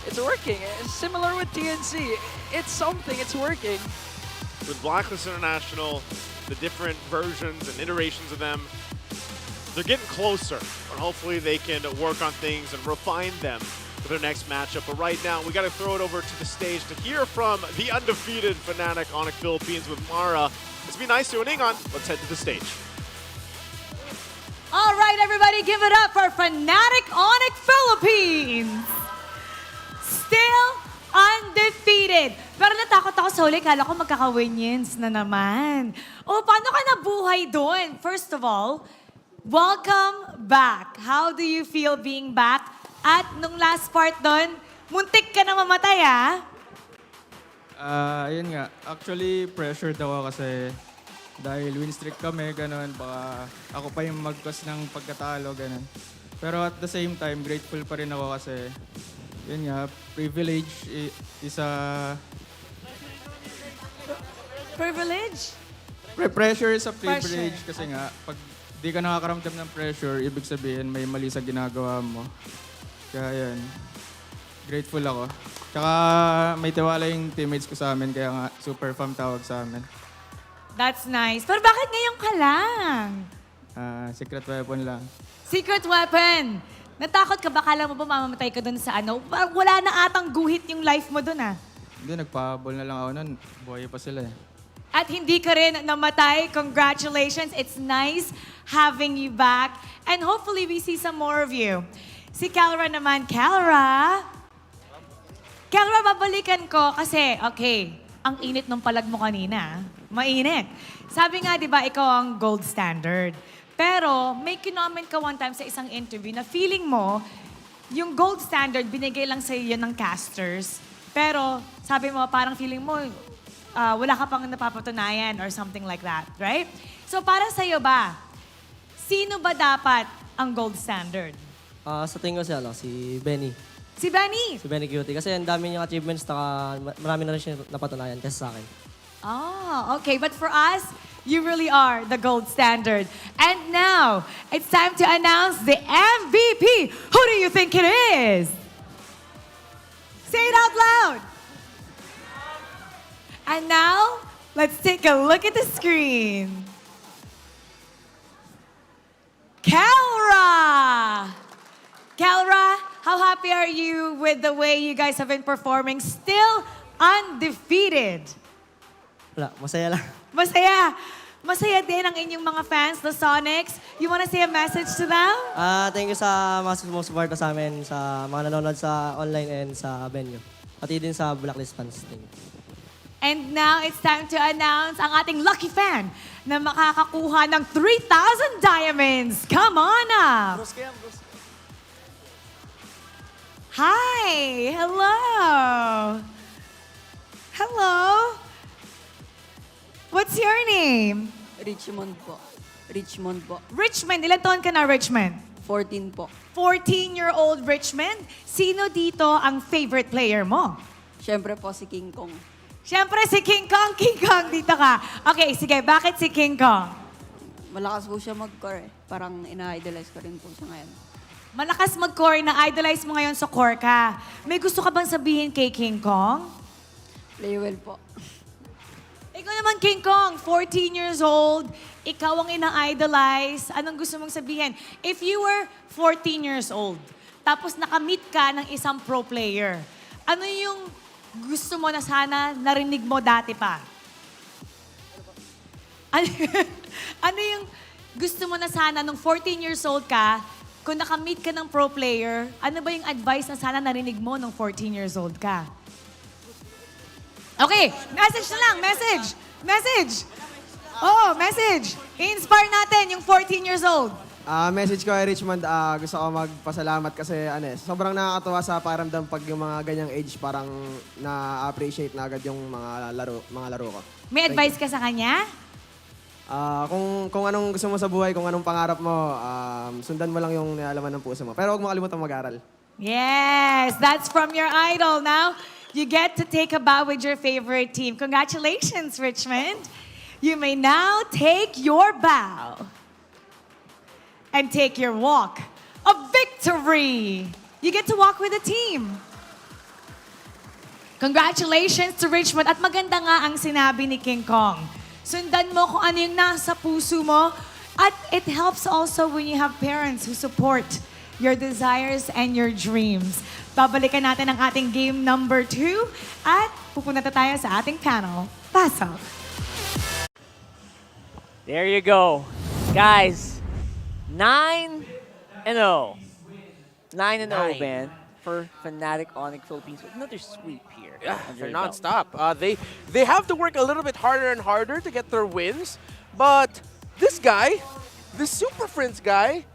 it's working. It's similar with TNC. It's something, it's working. With Blacklist International, the different versions and iterations of them, they're getting closer, and hopefully they can work on things and refine them for their next matchup. But right now, we got to throw it over to the stage to hear from the undefeated Fnatic Onic Philippines with Mara. It's been nice to and Ingon. Let's head to the stage. All right, everybody, give it up for Fnatic Onic Philippines. Still undefeated. Pero natakot ako sa huli. Kala ko magkaka-win-yins na naman. O, paano ka nabuhay doon? First of all, welcome back. How do you feel being back? At nung last part doon, muntik ka na mamatay, ah? Ayun nga. Actually, pressured ako kasi dahil win streak kami, ganun. Baka ako pa yung mag-cause ng pagkatalo, ganun. Pero at the same time, grateful pa rin ako kasi yun nga, privilege is a... Privilege? Pressure is a privilege kasi nga, pag di ka nakakaramdam ng pressure, ibig sabihin may mali sa ginagawa mo. Kaya yan, grateful ako. Tsaka may tiwala yung teammates ko sa amin, kaya nga super fam tawag sa amin. That's nice. Pero bakit ngayon ka lang? Secret weapon lang. Secret weapon! Natakot ka ba? Kala mo ba mamamatay ka doon sa ano? Wala na atang guhit yung life mo doon, ah. Hindi, nagpahabol na lang ako nun. Buhay pa sila eh. At hindi ka rin namatay. Congratulations. It's nice having you back. And hopefully we see some more of you. Si Calra naman. Calra, babalikan ko kasi, okay, ang init ng palag mo kanina. Mainit. Sabi nga, di ba, ikaw ang gold standard. Pero may kinoment ka one time sa isang interview na feeling mo, yung gold standard, binigay lang sa iyo ng casters. Pero sabi mo, parang feeling mo, wala ka pang napapatunayan or something like that, right? So para sa iyo ba, sino ba dapat ang gold standard? Sa tingin ko si Benny. Si Benny? Si Benny Cutie. Kasi ang dami niyang achievements, marami na rin siya napatunayan kasi sa akin. Oh, okay. But for us, you really are the gold standard. And now, it's time to announce the MVP. Who do you think it is? Say it out loud. And now, let's take a look at the screen. Calra! Calra, how happy are you with the way you guys have been performing? Still undefeated. Wala, masaya lang. Masaya. Masaya din ang inyong mga fans, the Sonics. You wanna say a message to them? Thank you sa mga sumusuporta sa amin, sa mga nanonood sa online and sa venue. Pati din sa Blacklist fans. Thank you. And now it's time to announce ang ating lucky fan na makakakuha ng 3,000 diamonds. Come on up! Hi! Hello! Hello! What's your name? Richmond po. Richmond po. Richmond. Ilan taon ka na, Richmond? 14 po. 14-year-old Richmond. Sino dito ang favorite player mo? Siyempre po si King Kong. Siyempre si King Kong. King Kong, dito ka. Okay, sige. Bakit si King Kong? Malakas po siya mag-core eh. Parang ina-idolize ko rin po siya ngayon. Malakas mag-core, na-idolize mo ngayon sa core ka. May gusto ka bang sabihin kay King Kong? Play well po. Ikaw naman, King Kong, 14 years old, ikaw ang ina-idolize. Anong gusto mong sabihin? If you were 14 years old, tapos nakamit ka ng isang pro player, ano yung gusto mo na sana narinig mo dati pa? Ano yung gusto mo na sana nung 14 years old ka, kung nakamit ka ng pro player, ano ba yung advice na sana narinig mo nung 14 years old ka? Okay, message na lang, message. Message. Oo, message. I-inspire natin yung 14 years old. Message ko kay Richmond, gusto ko magpasalamat kasi sobrang nakakatuwa sa paramdam pag yung mga ganyang age parang na-appreciate na agad yung mga laro ko. May advice ka sa kanya? Kung anong gusto mo sa buhay, kung anong pangarap mo, sundan mo lang yung nialaman ng puso mo. Pero huwag mo kalimutan mag-aral. Yes, that's from your idol. Now, you get to take a bow with your favorite team. Congratulations, Richmond. You may now take your bow and take your walk of victory. You get to walk with a team. Congratulations to Richmond. At maganda nga ang sinabi ni King Kong. Sundan mo kung ano yung nasa puso mo. At it helps also when you have parents who support your desires and your dreams. Babalikan natin ang ating game number 2 at pupunta tayo sa ating panel. Pasok. There you go. Guys, 9-0. 9-0, man, for Fnatic Onic Philippines. Another sweep here. Yeah, under they're their belt. non-stop. They have to work a little bit harder and harder to get their wins, but this guy, this Super Friends guy,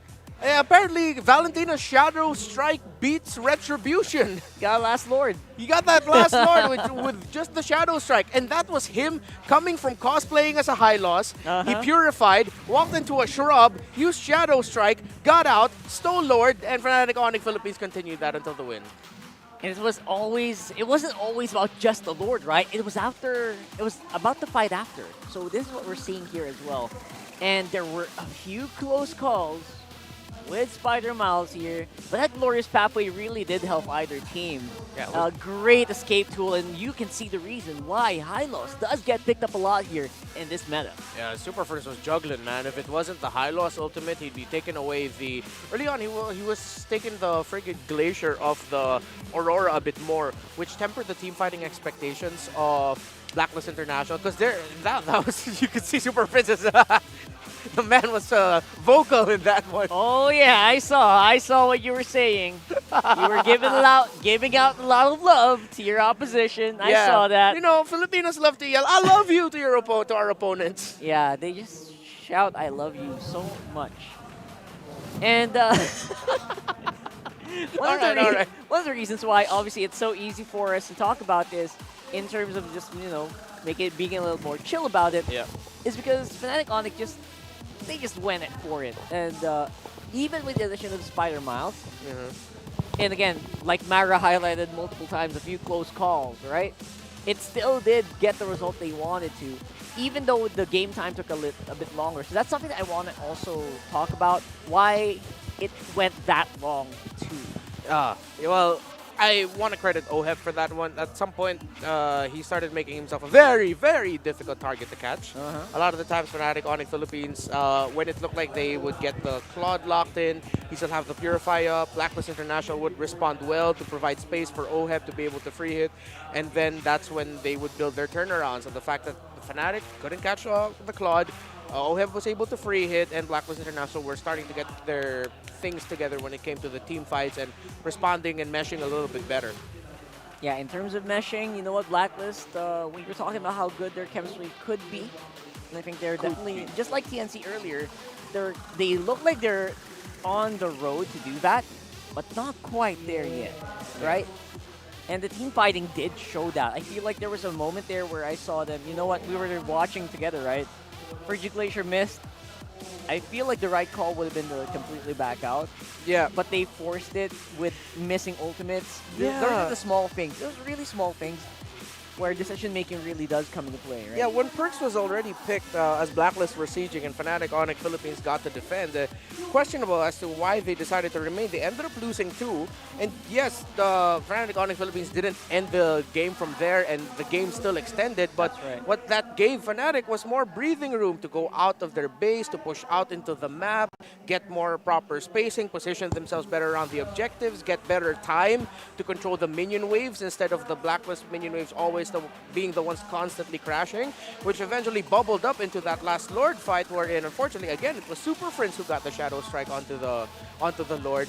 apparently Valentina's Shadow Strike beats Retribution. Got last Lord. He got that last Lord with just the Shadow Strike, and that was him coming from cosplaying as a high loss. He purified, walked into a shrub, used Shadow Strike, got out, stole Lord, and Fnatic Onic Philippines continued that until the win. And it wasn't always about just the Lord, right? It was about the fight after. So this is what we're seeing here as well. And there were a few close calls with Spider Miles here, but that Glorious Pathway really did help either team. Yeah, A great escape tool, and you can see the reason why Hylos does get picked up a lot here in this meta. Yeah, Super Friends was juggling, man. If it wasn't the high loss ultimate, he'd be taking away the... Early on, he was taking the friggin' Glacier of the Aurora a bit more, which tempered the team fighting expectations of Blacklist International, because that was... You could see Super Friends as... The man was vocal in that one. Oh yeah, I saw what you were saying. You were giving out a lot of love to your opposition. I saw that. You know, Filipinos love to yell, "I love you" to our opponents. Yeah, they just shout, "I love you" so much. And one of the reasons why, obviously, it's so easy for us to talk about this in terms of just being a little more chill about it. Yeah. Is because Fnatic Onic they just went for it. And even with the addition of Spider Miles, and again, like Mara highlighted multiple times, a few close calls, right? It still did get the result they wanted to, even though the game time took a bit longer. So that's something that I want to also talk about, why it went that long too. Well, I want to credit OHEB for that one. At some point, he started making himself a very, very difficult target to catch. A lot of the times, Fnatic Onic Philippines, when it looked like they would get the Claude locked in, he still have the Purify up. Blacklist International would respond well to provide space for OHEB to be able to free hit, and then that's when they would build their turnarounds. And the fact that the Fnatic couldn't catch the Claude, OHEB was able to free hit, and Blacklist International were starting to get their things together when it came to the team fights and responding and meshing a little bit better. Yeah, in terms of meshing, you know what, Blacklist, we were talking about how good their chemistry could be. And I think they're definitely, just like TNC earlier, they look like they're on the road to do that, but not quite there yet, right? And the team fighting did show that. I feel like there was a moment there where I saw them, you know what, we were watching together, right? Frigid Glacier missed. I feel like the right call would have been to completely back out. Yeah. But they forced it with missing ultimates. Yeah. Those are the small things. Those really small things where decision-making really does come into play, right? Yeah, when Perks was already picked as Blacklist were sieging and Fnatic Onic Philippines got to defend, questionable as to why they decided to remain. They ended up losing 2. And yes, the Fnatic Onic Philippines didn't end the game from there, and the game still extended. But what that gave Fnatic was more breathing room to go out of their base, to push out into the map, get more proper spacing, position themselves better around the objectives, get better time to control the minion waves instead of the Blacklist minion waves always being the ones constantly crashing, which eventually bubbled up into that last Lord fight, wherein unfortunately again it was Super Friends who got the Shadow Strike onto the Lord.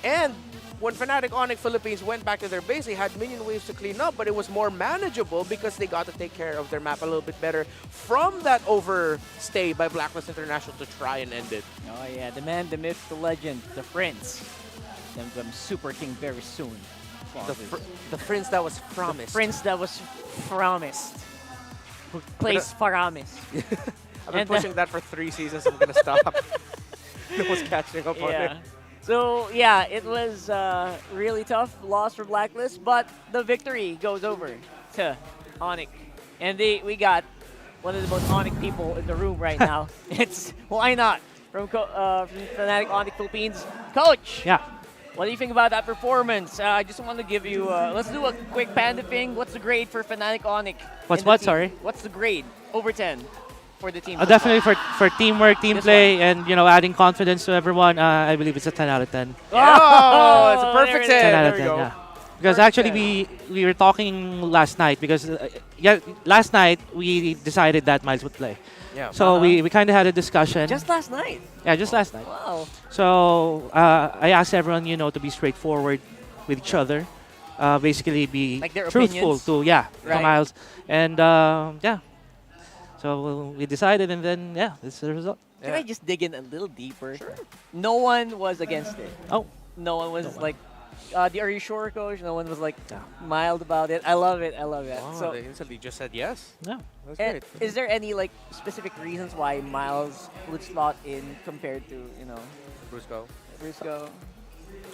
And when Fnatic Onic Philippines went back to their base, they had minion waves to clean up, but it was more manageable because they got to take care of their map a little bit better from that overstay by Blacklist International to try and end it. Oh yeah, the man, the myth, the legend, the Prince. Them Super King very soon. The Prince that was promised. The Prince that was promised. Who plays Faramis. I've been pushing that for 3 seasons. I'm gonna stop. No one's catching up on it. So yeah, it was really tough loss for Blacklist, but the victory goes over to Onic, and we got one of the most Onic people in the room right now. It's why not from Fnatic Onic Philippines, Coach. Yeah. What do you think about that performance? I just want to give you, let's do a quick panda thing. What's the grade for Fnatic Onic? Sorry? What's the grade over 10 for the team? Definitely for teamwork, team play, and adding confidence to everyone. I believe it's a 10 out of 10. Oh, it's a perfect 10. 10 out of 10, yeah. Because actually we were talking last night because last night we decided that Miles would play. Yeah. So we kind of had a discussion. Just last night. Yeah, just last night. Wow. So I asked everyone, to be straightforward with each other. Basically, be Like their truthful opinions? to Right. Miles. And yeah. So we decided, and then this is the result. Can I just dig in a little deeper? Sure. No one was against it. Oh. No one was like, are you sure, coach? No one was like mild about it. I love it. I love it. Wow, So, they instantly just said yes. Yeah. That's and great. is there any like specific reasons why Miles would slot in compared to Brusco. Brusco?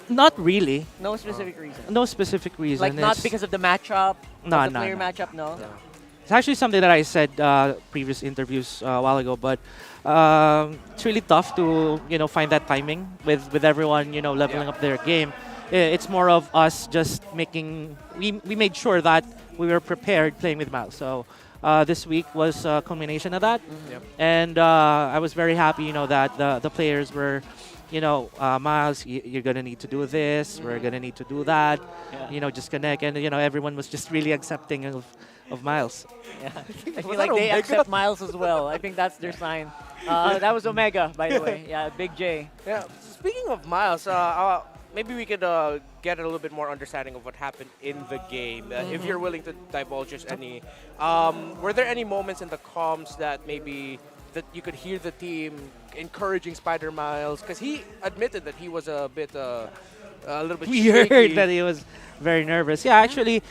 Not really. No specific reason. No specific reason. Like not It's- because of the matchup. No, the no, player no. matchup. No. It's actually something that I said previous interviews a while ago, but it's really tough to find that timing with everyone leveling up their game. It's more of us just making we made sure that we were prepared playing with Miles. So this week was a culmination of that, and I was very happy that the players were. Miles, you're gonna need to do this. We're gonna need to do that. Just connect, and everyone was just really accepting of Miles. Yeah. I feel like they accept Miles as well. I think that's their sign. That was Omega, by the way. Yeah, Big J. Yeah. Speaking of Miles, maybe we could get a little bit more understanding of what happened in the game. If you're willing to divulge just any, were there any moments in the comms that maybe that you could hear the team encouraging Spider Miles? Because he admitted that he was a little bit We shaky. heard that he was very nervous. Yeah, actually,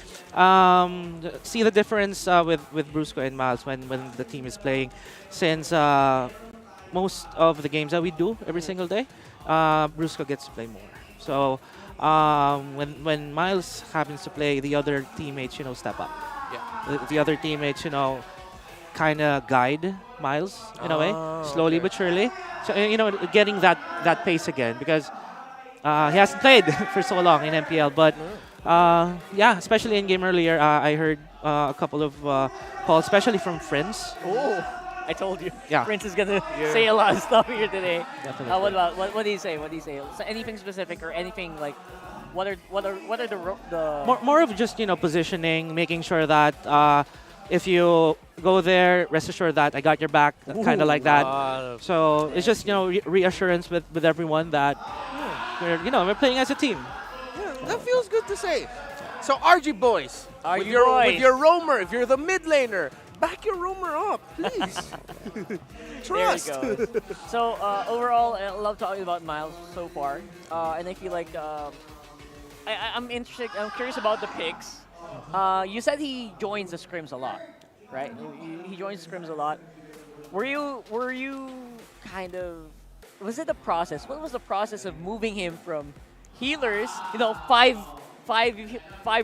see the difference with Brusco and Miles when the team is playing, since most of the games that we do every single day, Brusco gets to play more. So when Miles happens to play, the other teammates step up. Yeah. The other teammates kind of guide Miles in a way, slowly but surely. So getting that pace again, because he hasn't played for so long in MPL. But yeah, especially in game earlier, I heard a couple of calls, especially from friends. Oh, I told you. Yeah. Prince is gonna say a lot of stuff here today. Definitely. What do you say? What do you say? So anything specific or anything like? What are the More of just positioning, making sure that if you go there, rest assured that I got your back, kind of like that. So it's just reassurance with everyone that we're playing as a team. Yeah, that feels good to say. So RG boys, RG with boys. your roamer, if you're the mid laner, back your roamer up, please. Trust. There we go. So overall, I love talking about Miles so far, and I feel like I'm interested. I'm curious about the picks. You said he joins the scrims a lot, right? He joins the scrims a lot. Were you kind of? Was it the process? What was the process of moving him from healers, five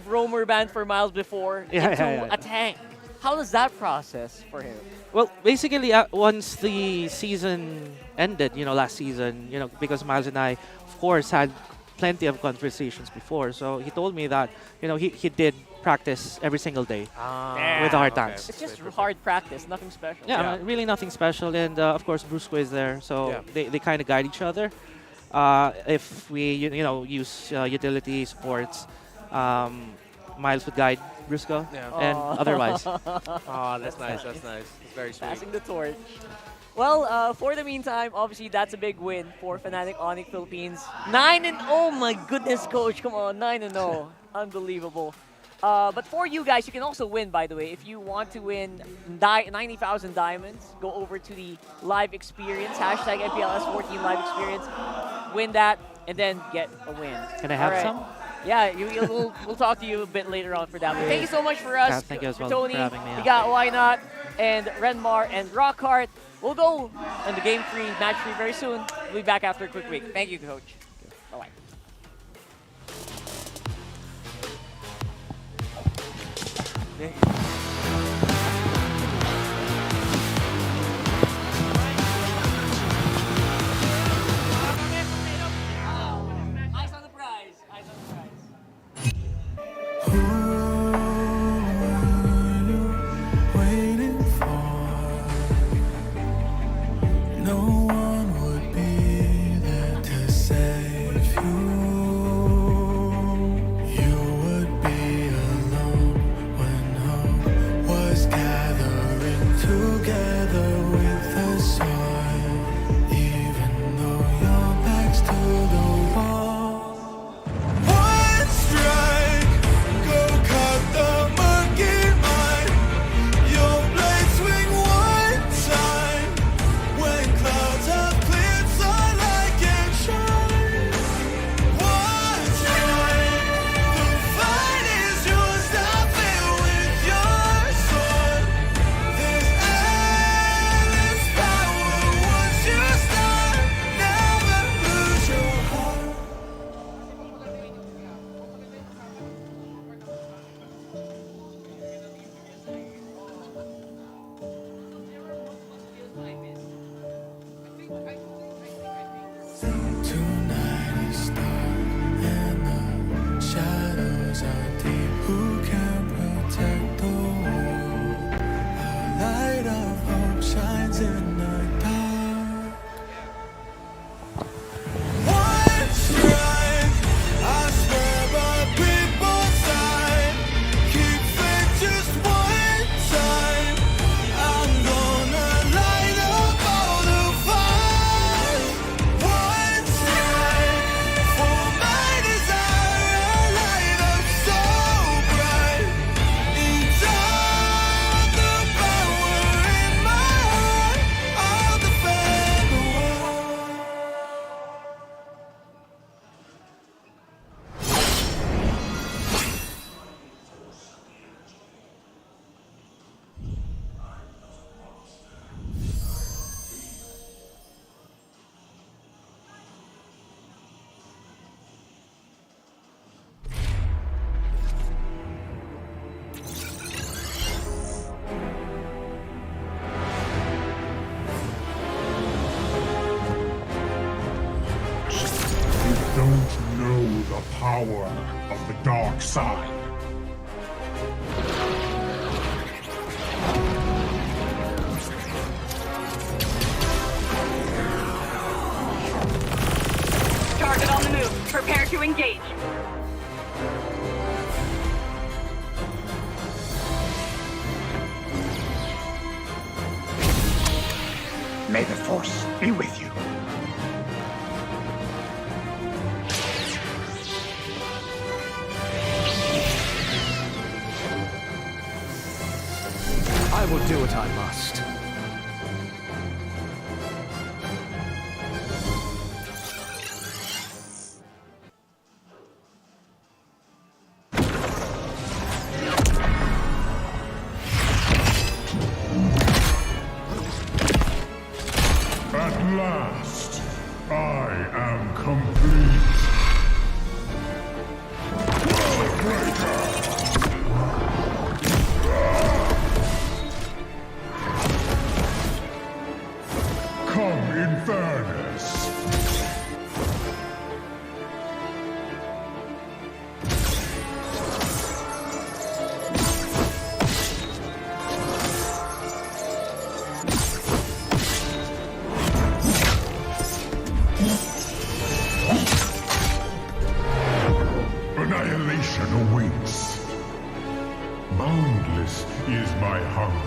roamer band for Miles before, into a tank? How was that process for him? Well, basically, once the season ended, last season, because Miles and I, of course, had plenty of conversations before. So he told me that, he did practice every single day with our tanks. It's just hard practice, nothing special. Yeah, really nothing special. And of course, Brusco is there, so they kind of guide each other. If we, use utility supports, Miles would guide Brusco, and otherwise. Oh, that's nice. That's nice. It's very sweet. Passing the torch. Well, for the meantime, obviously that's a big win for Fnatic Onic Philippines. 9-0, my goodness, coach. Come on, 9-0. Unbelievable. But for you guys, you can also win, by the way. If you want to win 90,000 diamonds, go over to the live experience, hashtag MPL S14 live experience. Win that, and then get a win. Can I have some? Yeah, we'll talk to you a bit later on for that. But thank you so much for us. Yeah, thank you as well Tony, for having me. we got Why Not, and Renmar, and Rockhart. We'll go in the game 3, match 3 very soon. We'll be back after a quick break. Thank you, coach. Bye-bye. Eyes on the prize. Eyes on the prize. Waiting for no one would be there to save you. You would be alone when hope in the dark. One strike, I swear, but people's side. Keep faith just one time. I'm gonna light up all the fire. One strike for my desire, light up so bright. Each all the power in my heart, I'll defend the world. You don't know the power of the dark side. Target on the move. Prepare to engage. May the Force be with you. I will do what I must. At last, I am complete. Come in fairness. Annihilation awaits. Boundless is my hunger.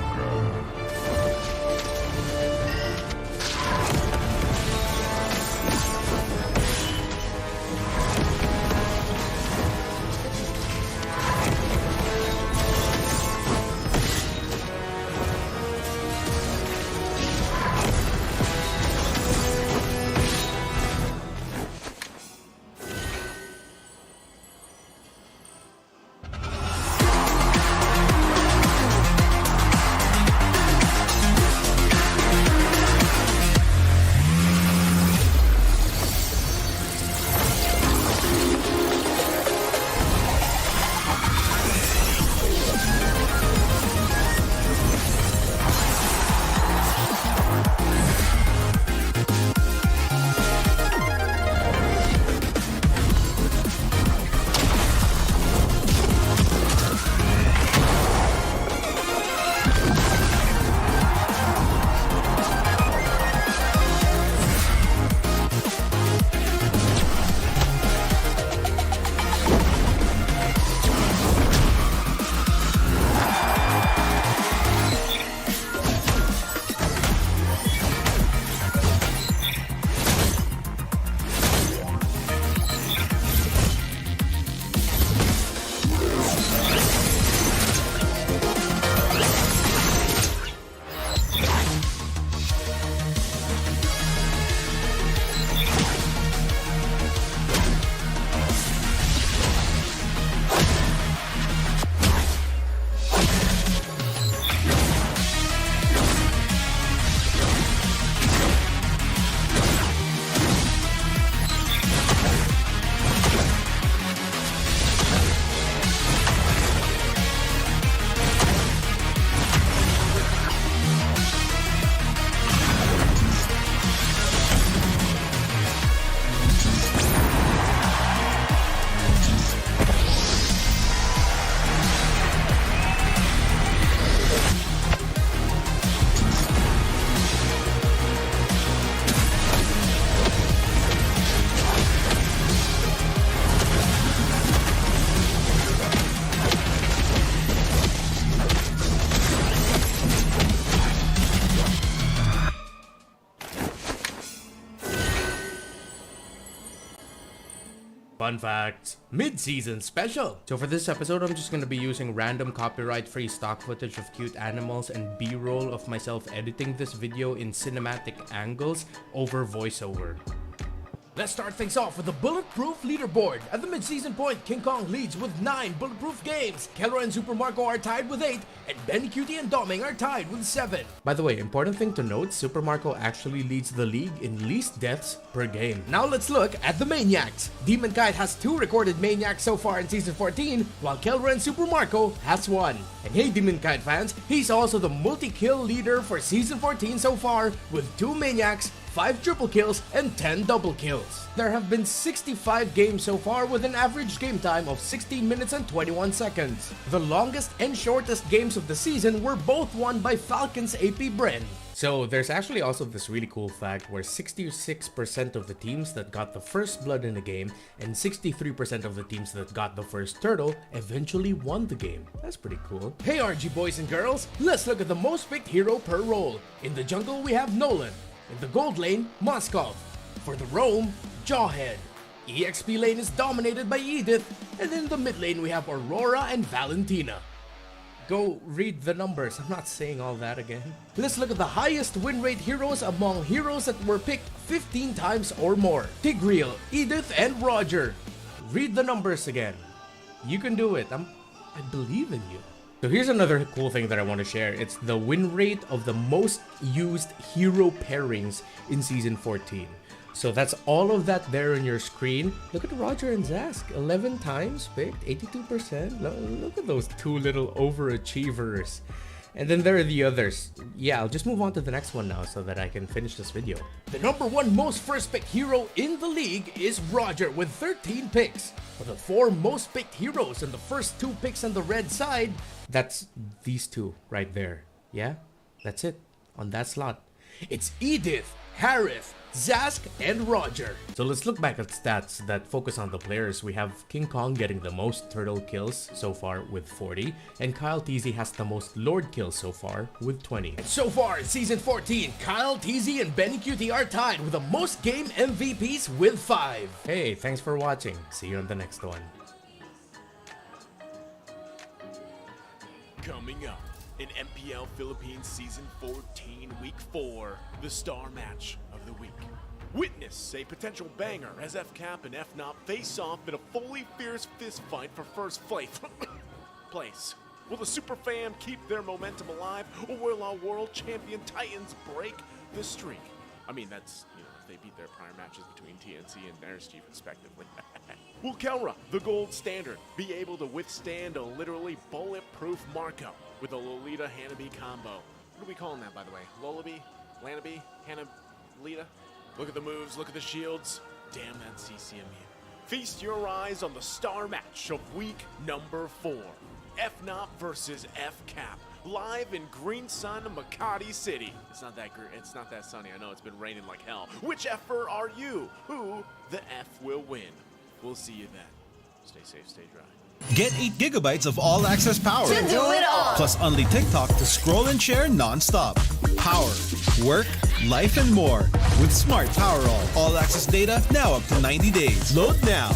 Fun facts, mid-season special. So for this episode, I'm just gonna be using random copyright-free stock footage of cute animals and B-roll of myself editing this video in cinematic angles over voiceover. Let's start things off with a bulletproof leaderboard. At the mid-season point, King Kong leads with 9 bulletproof games. Kelra and Super Marco are tied with 8, and Benny Cutie and Doming are tied with 7. By the way, important thing to note, Super Marco actually leads the league in least deaths per game. Now let's look at the Maniacs. Demon Kite has 2 recorded Maniacs so far in Season 14, while Kelra and Super Marco has 1. And hey Demon Kite fans, he's also the multi-kill leader for Season 14 so far, with 2 Maniacs, 5 triple kills, and 10 double kills. There have been 65 games so far with an average game time of 16 minutes and 21 seconds. The longest and shortest games of the season were both won by Falcons APBren. So there's actually also this really cool fact where 66% of the teams that got the first blood in the game and 63% of the teams that got the first turtle eventually won the game. That's pretty cool. Hey RG boys and girls, let's look at the most picked hero per role. In the jungle we have Nolan. In the gold lane, Moskov. For the roam, Jawhead. EXP lane is dominated by Edith, and in the mid lane we have Aurora and Valentina. Go read the numbers, I'm not saying all that again. Let's look at the highest win rate heroes among heroes that were picked 15 times or more. Tigreal, Edith, and Roger. Read the numbers again. You can do it, I believe in you. So here's another cool thing that I want to share. It's the win rate of the most used hero pairings in Season 14. So that's all of that there on your screen. Look at Roger and Zask, 11 times picked, 82%. Look at those 2 little overachievers. And then there are the others. Yeah, I'll just move on to the next one now so that I can finish this video. The #1 most first pick hero in the league is Roger with 13 picks. For the 4 most picked heroes and the first 2 picks on the red side, that's these 2 right there. Yeah, that's it on that slot. It's Edith, Harith, Zask, and Roger. So let's look back at stats that focus on the players. We have King Kong getting the most turtle kills so far with 40, and Kyle TZ has the most Lord kills so far with 20. And so far in Season 14, Kyle TZ and Benny Cutie are tied with the most game MVPs with 5. Hey, thanks for watching. See you on the next one. Coming up in MPL Philippines Season 14, Week 4, the star match of the week. Witness a potential banger as FCAP and FNOP face off in a fully fierce fist fight for first place. Will the Super Fam keep their momentum alive, or will our world champion Titans break the streak? I mean, that's, if they beat their prior matches between TNC and Nurse Chief respectively. Will Kelra, the gold standard, be able to withstand a literally bulletproof Marco with a Lolita Hanabi combo? What are we calling that, by the way? Lolabi? Lanabi? Hanalita? Look at the moves, look at the shields. Damn that CCMU. Feast your eyes on the star match of week number 4. FNOP versus FCAP. Live in Green Sun, Makati City. It's not that sunny. I know it's been raining like hell. Which F-er are you? Who the F will win? We'll see you then. Stay safe, stay dry. Get 8 gigabytes of all-access power. To do it all. Plus only TikTok to scroll and share non-stop. Power, work, life, and more. With Smart Power all-access data now up to 90 days. Load now.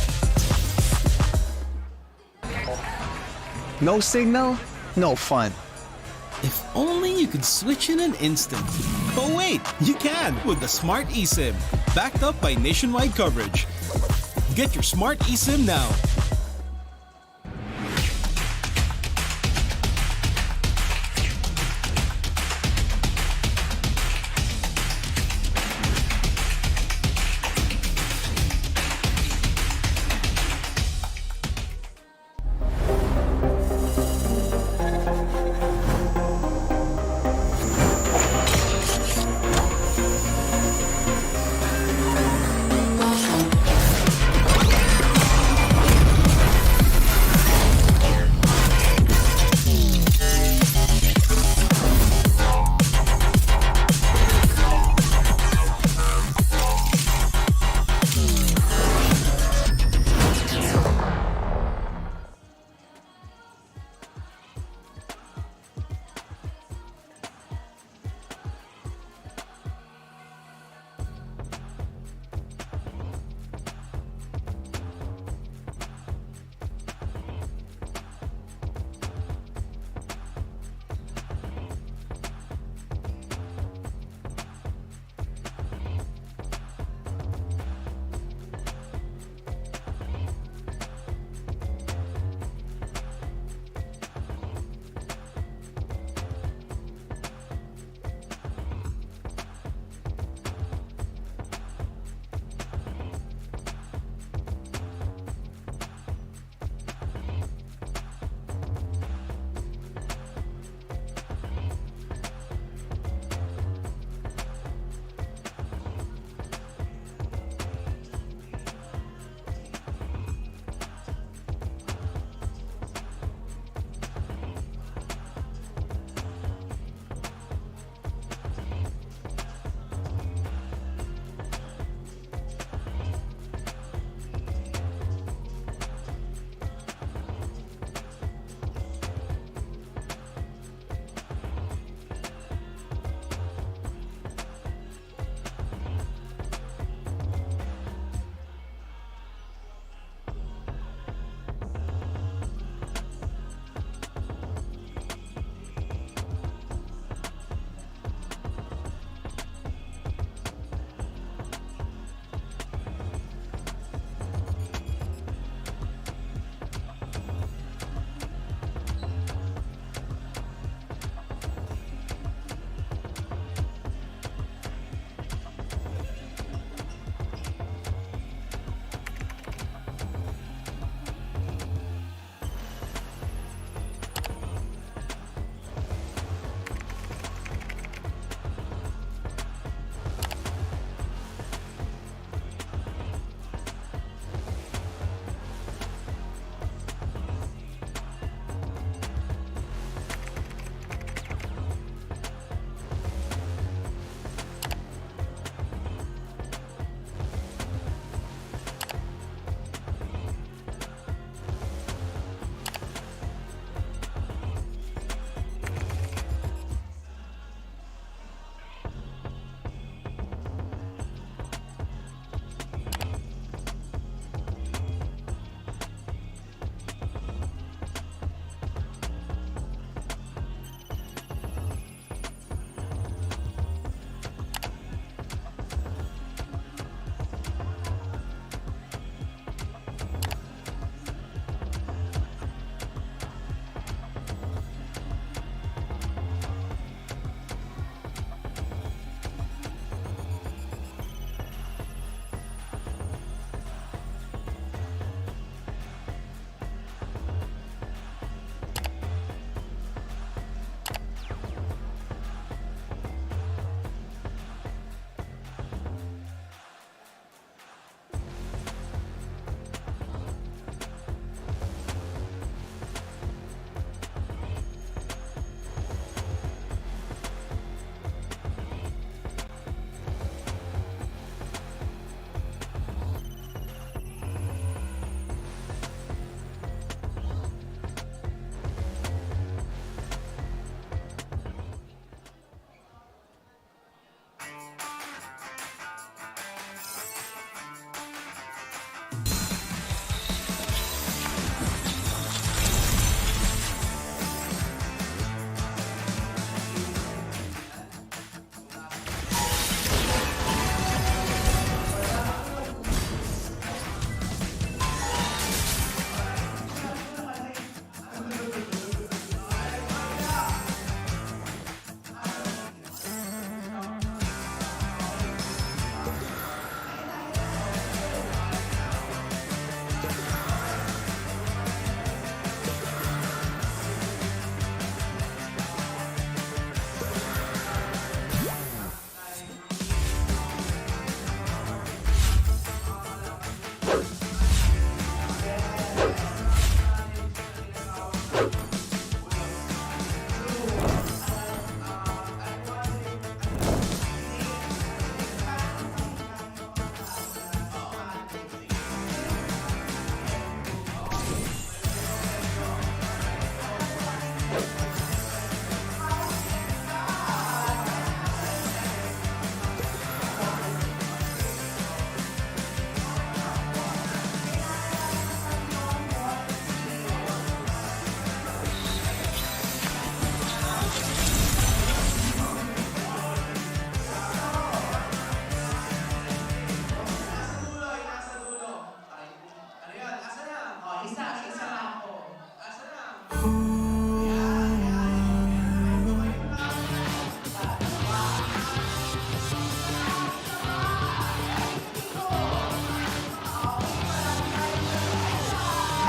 No signal, no fun. If only you could switch in an instant. But wait, you can with the Smart eSIM. Backed up by nationwide coverage. Get your Smart eSIM now.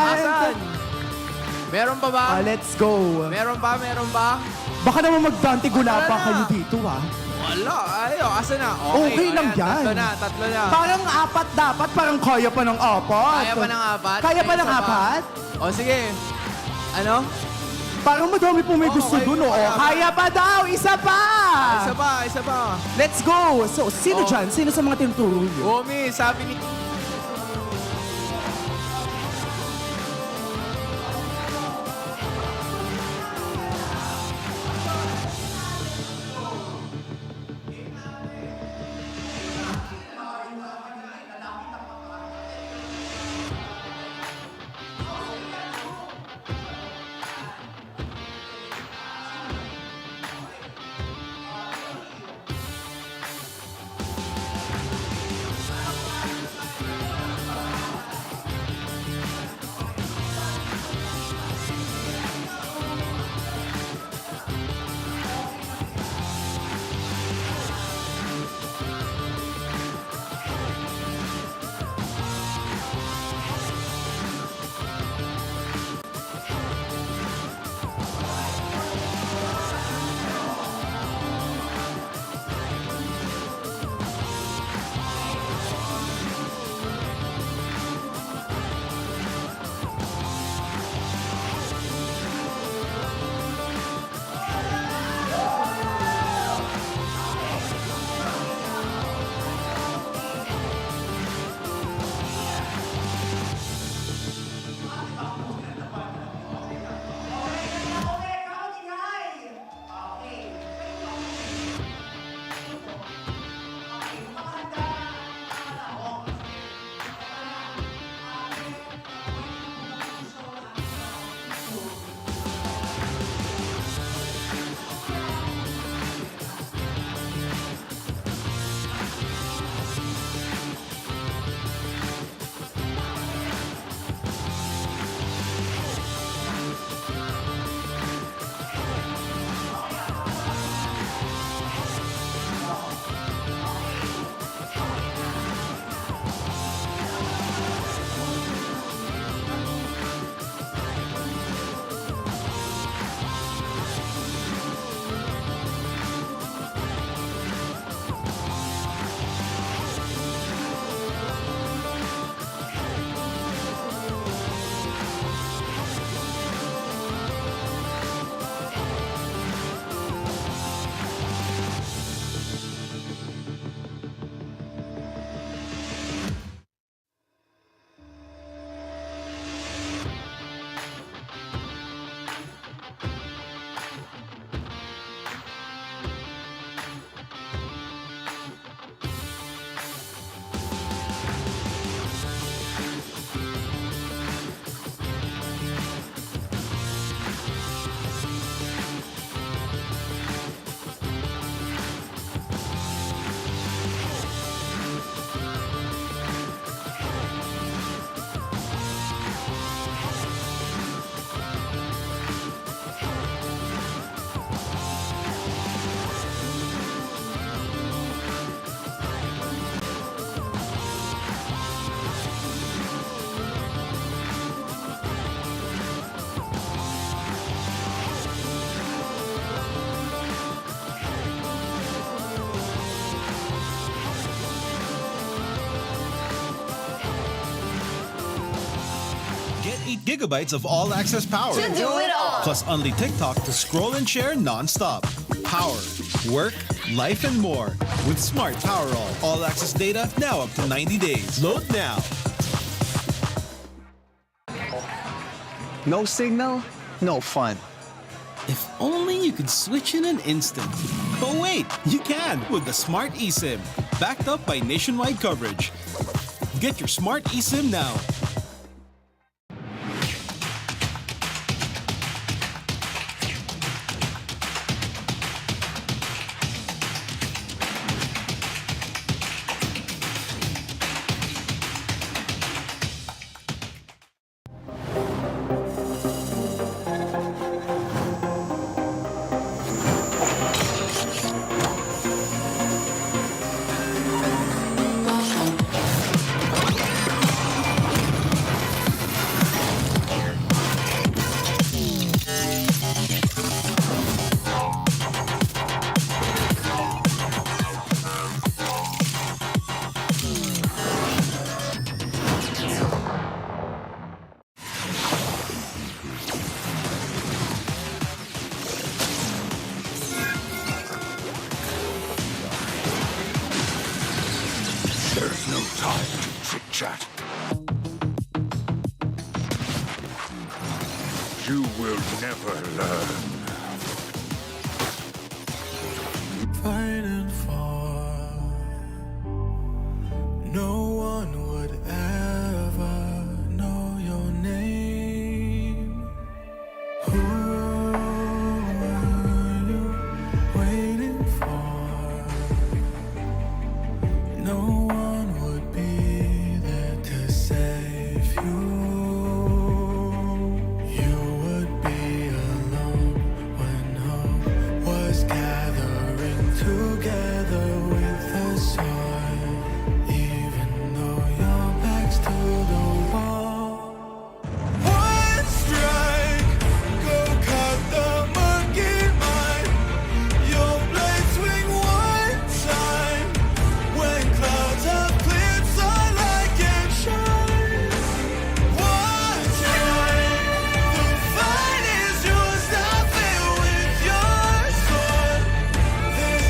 Asan? Meron pa ba? Let's go. Meron ba? Meron ba? Baka naman magdanti-gula pa Wala kayo na. dito, ha? Wala. Ayo, asa na? Okay lang ayan, yan. Tatlo na, tatlo na. Parang apat dapat, parang kaya pa ng apat. Kaya pa ng apat? Kaya pa May ng isa pa? apat? O sige. Ano? Parang madami po may gusto okay, dun, oh. kaya pa. Kaya pa daw, isa pa! Isa pa, isa pa. Let's go! So, sino dyan? Sino sa mga tinuturo niyo? Omi, sabi ni... Get 8 gigabytes of all-access power. To do it all. Plus only TikTok to scroll and share non-stop. Power, work, life, and more. With Smart Power all-access data now up to 90 days. Load now. No signal, no fun. If only you could switch in an instant. But wait, you can with the Smart eSIM. Backed up by nationwide coverage. Get your Smart eSIM now. time to chit-chat. You will never learn. Fighting for no one would ever know your name. Who are you waiting for? No one would be there to save you. You would be alone when hope was gathering together with the sun. Even though your back's to the wall. One strike, go cut the monkey mind. Your blade swing one time. When clouds have cleared, sunlight can shine. One time, the fight is yours. Stop it with your sword. There's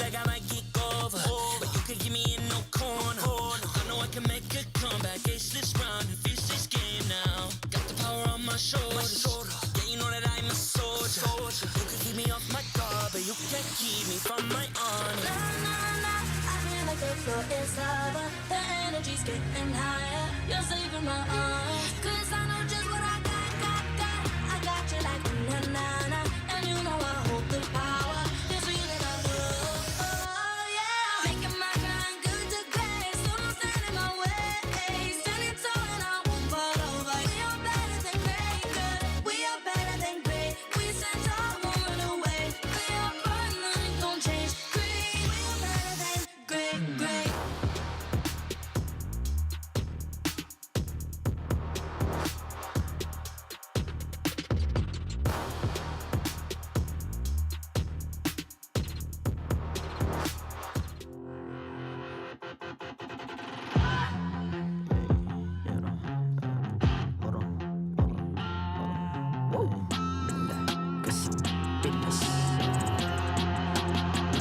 like I might get over. But you could give me in no corner. I know I can make a comeback. Ace this round and finish this game now. Got the power on my shoulders. Yeah, you know that I'm a soldier. You could keep me off my guard, but you can't keep me from my honor. I feel like the floor is lava. The energy's getting higher. You're saving my arms. 'Cause I know just what I got. I got you like na-na-na. And you know I hold the power. This feeling I love. Oh yeah. Making my grind good to great. So don't stand in my way. Standing tall and I won't fall over. We are better than great. Good. We are better than great. We stand tall, won't run away. We are fun, nothing gon' change. Great. We are better than great, great.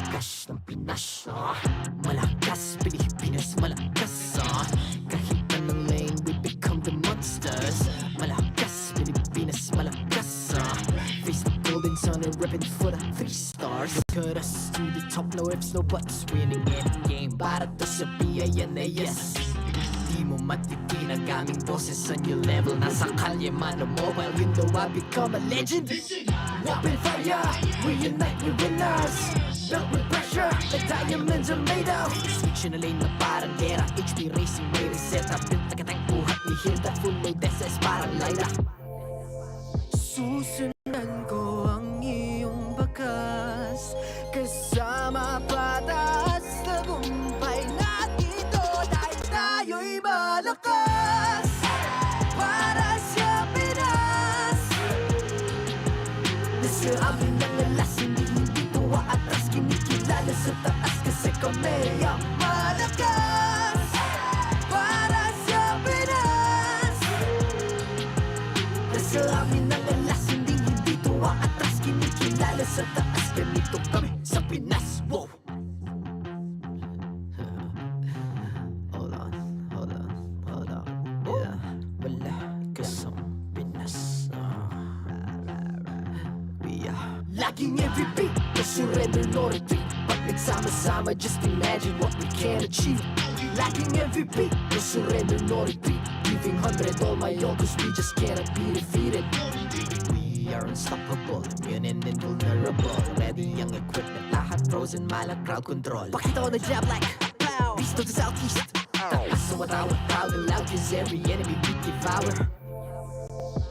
Malakas ng Pinas, malakas Pilipinas, malakas kahit anong lane we become the monsters. Malakas Pilipinas, malakas face the golden sun and repping for the 3 stars. Look at us to the top, no ifs, no buts, winning any game para to sa PINAS. Di mo matitinag aming boses sa new level. Nasa kalye man o mobile, you know I become a legend. Open fire, we unite, we winners. Built with pressure, the diamonds are made of. Switch na lane na parang gera. HP Racing may reset up. Built na katang buhat ni Hilda. Full load SS parang Laila. Susundan ko ang iyong bakas. Kasama patas. Tagumpay na dito. Dahil tayo'y malakas. Para sa Pinas. Nasa amin ang alas. Hindi tuwa atras. Kinikilala sa taas. Kasi kami ang malakas. Para sa Pinas. Nasa amin ang alas. Hindi tuwa atras. Kinikilala sa taas. Ganito kami sa Pinas. Wow! Hold on. Yeah, malakas ang Pinas. We are laging MVP. No surrender, no retreat. Pag nagsama-sama, just imagine what we can achieve. Laging MVP. No surrender, no retreat. Giving 100 all my all, 'cause we just cannot be defeated. We are unstoppable, immune and invulnerable. Ready ang equipment, lahat frozen, malang crowd control. Pakita ko na jab like beast of the southeast. So what I would proud and loud, 'cause every enemy we devour.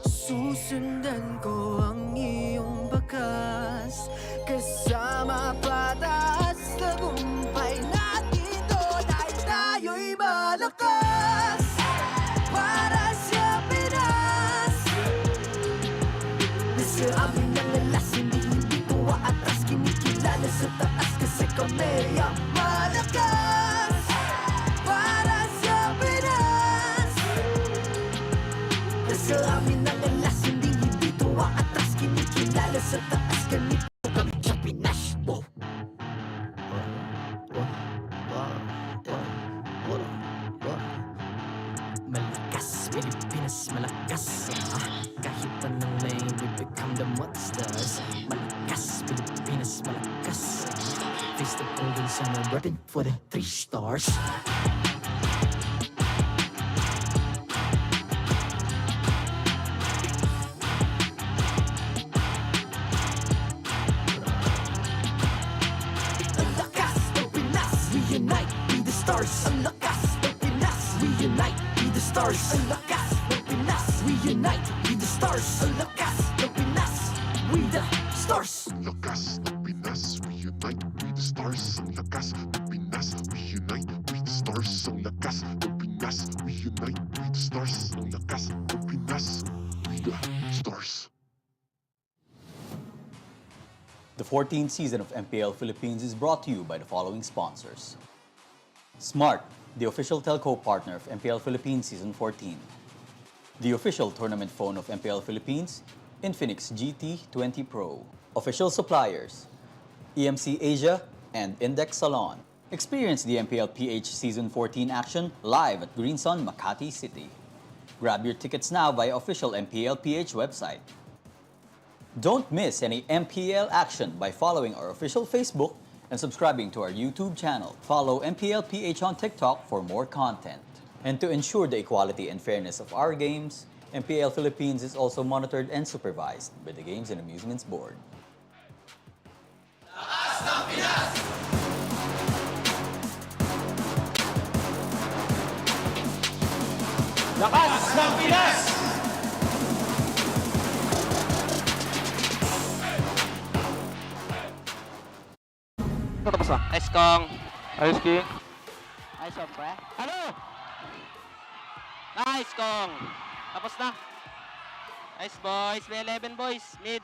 Susundan ko ang iyong bakas. Kasama patas. Tagumpay na dito. Dahil tayo'y malakas. Para sa Pinas. Nasa amin ang alas. Hindi tuwa atras. Kinikilala sa taas. Kasi kami ang malakas. Para sa Pinas. Nasa amin ang alas. Hindi tuwa atras. Kinikilala sa taas. Ganito kami sa Pinas. Wow! Malakas, Pilipinas, malakas kahit anong lane, we become the monsters. Malakas, Pilipinas, malakas face the golden sun and repping for the 3 stars. Ang lakas ng Pinas, we unite, be the stars. Ang lakas ng Pinas, we unite, be the stars. Ang lakas ng Pinas, we unite, be the stars. Ang lakas ng Pinas, we the stars. Ang lakas ng Pinas, we unite, we the stars. Ang lakas ng Pinas, we unite, we the stars. Ang lakas ng Pinas, we unite, we the stars. Ang lakas ng Pinas, we the stars. The 14th season of MPL Philippines is brought to you by the following sponsors. Smart, the official telco partner of MPL Philippines Season 14. The official tournament phone of MPL Philippines, Infinix GT20 Pro. Official suppliers, EMC Asia, and Index Salon. Experience the MPL PH Season 14 action live at Green Sun, Makati City. Grab your tickets now via official MPL PH website. Don't miss any MPL action by following our official Facebook and subscribing to our YouTube channel. Follow MPL PH on TikTok for more content. And to ensure the equality and fairness of our games, MPL Philippines is also monitored and supervised by the Games and Amusements Board. Lakas ng Pinas! Tapos na. Nice Kong. Ayos, King. Nice one, pre. Hello! Nice Kong. Tapos na. Nice boys. May 11 boys. Mid.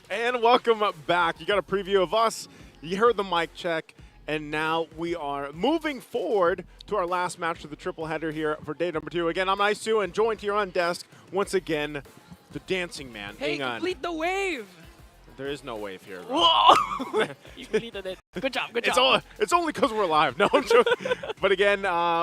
And welcome back. You got a preview of us. You heard the mic check. And now we are moving forward to our last match of the triple header here for day number 2. Again, I'm Isu, and joined here on desk, once again, the dancing man. Hey, Hang on. complete the wave! There is no wave here. Whoa! You completed it. Good job, good job. It's only because we're live. No, I'm joking. But again,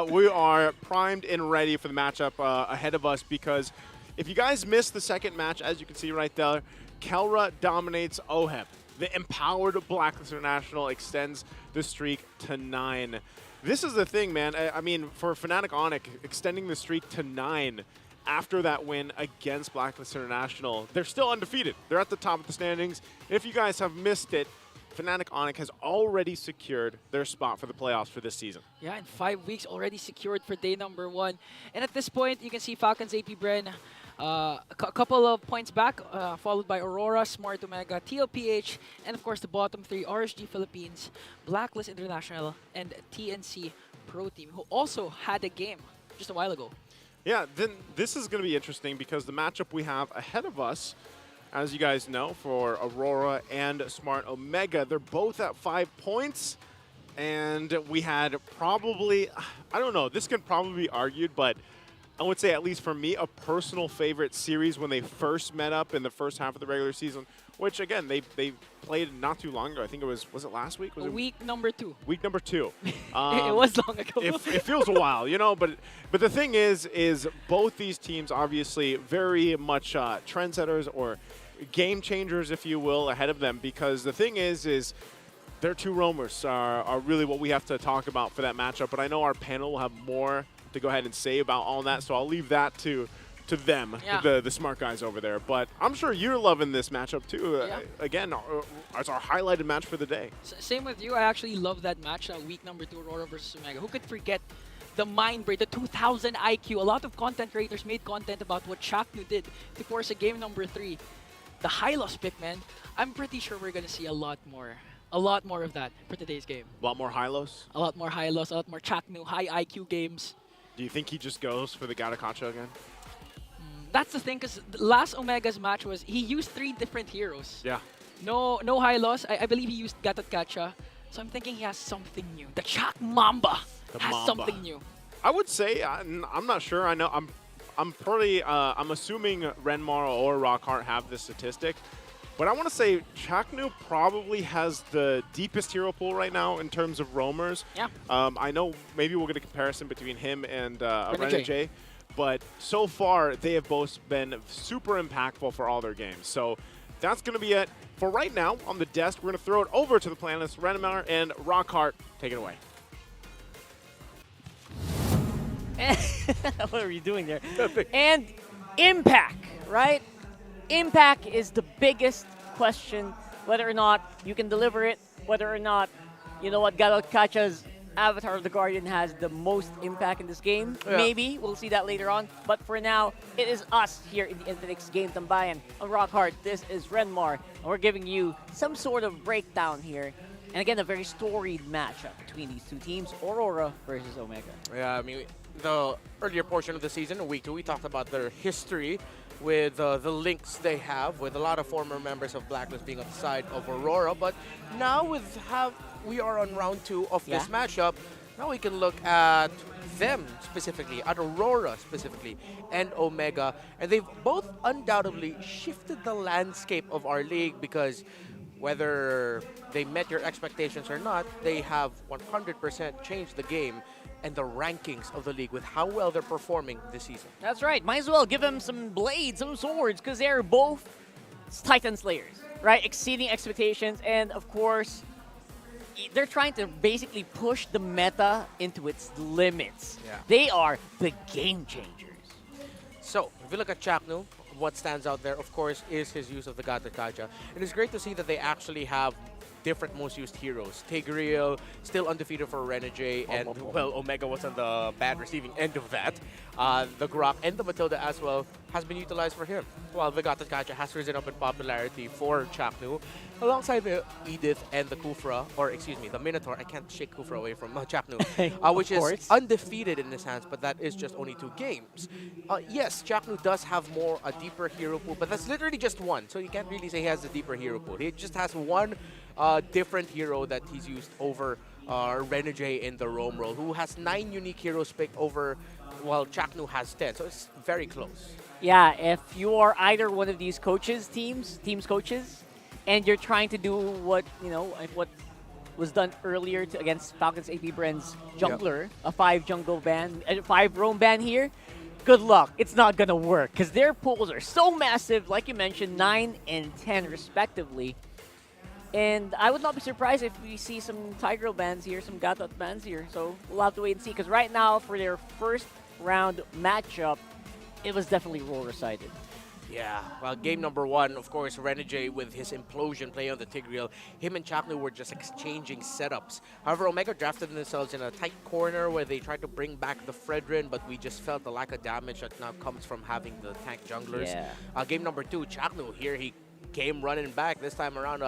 we are primed and ready for the matchup ahead of us, because if you guys missed the second match, as you can see right there, Kelra dominates OHEP. The empowered Blacklist International extends the streak to 9. This is the thing, man. I mean, for Fnatic Onic, extending the streak to 9 after that win against Blacklist International, they're still undefeated. They're at the top of the standings. If you guys have missed it, Fnatic Onic has already secured their spot for the playoffs for this season. Yeah, in 5 weeks already secured for day number 1. And at this point, you can see Falcons APBren a couple of points back, followed by Aurora, Smart Omega, TLPH, and of course the bottom 3, RSG Philippines, Blacklist International, and TNC Pro Team, who also had a game just a while ago. Yeah, then this is going to be interesting because the matchup we have ahead of us, as you guys know, for Aurora and Smart Omega, they're both at 5 points. And we had probably, I don't know, this can probably be argued, but I would say, at least for me, a personal favorite series when they first met up in the first half of the regular season, which, again, they played not too long ago. I think it was it last week? Was it week number 2. Week number 2. It was long ago. It feels a while, you know, but the thing is both these teams obviously very much trendsetters or game changers, if you will, ahead of them, because the thing is their 2 roamers are really what we have to talk about for that matchup, but I know our panel will have more to go ahead and say about all that, so I'll leave that to them, yeah. the smart guys over there. But I'm sure you're loving this matchup too. Yeah. Again, it's our highlighted match for the day. Same with you. I actually love that match, week number 2, Aurora versus Omega. Who could forget the mind break, the 2000 IQ? A lot of content creators made content about what Chaknu did to force a game number 3. The high-loss pick, man. I'm pretty sure we're going to see a lot more of that for today's game. A lot more high-lows? A lot more high-lows, a lot more Chaknu, high IQ games. Do you think he just goes for the Gatakacha again? That's the thing, because last Omega's match was he used 3 different heroes. Yeah. No high loss. I believe he used Gatakacha. So I'm thinking he has something new. The Chak Mamba has something new. I would say, I'm not sure. I know I'm pretty. I'm assuming Renmar or Rockhart have this statistic, but I want to say Chaknu probably has the deepest hero pool right now in terms of roamers. Yeah. I know maybe we'll get a comparison between him and Renejay, but so far they have both been super impactful for all their games. So that's going to be it for right now on the desk. We're going to throw it over to the planets, Renmar and Rockhart. Take it away. What are you doing there? And impact, right? Impact is the biggest question, whether or not you can deliver it, whether or not, you know what, Gatakacha's Avatar of the Guardian has the most impact in this game. Yeah. Maybe, we'll see that later on. But for now, it is us here in the Infinix Game Tambayan. On Rockhart, this is Renmar, and we're giving you some sort of breakdown here. And again, a very storied matchup between these 2 teams, Aurora versus Omega. Yeah, I mean, the earlier portion of the season, week 2, we talked about their history with the links they have with a lot of former members of Blacklist being on the side of Aurora. But now we are on round 2 of this matchup, now we can look at them specifically, at Aurora specifically, and Omega. And they've both undoubtedly shifted the landscape of our league, because whether they met your expectations or not, they have 100% changed the game and the rankings of the league with how well they're performing this season. That's right. Might as well give them some blades, some swords, because they're both Titan Slayers, right? Exceeding expectations, and of course, they're trying to basically push the meta into its limits. Yeah. They are the game changers. So, if you look at Chaknu, what stands out there, of course, is his use of the Gata Kaja. And it's great to see that they actually have different most used heroes. Tigreal, still undefeated for Renejay, and, well, Omega was on the bad receiving end of that. The Grok and the Matilda as well has been utilized for him, while the Gata Kaja has risen up in popularity for Chaknu, alongside the Edith and the Kufra, or excuse me, the Minotaur. I can't shake Kufra away from Chaknu, which is undefeated in his hands, but that is just only 2 games. Yes, Chaknu does have a deeper hero pool, but that's literally just one, so you can't really say he has a deeper hero pool. He just has one different hero that he's used over Renejay in the roam role, who has 9 unique heroes picked over, while Chaknu has 10, so it's very close. Yeah, if you are either one of these teams coaches, and you're trying to do what was done earlier against Falcons APBren's jungler, a 5 jungle ban, a 5 roam ban here, good luck. It's not gonna work because their pools are so massive, like you mentioned, 9 and 10 respectively. And I would not be surprised if we see some Tigreal bans here, some Gatot bans here. So we'll have to wait and see, because right now, for their first round matchup, it was definitely RORA-sided. Yeah, well, game number 1, of course, Renejay with his implosion play on the Tigreal. Him and Chaknu were just exchanging setups. However, Omega drafted themselves in a tight corner where they tried to bring back the Fredrin, but we just felt the lack of damage that now comes from having the tank junglers. Yeah. Game number 2, Chaknu here, he came running back this time around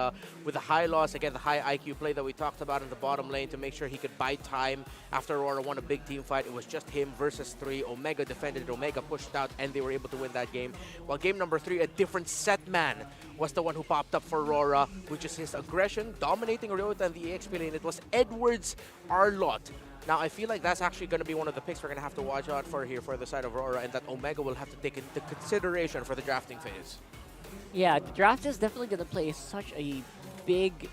with a high loss. Again, the high IQ play that we talked about in the bottom lane to make sure he could buy time after Aurora won a big team fight. It was just him versus 3. Omega defended, Omega pushed out, and they were able to win that game. While game number 3, a different set man was the one who popped up for Aurora, which is his aggression, dominating Ryota and the EXP lane. It was Edwards Arlott. Now, I feel like that's actually going to be one of the picks we're going to have to watch out for here for the side of Aurora, and that Omega will have to take into consideration for the drafting phase. Yeah, the draft is definitely going to play such a big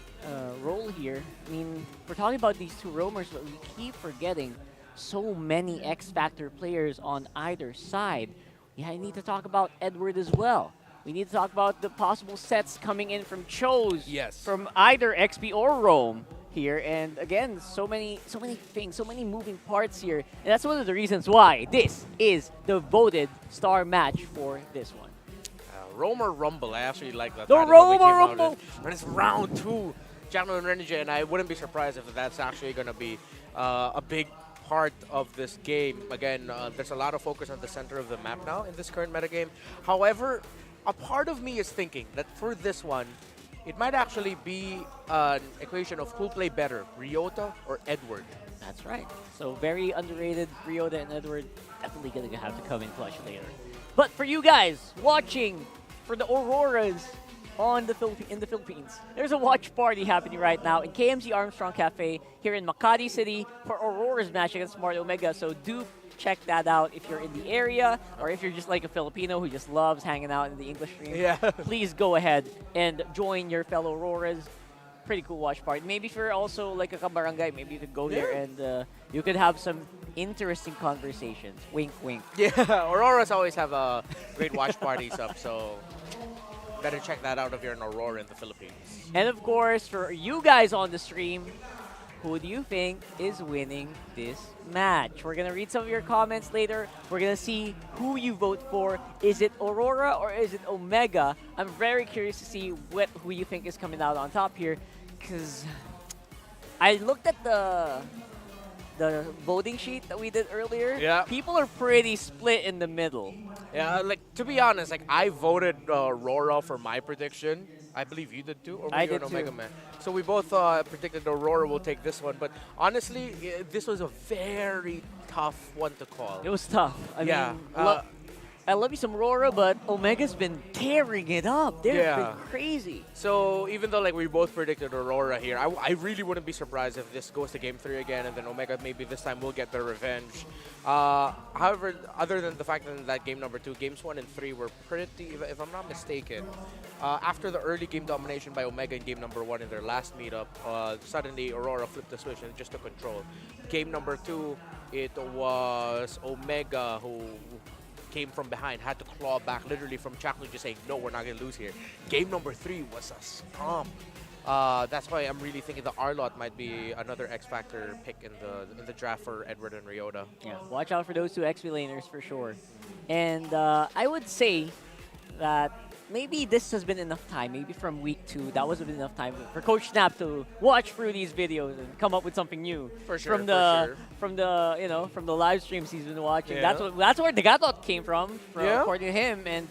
role here. I mean, we're talking about these 2 roamers, but we keep forgetting so many X-Factor players on either side. Yeah, I need to talk about Edward as well. We need to talk about the possible sets coming in from Chose, from either XP or Roam here. And again, so many things, so many moving parts here. And that's one of the reasons why this is the voted star match for this one. Roamer Rumble, I actually like that. The Roamer Rumble! When it's round 2, Chaknu and Renejay, and I wouldn't be surprised if that's actually going to be a big part of this game. Again, there's a lot of focus on the center of the map now in this current metagame. However, a part of me is thinking that for this one, it might actually be an equation of who'll play better, Ryota or Edward. That's right. So very underrated Ryota and Edward, definitely going to have to come in clutch later. But for you guys watching for the Auroras in the Philippines, there's a watch party happening right now in KMC Armstrong Cafe here in Makati City for Aurora's match against Smart Omega. So do check that out if you're in the area, or if you're just like a Filipino who just loves hanging out in the English stream. Yeah. Please go ahead and join your fellow Auroras. Pretty cool watch party. Maybe if you're also like a kabarangay, maybe you could go there and you could have some interesting conversations. Wink, wink. Yeah, Auroras always have great watch parties up, so better check that out if you're in Aurora in the Philippines. And of course, for you guys on the stream, who do you think is winning this match? We're going to read some of your comments later. We're going to see who you vote for. Is it Aurora or is it Omega? I'm very curious to see who you think is coming out on top here, because I looked at the voting sheet that we did earlier. Yeah. People are pretty split in the middle. Yeah, like, to be honest, like, I voted Aurora for my prediction. I believe you did too, or were I you did an Omega too. man? So we both predicted Aurora will take this one, but honestly, this was a very tough one to call. It was tough. I mean, I love you some RORA, but Omega's been tearing it up. They've Yeah. been crazy. So even though like we both predicted Aurora here, I really wouldn't be surprised if this goes to Game 3 again, and then Omega maybe this time will get their revenge. However, other than the fact that game number 2, games 1 and 3 were pretty, if I'm not mistaken, after the early game domination by Omega in game number 1 in their last meetup, suddenly Aurora flipped the switch and just took control. Game number 2, it was Omega who came from behind, had to claw back literally from Chaknu just saying, no, we're not going to lose here. Game number 3 was a stomp. That's why I'm really thinking the R-Lot might be another X-Factor pick in the draft for Edward and Ryota. Yeah, watch out for those 2 XP laners for sure. And I would say that maybe this has been enough time. Maybe from week 2, that was enough time for Coach Snap to watch through these videos and come up with something new. For sure, from the live streams he's been watching. Yeah. That's where the Gatot came from Yeah. according to him, and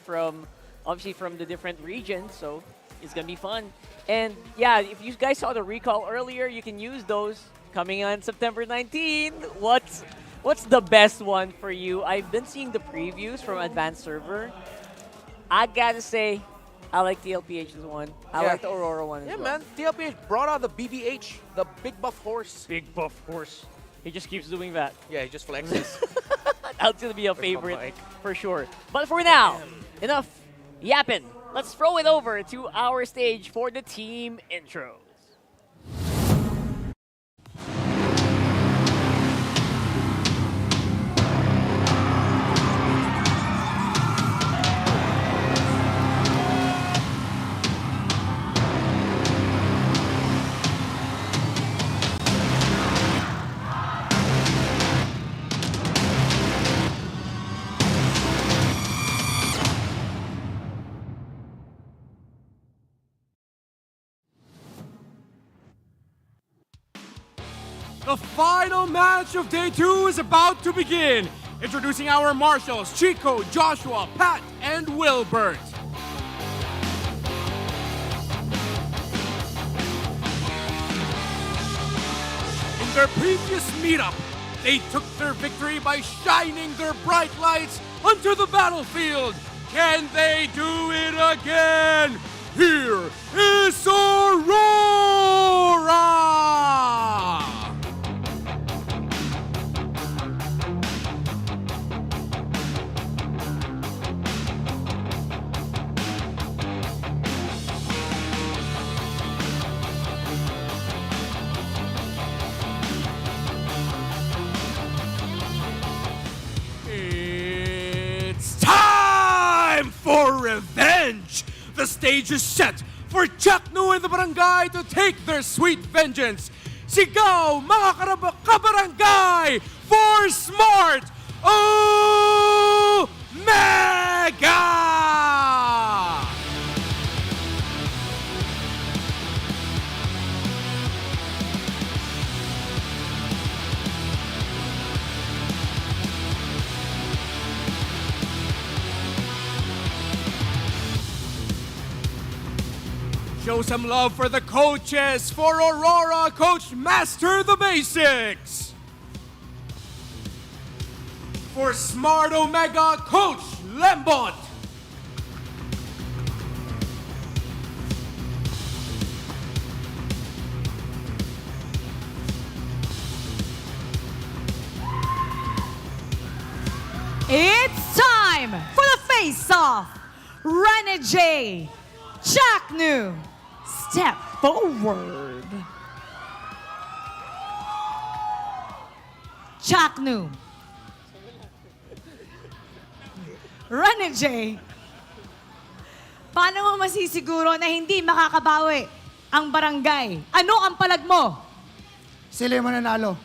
obviously from the different regions. So it's gonna be fun. And yeah, if you guys saw the recall earlier, you can use those coming on September 19. What's the best one for you? I've been seeing the previews from Advanced Server. I gotta say, I like the LPH's one. I like the Aurora one as well. Yeah, man. TLPH brought out the BBH, the big buff horse. Big buff horse. He just keeps doing that. Yeah, he just flexes. That's gonna be a favorite for sure. But for now, enough yapping. Let's throw it over to our stage for the team intros. The final match of day 2 is about to begin. Introducing our marshals, Chico, Joshua, Pat, and Wilbert. In their previous meetup, they took their victory by shining their bright lights onto the battlefield. Can they do it again? Here is Aurora! It's time for revenge! The stage is set for Chaknu and the barangay to take their sweet vengeance. Sigaw, mga kabarangay, for Smart Omega! Show some love for the coaches. For Aurora, Coach Master the Basics. For Smart Omega, Coach Lembot. It's time for the face-off. Renejay, Chaknu, step forward. Chaknu. Renejay. Paano mo masisiguro na hindi makakabawi ang barangay? Ano ang palag mo? Sila yung mananalo.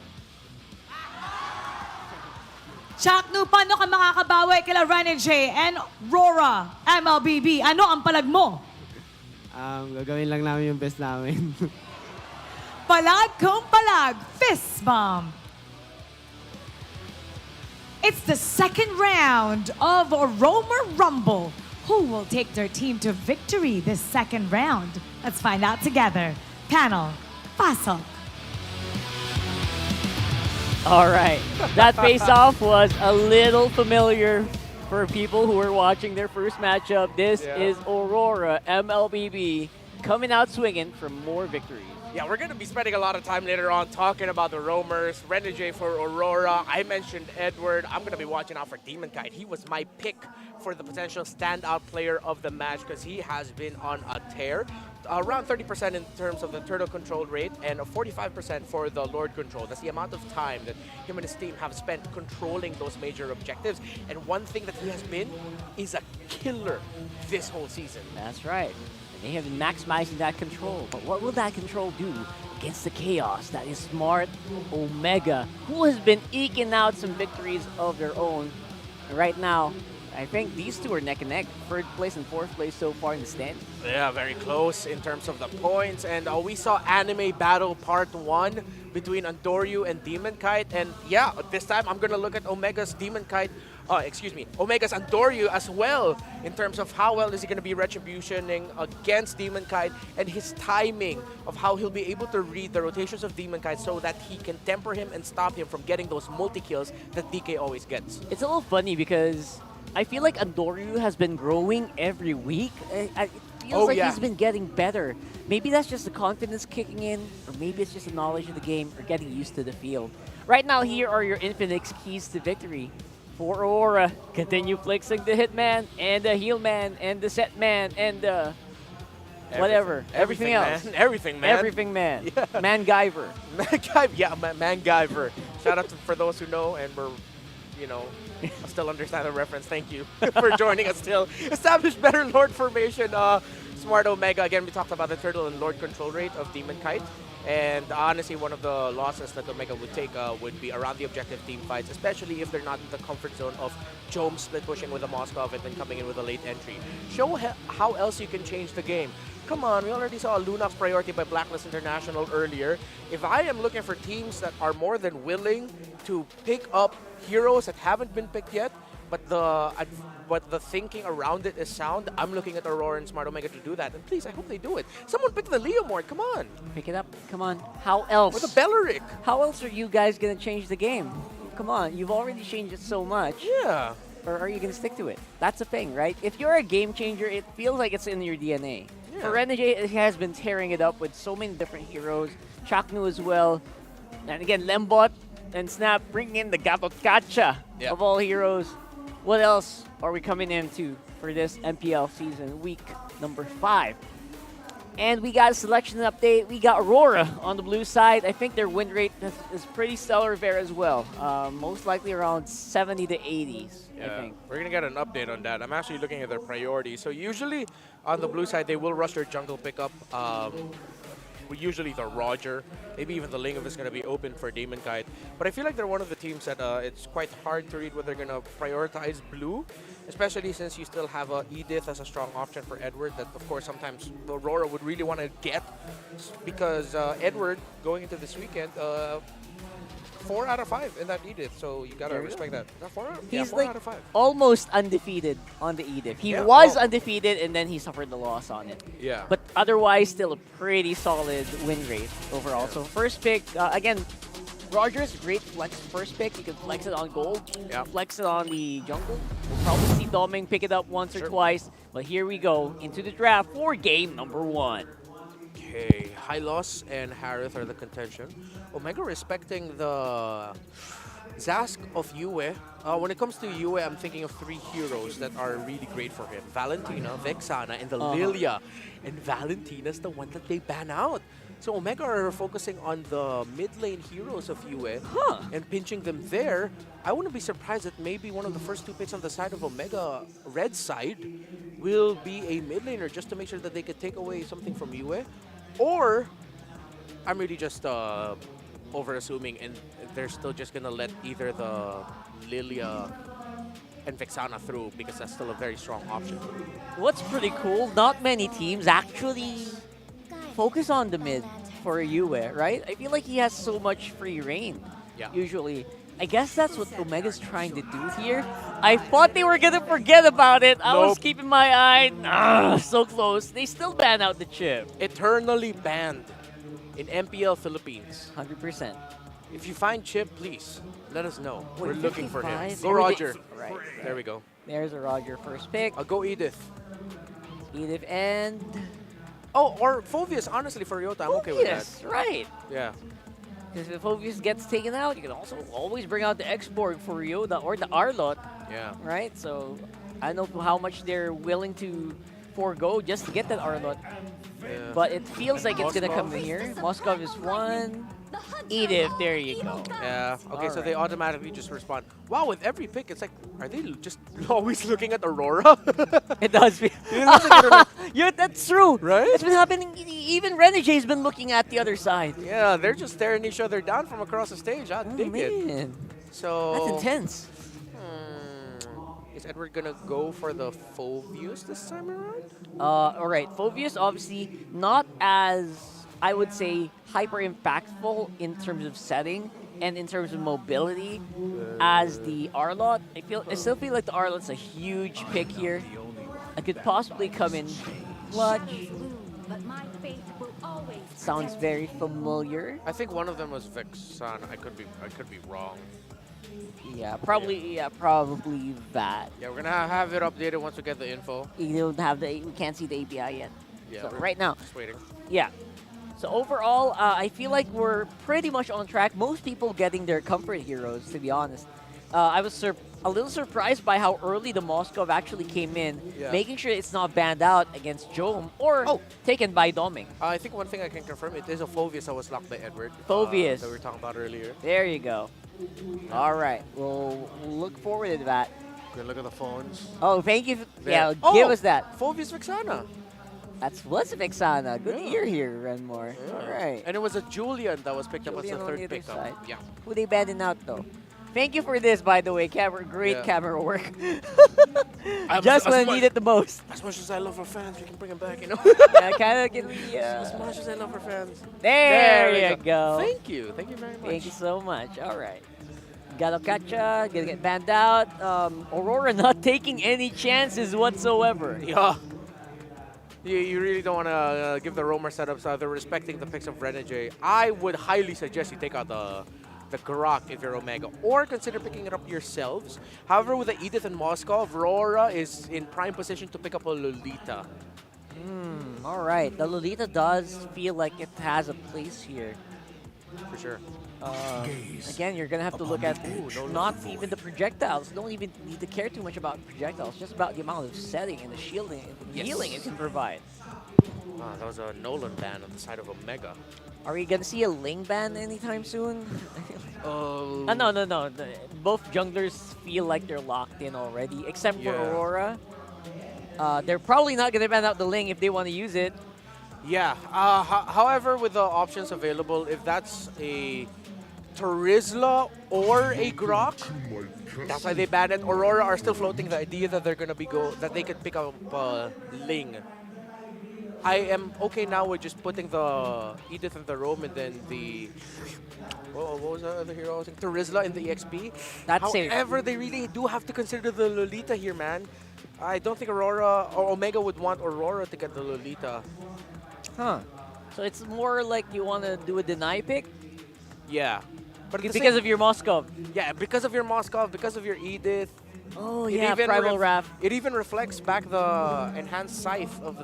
Chaknu, paano ka makakabawi kila Renejay and RORA MLBB? Ano ang palag mo? Gagawin lang namin yung best namin. Palag kung palag, fist bump. It's the second round of Aurora Rumble. Who will take their team to victory this second round? Let's find out together. Panel, pasok. All right, that face-off was a little familiar For people who are watching their first matchup, this Yeah. is Aurora MLBB coming out swinging for more victories. Yeah, we're going to be spending a lot of time later on talking about the roamers. Renejay for Aurora. I mentioned Edward. I'm going to be watching out for Demon Kite. He was my pick for the potential standout player of the match because he has been on a tear. Around 30% in terms of the turtle control rate and 45% for the Lord control. That's the amount of time that him and his team have spent controlling those major objectives. And one thing that he has been is a killer this whole season. That's right. They have been maximizing that control, but what will that control do against the chaos that is Smart Omega, who has been eking out some victories of their own. And right now, I think these two are neck and neck, third place and fourth place so far in the standings. Yeah, very close in terms of the points. And we saw Anime Battle Part 1 between Andoryu and Demon Kite. And yeah, this time I'm going to look at Omega's Demon Kite. Omega's Andoryu as well in terms of how well is he going to be retributioning against Demon Kite and his timing of how he'll be able to read the rotations of Demon Kite so that he can temper him and stop him from getting those multi-kills that DK always gets. It's a little funny because I feel like Andoryu has been growing every week. It feels like he's been getting better. Maybe that's just the confidence kicking in, or maybe it's just the knowledge of the game or getting used to the field. Right now, here are your Infinix keys to victory. For Aurora, continue flexing the Hitman, and the Heal Man, and the Set Man, and the whatever. Everything else. Man. Everything, man. Everything, man. Yeah. Manguyver. Manguyver. Shout out for those who know and were, still understand the reference. Thank you for joining us still. Establish better Lord formation. Smart Omega. Again, we talked about the turtle and Lord control rate of Demon Kite. And honestly, one of the losses that Omega would take would be around the objective team fights, especially if they're not in the comfort zone of Jome split pushing with a Moskov and then coming in with a late entry. Show how else you can change the game. Come on, we already saw a Lunox priority by Blacklist International earlier. If I am looking for teams that are more than willing to pick up heroes that haven't been picked yet, but the thinking around it is sound, I'm looking at Aurora and Smart Omega to do that. And please, I hope they do it. Someone pick the Leomord, come on. Pick it up, come on. How else? Or the Belleric. How else are you guys going to change the game? Come on, you've already changed it so much. Yeah. Or are you going to stick to it? That's the thing, right? If you're a game changer, it feels like it's in your DNA. Yeah. For Renejay, he has been tearing it up with so many different heroes. Chaknu as well. And again, Lembot and Snap bringing in the Gatotkacha of all heroes. What else are we coming into for this MPL season, week number 5? And we got a selection update. We got Aurora on the blue side. I think their win rate is pretty stellar there as well. Most likely around 70 to 80s, I think. We're going to get an update on that. I'm actually looking at their priorities. So usually on the blue side, they will rush their jungle pickup. Usually the Roger, maybe even the Lingam is going to be open for Demon Kite. But I feel like they're one of the teams that it's quite hard to read what they're going to prioritize blue, especially since you still have Edith as a strong option for Edward that, of course, sometimes Aurora would really want to get because Edward, going into this weekend, 4 out of 5 in that Edith, so you gotta respect that. He's 4 like out of 5. almost undefeated on the Edith. He was undefeated and then he suffered the loss on it. Yeah. But otherwise, still a pretty solid win rate overall. So first pick, again, Rogers, great flex first pick. You can flex it on gold, flex it on the jungle. We'll probably see Doming pick it up once or twice. But here we go into the draft for game number 1. Okay, Hylos and Harith are the contention. Omega respecting the Zask of Yue. When it comes to Yue, I'm thinking of 3 heroes that are really great for him. Valentina, Vexana, and the Lilia. And Valentina's the one that they ban out. So Omega are focusing on the mid lane heroes of Yue and pinching them there. I wouldn't be surprised that maybe one of the first 2 picks on the side of Omega red side will be a mid laner just to make sure that they could take away something from Yue. Or I'm really just over-assuming and they're still just going to let either the Lilia and Vexana through because that's still a very strong option. What's pretty cool, not many teams actually focus on the mid for Yue, right? I feel like he has so much free reign, usually. I guess that's what Omega's trying to do here. I thought they were going to forget about it. I was keeping my eye. So close. They still ban out the chip. Eternally banned in MPL Philippines. 100%. If you find Chip, please let us know. We're looking for him. 55? Go Roger. Right. There we go. There's a Roger first pick. I'll go Edith. Edith and... Oh, or Phovius, honestly, for Ryota, I'm okay with that. Yes, right. Yeah. Because if Phovius gets taken out, you can also always bring out the X-Borg for Ryota or the Arlot. Yeah. Right? So, I don't know how much they're willing to forego just to get that Arlot. Yeah. But it feels like it's going to come in here. Moskov is one. Edith, there you go. Yeah. Okay, so Alright. they automatically just respond. Wow, with every pick, it's like, are they just always looking at Aurora? It does feel. Yeah, that's true. Right? It's been happening. Even Renejay's been looking at the other side. Yeah, they're just staring each other down from across the stage. I dig it. Man. So That's intense. Is Edward gonna go for the Phovius this time around? All right, Phovius obviously not as, I would say, hyper impactful in terms of setting and in terms of mobility as the Arlot. I still feel like the Arlot's a huge pick here. I could possibly come in clutch. Sounds very familiar. I think one of them was Vexan. I could be wrong. Yeah, probably that. Yeah, we're gonna have it updated once we get the info. We don't have we can't see the API yet. Yeah, So we're right now. just waiting. Yeah. So overall, I feel like we're pretty much on track. Most people getting their comfort heroes, to be honest. I was a little surprised by how early the Moskov actually came in, making sure it's not banned out against Jome or taken by Doming. I think one thing I can confirm, it is a Phovius that was locked by Edward. Phovius. That we were talking about earlier. There you go. All right, we'll look forward to that. Good look at the phones. Oh, thank you. Yeah. Give us that. Phovius Vexana. What's Vexana. Good ear here, Renmore. All right. And it was a Julian that was picked up as the Julian on the third other pick. side. Yeah. Who they banning out, though? Thank you for this, by the way. Great camera work. Just when I need it the most. As much as I love our fans, we can bring them back, you know? Yeah, kind of get the... As much as I love our fans. There you go. Thank you. Thank you very much. Thank you so much. All right. Galokacha, gonna get banned out. Aurora not taking any chances whatsoever. Yeah. You really don't want to give the roamer setups. They're respecting the picks of Renejay. I would highly suggest you take out the Grok if you're Omega, or consider picking it up yourselves. However, with the Edith and Moskov, Aurora is in prime position to pick up a Lolita. All right. The Lolita does feel like it has a place here. For sure. Again, you're going to have to look at not even the projectiles. Don't even need to care too much about projectiles. Just about the amount of setting and the shielding and the healing it can provide. Wow, that was a Nolan ban on the side of Omega. Are we going to see a Ling ban anytime soon? Oh. No. Both junglers feel like they're locked in already, except for Aurora. They're probably not going to ban out the Ling if they want to use it. Yeah. However, with the options available, if that's a Terizla or a Grok, that's why they banned it. Aurora are still floating the idea that they're gonna that they could pick up Ling. I am okay now with just putting the Edith and the Rome and then the what was the other hero? I think Terizla in the EXP. That's safe. However, they really do have to consider the Lolita here, man. I don't think Aurora or Omega would want Aurora to get the Lolita. Huh. So it's more like you want to do a deny pick? Yeah. But because of your Moskov. Yeah, because of your Moskov, because of your Edith. Oh, yeah, Primal Wrath. It even reflects back the enhanced scythe of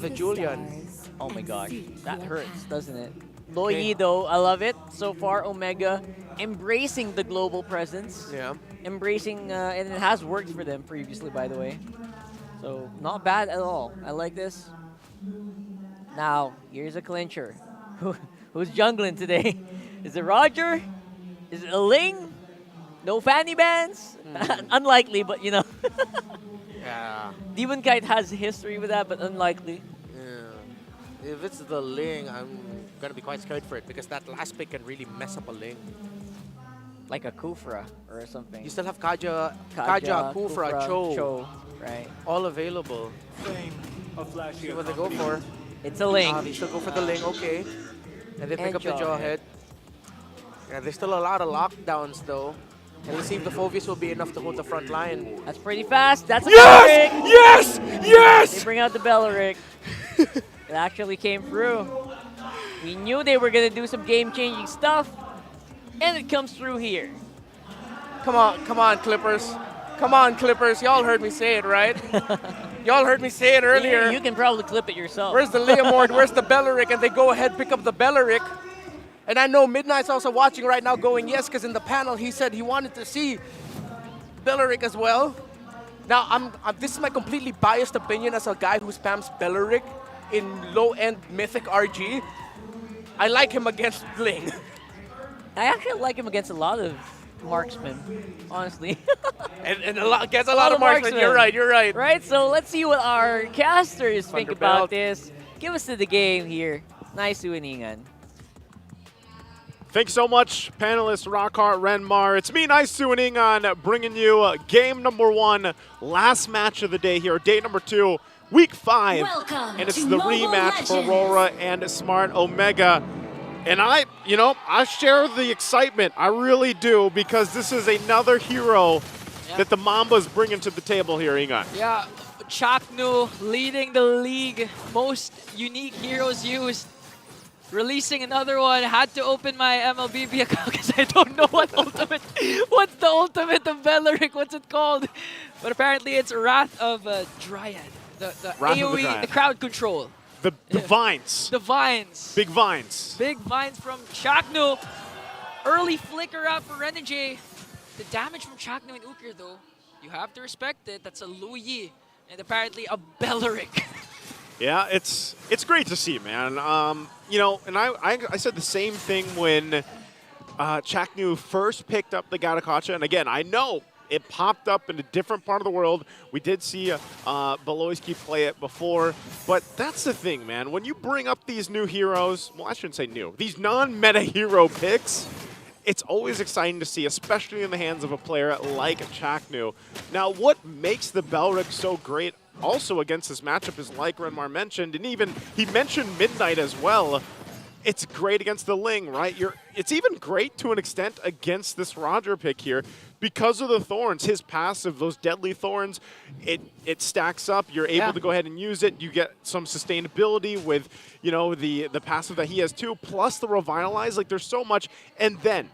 the Julian. Oh my gosh, that hurts, doesn't it? Loyi, though, I love it. So far, Omega embracing the global presence. Yeah. Embracing, and it has worked for them previously, by the way. So, not bad at all. I like this. Now, here's a clincher. Who's jungling today? Is it Roger? Is it a Ling? No fanny bands? Unlikely, but you know. Yeah. Demon Kite has history with that, but unlikely. Yeah. If it's the Ling, I'm gonna be quite scared for it because that last pick can really mess up a Ling. Like a Kufra or something. You still have Kaja, Kufra, Cho. Right. All available. See what they go for. It's a Ling. They still go for the Ling, okay. And they pick up the Jawhead. Yeah, there's still a lot of lockdowns though. And we'll see if the Phovius will be enough to hold the front line. That's pretty fast. That's a Yes! Belleric. Yes! Yes! They bring out the Belleric. It actually came through. We knew they were going to do some game-changing stuff. And it comes through here. Come on, Clippers. Come on, Clippers. Y'all heard me say it, right? Y'all heard me say it earlier. You can probably clip it yourself. Where's the Leomord? Where's the BLCK? And they go ahead, pick up the BLCK. And I know Midnight's also watching right now going yes, because in the panel he said he wanted to see BLCK as well. Now, this is my completely biased opinion as a guy who spams BLCK in low-end Mythic RG. I like him against Ling. I actually like him against a lot of marksmen, honestly. and gets a lot of marksmen. You're right. Right, so let's see what our casters think Thunderbelt. about this. Give us to the game here. Nice Suiningan. Thanks so much, panelists Rockhart, Renmar. It's me, Nice Suiningan, bringing you game number 1, last match of the day here, day number 2, week 5. Welcome and it's to the Mobile rematch for Legends. Aurora and Smart Omega. And I share the excitement. I really do, because this is another hero that the Mamba's bringing to the table here, Ingan. Yeah, Chaknu leading the league, most unique heroes used. Releasing another one, had to open my MLBB account because I don't know what's the ultimate of BLCK, what's it called? But apparently it's Wrath of Dryad, the AoE, the crowd control. The vines. The vines. Big vines. Big vines from Chaknu. Early flicker out for Renejay. The damage from Chaknu and Ukir though, you have to respect it. That's a Luyi and apparently a BLCK. Yeah, it's great to see, man. And I said the same thing when Chaknu first picked up the Gatakacha. And again, I know it popped up in a different part of the world. We did see Beloyski play it before. But that's the thing, man. When you bring up these new heroes, well, I shouldn't say new, these non-meta hero picks, it's always exciting to see, especially in the hands of a player like Chaknu. Now, what makes the BLCK so great also against this matchup is, like Renmar mentioned, and even he mentioned Midnight as well, it's great against the Ling, right? It's even great to an extent against this Roger pick here because of the Thorns. His passive, those deadly Thorns, it stacks up. You're able to go ahead and use it. You get some sustainability with, the passive that he has too, plus the Revitalize. Like, there's so much. And then,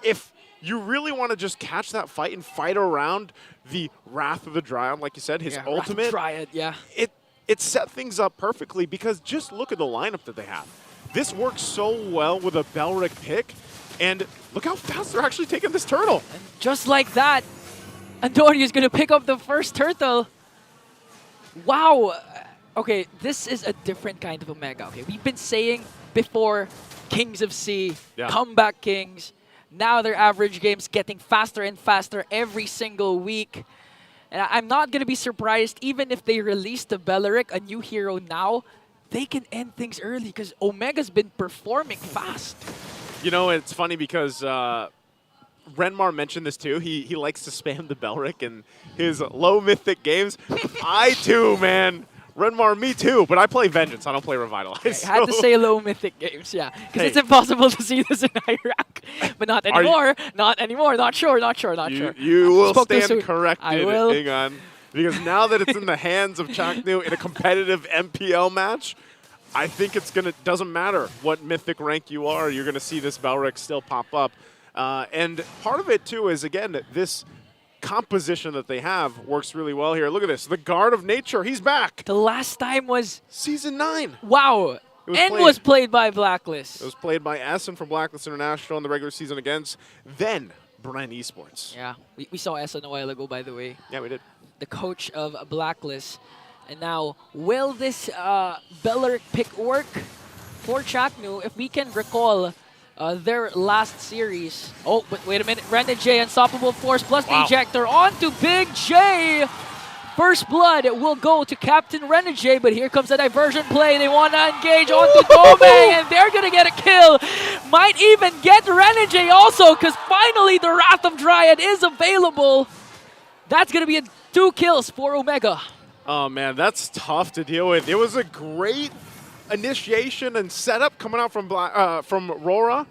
if you really want to just catch that fight and fight around the Wrath of the Dryad, like you said, his ultimate, Dryad, it set things up perfectly because just look at the lineup that they have. This works so well with a BLCK pick, and look how fast they're actually taking this turtle. And just like that, Antonio's going to pick up the first turtle. Wow. Okay, this is a different kind of Omega. Okay, we've been saying before, Kings of Sea, comeback kings. Now their average game's getting faster and faster every single week. And I'm not going to be surprised even if they release the BLCK, a new hero now, they can end things early because Omega's been performing fast. It's funny because Renmar mentioned this too. He likes to spam the BLCK in his low mythic games. I too, man. Renmar, me too, but I play Vengeance. I don't play Revitalize. I had to say low mythic games, yeah. Because it's impossible to see this in high rank. But not anymore. Not anymore. Not sure. You will stand corrected, I will. hang on. Because now that it's in the hands of Chaknu in a competitive MPL match, I think doesn't matter what mythic rank you are, you're going to see this BLCK still pop up. And part of it too is, again, this composition that they have works really well here. Look at this. The Guard of Nature, he's back. The last time was Season 9. Wow. Was played by Blacklist. It was played by Essen from Blacklist International in the regular season against then Bren Esports. Yeah, we saw Essen a while ago, by the way. Yeah, we did. The coach of Blacklist. And now, will this BLCK pick work for Chaknu? If we can recall their last series. Oh, but wait a minute. Renejay, Unstoppable Force plus the ejector onto Big J. First blood will go to Captain Renejay, but here comes a diversion play. They want to engage onto Dome, and they're going to get a kill. Might even get Renejay also, because finally the Wrath of Dryad is available. That's going to be 2 kills for Omega. Oh, man, that's tough to deal with. It was a great initiation and setup coming out from RORA,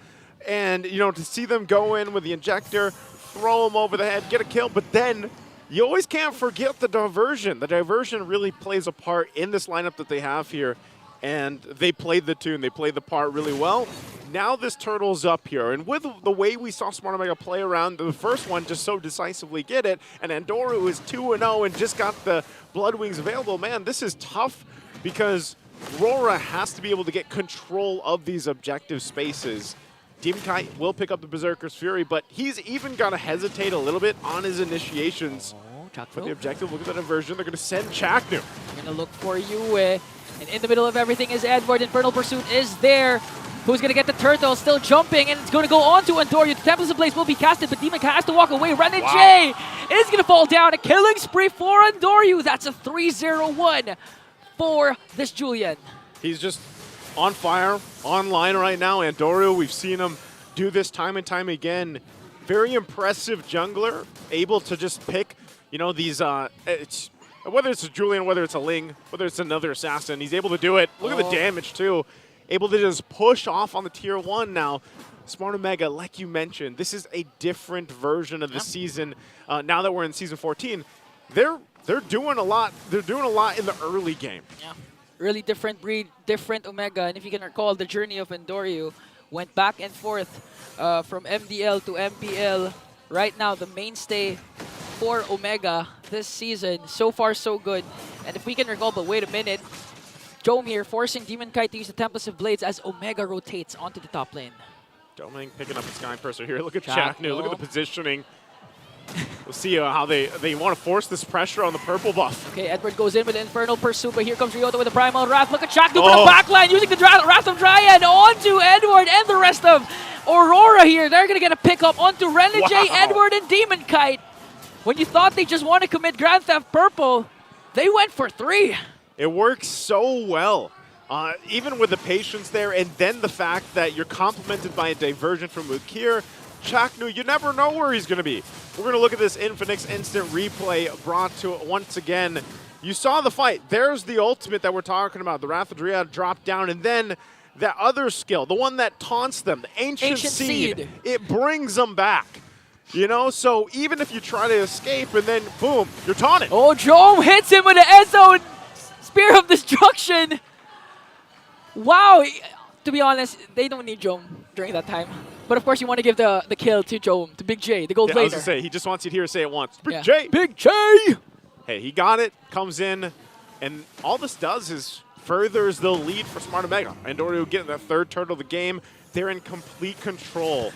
and to see them go in with the injector, throw him over the head, get a kill, but then you always can't forget the diversion. The diversion really plays a part in this lineup that they have here, and they played the tune, they played the part really well. now this turtle's up here, and with the way we saw Smart Omega play around the first one, just so decisively get it, and Andoru is 2-0 and just got the Blood Wings available, man, this is tough because RORA has to be able to get control of these objective spaces. Demon Kite will pick up the Berserker's Fury, but he's even got to hesitate a little bit on his initiations. For the objective, look at the diversion. They're going to send Chaknu. They're going to look for you. And in the middle of everything is Edward. Infernal Pursuit is there. Who's going to get the turtle? Still jumping, and it's going to go on to Andoru. The Tempest of Blaze will be casted, but Demon Kite has to walk away. Renejay is going to fall down. A killing spree for Andoru. That's a 3-0-1 for this Julian. He's just on fire, online right now. Andoru, we've seen him do this time and time again. Very impressive jungler, able to just pick, you know, these, whether it's a Julian, whether it's a Ling, whether it's another assassin, he's able to do it. Look at the damage, too. Able to just push off on the tier 1 now. Smart Omega, like you mentioned, this is a different version of the season. Now that we're in season 14, they're doing a lot. They're doing a lot in the early game. Yeah, really different breed, different Omega. And if you can recall, the journey of Andoru went back and forth from MDL to MPL. Right now, the mainstay for Omega this season. So far, so good. And if we can recall, but wait a minute, Jome here forcing Demon Kite to use the Tempest of Blades as Omega rotates onto the top lane. Jome picking up the Sky Purser here. Look at Chaknu. Look at the positioning. We'll see how they want to force this pressure on the purple buff. Okay, Edward goes in with the Infernal Pursuit, but here comes Ryota with the Primal Wrath. Look at Chaknu for the backline, using the Wrath of Dryad onto Edward and the rest of Aurora here. They're going to get a pickup onto Renejay, Edward, and Demon Kite. When you thought they just want to commit Grand Theft Purple, they went for 3. It works so well. Even with the patience there, and then the fact that you're complemented by a diversion from Mukir, Chaknu, you never know where he's going to be. We're going to look at this Infinix instant replay brought to it once again. You saw the fight. There's the ultimate that we're talking about. The Wrath of Dryad dropped down, and then that other skill, the one that taunts them, the Ancient Seed, it brings them back. You know, so even if you try to escape and then, boom, you're taunted. Oh, Jome hits him with an Ezo Spear of Destruction. Wow. To be honest, they don't need Jome during that time. But of course, you want to give the kill to Jome, to Big J, the gold laner. I was going to say, he just wants you to hear say it once. Big J! Big J! Hey, he got it, comes in, and all this does is furthers the lead for Smart Omega. Andoru getting that 3rd turtle of the game. They're in complete control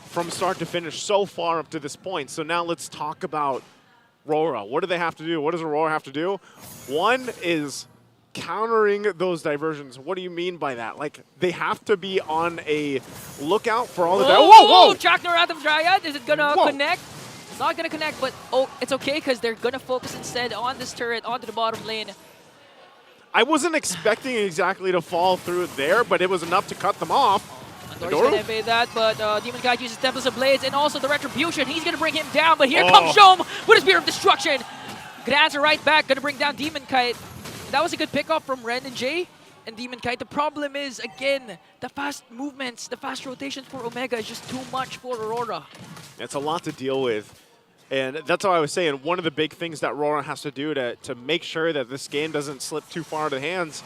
from start to finish so far up to this point. So now let's talk about RORA. What do they have to do? What does Aurora have to do? One is countering those diversions. What do you mean by that? Like, they have to be on a lookout for all the... Whoa! Chaknu Wrath of Dryad. Is it going to connect? It's not going to connect, but it's okay because they're going to focus instead on this turret, onto the bottom lane. I wasn't expecting exactly to fall through there, but it was enough to cut them off. Andoru's going to evade that, but Demon Kite uses Tempest of Blades and also the Retribution. He's going to bring him down, but here comes Jome with a Spear of Destruction. Gonna answer right back, going to bring down Demon Kite. That was a good pickup from Renejay and Demon Kite. The problem is, again, the fast movements, the fast rotations for Omega is just too much for Aurora. It's a lot to deal with. And that's why I was saying, one of the big things that RORA has to do to make sure that this game doesn't slip too far out of hands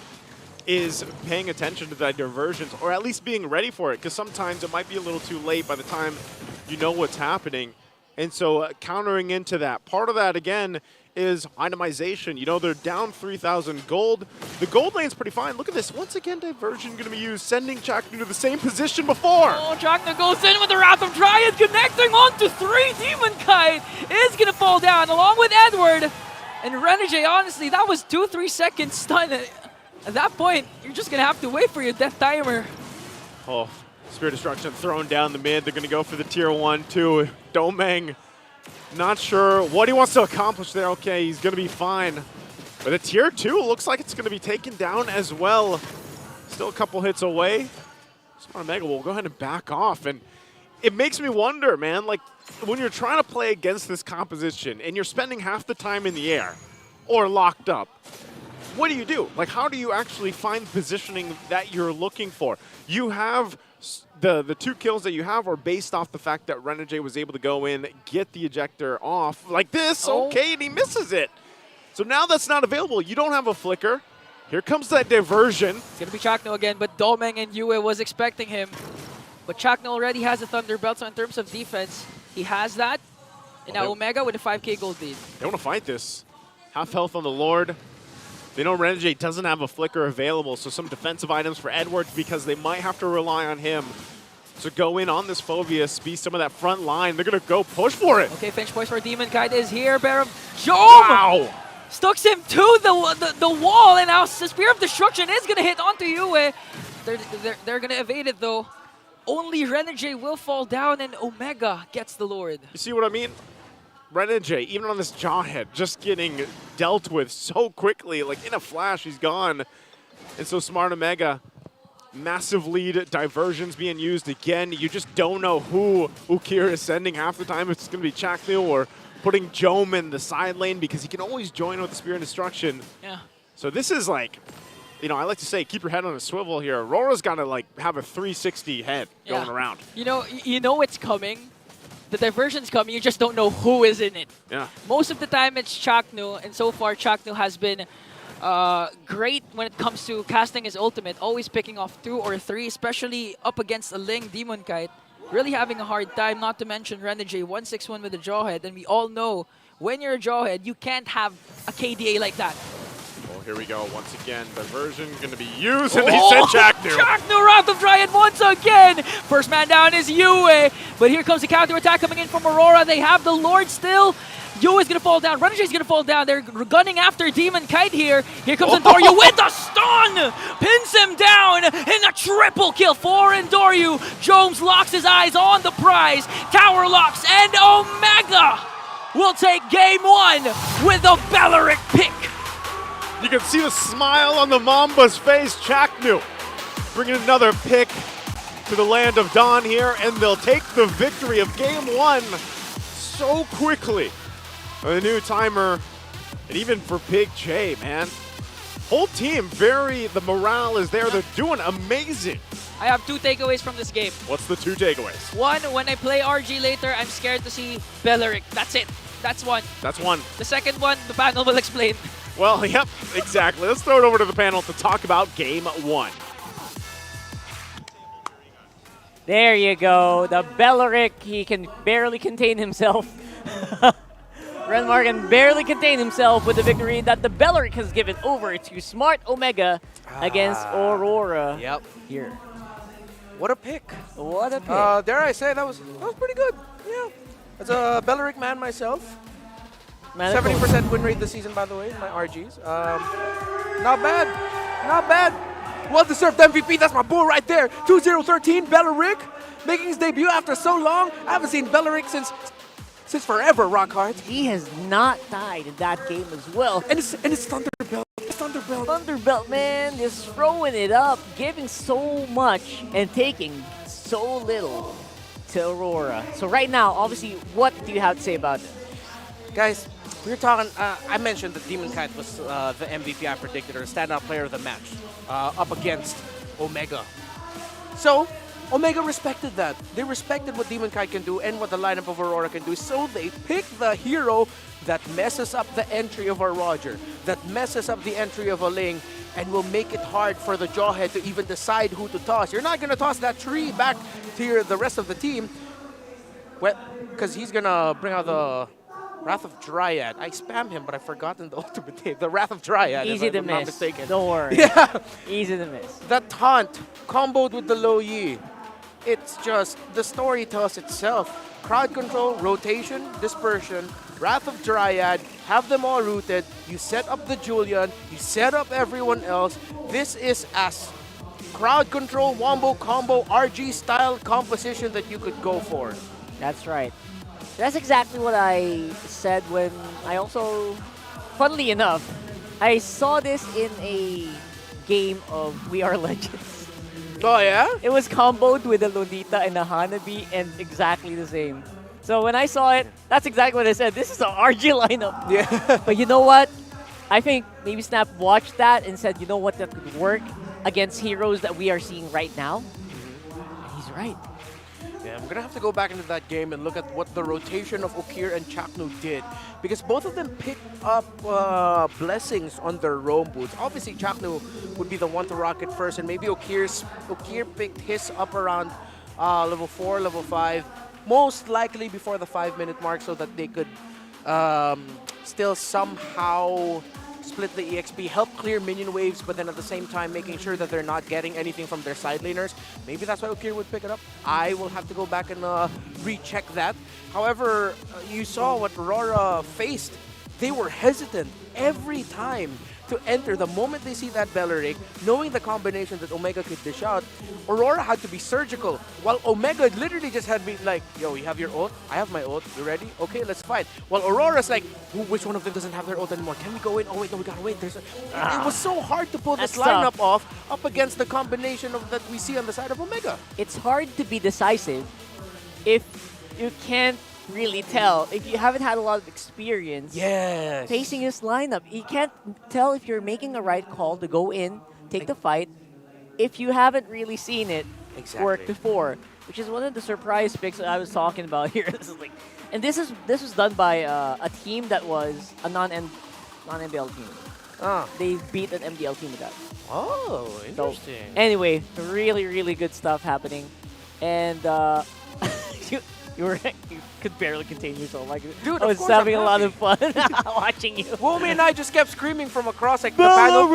is paying attention to the diversions, or at least being ready for it, because sometimes it might be a little too late by the time you know what's happening. And so countering into that. Part of that, again, is itemization. You know, they're down 3,000 gold. The gold lane's pretty fine. Look at this. Once again, diversion going to be used, sending Chaknu to the same position before. Oh, Chaknu goes in with the Wrath of Dryad, connecting onto 3. Demon Kite is going to fall down along with Edward. And Renejay, honestly, that was 2-3 seconds stun. At that point, you're just going to have to wait for your death timer. Oh, Spear Destruction thrown down the mid. They're going to go for the tier 1, too. Domeng, not sure what he wants to accomplish there. Okay, he's going to be fine. But the tier 2 looks like it's going to be taken down as well. Still a couple hits away. Smart Omega will go ahead and back off. And it makes me wonder, man, like when you're trying to play against this composition and you're spending half the time in the air or locked up, what do you do? Like, how do you actually find positioning that you're looking for? You have the 2 kills that you have are based off the fact that Renejay was able to go in, get the ejector off like this, okay, and he misses it. So now that's not available. You don't have a flicker. Here comes that diversion. It's going to be Chaknu again, but Domeng and Yue was expecting him. But Chakno already has a Thunderbelt, so in terms of defense, he has that. And now Omega with a 5K gold lead. They want to fight this. Half health on the Lord. They know Renejay doesn't have a flicker available, so some defensive items for Edward because they might have to rely on him to go in on this Phobius, be some of that front line. They're going to go push for it. Okay, Finch Poise for Demon Kite is here. Baron Jom! Wow! Stucks him to the wall, and now Spear of Destruction is going to hit onto Yue. They're going to evade it, though. Only Renejay will fall down, and Omega gets the Lord. You see what I mean? Renejay, even on this Jawhead, just getting dealt with so quickly. Like, in a flash, he's gone. And so Smart Omega, massive lead, diversions being used again. You just don't know who Ukir is sending half the time. It's going to be Chaknil or putting Jome in the side lane because he can always join with the Spear of Destruction. Yeah. So this is like, you know, I like to say keep your head on a swivel here. Aurora's got to like have a 360 head going around. You know it's coming. The diversion's coming, you just don't know who is in it. Yeah. Most of the time it's Chakno, and so far Chakno has been great when it comes to casting his ultimate, always picking off 2 or 3, especially up against a Ling Demon Kite. Really having a hard time, not to mention Renejay 161 with a Jawhead, and we all know when you're a Jawhead, you can't have a KDA like that. Well, here we go. Once again, diversion going to be used, and they send Chaknu. Chaknu, Wrath of Dryad once again. First man down is Yue, but here comes the counter attack coming in from Aurora. They have the Lord still. Yue is going to fall down. Renejay is going to fall down. They're gunning after Demon Kite here. Here comes Endoryu with a stun. Pins him down in a triple kill for Endoryu. Jones locks his eyes on the prize. Tower locks, and Omega will take game 1 with a Belleric pick. You can see the smile on the Mamba's face. Chaknu bringing another pick to the land of Dawn here, and they'll take the victory of game 1 so quickly. A new timer, and even for Big J, man. Whole team, the morale is there. They're doing amazing. I have 2 takeaways from this game. What's the 2 takeaways? 1, when I play RG later, I'm scared to see Belleric. That's it. That's 1. That's 1. The second one, the panel will explain. Well, yep, exactly. Let's throw it over to the panel to talk about game 1. There you go. The Belleric, he can barely contain himself. Renmar can barely contain himself with the victory that the Belleric has given over to Smart Omega against Aurora. Yep. Here. What a pick. What a pick. Dare I say, that was pretty good. Yeah. As a Belleric man myself. 70% win rate this season, by the way, in my RGs. Not bad. Not bad. Well-deserved MVP. That's my bull right there. 2013, Belleric making his debut after so long. I haven't seen Belleric since forever, Rockhard. He has not died in that game as well. And it's Thunderbelt. It's Thunderbelt. Thunderbelt, man, just throwing it up, giving so much and taking so little to Aurora. So right now, obviously, what do you have to say about this? Guys, we were talking, I mentioned that Demon Kite was the MVP I predicted, or standout player of the match, up against Omega. So, Omega respected that. They respected what Demon Kite can do and what the lineup of Aurora can do, so they picked the hero that messes up the entry of a Roger, that messes up the entry of a Ling, and will make it hard for the Jawhead to even decide who to toss. You're not going to toss that tree back to the rest of the team, well, because he's going to bring out the Wrath of Dryad. I spammed him, but I've forgotten the ultimate name. The Wrath of Dryad. Easy to miss. Not mistaken. Don't worry. Yeah. Easy to miss. That taunt comboed with the low Yi. It's just, the story tells itself. Crowd control, rotation, dispersion, Wrath of Dryad, have them all rooted. You set up the Julian, you set up everyone else. This is as crowd control, wombo, combo, RG style composition that you could go for. That's right. That's exactly what I said when I also, funnily enough, I saw this in a game of We Are Legends. Oh, yeah? It was comboed with a Lolita and a Hanabi and exactly the same. So when I saw it, that's exactly what I said. This is an RG lineup. Yeah. But you know what? I think maybe Snap watched that and said, you know what, that could work against heroes that we are seeing right now. And he's right. Yeah, I'm going to have to go back into that game and look at what the rotation of Ukir and Chaknu did. Because both of them picked up blessings on their roam boots. Obviously, Chaknu would be the one to rock it first, and maybe Ukir picked his up around level 4, level 5, most likely before the 5-minute mark so that they could still somehow split the EXP, help clear minion waves, but then at the same time making sure that they're not getting anything from their side laners. Maybe that's why Okir would pick it up. I will have to go back and recheck that. However, you saw what Aurora faced. They were hesitant every time to enter. The moment they see that BLCK, knowing the combination that Omega could dish out, Aurora had to be surgical. While Omega literally just had been like, yo, you have your ult? I have my ult. You ready? Okay, let's fight. While Aurora's like, which one of them doesn't have their ult anymore? Can we go in? Oh wait, no, we gotta wait. It was so hard to pull this lineup off up against the combination of that we see on the side of Omega. It's hard to be decisive if you can't really tell, if you haven't had a lot of experience facing this lineup. You can't tell if you're making a right call to go in, take the fight, if you haven't really seen it work before, which is one of the surprise picks that I was talking about here. This was done by a team that was a non-MBL team. They beat an MDL team with that. Oh, interesting. So, anyway, really good stuff happening, and you could barely contain yourself. Like, dude, I was having a lot of fun watching you. Wumi and I just kept screaming from across like the panel.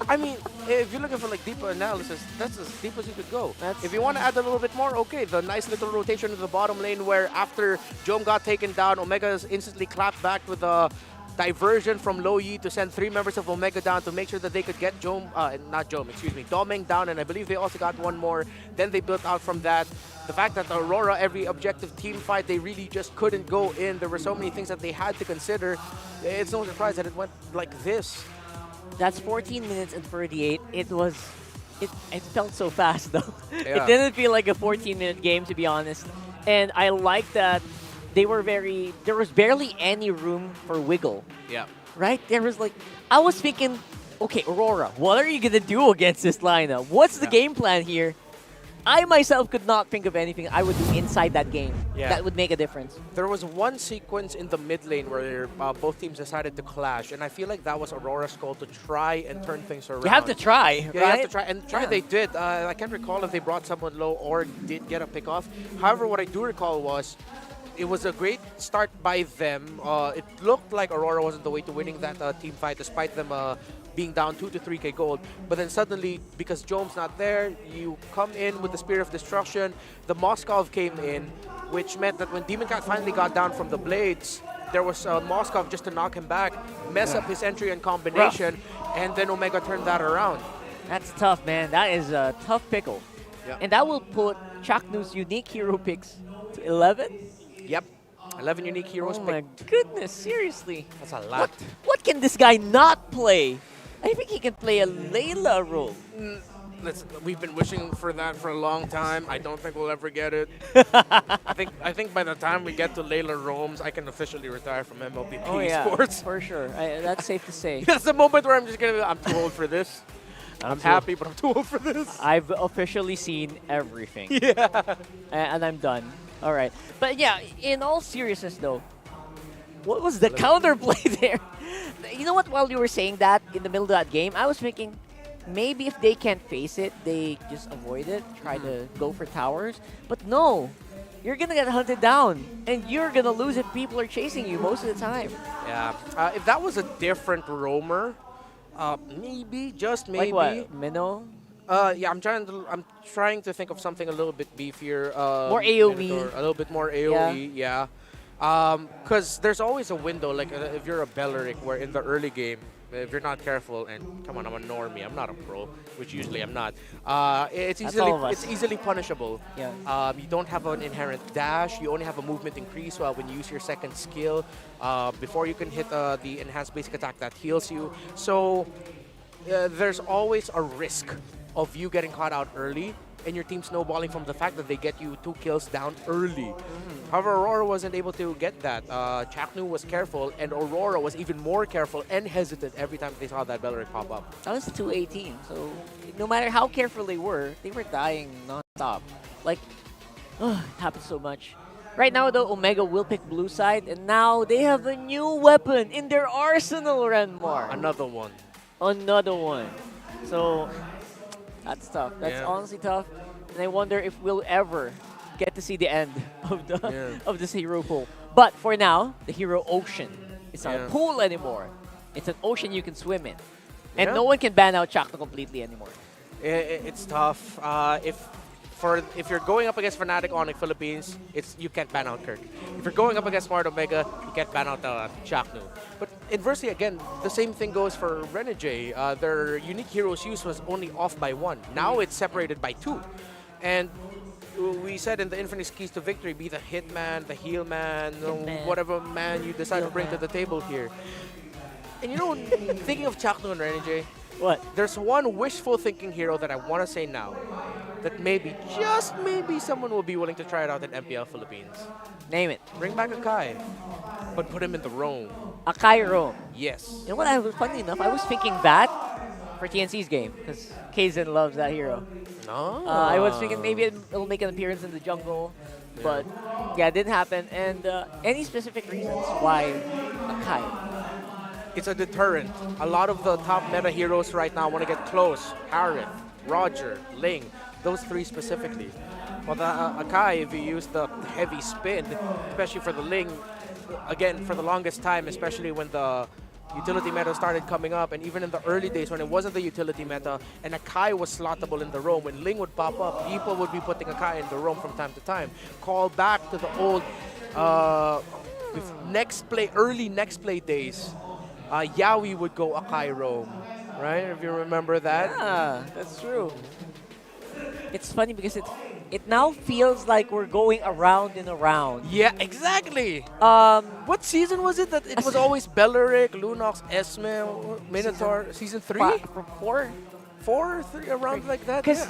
I mean, if you're looking for like deeper analysis, that's as deep as you could go. If you want to add a little bit more, okay, the nice little rotation in the bottom lane where after Jom got taken down, Omega is instantly clapped back with a diversion from Low Yi to send 3 members of Omega down to make sure that they could get Domeng down, and I believe they also got one more. Then they built out from that. The fact that Aurora, every objective team fight, they really just couldn't go in. There were so many things that they had to consider. It's no surprise that it went like this. That's 14 minutes and 38. It felt so fast though. Yeah. It didn't feel like a 14-minute game, to be honest. And I like that there was barely any room for wiggle. Yeah. Right? There was like, I was thinking, okay, Aurora, what are you going to do against this lineup? What's the game plan here? I myself could not think of anything I would do inside that game that would make a difference. There was one sequence in the mid lane where both teams decided to clash, and I feel like that was Aurora's goal to try and turn things around. You have to try, right? You have to try, and they did. I can't recall if they brought someone low or did get a pick off. However, what I do recall was it was a great start by them. It looked like Aurora wasn't the way to winning that team fight, despite them being down 2 to 3k gold. But then suddenly, because Jome's not there, you come in with the Spear of Destruction. The Moskov came in, which meant that when Demon Cat finally got down from the Blades, there was Moskov just to knock him back, mess up his entry and combination, and then Omega turned that around. That's tough, man. That is a tough pickle. Yeah. And that will put Chaknu's unique hero picks to 11? Yep. 11 unique heroes. Oh my goodness, seriously. That's a lot. What can this guy not play? I think he can play a Layla role. We've been wishing for that for a long time. I don't think we'll ever get it. I think by the time we get to Layla roams, I can officially retire from MLBB sports. For sure. That's safe to say. That's the moment where I'm just gonna be, I'm too old for this. I'm happy, but I'm too old for this. I've officially seen everything. Yeah. And I'm done. All right. But yeah, in all seriousness though, what was the counterplay there? You know what? While you were saying that in the middle of that game, I was thinking maybe if they can't face it, they just avoid it, try to go for towers. But no, you're going to get hunted down, and you're going to lose if people are chasing you most of the time. Yeah. If that was a different roamer, maybe, just maybe. Like what? Minnow? Yeah, I'm trying to think of something a little bit beefier. More AoE. Minotaur, a little bit more AoE, yeah. Because there's always a window, like if you're a BLCK, where in the early game, if you're not careful, and come on, I'm a normie, I'm not a pro, which usually I'm not. It's easily punishable. Yeah. You don't have an inherent dash. You only have a movement increase when you use your second skill before you can hit the enhanced basic attack that heals you. So there's always a risk of you getting caught out early and your team snowballing from the fact that they get you 2 kills down early. However, Aurora wasn't able to get that. Chaknu was careful, and Aurora was even more careful and hesitant every time they saw that BLCK pop up. That was 218, so no matter how careful they were dying non-stop. Like, it happens so much. Right now, though, Omega will pick blue side, and now they have a new weapon in their arsenal, Renmar. Another one. Another one. So, that's tough. That's honestly tough. and I wonder if we'll ever get to see the end of the of this hero pool. But for now, the hero ocean. It's not a pool anymore. It's an ocean you can swim in, and no one can ban out Chakno completely anymore. It's tough. If you're going up against Fnatic Onic Philippines, you can't ban out Kirk. If you're going up against Smart Omega, you can't ban out Chakno. But inversely, again, the same thing goes for Renejay. Their unique heroes use was only off by 1. Now it's separated by 2. And we said in the Infinite Keys to Victory, be the hitman, the heal man, whatever man you decide to bring to the table here. And you know, thinking of Chakno and Renejay, there's one wishful thinking hero that I want to say now that maybe, just maybe, someone will be willing to try it out in MPL Philippines. Name it. Bring back Akai, but put him in the roam. Akai roam? Yes. You know what, funny enough, I was thinking that for TNC's game, because Kaizen loves that hero. No. I was thinking maybe it'll make an appearance in the jungle, but yeah, it didn't happen. And any specific reasons why Akai? It's a deterrent. A lot of the top meta heroes right now want to get close. Harith, Roger, Ling, those 3 specifically. Well, the Akai, if you use the heavy spin, especially for the Ling, again, for the longest time, especially when the utility meta started coming up, and even in the early days when it wasn't the utility meta, and Akai was slottable in the roam, when Ling would pop up, people would be putting Akai in the roam from time to time. Call back to the old early next play days. Yaoi would go Akai roam, right? If you remember that. Yeah, that's true. It's funny because it now feels like we're going around and around. Yeah, exactly. What season was it that it was always Belleric, Lunox, Esme, Minotaur? Season 3? From 4? 4? 3, around like that? Because,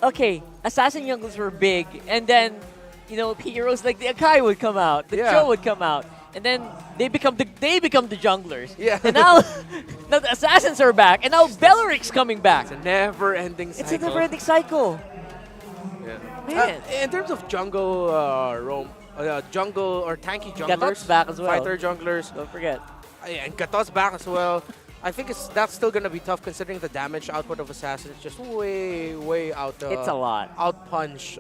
okay, Assassin Younglers were big, and then, you know, heroes like the Akai would come out, the Cho would come out, and then they become the junglers. Yeah. And now, now the Assassins are back, and now Belleric's coming back. It's a never-ending cycle. It's a never-ending cycle. Man. In terms of jungle jungle or tanky junglers, Gatot's back as well. Fighter junglers. Don't forget. Yeah, and Gatot's back as well. I think that's still gonna be tough considering the damage output of Assassin is just way out. It's a lot. Outpunch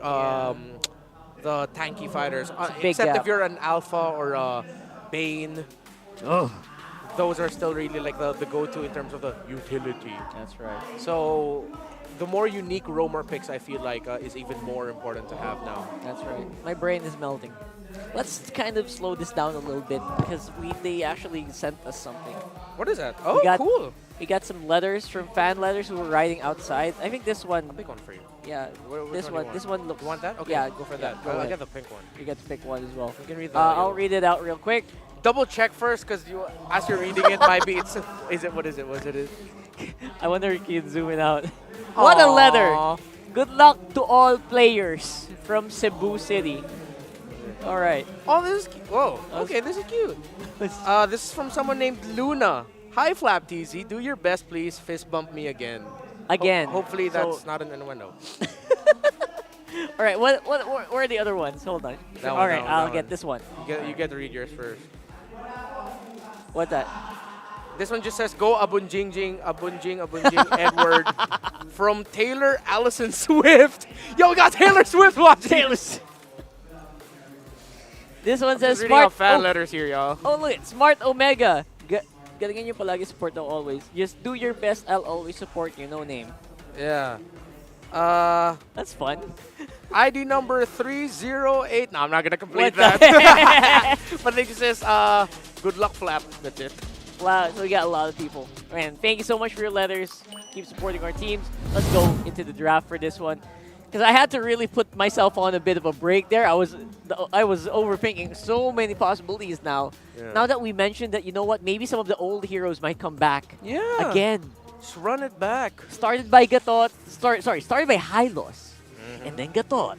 the tanky fighters. gap. Except if you're an Alpha or a Bane. Oh. Those are still really like the go-to in terms of the utility. That's right. So the more unique roamer picks, I feel like, is even more important to have now. That's right. My brain is melting. Let's kind of slow this down a little bit because they actually sent us something. What is that? Oh, cool. We got some letters from fan letters who were riding outside. I think this one. I'll pick one for you. Yeah, this one looks. You want that? Okay. Yeah, go for that. I'll get the pink one. You get to pick one as well. You can read the I'll read it out real quick. Double check first, because as you're reading it, might be what is it? I wonder if you can zoom it out. What a letter! Good luck to all players from Cebu City. All right. Oh, this is cute. Whoa. Okay, this is cute. This is from someone named Luna. Hi, Flap TZ. Do your best, please. Fist bump me again. Again. Hopefully that's not an innuendo. All right. What are the other ones? Hold on. All right. I'll get this one. You get to read yours first. What's that? This one just says, go Abunjing, Edward. From Taylor Allison Swift. Yo, we got Taylor Swift watching. This one says Smart. Fan letters here, y'all. Oh, look. Smart Omega. Galingan nyo palagi support daw always. Just do your best. I'll always support you. No name. Yeah. That's fun. ID number 308. No, I'm not going to complete that. But it just says, good luck, Flap. That's it. Wow, so we got a lot of people. Man, thank you so much for your letters. Keep supporting our teams. Let's go into the draft for this one. Because I had to really put myself on a bit of a break there. I was overthinking so many possibilities now. Yeah. Now that we mentioned that, you know what, maybe some of the old heroes might come back. Yeah. Again. Just run it back. Started by Gatot. Started by Hylos. And then Gatot.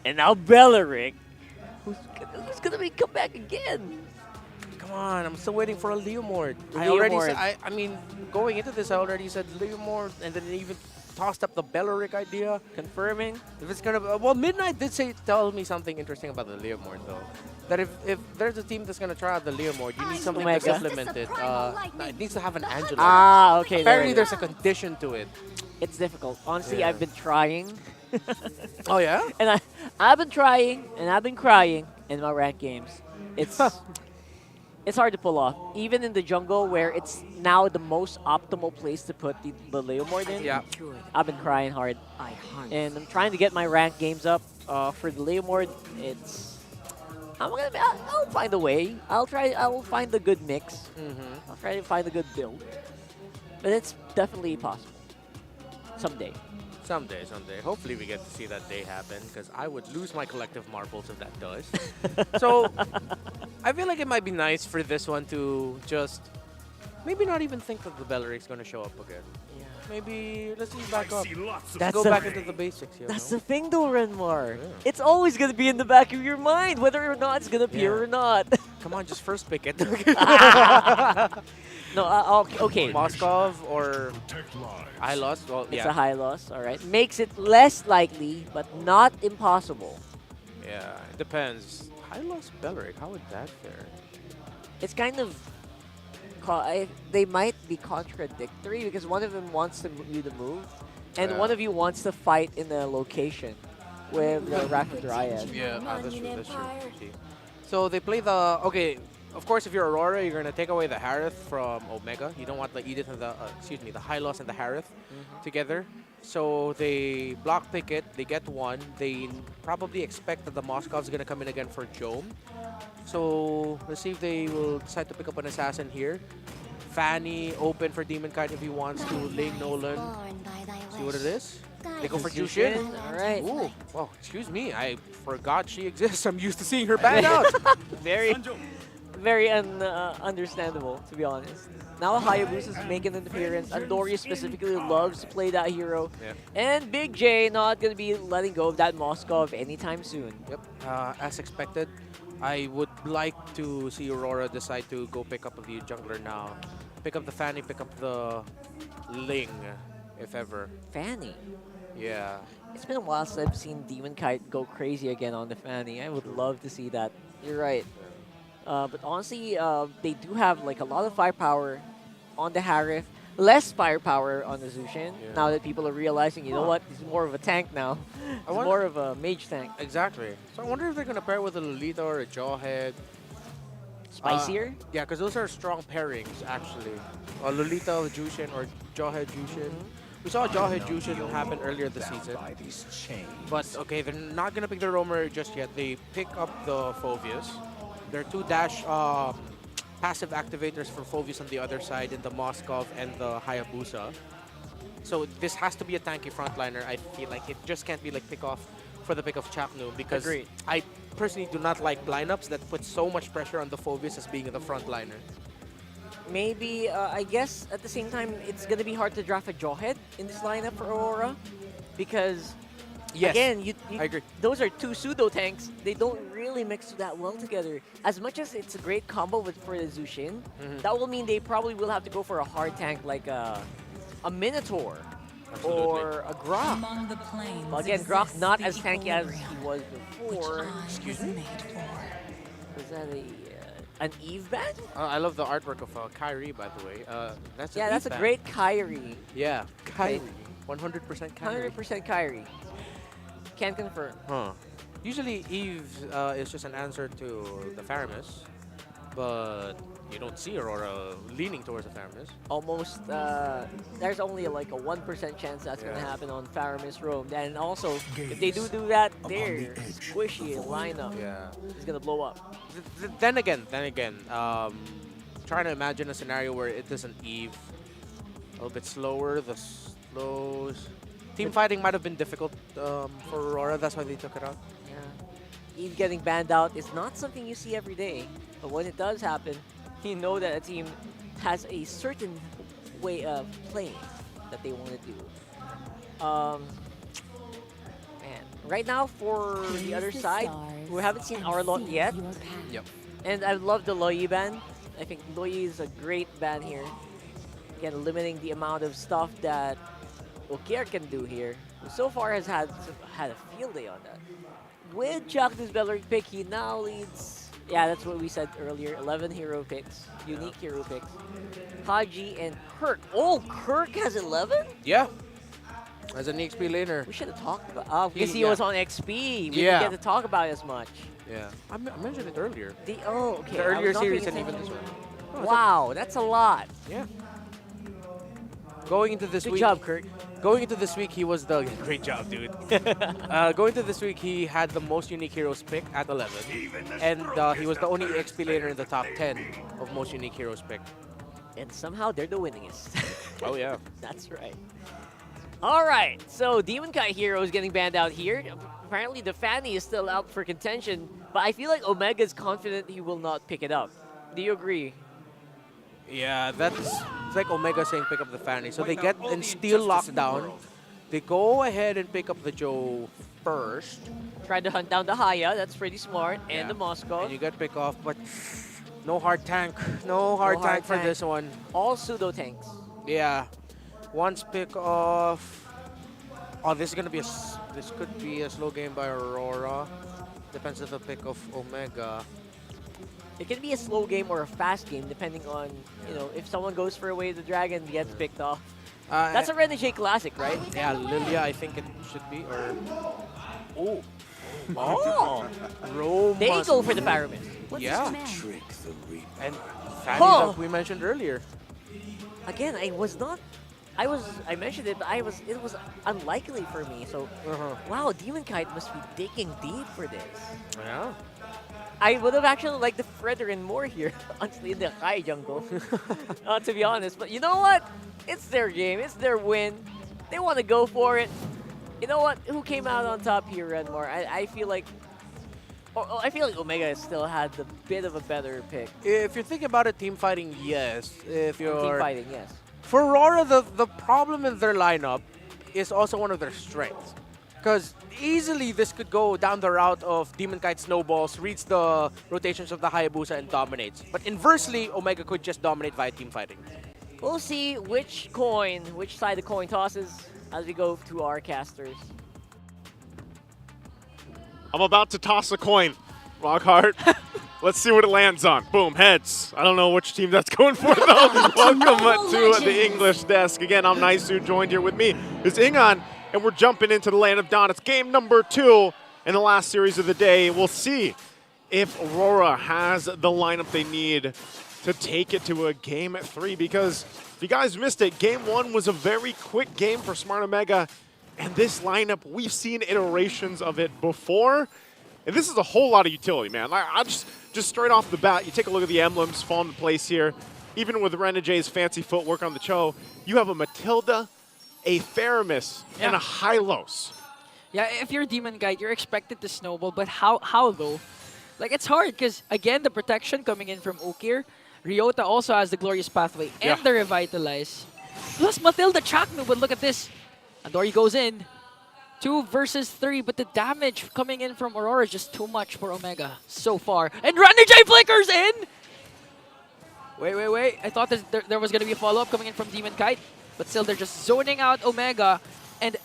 And now Belleric. Who's gonna come back again? Come on, I'm still waiting for a Leomord. I mean, going into this, I already said Leomord, and then even tossed up the Belleric idea. Confirming. If it's gonna, well, Midnight did tell me something interesting about the Leomord though. That if there's a team that's gonna try out the Leomord, you need something to supplement it. It needs to have an Angela. Ah, okay. Apparently, there's a condition to it. It's difficult. Honestly, I've been trying. Oh yeah? And I've been trying and I've been crying in my ranked games. It's it's hard to pull off. Even in the jungle where it's now the most optimal place to put the Leomord in. Yeah. I've been crying hard. And I'm trying to get my ranked games up for the Leomord. I'll find a way. I will find the good mix. I'll try to find a good build. But it's definitely possible. Someday. Someday. Hopefully we get to see that day happen, because I would lose my collective marbles if that does. So, I feel like it might be nice for this one to just maybe not even think that the Belleric's going to show up again. Yeah. Maybe let's just back up. That's Go the back into the basics. You That's know? the thing though, Renmar. It's always going to be in the back of your mind, whether or not it's going to appear or not. Come on, just first pick it. No, okay. Moskov or high loss? Well, It's a high loss, all right. Makes it less likely, but not impossible. Yeah, it depends. High loss Belleric, how would that fare? It's kind of... they might be contradictory because one of them wants you to move, and one of you wants to fight in the location with the Rapid Dryad. Yeah, that's true. So they play the... Okay, of course, if you're Aurora, you're going to take away the Harith from Omega. You don't want the Edith and the... the high loss and the Harith together. So they block pick it. They get one. They probably expect that the Moskov's going to come in again for Jome. So let's see if they will decide to pick up an assassin here. Fanny open for Demon Kite if he wants to. Ling Nolan. See what it is? They go for Jushin. All right. Ooh. Oh, excuse me. I forgot she exists. I'm used to seeing her banned out. Very understandable, to be honest. Now Hayabusa's making an appearance. Andori specifically loves to play that hero. Yeah. And Big J not going to be letting go of that Moskov anytime soon. Yep. As expected, I would like to see Aurora decide to go pick up the jungler now. Pick up the Fanny, pick up the Ling, if ever. Fanny? Yeah. It's been a while since I've seen Demon Kite go crazy again on the Fanny. I would love to see that. You're right. But honestly, they do have like a lot of firepower on the Harith. Less firepower on the Zushin. Yeah. Now that people are realizing, you know what, he's more of a tank now. He's more of a mage tank. Exactly. So I wonder if they're going to pair with a Lolita or a Jawhead. Spicier? Yeah, because those are strong pairings, actually. Lolita Jushin or Jawhead Jushin. We saw Jawhead Jushin happen earlier this season. But, okay, they're not going to pick the Roamer just yet. They pick up the Phoveus. There are two dash passive activators for Phoveus on the other side in the Moskov and the Hayabusa. So this has to be a tanky frontliner. I feel like it just can't be like pick off for the pick of Chapnu, because Agreed. I personally do not like lineups that put so much pressure on the Phoveus as being the frontliner. Maybe, I guess, at the same time, it's going to be hard to draft a Jawhead in this lineup for Aurora. Because, again, I agree. Those are two pseudo tanks. They don't really mix that well together. As much as it's a great combo for the Zushin, that will mean they probably will have to go for a hard tank like a Minotaur or a Grok. Well, again, Grok not as tanky as he was before. Excuse me? Was that an Eve ban? I love the artwork of Kyrie, by the way. That's that's a great Kyrie. Yeah, Kyrie. 100% Kyrie. 100% Kyrie. Can confirm. Huh. Usually Eve is just an answer to the Faramis, but you don't see Aurora leaning towards the Faramis. Almost, there's only like a 1% chance that's going to happen on Faramis Rome. And also, if they do that, their squishy lineup is going to blow up. Then again, trying to imagine a scenario where it is an Eve, a little bit slower, the slows. Team fighting might have been difficult for Aurora, that's why they took it out. Yeah. Eve getting banned out is not something you see every day, but when it does happen, you know that a team has a certain way of playing that they want to do. Man, right now for the other side, we haven't seen Arlot yet. Yep. And I love the Loyi ban. I think Loyi is a great ban here. Again, limiting the amount of stuff that Okier can do here. So far has had a field day on that. With Chaknu's Belleric pick, he now leads. Yeah, that's what we said earlier. 11 hero picks, unique hero picks. Haji and Kirk. Oh, Kirk has 11? Yeah. As an XP laner. We should have talked about. Oh, because he was on XP. We Yeah. didn't get to talk about it as much. Yeah, I mentioned it earlier. Okay. The I was earlier not series paying and even this attention. one. Wow, that's a lot. Yeah. Going into this Good week. job, Kurt. Going into this week, he was the great job, dude. Going into this week, he had the most unique heroes pick at 11, and he was the only XP laner in the top 10 of most unique heroes pick. And somehow they're the winningest. Oh yeah, that's right. All right, so Demon Kite Hero is getting banned out here. Apparently, the Fanny is still out for contention, but I feel like Omega is confident he will not pick it up. Do you agree? Yeah, it's like Omega saying pick up the Fanny. So they get in steal lockdown. They go ahead and pick up the Joe first. Tried to hunt down the Haya. That's pretty smart. And the Moscow. And you get pick off, but no hard tank. No hard tank for this one. All pseudo tanks. Yeah. Once pick off. Oh, this is gonna be this could be a slow game by Aurora. Depends on the pick of Omega. It can be a slow game or a fast game, depending on, if someone goes for away the dragon, gets picked off. That's a Renejay classic, right? Yeah, Lilia, I think it should be. Or oh, oh, Roma. They go for the Pyramid. Yeah. And Fanny that we mentioned earlier. Again, I mentioned it, but it was unlikely for me. So, wow, Demon Kite must be digging deep for this. Yeah. I would have actually liked the Fredrin more here, honestly, in the high jungle, to be honest. But you know what? It's their game. It's their win. They want to go for it. You know what? Who came out on top here, Redmore? I feel like Omega still had the bit of a better pick. If you're thinking about it, team fighting, yes. If you're team fighting, yes. For Aurora, the problem in their lineup is also one of their strengths. Because easily this could go down the route of Demon Kite snowballs, reads the rotations of the Hayabusa, and dominates. But inversely, Omega could just dominate via team fighting. We'll see which side the coin tosses as we go to our casters. I'm about to toss a coin, Rockhart. Let's see what it lands on. Boom, heads. I don't know which team that's going for, though. Welcome to the English desk. Again, I'm Naisu. Joined here with me is Ingan, and we're jumping into the land of Dawn. It's game number 2 in the last series of the day. We'll see if Aurora has the lineup they need to take it to a game 3, because if you guys missed it, game 1 was a very quick game for Smart Omega, and this lineup, we've seen iterations of it before. And this is a whole lot of utility, man. I just straight off the bat, you take a look at the emblems fall into place here. Even with Renejay's fancy footwork on the Cho, you have a Matilda, a Faramis, and a Hylos. Yeah, if you're Demon Kite, you're expected to snowball, but how though? Like, it's hard because, again, the protection coming in from Ukir. Ryota also has the Glorious Pathway and the Revitalize. Plus Matilda Chaknu, but look at this. Andori goes in. 2 versus 3, but the damage coming in from Aurora is just too much for Omega so far. And Renejay flickers in! Wait. I thought there was going to be a follow-up coming in from Demon Kite, but still they're just zoning out Omega and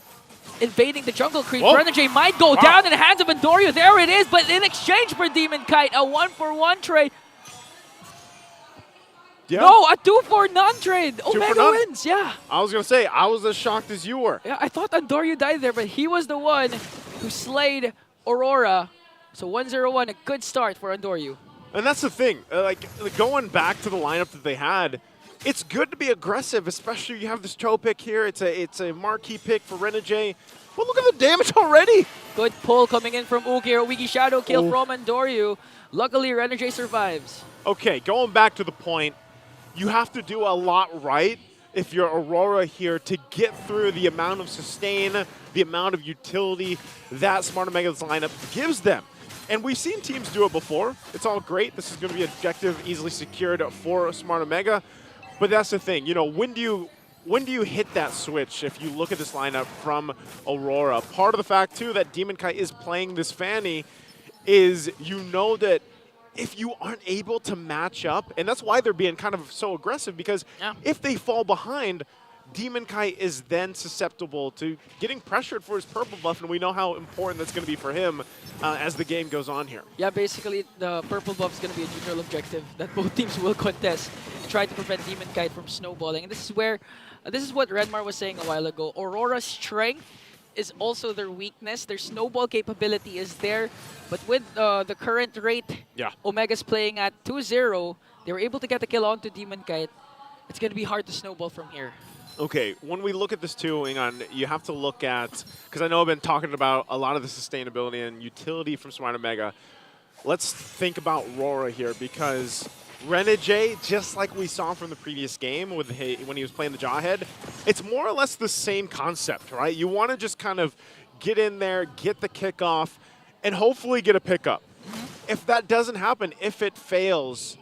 invading the jungle creep. Renejay might go down in the hands of Andorio. There it is, but in exchange for Demon Kite, a 1-for-1 trade. Yeah. No, a 2-for-none trade. Omega wins, yeah. I was going to say, I was as shocked as you were. Yeah, I thought Andorio died there, but he was the one who slayed Aurora. So 1-0-1, a good start for Andorio. And that's the thing, like going back to the lineup that they had, it's good to be aggressive, especially you have this Cho pick here. It's a marquee pick for Renejay. But look at the damage already. Good pull coming in from Ukir. Wiki Shadow kill from Andorio. Luckily, Renejay survives. Okay, going back to the point, you have to do a lot right if you're Aurora here to get through the amount of sustain, the amount of utility that Smart Omega's lineup gives them. And we've seen teams do it before. It's all great. This is going to be an objective easily secured for Smart Omega. But that's the thing, when do you hit that switch if you look at this lineup from Aurora? Part of the fact, too, that Demon Kite is playing this Fanny is that if you aren't able to match up, and that's why they're being kind of so aggressive, because if they fall behind, Demon Kite is then susceptible to getting pressured for his purple buff, and we know how important that's going to be for him as the game goes on here. Yeah, basically the purple buff is going to be a neutral objective that both teams will contest and try to prevent Demon Kite from snowballing. And this is where, this is what Redmar was saying a while ago. Aurora's strength is also their weakness. Their snowball capability is there, but with the current rate, Omega's playing at 2-0. They were able to get the kill onto Demon Kite. It's going to be hard to snowball from here. Okay, when we look at this too, Ingon, you have to look at, because I know I've been talking about a lot of the sustainability and utility from Smart Omega. Let's think about RORA here, because Renejay, just like we saw from the previous game with when he was playing the Jawhead, it's more or less the same concept, right? You want to just kind of get in there, get the kickoff, and hopefully get a pickup. If that doesn't happen, if it fails,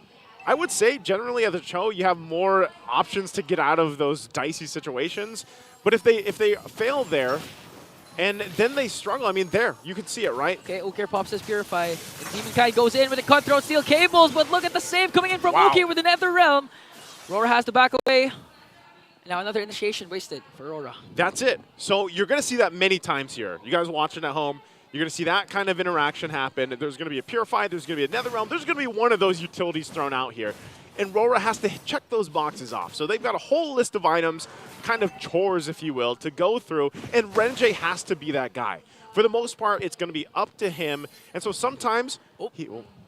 I would say generally at the show you have more options to get out of those dicey situations. But if they fail there and then they struggle, I mean, there, you can see it, right? Okay, Ukir pops his Purify. And Demon Kite goes in with a cutthroat steel cables, but look at the save coming in from Ukir with the Nether Realm. Rora has to back away. Now another initiation wasted for Rora. That's it. So you're going to see that many times here. You guys watching at home, you're going to see that kind of interaction happen. There's going to be a Purify, there's going to be a Netherrealm, there's going to be one of those utilities thrown out here. And RORA has to check those boxes off. So they've got a whole list of items, kind of chores, if you will, to go through. And Renejay has to be that guy. For the most part, it's going to be up to him. And so sometimes,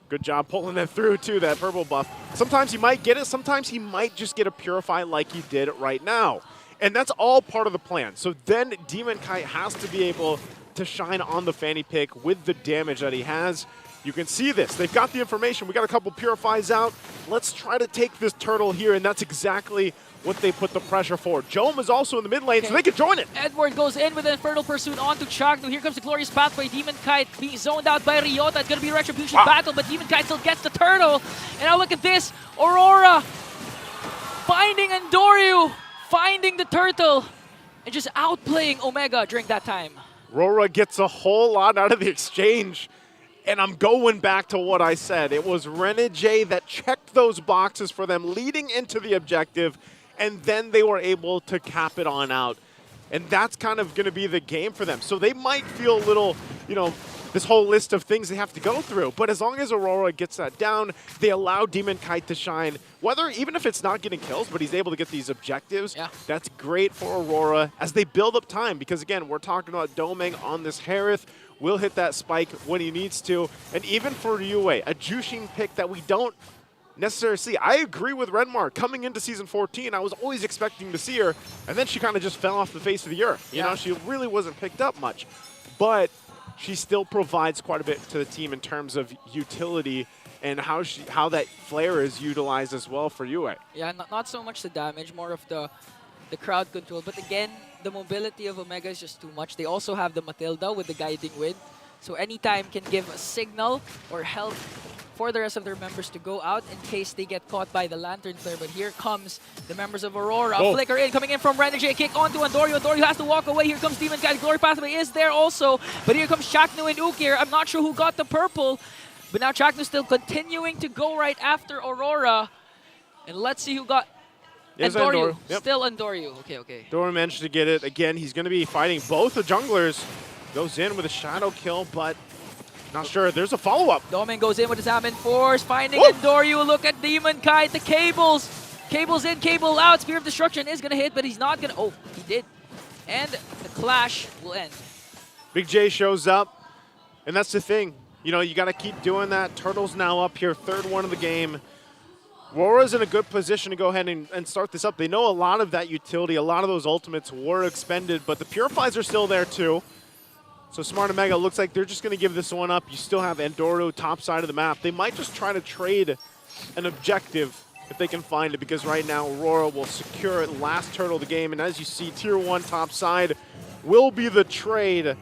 good job pulling that through, too, that purple buff. Sometimes he might get it. Sometimes he might just get a Purify like he did right now. And that's all part of the plan. So then Demon Kite has to be able to shine on the fanny pick with the damage that he has. You can see this. They've got the information. We got a couple Purifies out. Let's try to take this turtle here, and that's exactly what they put the pressure for. Jome is also in the mid lane, so they can join it. Edward goes in with an Infernal Pursuit onto Chagno. Here comes the Glorious Pathway. Demon Kite being zoned out by Ryota. It's going to be a Retribution battle, but Demon Kite still gets the turtle. And now look at this. Aurora finding Andoryu, finding the turtle, and just outplaying Omega during that time. RORA gets a whole lot out of the exchange. And I'm going back to what I said. It was Renejay that checked those boxes for them leading into the objective, and then they were able to cap it on out. And that's kind of going to be the game for them. So they might feel a little, you know, this whole list of things they have to go through. But as long as Aurora gets that down, they allow Demon Kite to shine. Even if it's not getting kills, but he's able to get these objectives, that's great for Aurora as they build up time. Because again, we're talking about Domeng on this Harith. Will hit that spike when he needs to. And even for Yue, a Jushin pick that we don't necessarily see. I agree with Renmar. Coming into Season 14, I was always expecting to see her, and then she kind of just fell off the face of the earth. You know, she really wasn't picked up much. But she still provides quite a bit to the team in terms of utility and how that flare is utilized as well for Yue. Yeah, not so much the damage, more of the crowd control. But again, the mobility of Omega is just too much. They also have the Matilda with the Guiding Wind. So anytime can give a signal or help for the rest of their members to go out in case they get caught by the Lantern Flare. But here comes the members of Aurora. Flicker in, coming in from Renejay. Kick onto Andoryu. Andoryu has to walk away. Here comes Demon Kite. Glory Pathway is there also. But here comes Chagno and Ukir. I'm not sure who got the purple. But now Chagno still continuing to go right after Aurora. And let's see who got... Andoryu. Still Andoryu. Okay. Andoryu managed to get it. Again, he's going to be fighting both the junglers. Goes in with a shadow kill, but not sure. There's a follow-up. Domin goes in with his Salmon Force, finding Andoryu. Look at Demon Kite, the cables. Cables in, cable out. Spear of Destruction is going to hit, but he's not going to... Oh, he did. And the clash will end. Big J shows up, and that's the thing. You know, you got to keep doing that. Turtle's now up here, third one of the game. Rora's in a good position to go ahead and start this up. They know a lot of that utility, a lot of those ultimates were expended, but the Purifies are still there too. So Smart Omega looks like they're just going to give this one up. You still have Andoryu top side of the map. They might just try to trade an objective if they can find it, because right now Aurora will secure it, last turtle of the game. And as you see, Tier 1 top side will be the trade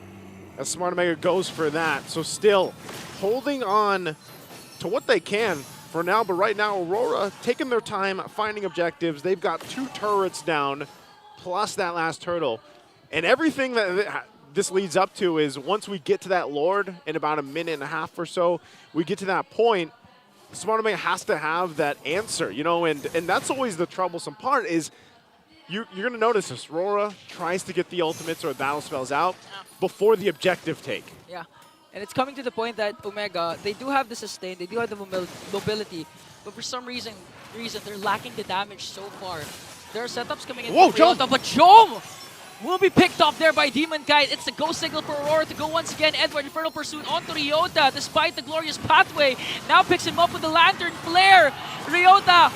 as Smart Omega goes for that. So still holding on to what they can for now, but right now Aurora taking their time finding objectives. They've got 2 turrets down plus that last turtle. And everything that this leads up to is once we get to that Lord in about a minute and a half or so, we get to that point, Smart Omega has to have that answer, you know, and that's always the troublesome part is you're going to notice this. RORA tries to get the ultimates or battle spells out before the objective take. Yeah, and it's coming to the point that Omega, they do have the sustain, they do have the mobility, but for some reason they're lacking the damage so far. There are setups coming in from Ryota, but Jom will be picked off there by Demon Kite. It's a go signal for Aurora to go once again. Edward, Infernal Pursuit onto Ryota, despite the glorious pathway. Now picks him up with the Lantern Flare. Ryota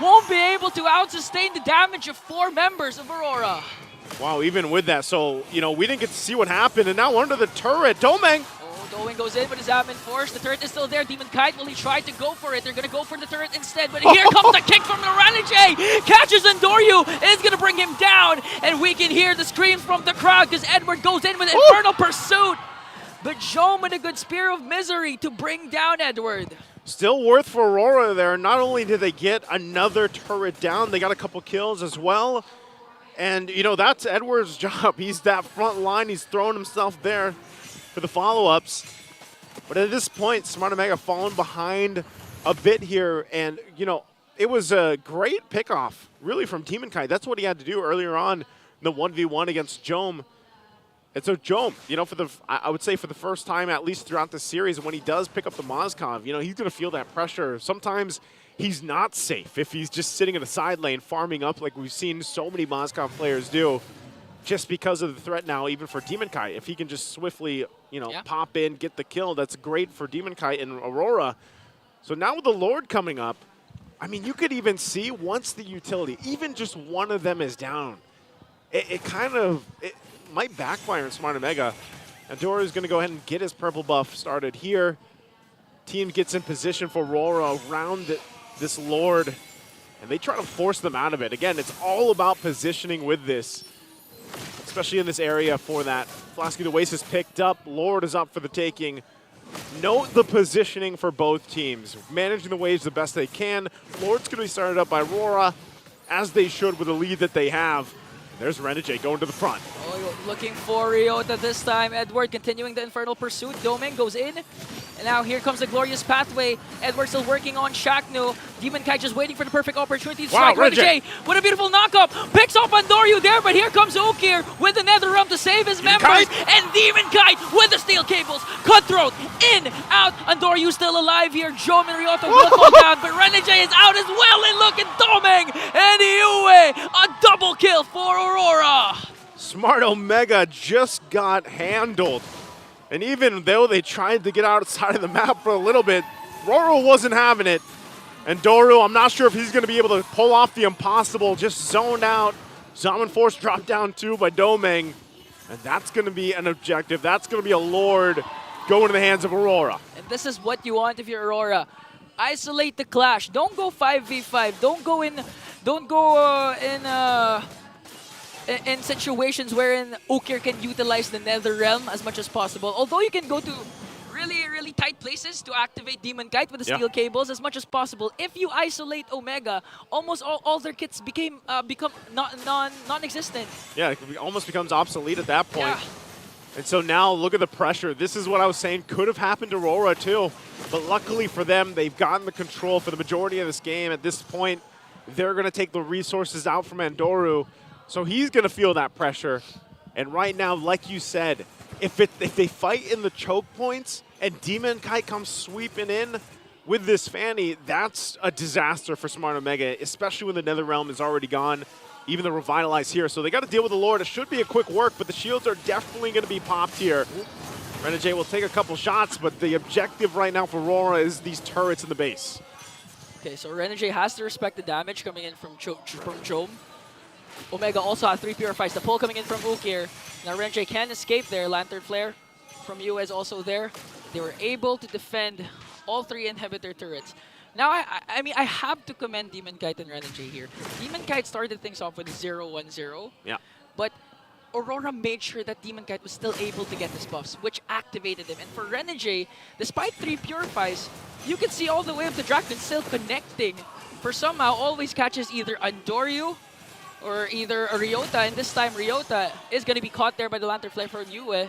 won't be able to out-sustain the damage of 4 members of Aurora. Wow, even with that, so, you know, we didn't get to see what happened, and now under the turret, Domeng. Domeng goes in, but is admin forced. The turret is still there. Demon Kite, will he try to go for it? They're going to go for the turret instead, but here comes the kick from the Renejay. Catches Andoryu, is going to bring him down, and we can hear the screams from the crowd because Edward goes in with Infernal Pursuit. But Jom with a good Spear of Misery to bring down Edward. Still worth for Aurora there. Not only did they get another turret down, they got a couple kills as well. And, you know, that's Edward's job. He's that front line. He's throwing himself there for the follow-ups. But at this point, Smart Omega fallen behind a bit here. And, you know, it was a great pickoff, really, from Demon Kite. That's what he had to do earlier on in the 1v1 against Jom. And so Jom, you know, I would say for the first time, at least throughout the series, when he does pick up the Mozkov, you know, he's going to feel that pressure. Sometimes he's not safe if he's just sitting in the side lane farming up like we've seen so many Mozkov players do, just because of the threat now, even for Demon Kite. If he can just swiftly, you know, pop in, get the kill, that's great for Demon Kite and Aurora. So now with the Lord coming up, I mean, you could even see once the utility, even just one of them is down, it might backfire in Smart Omega. Andorra is going to go ahead and get his purple buff started here. Team gets in position for Aurora around this Lord, and they try to force them out of it. Again, it's all about positioning with this, especially in this area for that. Flasky the Waste is picked up. Lord is up for the taking. Note the positioning for both teams. Managing the waves the best they can. Lord's going to be started up by Aurora, as they should with the lead that they have. There's Renejay going to the front. Oh, looking for Ryota this time. Edward continuing the Infernal Pursuit. Domeng goes in. And now here comes the glorious pathway. Edward still working on Shaknu. Demon Kite just waiting for the perfect opportunity to strike. Renejay with a beautiful knockup. Picks off Andoryu there, but here comes Okir with the Nether Realm to save his members. And Demon Kite with the steel cables. Cutthroat in, out. Andoryu still alive here. Jom and Ryota will fall down, but Renejay is out as well. And look at Domeng and Yue. A double kill for Aurora. Smart Omega just got handled. And even though they tried to get outside of the map for a little bit, RORA wasn't having it. And Doru, I'm not sure if he's going to be able to pull off the impossible, just zoned out. Zaman Force dropped down too by Domeng. And that's going to be an objective. That's going to be a Lord going to the hands of Aurora. And this is what you want if you're Aurora. Isolate the clash. Don't go 5v5. Don't go in situations wherein Okir can utilize the Nether Realm as much as possible. Although you can go to really, really tight places to activate Demon Kite with the steel cables as much as possible. If you isolate Omega, almost all their kits become non-existent. Yeah, it almost becomes obsolete at that point. Yeah. And so now look at the pressure. This is what I was saying could have happened to Aurora too. But luckily for them, they've gotten the control for the majority of this game. At this point, they're going to take the resources out from Andoru. So he's going to feel that pressure. And right now, like you said, if they fight in the choke points and Demon Kite comes sweeping in with this Fanny, that's a disaster for Smart Omega, especially when the Nether Realm is already gone, even the Revitalize here. So they got to deal with the Lord. It should be a quick work, but the shields are definitely going to be popped here. Renejay will take a couple shots, but the objective right now for Aurora is these turrets in the base. Okay, so Renejay has to respect the damage coming in from Jom. Omega also has 3 Purifies. The pull coming in from Ukir. Now Renejay can escape there. Lantern Flare from Yue is also there. They were able to defend all 3 inhibitor turrets. Now, I mean, I have to commend Demon Kite and Renejay here. Demon Kite started things off with 0-1-0. Yeah. But Aurora made sure that Demon Kite was still able to get his buffs, which activated him. And for Renejay, despite 3 Purifies, you can see all the way of the Dragon still connecting. For somehow always catches either Andoryu or either a Ryota, and this time Ryota is going to be caught there by the Lantern Flare from Yue.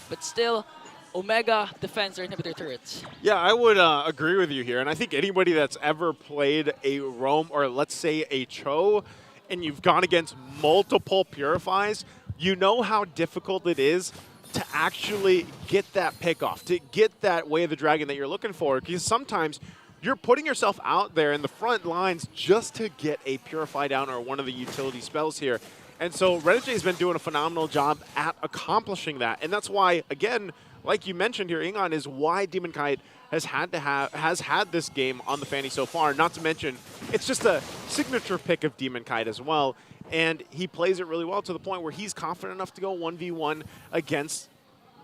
But still, Omega defends their inhibitor turrets. Yeah, I would agree with you here. And I think anybody that's ever played a Roam or let's say a Cho and you've gone against multiple Purifies, you know how difficult it is to actually get that pick off, to get that Way of the Dragon that you're looking for, because sometimes you're putting yourself out there in the front lines just to get a Purify down or one of the utility spells here. And so Renejay's been doing a phenomenal job at accomplishing that. And that's why, again, like you mentioned here, Ingon, is why Demon Kite has had this game on the Fanny so far. Not to mention, it's just a signature pick of Demon Kite as well. And he plays it really well to the point where he's confident enough to go 1v1 against,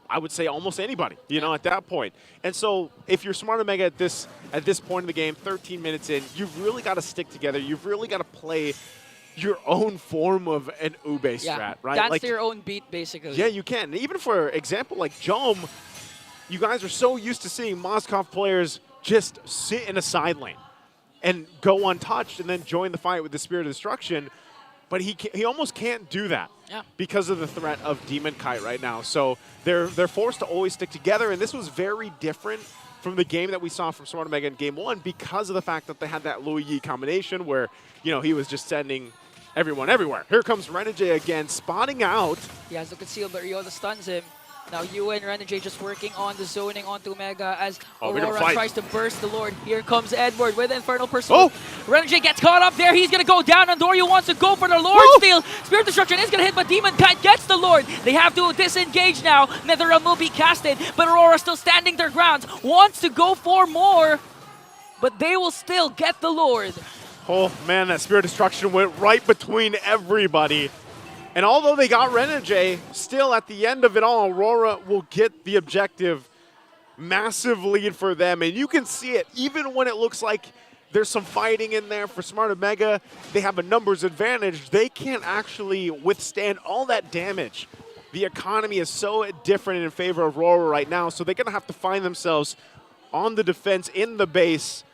I would say, almost anybody, you know, at that point. And so if you're Smart Omega at this point in the game, 13 minutes in, you've really got to stick together. You've really got to play your own form of an Ube strat, right? Dance like, to your own beat, basically. Yeah, you can. Even for example, like Jome, you guys are so used to seeing Moskov players just sit in a side lane and go untouched and then join the fight with the Spirit of Destruction. But he almost can't do that because of the threat of Demon Kite right now. So they're forced to always stick together, and this was very different from the game that we saw from Smart Omega in Game 1 because of the fact that they had that Louis Yi combination where, you know, he was just sending everyone everywhere. Here comes Renejay again, spotting out. He has the conceal, but Ryota stuns him. Now Yue and Renejay just working on the zoning onto Omega as Aurora tries to burst the Lord. Here comes Edward with Infernal Pursuit. Oh! Renejay gets caught up there. He's going to go down. Andoryu wants to go for the Lord steal. Spirit Destruction is going to hit, but Demon Kite gets the Lord. They have to disengage now. NetherRealm will be casted, but Aurora still standing their ground. Wants to go for more, but they will still get the Lord. Oh man, that Spirit Destruction went right between everybody. And although they got Renejay, still at the end of it all, Aurora will get the objective. Massive lead for them. And you can see it, even when it looks like there's some fighting in there for Smart Omega, they have a numbers advantage. They can't actually withstand all that damage. The economy is so different in favor of Aurora right now, so they're going to have to find themselves on the defense in the base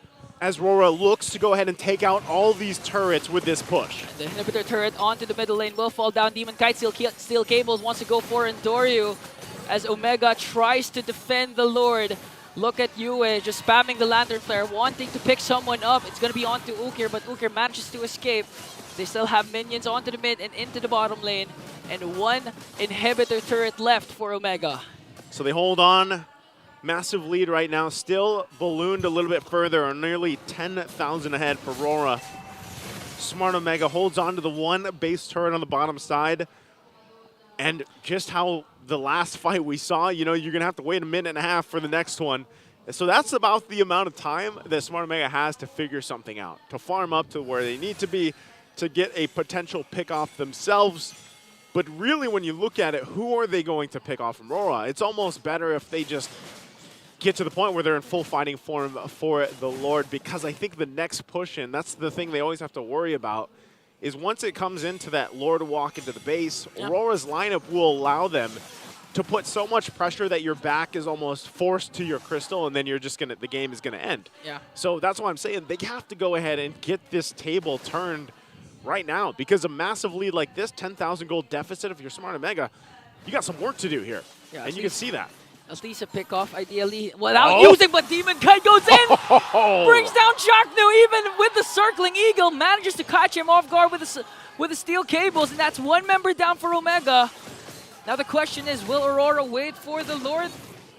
as Aurora looks to go ahead and take out all these turrets with this push. The inhibitor turret onto the middle lane will fall down. Demon Kite Steel Cables wants to go for Andoryu as Omega tries to defend the Lord. Look at Yue just spamming the Lantern Flare, wanting to pick someone up. It's going to be onto Ukir, but Ukir manages to escape. They still have minions onto the mid and into the bottom lane, and one inhibitor turret left for Omega. So they hold on. Massive lead right now, still ballooned a little bit further, or nearly 10,000 ahead for Aurora. Smart Omega holds on to the one base turret on the bottom side. And just how the last fight we saw, you know, you're going to have to wait a minute and a half for the next one. So that's about the amount of time that Smart Omega has to figure something out, to farm up to where they need to be to get a potential pick off themselves. But really, when you look at it, who are they going to pick off from Aurora? It's almost better if they just get to the point where they're in full fighting form for the Lord, because I think the next push in, that's the thing they always have to worry about, is once it comes into that Lord walk into the base, Aurora's lineup will allow them to put so much pressure that your back is almost forced to your crystal, and then you're just gonna, the game is gonna end. Yeah. So that's why I'm saying they have to go ahead and get this table turned right now, because a massive lead like this, 10,000 gold deficit, if you're Smart Omega, you got some work to do here, and you can see that. At least a pick off, ideally, without using, but Demon Kite goes in, brings down Chaknu, even with the circling eagle, manages to catch him off guard with the steel cables, and that's one member down for Omega. Now the question is, will Aurora wait for the Lord,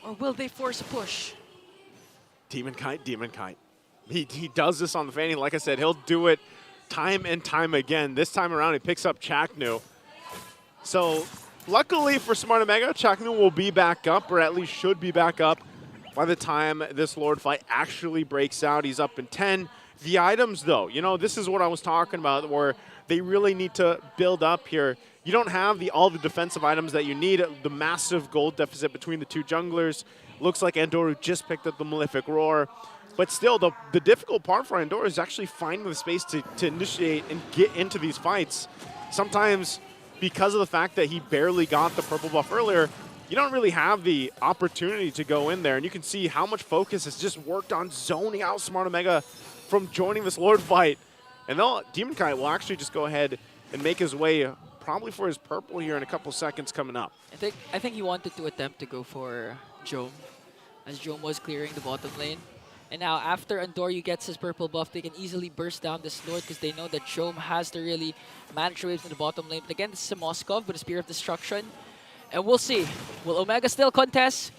or will they force a push? Demon Kite, Demon Kite. He does this on the Fanny. Like I said, he'll do it time and time again. This time around, he picks up Chaknu. So luckily for Smart Omega, Chaknu will be back up, or at least should be back up by the time this Lord fight actually breaks out. He's up in 10. The items, though, you know, this is what I was talking about, where they really need to build up here. You don't have all the defensive items that you need. The massive gold deficit between the two junglers. Looks like Andoryu just picked up the Malefic Roar. But still, the difficult part for Andoryu is actually finding the space to initiate and get into these fights. Sometimes, because of the fact that he barely got the purple buff earlier, you don't really have the opportunity to go in there. And you can see how much focus has just worked on zoning out Smart Omega from joining this Lord fight. And Demon Kite will actually just go ahead and make his way probably for his purple here in a couple seconds coming up. I think he wanted to attempt to go for Jome, as Jome was clearing the bottom lane. And now after Andoryu gets his purple buff, they can easily burst down this Lord because they know that Chome has to really manage waves in the bottom lane. But again, this is a Moskov with a Spear of Destruction. And we'll see. Will Omega still contest?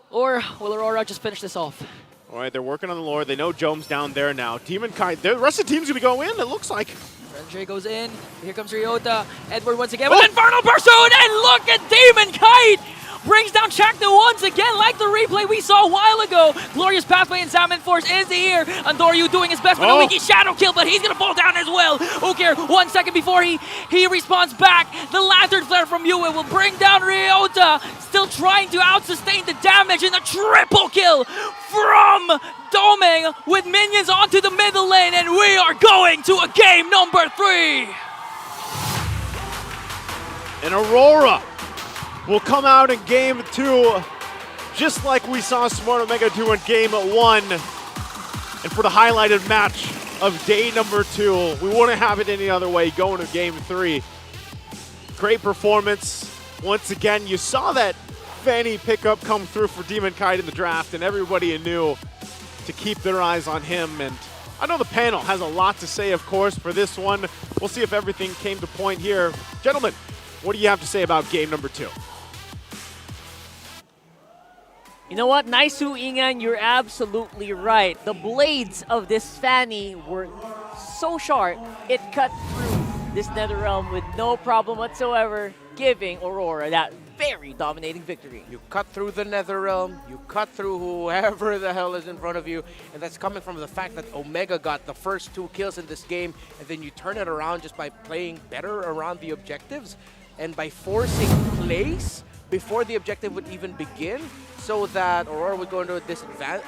Or will Aurora just finish this off? All right, they're working on the Lord. They know Jome's down there now. Demon Kite, the rest of the team's going to go in, it looks like. Renejay goes in. Here comes Ryota. Edward once again with Infernal Pursuit. And look at Demon Kite! Brings down Chakta once again, like the replay we saw a while ago. Glorious Pathway and Salmon Force is here. Andoryu doing his best for the Wiki Shadow kill, but he's gonna fall down as well. Ukir, 1 second before he responds back. The Lantern Flare from Yue will bring down Ryota. Still trying to out-sustain the damage in a triple kill from Doming with minions onto the middle lane, and we are going to a game number 3. And Aurora will come out in game 2, just like we saw Smart Omega do in game 1. And for the highlighted match of day number 2, we wouldn't have it any other way going to game 3. Great performance. Once again, you saw that Fanny pickup come through for Demon Kite in the draft, and everybody knew to keep their eyes on him. And I know the panel has a lot to say, of course, for this one. We'll see if everything came to point here. Gentlemen, what do you have to say about game number 2? You know what, Naisu Ingan, you're absolutely right. The blades of this Fanny were so sharp, it cut through this Netherrealm with no problem whatsoever, giving Aurora that very dominating victory. You cut through the Netherrealm, you cut through whoever the hell is in front of you, and that's coming from the fact that Omega got the first 2 kills in this game, and then you turn it around just by playing better around the objectives, and by forcing plays before the objective would even begin, so that Aurora would go into a disadvantage,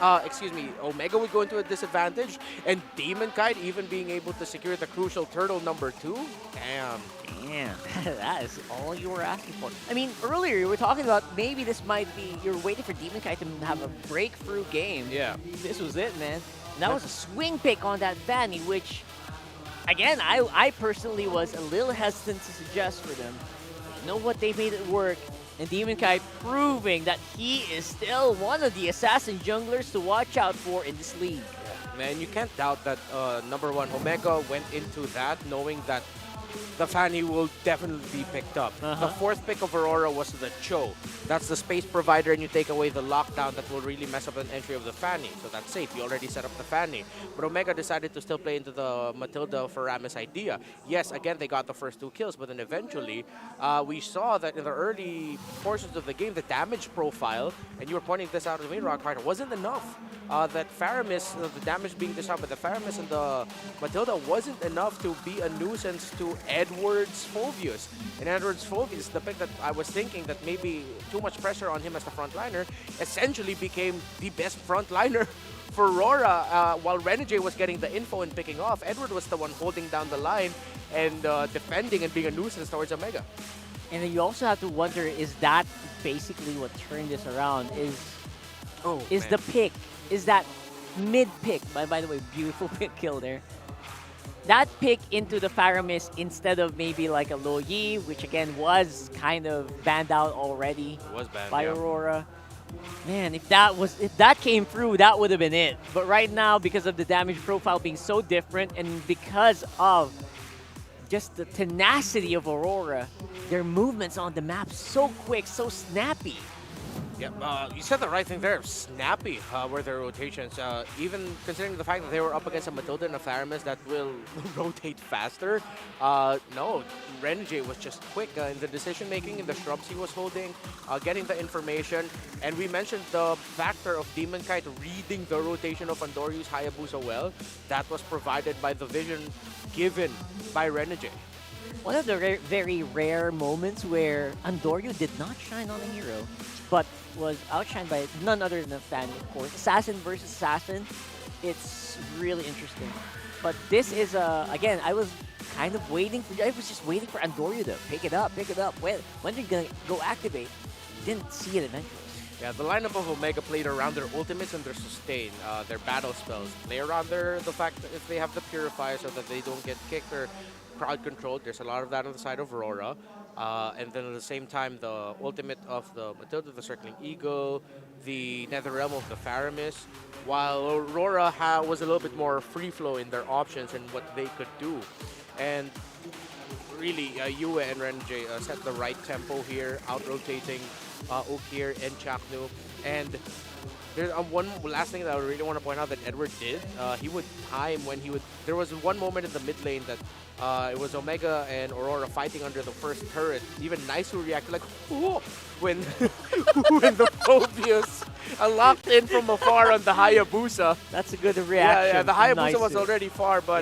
Omega would go into a disadvantage, and Demon Kite even being able to secure the crucial turtle number 2. Damn. Damn, that is all you were asking for. I mean, earlier you were talking about maybe this might be, you're waiting for Demon Kite to have a breakthrough game. Yeah. This was it, man. And that was a swing pick on that Fanny, which, again, I personally was a little hesitant to suggest for them. But you know what? They made it work. And Demon Kite proving that he is still one of the assassin junglers to watch out for in this league. Yeah, man, you can't doubt that number 1, Omega went into that knowing that the Fanny will definitely be picked up. The 4th pick of Aurora was the Cho. That's the space provider, and you take away the lockdown that will really mess up an entry of the Fanny. So that's safe. You already set up the Fanny. But Omega decided to still play into the Matilda for Ramis idea. Yes, again, they got the first 2 kills, but then eventually we saw that in the early portions of the game, the damage profile, and you were pointing this out to me, Rockhardt, wasn't enough. That Faramis, the damage being dished out by the Faramis and the Matilda wasn't enough to be a nuisance to Edwards Phovius. And Edwards Phovius, the pick that I was thinking that maybe too much pressure on him as the frontliner, essentially became the best frontliner for Aurora. While Renejay was getting the info and picking off, Edward was the one holding down the line and defending and being a nuisance towards Omega. And then you also have to wonder, is that basically what turned this around? Is the pick, is that mid-pick, by the way, beautiful pick kill there. That pick into the Faramis instead of maybe like a Lo Yi, which again was kind of banned out already by Aurora. Man, if that came through, that would have been it. But right now, because of the damage profile being so different and because of just the tenacity of Aurora, their movements on the map so quick, so snappy. Yeah, you said the right thing there. Snappy were their rotations. Even considering the fact that they were up against a Matilda and a Faramis that will rotate faster. No, Renejay was just quick in the decision-making, in the shrubs he was holding, getting the information. And we mentioned the factor of Demon Kite reading the rotation of Andoryu's Hayabusa well. That was provided by the vision given by Renejay. One of the very rare moments where Andoryu did not shine on a hero, but was outshined by none other than Fanny, of course. Assassin versus Assassin, it's really interesting. But this is, again, I was kind of waiting for, I was just waiting for Andoryu to pick it up. When are you going to go activate? Didn't see it eventually. Yeah, the lineup of Omega played around their ultimates and their sustain, their battle spells. Play around the fact that if they have the Purify so that they don't get kicked or crowd controlled. There's a lot of that on the side of Aurora. And then at the same time, the ultimate of the Matilda, the Circling Eagle, the Nether Realm of the Faramis, while Aurora was a little bit more free flow in their options and what they could do. And really, Yue and Renejay set the right tempo here, out-rotating Ukir and Chaknu. And there's one last thing that I really want to point out that Edward did. He would time when he would... There was one moment in the mid lane that it was Omega and Aurora fighting under the first turret. Even Naisu reacted like, whoa, when, when the Phobius locked in from afar on the Hayabusa. That's a good reaction. Yeah, the Hayabusa Naisu was already far, but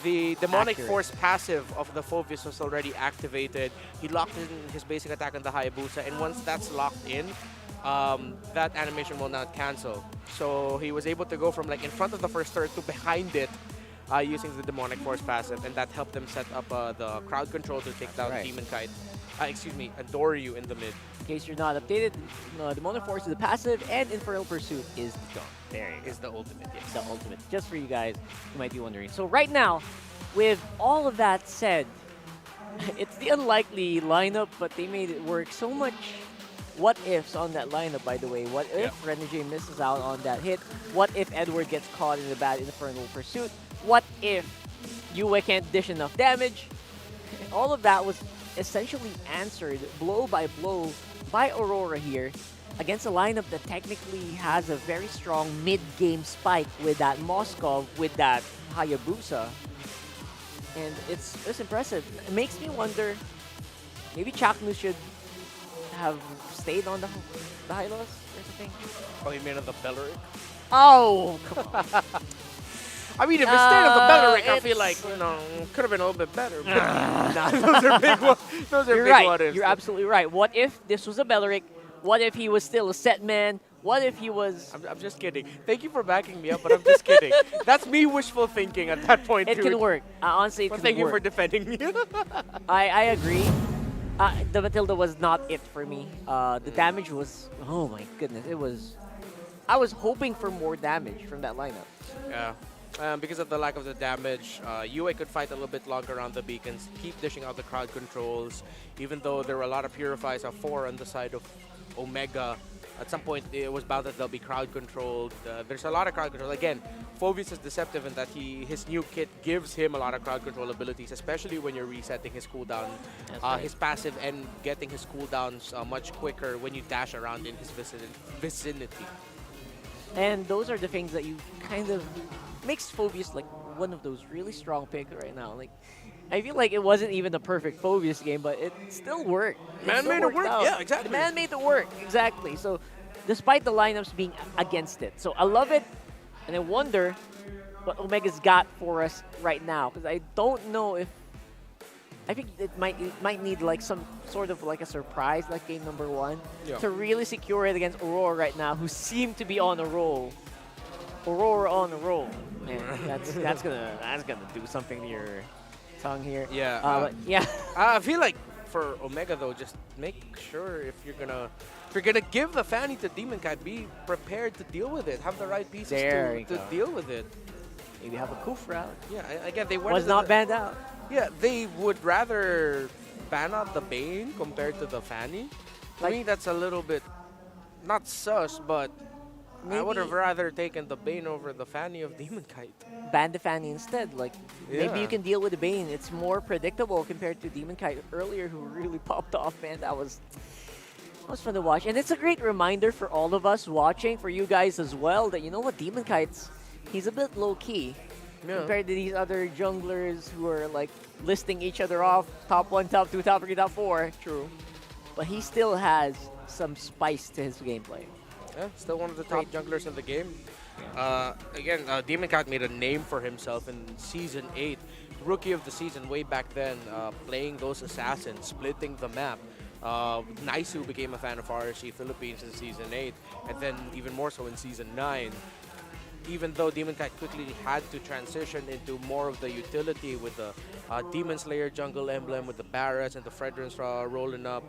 the Demonic Accurate. Force passive of the Phobius was already activated. He locked in his basic attack on the Hayabusa, and once that's locked in, that animation will not cancel. So he was able to go from like in front of the first turret to behind it using the Demonic Force passive, and that helped them set up the crowd control to take down Demon Kite. Excuse me, Adoryu in the mid. In case you're not updated, Demonic Force is the passive, and Infernal Pursuit is the strong. There you go. Is the ultimate, yes. The ultimate, just for you guys who might be wondering. So right now, with all of that said, it's the unlikely lineup, but they made it work. So much what ifs on that lineup, by the way. What if Renejay misses out on that hit? What if Edward gets caught in the bad Infernal Pursuit? What if Yue can't dish enough damage? All of that was essentially answered blow by blow by Aurora here against a lineup that technically has a very strong mid-game spike with that Moskov, with that Hayabusa. And it's impressive. It makes me wonder, maybe Chaknu should have stayed on the Hylos or something. Oh, you mean on the Belleric? Oh, come on. I mean, if it stayed on the Belleric, I feel like, you know, could have been a little bit better. But nah, those are big ones. Those are You're big right. what ifs. You're absolutely right. What if this was a Belleric? What if he was still a set man? What if he was... I'm just kidding. Thank you for backing me up, but I'm just kidding. That's me wishful thinking at that point, It dude. can work. Honestly, it Well, can thank work. you for defending me. I agree. The Matilda was not it for me. The damage was... Oh my goodness. It was... I was hoping for more damage from that lineup. Yeah. Because of the lack of the damage, Yue could fight a little bit longer around the beacons, keep dishing out the crowd controls, even though there were a lot of Purifies of 4 on the side of Omega. At some point, it was bound that they'll be crowd controlled. There's a lot of crowd control. Again, Phobius is deceptive in that his new kit gives him a lot of crowd control abilities, especially when you're resetting his cooldown, his passive, and getting his cooldowns much quicker when you dash around in his vicinity. And those are the things that you kind of... makes Phobius like one of those really strong picks right now. Like, I feel like it wasn't even a perfect Phobius game, but it still worked. Man made it work. Yeah, exactly. The man made it work. Exactly. So, despite the lineups being against it. So, I love it, and I wonder what Omega's got for us right now. Because I don't know if... I think it might need like some sort of like a surprise, like game number 1, to really secure it against Aurora right now, who seem to be on a roll. Aurora on a roll. Man, that's gonna do something to your tongue here. Yeah. But yeah. I feel like for Omega though, just make sure if you're gonna give the Fanny to Demon Kite, be prepared to deal with it. Have the right pieces to deal with it. Maybe have a Koof route. Yeah. Again, they went was not banned out. Yeah, they would rather ban out the Bane compared to the Fanny. To me, that's a little bit not sus, but. I would have rather taken the Bane over the Fanny of Demon Kite. Ban the Fanny instead. Like, maybe you can deal with the Bane. It's more predictable compared to Demon Kite earlier, who really popped off, man. That was fun to watch. And it's a great reminder for all of us watching, for you guys as well, that you know what, Demon Kite's, he's a bit low-key compared to these other junglers who are like listing each other off, top 1, top 2, top 3, top 4. True. But he still has some spice to his gameplay. Yeah, still one of the top junglers in the game. Again, Demon Cat made a name for himself in Season 8. Rookie of the Season way back then, playing those assassins, splitting the map. Naisu became a fan of RORA Philippines in Season 8, and then even more so in Season 9. even though Demon Kite quickly had to transition into more of the utility with the Demon Slayer jungle emblem, with the Barrets and the Fredrins rolling up.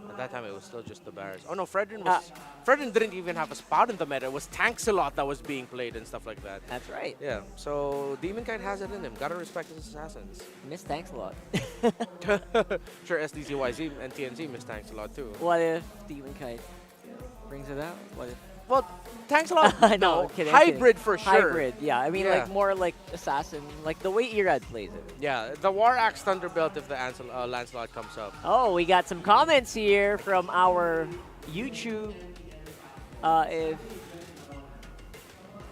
At that time, it was still just the Barrets. Oh no, Fredrin didn't even have a spot in the meta. It was Tanks-a-Lot that was being played and stuff like that. That's right. Yeah, so Demon Kite has it in him. Gotta respect his assassins. Miss Tanks-a-Lot. Sure, SDZYZ and TNC miss Tanks-a-Lot too. What if Demon Kite brings it out? What if? Well, Tanks-a-Lot, no, no. kidding, Hybrid for sure. Hybrid, yeah. I mean, like more like assassin, like the way Erad plays it. Yeah, the War Axe Thunderbolt if the Lancelot comes up. Oh, we got some comments here from our YouTube. If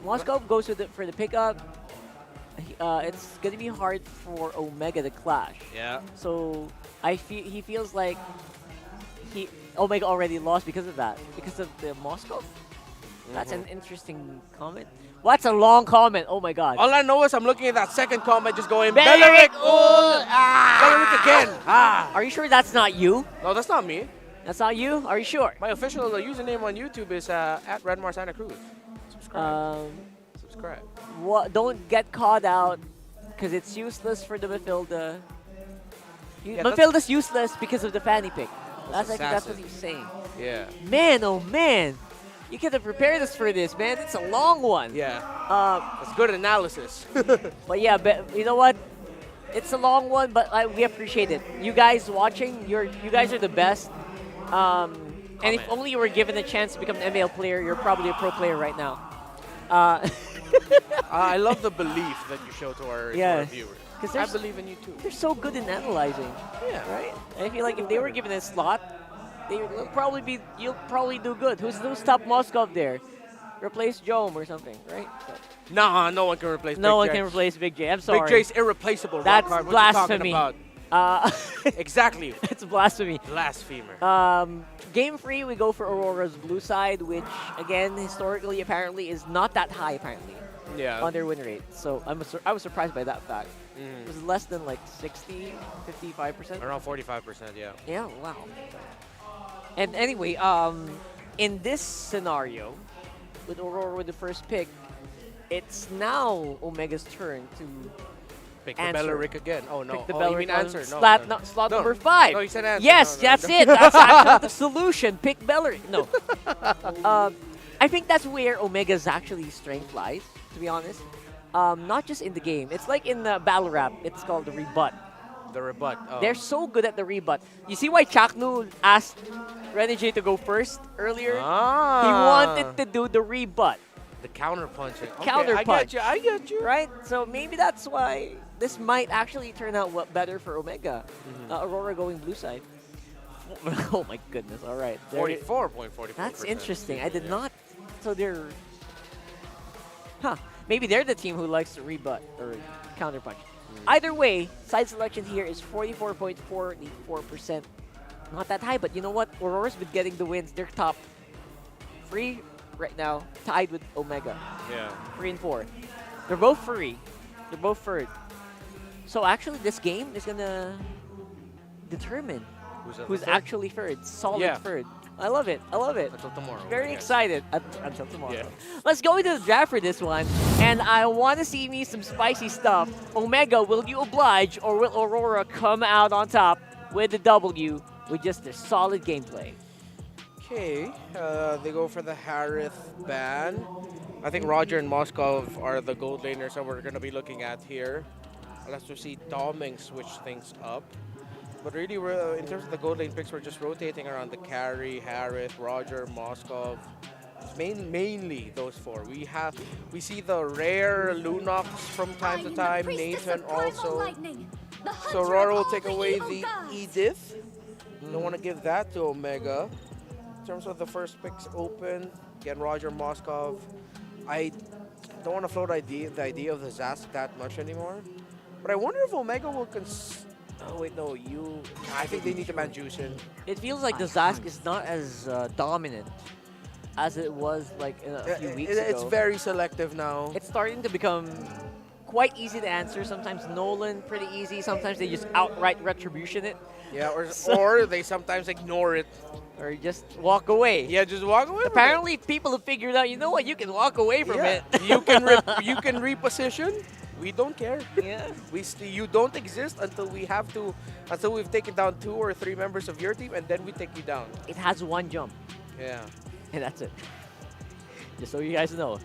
Moscow goes for the pickup, it's gonna be hard for Omega to clash. Yeah. So he feels like Omega already lost because of that, because of the Moscow. That's an interesting comment. What's a long comment? Oh my god. All I know is I'm looking at that second comment just going, Beleric! Beleric! Beleric again! Are you sure that's not you? No, that's not me. That's not you? Are you sure? My official username on YouTube is at Redmar Santa Cruz. Subscribe. Subscribe. Don't get caught out, because it's useless for the Mathilda. Yeah, Mathilda's useless because of the fanny pick. That's what he's saying. Yeah. Man, oh man. You could have prepared us for this, man. It's a long one. Yeah. That's good analysis. But yeah, you know what? It's a long one, but we appreciate it. You guys watching, you guys are the best. And if only you were given a chance to become an ML player, you're probably a pro player right now. I love the belief that you show to our viewers. I believe in you too. They're so good in analyzing. Yeah. Right? I feel like if they were given a slot, you'll probably do good. Who's top Moscow there? Replace Jome or something, right? So. Nah, no one can replace No one Big J. can replace Big J. I'm sorry. Big J's irreplaceable. That's Rockhard. blasphemy. What you talking about? Exactly. It's blasphemy. Blasphemer. Game 3, we go for Aurora's blue side, which, again, historically, apparently, is not that high, apparently. Yeah. On their win rate. So I was surprised by that fact. It was less than like 60, 55%. Around 45%, yeah. Yeah, wow. And anyway, in this scenario, with Aurora with the first pick, it's now Omega's turn to pick the answer. Beleric again. Oh, no. Pick the you Beleric mean on answer? No. slot number 5. No, you said answer. Yes, that's it. That's actually the solution. Pick Beleric. No. I think that's where Omega's actually strength lies, to be honest. Not just in the game. It's like in the battle rap. It's called the rebut. The rebut. Oh. They're so good at the rebut. You see why Chaknu asked Renejay to go first earlier? He wanted to do the rebut. The counter punching. Okay, Counter punch. I get you. Right? So maybe that's why this might actually turn out better for Omega. Aurora going blue side. Oh my goodness. All right. 44.44%. That's interesting. I did not. So they're... Huh. Maybe they're the team who likes to rebut or counter punch. Either way, side selection here is 44.44%. Not that high, but you know what? Aurora's been getting the wins. They're top 3 right now, tied with Omega. Yeah. 3 and 4. They're both free. They're both third. So actually, this game is gonna determine who's actually third. Solid third. I love it. I love it. Until tomorrow. Very excited. Until tomorrow. Yeah. Let's go into the draft for this one. And I want to see me some spicy stuff. Omega, will you oblige or will Aurora come out on top with the W with just their solid gameplay? Okay. They go for the Harith ban. I think Roger and Moskov are the gold laners that we're going to be looking at here. I'll have to see Doming switch things up. But really, in terms of the gold lane picks, we're just rotating around the carry, Harith, Roger, Moskov. It's mainly those 4. We see the rare Lunox from time to time, Nathan also. So Aurora will take away the Edith. Don't want to give that to Omega. In terms of the first picks open, again, Roger, Moskov. I don't want to float the idea of the Zask that much anymore. But I wonder if Omega will Oh, wait, no, I think they need to ban Juicin. It feels like the Zask is not as dominant as it was like a few weeks ago. It's very selective now. It's starting to become quite easy to answer. Sometimes Nolan, pretty easy. Sometimes they just outright retribution it. Yeah, or they sometimes ignore it. Or just walk away. Yeah, just walk away. Apparently, people have figured out, you know what, you can walk away from it. you can reposition. We don't care. Yeah. You don't exist until we've taken down 2 or 3 members of your team, and then we take you down. It has 1 jump. Yeah. And that's it. Just so you guys know.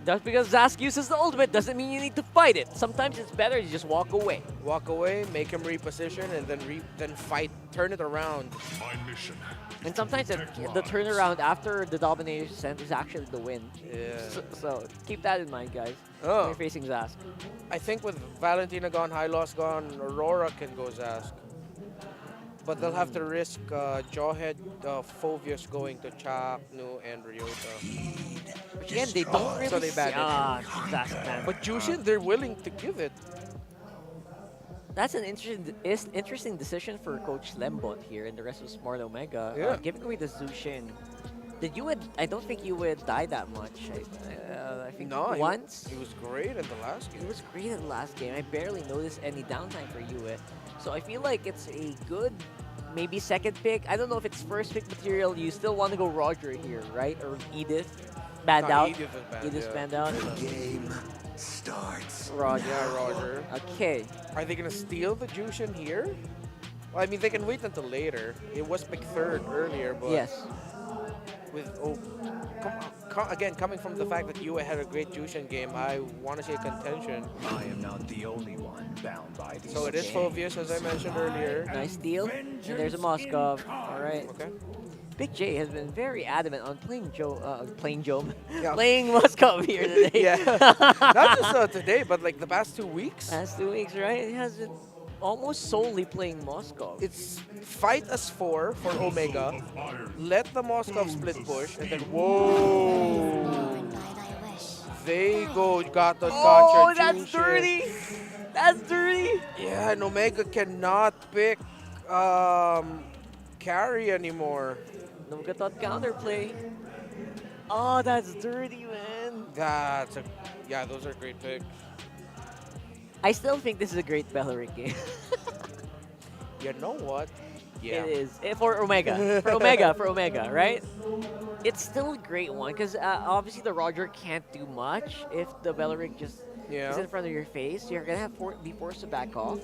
Just because Zask uses the ultimate doesn't mean you need to fight it. Sometimes it's better to just walk away. Walk away, make him reposition, and then fight, turn it around. My mission. And sometimes the turnaround after the domination send is actually the win. Yeah. So keep that in mind, guys. Oh. When you're facing Zask. I think with Valentina gone, High Loss gone, Aurora can go Zask. But they'll have to risk Jawhead, Phoveus going to Chaknu and Ryota. Which again, they don't really so they ban it. Zask ban. But Jushin, they're willing to give it. That's an interesting decision for Coach Lembot here and the rest of Smart Omega. Yeah. Giving away the Zushin. I don't think you would die that much. I think once. He was great in the last game. He was great in the last game. I barely noticed any downtime for Yue. So I feel like it's a good, maybe second pick. I don't know if it's first pick material. You still want to go Roger here, right? Or Edith. Banned out. Edith is banned, Edith's banned out. Game starts. Roger. Yeah, Roger. Okay. Are they going to steal the Jushin here? Well, I mean, they can wait until later. It was pick 3rd earlier, but... Yes. Again, coming from the fact that Yue had a great Jushin game, I want to see a contention. I am not the only one bound by these. So it is Phoveus, as I mentioned earlier. Nice deal. And there's a Moskov. All right. Okay. Big J has been very adamant on playing playing Yeah. playing Moskov here today. Yeah. Not just today, but like the past 2 weeks. Past 2 weeks, right? He has been almost solely playing Moskov. It's fight as 4 for Omega. Let the Moskov split push, and then whoa! They got the Oh, gotcha. that's Jushin. dirty. That's dirty. Yeah, and Omega cannot pick carry anymore. Omega thought counterplay. Oh, that's dirty, man. Yeah, those are great picks. I still think this is a great Beleric game. You know what? Yeah. It is. For Omega. For Omega, right? It's still a great one because obviously the Roger can't do much if the Beleric just is in front of your face. You're going to be forced to back off.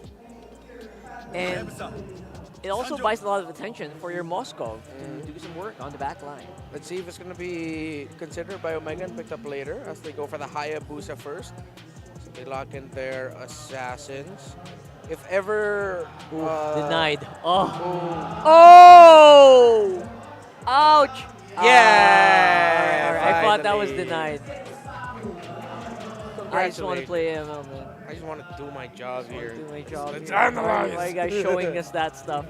And it also buys a lot of attention for your Moskov to do some work on the back line. Let's see if it's going to be considered by Omega and picked up later as they go for the Hayabusa first. So they lock in their assassins. If ever... denied. Oh! Ouch! Yeah! All right. I thought that was denied. I just want to Congratulations. play ML, man. I just want to do my job here. Do my job Let's here. analyze. Why are you guys showing us that stuff?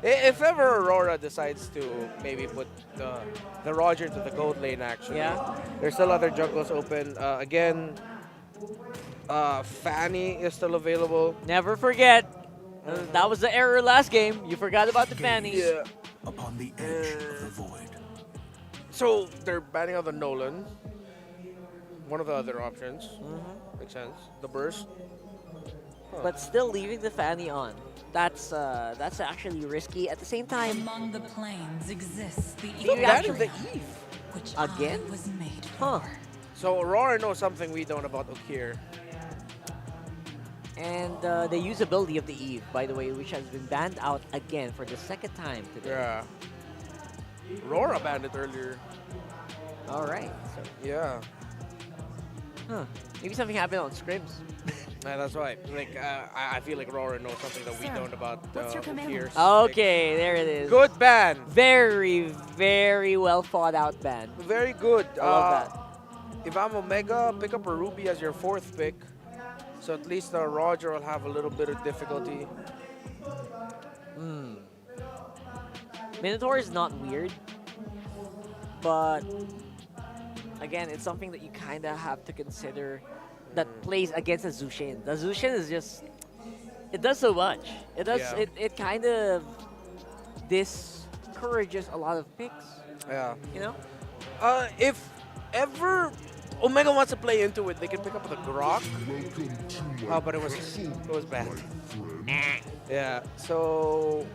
If ever Aurora decides to maybe put the Roger to the gold lane, actually. Yeah. There's still other jungles open. Again, Fanny is still available. Never forget. That was the error last game. You forgot about the Fanny. Yeah. Upon the edge of the void. So they're banning out the Nolan. One of the other options. Makes sense. The burst. But still leaving the Fanny on. That's actually risky. At the same time, among the planes exists the banning the Eve. which again was made Huh. So Aurora knows something we don't about Okir. And the usability of the Eve, by the way, which has been banned out again for the second time today. Yeah. Aurora banned it earlier. All right. So, Yeah. huh. Maybe something happened on scrims. Yeah, that's right. Like I feel like Aurora knows something that we don't about Okir. Okay, there it is. Good ban. Very, very well thought out ban. Very good. I love that. If I'm Omega, pick up a Ruby as your 4th pick. So at least Roger will have a little bit of difficulty. Minotaur is not weird, but again, it's something that you kind of have to consider that plays against a Zushin. The Zushin is just, it does so much. It does, Yeah. it kind of discourages a lot of picks, Yeah. you know? If ever Omega wants to play into it. They can pick up the Grok. Oh, but it was bad. Yeah, so...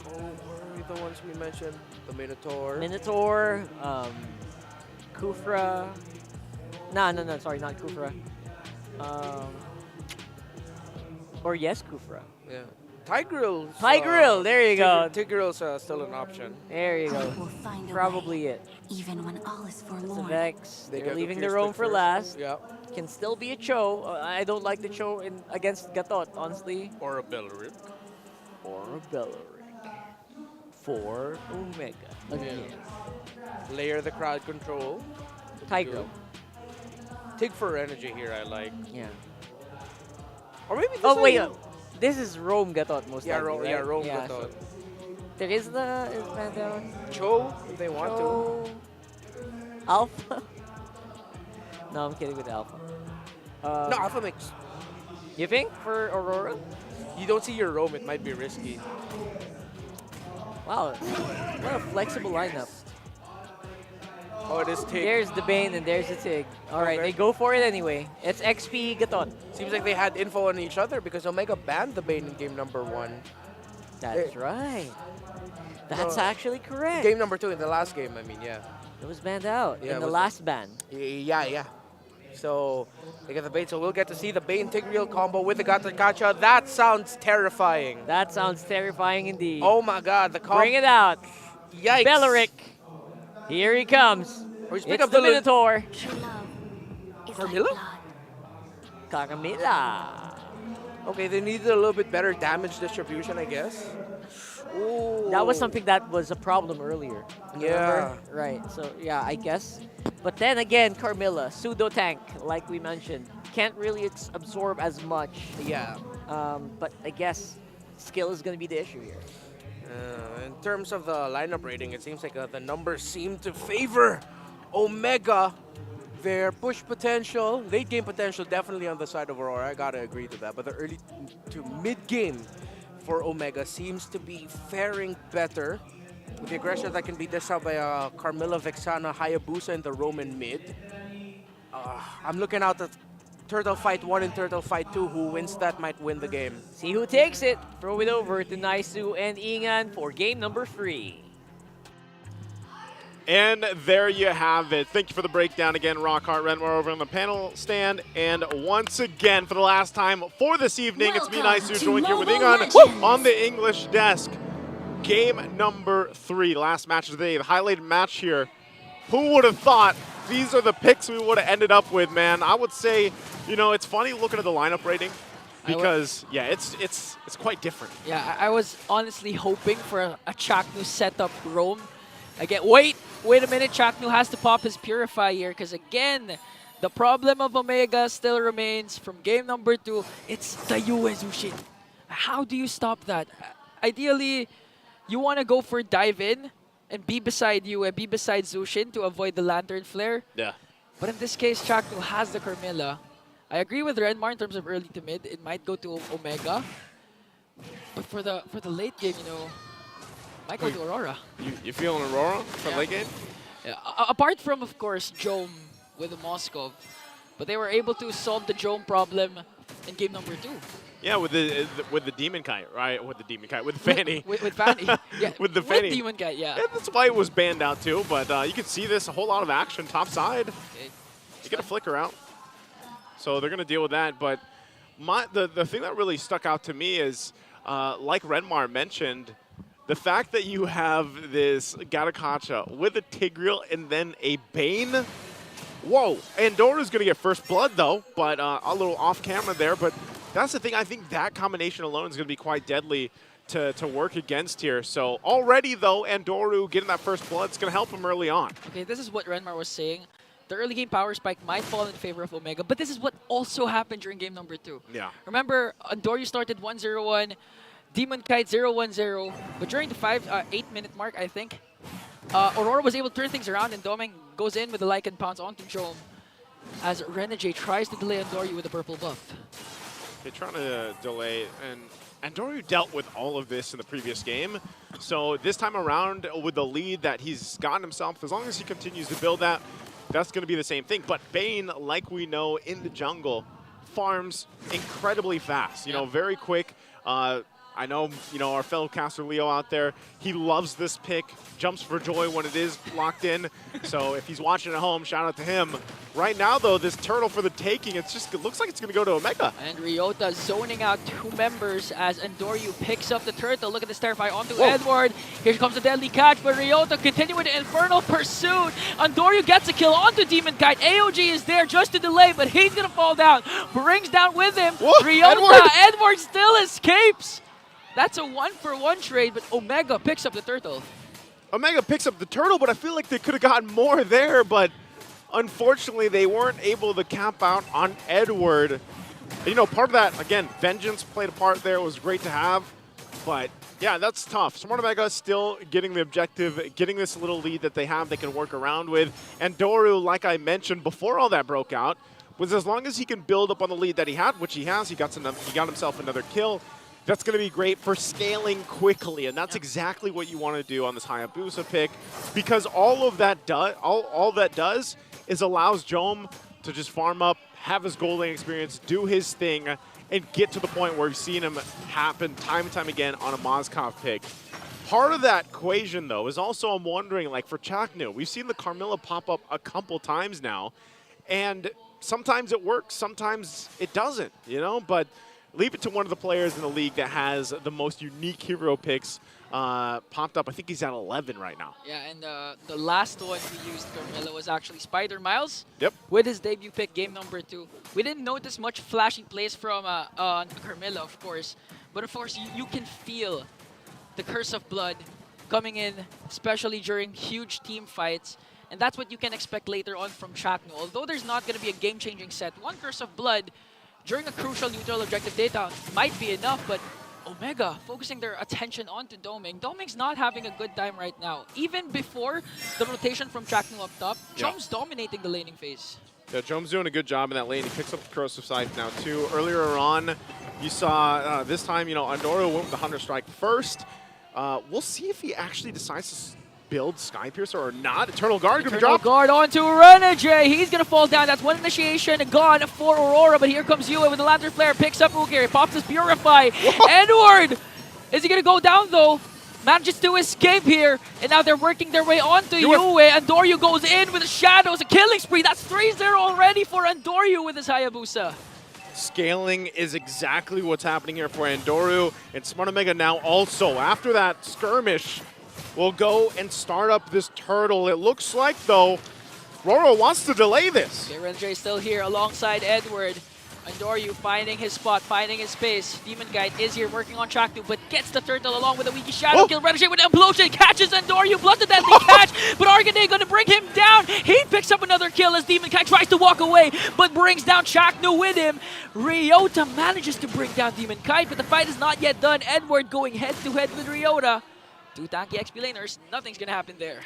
Oh, what are the ones we mentioned? The Minotaur. Minotaur, Kufra. No, sorry, not Kufra. Or yes, Kufra. Yeah. Tigreal. Tigreal, there you go. Tigreal's still an option. There you go. Probably it. Even when all is forlorn. Vex, They they're get leaving the their own for first. last. Yeah. Can still be a Cho. I don't like the Cho against Gatot, honestly. Or a Belleric. Or a Belleric. For Omega. Again. Layer the crowd control. Tigreal. Tig for energy here, I like. Yeah. Or maybe this Oh, wait. one- This is Rome Gatot most likely, right? Rome Gatot. So there is the man down. Cho, if they want to. Alpha? No, I'm kidding with Alpha. No, Alpha mix. You think for Aurora? You don't see your Rome, it might be risky. Wow, what a flexible lineup. Oh, it is Tig. There's the Bane and there's the Tig. All right, they go for it anyway. It's XP Gatot. Seems like they had info on each other because Omega banned the Bane in game number 1. That's right. That's actually correct. Game number 2 in the last game, I mean, yeah. It was banned out Yeah, in it the was- last ban. Yeah. So they get the Bane, so we'll get to see the Bane Tigreal combo with the Gata Gacha. That sounds terrifying. That sounds terrifying indeed. Oh my god, the combo. Bring it out. Yikes. Belleric. Here he comes. Pick It's up the the Minotaur. Carmilla? Carmilla. Okay, they needed a little bit better damage distribution, I guess. Ooh. That was something that was a problem earlier. Yeah. Remember? Right. So, yeah, I guess. But then again, Carmilla, pseudo tank, like we mentioned, can't really absorb as much. Yeah. But I guess skill is going to be the issue here. In terms of the lineup rating, it seems like the numbers seem to favor Omega. Their push potential, late game potential, definitely on the side of Aurora. I gotta agree to that. But the early to mid game for Omega seems to be faring better. With the aggression that can be dished out by Carmilla, Vexana, Hayabusa in the Roman mid. I'm looking out at Turtle Fight 1 and Turtle Fight 2. Who wins that might win the game. See who takes it. Throw it over to Naisu and Ingan for game number 3. And there you have it. Thank you for the breakdown again, Rockhart Renmar over on the panel stand. And once again, for the last time for this evening, it's me, Naisu, joined here with Ingan on the English desk. Game number 3, last match of the day, the highlighted match here. Who would have thought these are the picks we would have ended up with, man? I would say, you know, it's funny looking at the lineup rating because, yeah, it's quite different. Yeah, I was honestly hoping for a Chaknu setup roam. Again, wait a minute, Chaknu has to pop his Purify here because, again, the problem of Omega still remains from game number 2. It's the Yue Zushin. How do you stop that? Ideally, you want to go for dive in and be beside Yue, be beside Zushin to avoid the Lantern Flare. Yeah. But in this case, Chaknu has the Carmilla. I agree with Renmar in terms of early to mid. It might go to Omega. But for the late game, you know, might go to Aurora. You feeling Aurora for late game? Yeah. Apart from, of course, Jome with the Moskov. But they were able to solve the Jome problem in game number 2. Yeah, with the Demon Kite, right? With the Demon Kite, with Fanny. With Fanny. Yeah, with the Fanny. With Demon Kite, yeah. That's why it was banned out too, but you can see this, a whole lot of action top side. Okay. You get a flicker out. So they're going to deal with that, but the thing that really stuck out to me is, like Renmar mentioned, the fact that you have this Gatakacha with a Tigreal and then a Bane. Whoa, Andora's going to get first blood though, but a little off camera there, but that's the thing. I think that combination alone is going to be quite deadly to work against here. So already, though, Andoru getting that first blood is going to help him early on. Okay, this is what Renmar was saying. The early game power spike might fall in favor of Omega, but this is what also happened during game number 2. Yeah. Remember, Andoru started 1-0-1, Demon Kite 0-1-0, but during the 8-minute mark, I think, Aurora was able to turn things around, and Domeng goes in with the Lycan Pounce onto Jome as Renejay tries to delay Andoru with a purple buff. They're trying to delay, and Andoru dealt with all of this in the previous game. So this time around, with the lead that he's gotten himself, as long as he continues to build that, that's going to be the same thing. But Bane, like we know in the jungle, farms incredibly fast. You know, very quick. I know, our fellow caster Leo out there, he loves this pick, jumps for joy when it is locked in. So if he's watching at home, shout out to him. Right now, though, this turtle for the taking, it looks like it's going to go to Omega. And Ryota zoning out 2 members as Andoryu picks up the turtle. Look at this terrify onto Edward. Here comes the deadly catch, but Ryota continuing the infernal pursuit. Andoryu gets a kill onto Demon Kite. AOG is there just to delay, but he's going to fall down. Brings down with him. Ryota, Edward still escapes. That's a 1-for-1 trade, but Omega picks up the turtle. Omega picks up the turtle, but I feel like they could have gotten more there, but unfortunately they weren't able to cap out on Edward. And, part of that, again, Vengeance played a part there. It was great to have, but yeah, that's tough. Smart Omega still getting the objective, getting this little lead that they have they can work around with. And Doru, like I mentioned before all that broke out, was as long as he can build up on the lead that he had, which he has, he got himself another kill. That's going to be great for scaling quickly, and that's exactly what you want to do on this Hayabusa pick, because all that does is allows Jome to just farm up, have his golding experience, do his thing, and get to the point where we've seen him happen time and time again on a Mozkov pick. Part of that equation, though, is also I'm wondering, like for Chaknu, we've seen the Carmilla pop up a couple times now, and sometimes it works, sometimes it doesn't, but leave it to one of the players in the league that has the most unique hero picks popped up. I think he's at 11 right now. Yeah, and the last one we used Carmilla was actually Spider Miles. Yep. With his debut pick, game number 2. We didn't notice much flashing plays from Carmilla, of course. But of course, you can feel the curse of blood coming in, especially during huge team fights. And that's what you can expect later on from Chaknu. Although there's not going to be a game-changing set, one curse of blood during a crucial neutral objective data might be enough, but Omega focusing their attention onto Doming. Doming's not having a good time right now. Even before the rotation from Chaknu up top, Jome's dominating the laning phase. Yeah, Jome's doing a good job in that lane. He picks up the corrosive side now too. Earlier on, you saw this time, Andoryu went with the Hunter Strike first. We'll see if he actually decides to build Skypiercer or not. Eternal Guard going to drop. Guard onto Renejay. He's going to fall down. That's one initiation gone for Aurora, but here comes Yue with the Lantern Flare. Picks up Ukir. He pops his Purify. Edward! Is he going to go down though? Manages to escape here, and now they're working their way onto Yue. Andoryu goes in with the Shadows. A killing spree. That's 3-0 already for Andoryu with his Hayabusa. Scaling is exactly what's happening here for Andoryu. And Smart Omega now also, after that skirmish, will go and start up this turtle. It looks like, though, RORA wants to delay this. Okay, Renejay still here alongside Edward. Andoryu finding his spot, finding his space. Demon Guide is here working on Chaknu, but gets the turtle along with a Wiki Shadow kill. Renejay with Implosion, catches Andoryu, blood the deadly catch, but Argane gonna bring him down. He picks up another kill as Demon Guide tries to walk away, but brings down Chaknu with him. Ryota manages to bring down Demon Kite, but the fight is not yet done. Edward going head-to-head with Ryota. 2 tanky XP laners, nothing's gonna happen there.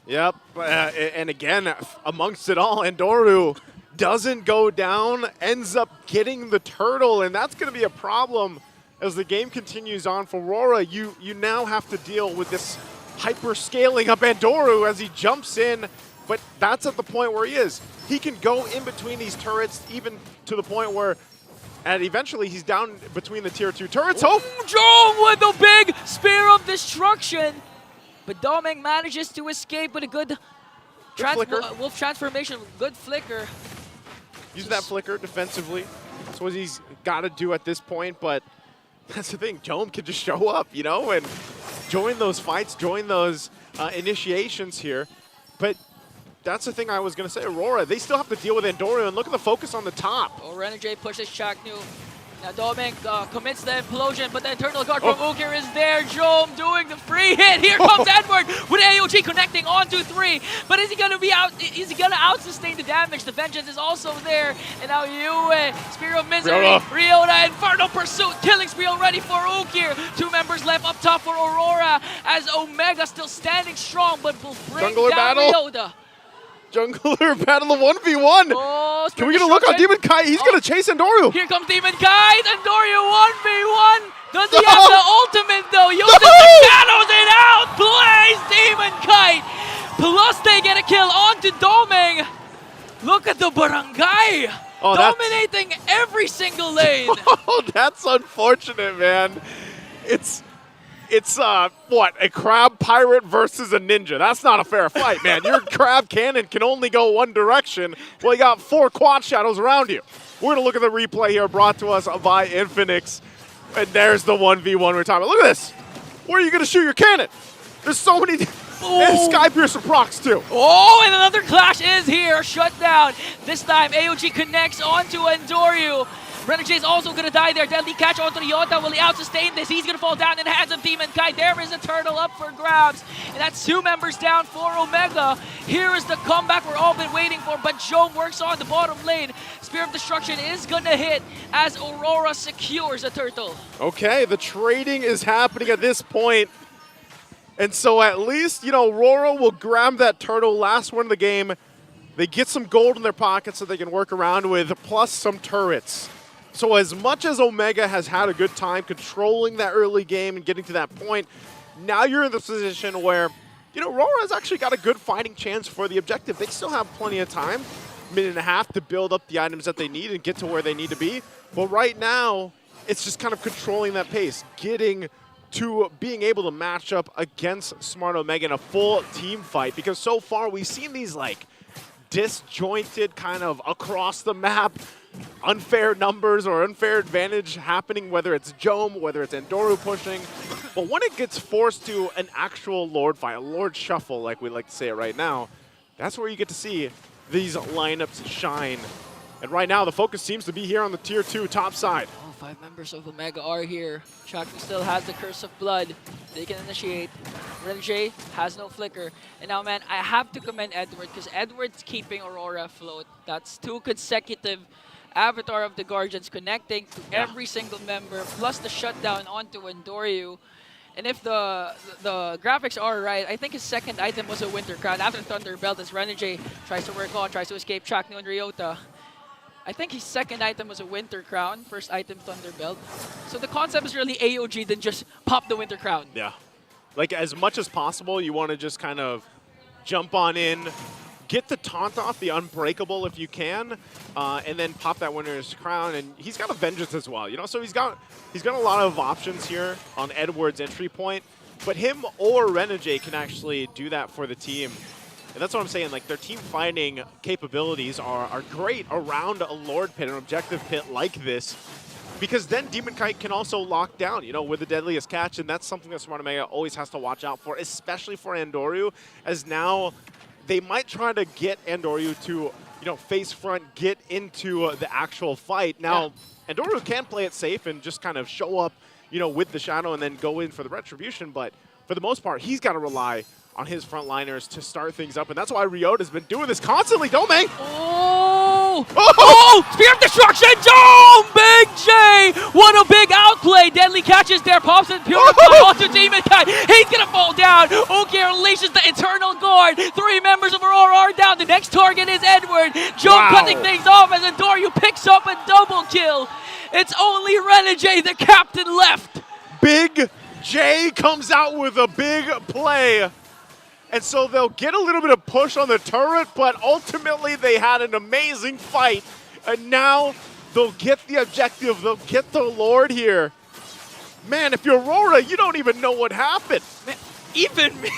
Yep, and again, amongst it all, Andoryu doesn't go down, ends up getting the turtle, and that's going to be a problem as the game continues on for RORA. You now have to deal with this hyper scaling up Andoryu as he jumps in, but that's at the point where he is. He can go in between these turrets, even to the point where eventually he's down between the tier 2 turrets. Jome with the big Spear of Destruction, but Doming manages to escape with a good Wolf transformation, good flicker. Use that flicker defensively. That's what he's got to do at this point, but that's the thing. Jome can just show up, and join those fights, join those initiations here. But that's the thing I was going to say. Aurora, they still have to deal with Andoryu, and look at the focus on the top. Oh, Renejay pushes Chaknu. Now Doming commits the Implosion, but the Eternal Guard from Ukir is there. Jome doing the free hit. Here comes Edward with AOG connecting onto 3. But is he going to be out? Is he going to out-sustain the damage? The Vengeance is also there. And now Yue, Spear of Misery, Ryota, Infernal Pursuit, killing spree already for Ukir. 2 members left up top for Aurora as Omega still standing strong, but will bring down Ryota. Jungler battle of 1v1. Oh, can we get a look on Demon Kite? He's going to chase Andoryu. Here comes Demon Kite. Andoryu 1v1. Does he have the ultimate though? Uses the shadows and outplays Demon Kite. Plus they get a kill onto Doming. the barangay, dominating every single lane. Oh, that's unfortunate, man. It's what, a crab pirate versus a ninja. That's not a fair fight, man. Your crab cannon can only go one direction. Well, you got 4 quad shadows around you. We're gonna look at the replay here brought to us by Infinix. And there's the 1v1 we're talking about. Look at this. Where are you gonna shoot your cannon? There's so many. And Sky Piercer procs too. Oh, and another clash is here. Shut down. This time, AOG connects onto Endoryu. Renejay is also going to die there. Deadly catch onto Ryota. Will he out-sustain this? He's going to fall down in the hands of Demon Kai. There is a turtle up for grabs. And that's 2 members down for Omega. Here is the comeback we're all been waiting for. But Jome works on the bottom lane. Spear of Destruction is going to hit as Aurora secures a turtle. Okay, the trading is happening at this point. And so at least, you know, RORA will grab that turtle last one of the game. They get some gold in their pockets that they can work around with, plus some turrets. So as much as Omega has had a good time controlling that early game and getting to that point, now you're in the position where, you know, RORA has actually got a good fighting chance for the objective. They still have plenty of time, minute and a half, to build up the items that they need and get to where they need to be. But right now, it's just kind of controlling that pace, getting to being able to match up against Smart Omega in a full team fight. Because so far, we've seen these, like, disjointed kind of across the map unfair numbers or unfair advantage happening, whether it's Jome, whether it's Endoryu pushing. But when it gets forced to an actual Lord fight, a Lord shuffle, like we like to say it right now, that's where you get to see these lineups shine. And right now, the focus seems to be here on the Tier 2 top side. All 5 members of Omega are here. Chakra still has the Curse of Blood. They can initiate. Renejay has no flicker. And now, man, I have to commend Edward because Edward's keeping Aurora afloat. That's 2 consecutive Avatar of the Guardians connecting to every single member, plus the shutdown onto Endoryu. And if the graphics are right, I think his second item was a Winter Crown after Thunder Belt as Renejay tries to work on, tries to escape Chaknu and Ryota. I think his second item was a Winter Crown, first item Thunder Belt. So the concept is really AOG than just pop the Winter Crown. Yeah. Like, as much as possible, you want to just kind of jump on in, get the taunt off, the Unbreakable if you can, and then pop that Winter's Crown. And he's got a Vengeance as well, you know? So he's got a lot of options here on Edward's entry point. But him or Renejay can actually do that for the team. And that's what I'm saying, like, their team fighting capabilities are great around a Lord Pit, an objective pit like this, because then Demon Kite can also lock down, you know, with the Deadliest Catch, and that's something that Smart Omega always has to watch out for, especially for Endoryu, as now they might try to get Endoryu to, you know, face front, get into the actual fight. Now, Endoryu can play it safe and just kind of show up, you know, with the Shadow and then go in for the Retribution, but for the most part, he's got to rely on his frontliners to start things up, and that's why Ryota's been doing this constantly, don't they? Oh! Oh! Spear of Destruction! Jome! Big J! What a big outplay! Deadly catches there, pops and Purify onto Demon Kai. He's gonna fall down! Oki unleashes the Eternal Guard. 3 members of Aurora are down. The next target is Edward. Jome cutting things off as Endoryu picks up a double kill. It's only Renejay, the captain, left. Big J comes out with a big play. And so they'll get a little bit of push on the turret, but ultimately they had an amazing fight. And now they'll get the objective, they'll get the Lord here. Man, if you're Aurora, you don't even know what happened. Man, even me.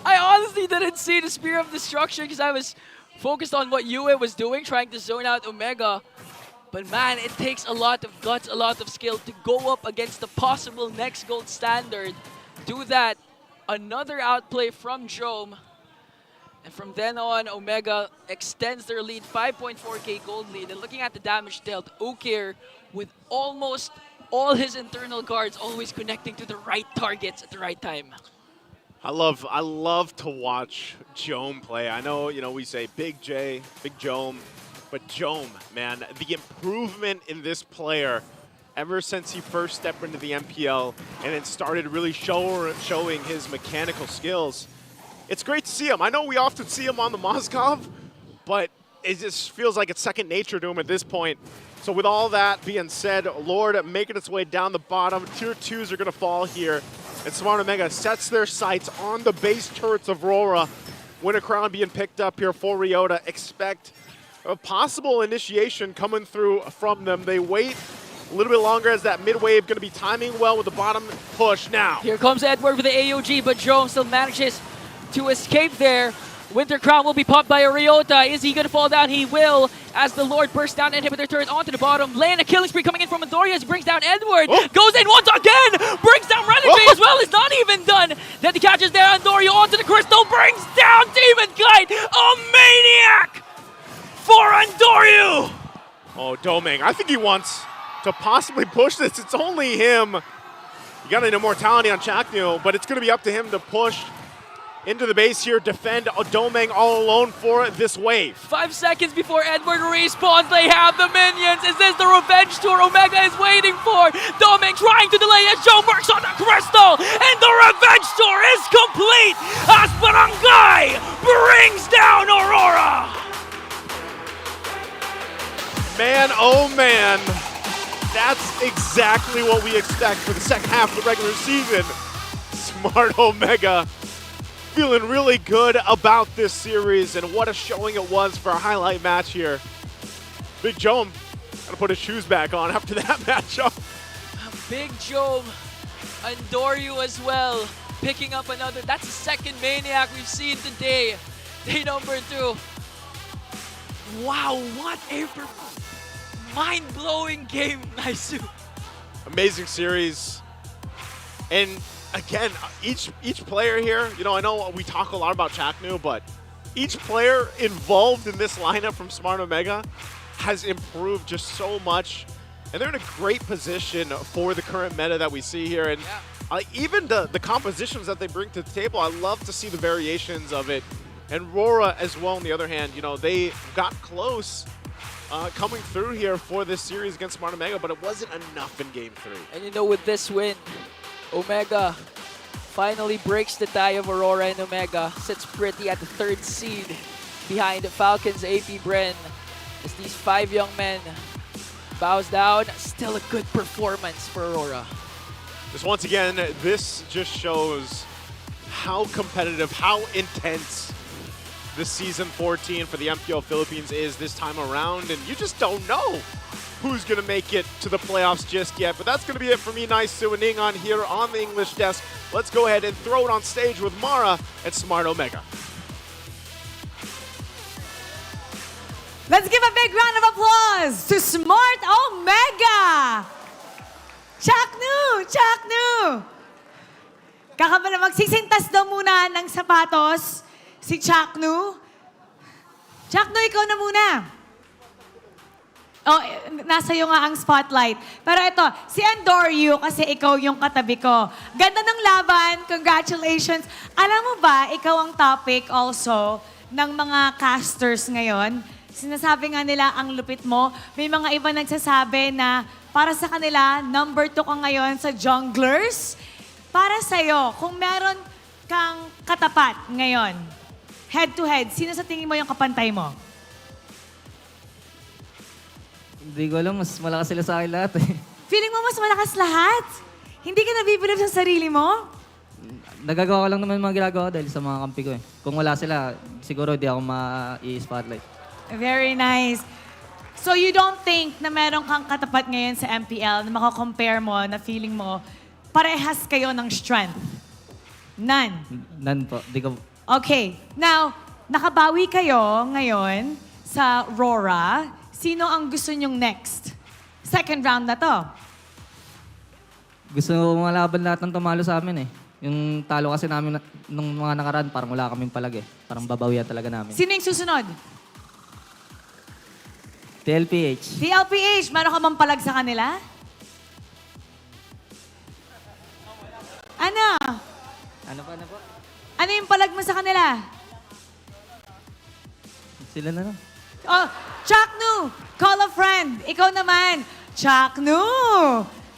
I honestly didn't see the Spear of Destruction because I was focused on what Yue was doing, trying to zone out Omega. But man, it takes a lot of guts, a lot of skill to go up against the possible next gold standard. Do that. Another outplay from Jome. And from then on, Omega extends their lead, 5.4k gold lead. And looking at the damage dealt, Ukir with almost all his internal guards always connecting to the right targets at the right time. I love to watch Jome play. I know, you know, we say Big J, Big Jome, but Jome, man, the improvement in this player ever since he first stepped into the MPL and then started really showing his mechanical skills. It's great to see him. I know we often see him on the Mozgov, but it just feels like it's second nature to him at this point. So with all that being said, Lord making its way down the bottom. Tier 2s are going to fall here. And Smart Omega sets their sights on the base turrets of RORA. Winter Crown being picked up here for Ryota. Expect a possible initiation coming through from them. They wait a little bit longer as that mid wave going to be timing well with the bottom push now. Here comes Edward with the AOG, but Jerome still manages to escape there. Winter Crown will be popped by Ariota. Is he going to fall down? He will, as the Lord bursts down Inhibitor turret onto the bottom lane. A killing spree coming in from Andorius, brings down Edward. Goes in once again, brings down Renejay as well. It's not even done. Then he catches there Andorio onto the crystal, brings down Demon Knight. A maniac for Andorio. Oh, Doming, I think he wants to possibly push this. It's only him. You got an immortality on Chaknu, but it's going to be up to him to push into the base here, defend Domeng all alone for this wave. 5 seconds before Edward respawns, they have the minions. Is this the revenge tour Omega is waiting for? Domeng trying to delay as Joe works on the crystal, and the revenge tour is complete as Barangay brings down Aurora. Man, oh man, that's exactly what we expect for the second half of the regular season. Smart Omega feeling really good about this series, and what a showing it was for a highlight match here. Big Joe gotta put his shoes back on after that matchup. Big Joe, Andorio as well, picking up another. That's the second maniac we've seen today. Day number 2. Wow, what a mind-blowing game, Naisu. Amazing series. And again, each player here, you know, I know we talk a lot about Chaknu, but each player involved in this lineup from Smart Omega has improved just so much. And they're in a great position for the current meta that we see here. And even the compositions that they bring to the table, I love to see the variations of it. And RORA as well, on the other hand, you know, they got close coming through here for this series against Smart Omega, but it wasn't enough in Game 3. And you know, with this win, Omega finally breaks the tie of Aurora and Omega, sits pretty at the 3rd seed behind the Falcons APBren. As these 5 young men bows down, still a good performance for Aurora. Just once again, this just shows how competitive, how intense this Season 14 for the MPL Philippines is this time around, and you just don't know who's going to make it to the playoffs just yet. But that's going to be it for me, Naisu and Ning on here on the English desk. Let's go ahead and throw it on stage with Mara and Smart Omega. Let's give a big round of applause to Smart Omega! Chaknu! Chaknu! Kakabala magsisintas daw muna ng sapatos si Chaknu. Chaknu, ikaw na muna. Oh, nasa iyo nga ang spotlight. Pero ito, si Andorio, kasi ikaw yung katabi ko. Ganda ng laban. Congratulations. Alam mo ba, ikaw ang topic also ng mga casters ngayon. Sinasabi nga nila, ang lupit mo. May mga iba nagsasabi na para sa kanila, number 2 ka ngayon sa junglers. Para sa'yo, kung meron kang katapat ngayon, head-to-head, sino sa tingin mo yung kapantay mo? Hindi ko alam, mas malakas sila sa akin lahat eh. Feeling mo mas malakas lahat? Hindi ka nabibilib sa sarili mo? Nagagawa ko lang naman mga ginagawa dahil sa mga kampi ko eh. Kung wala sila, siguro di ako ma-i-spotlight. Very nice. So you don't think na meron kang katapat ngayon sa MPL na makakompare mo, na feeling mo, parehas kayo ng strength? None? None po. Di ko... Okay. Now, nakabawi kayo ngayon sa RORA. Sino ang gusto nyong next? Second round na to. Gusto malaban lahat ng tumalo sa amin eh. Yung talo kasi namin nung mga nakaraan, parang wala kaming palag eh. Parang babawian talaga namin. Sino yung susunod? TLPH. TLPH, meron ka bang palag sa kanila? Ano? Ano po? Ano yung palag mo sa kanila? Sila na lang. Oh, Chaknu, call a friend. Ikaw naman. Chaknu,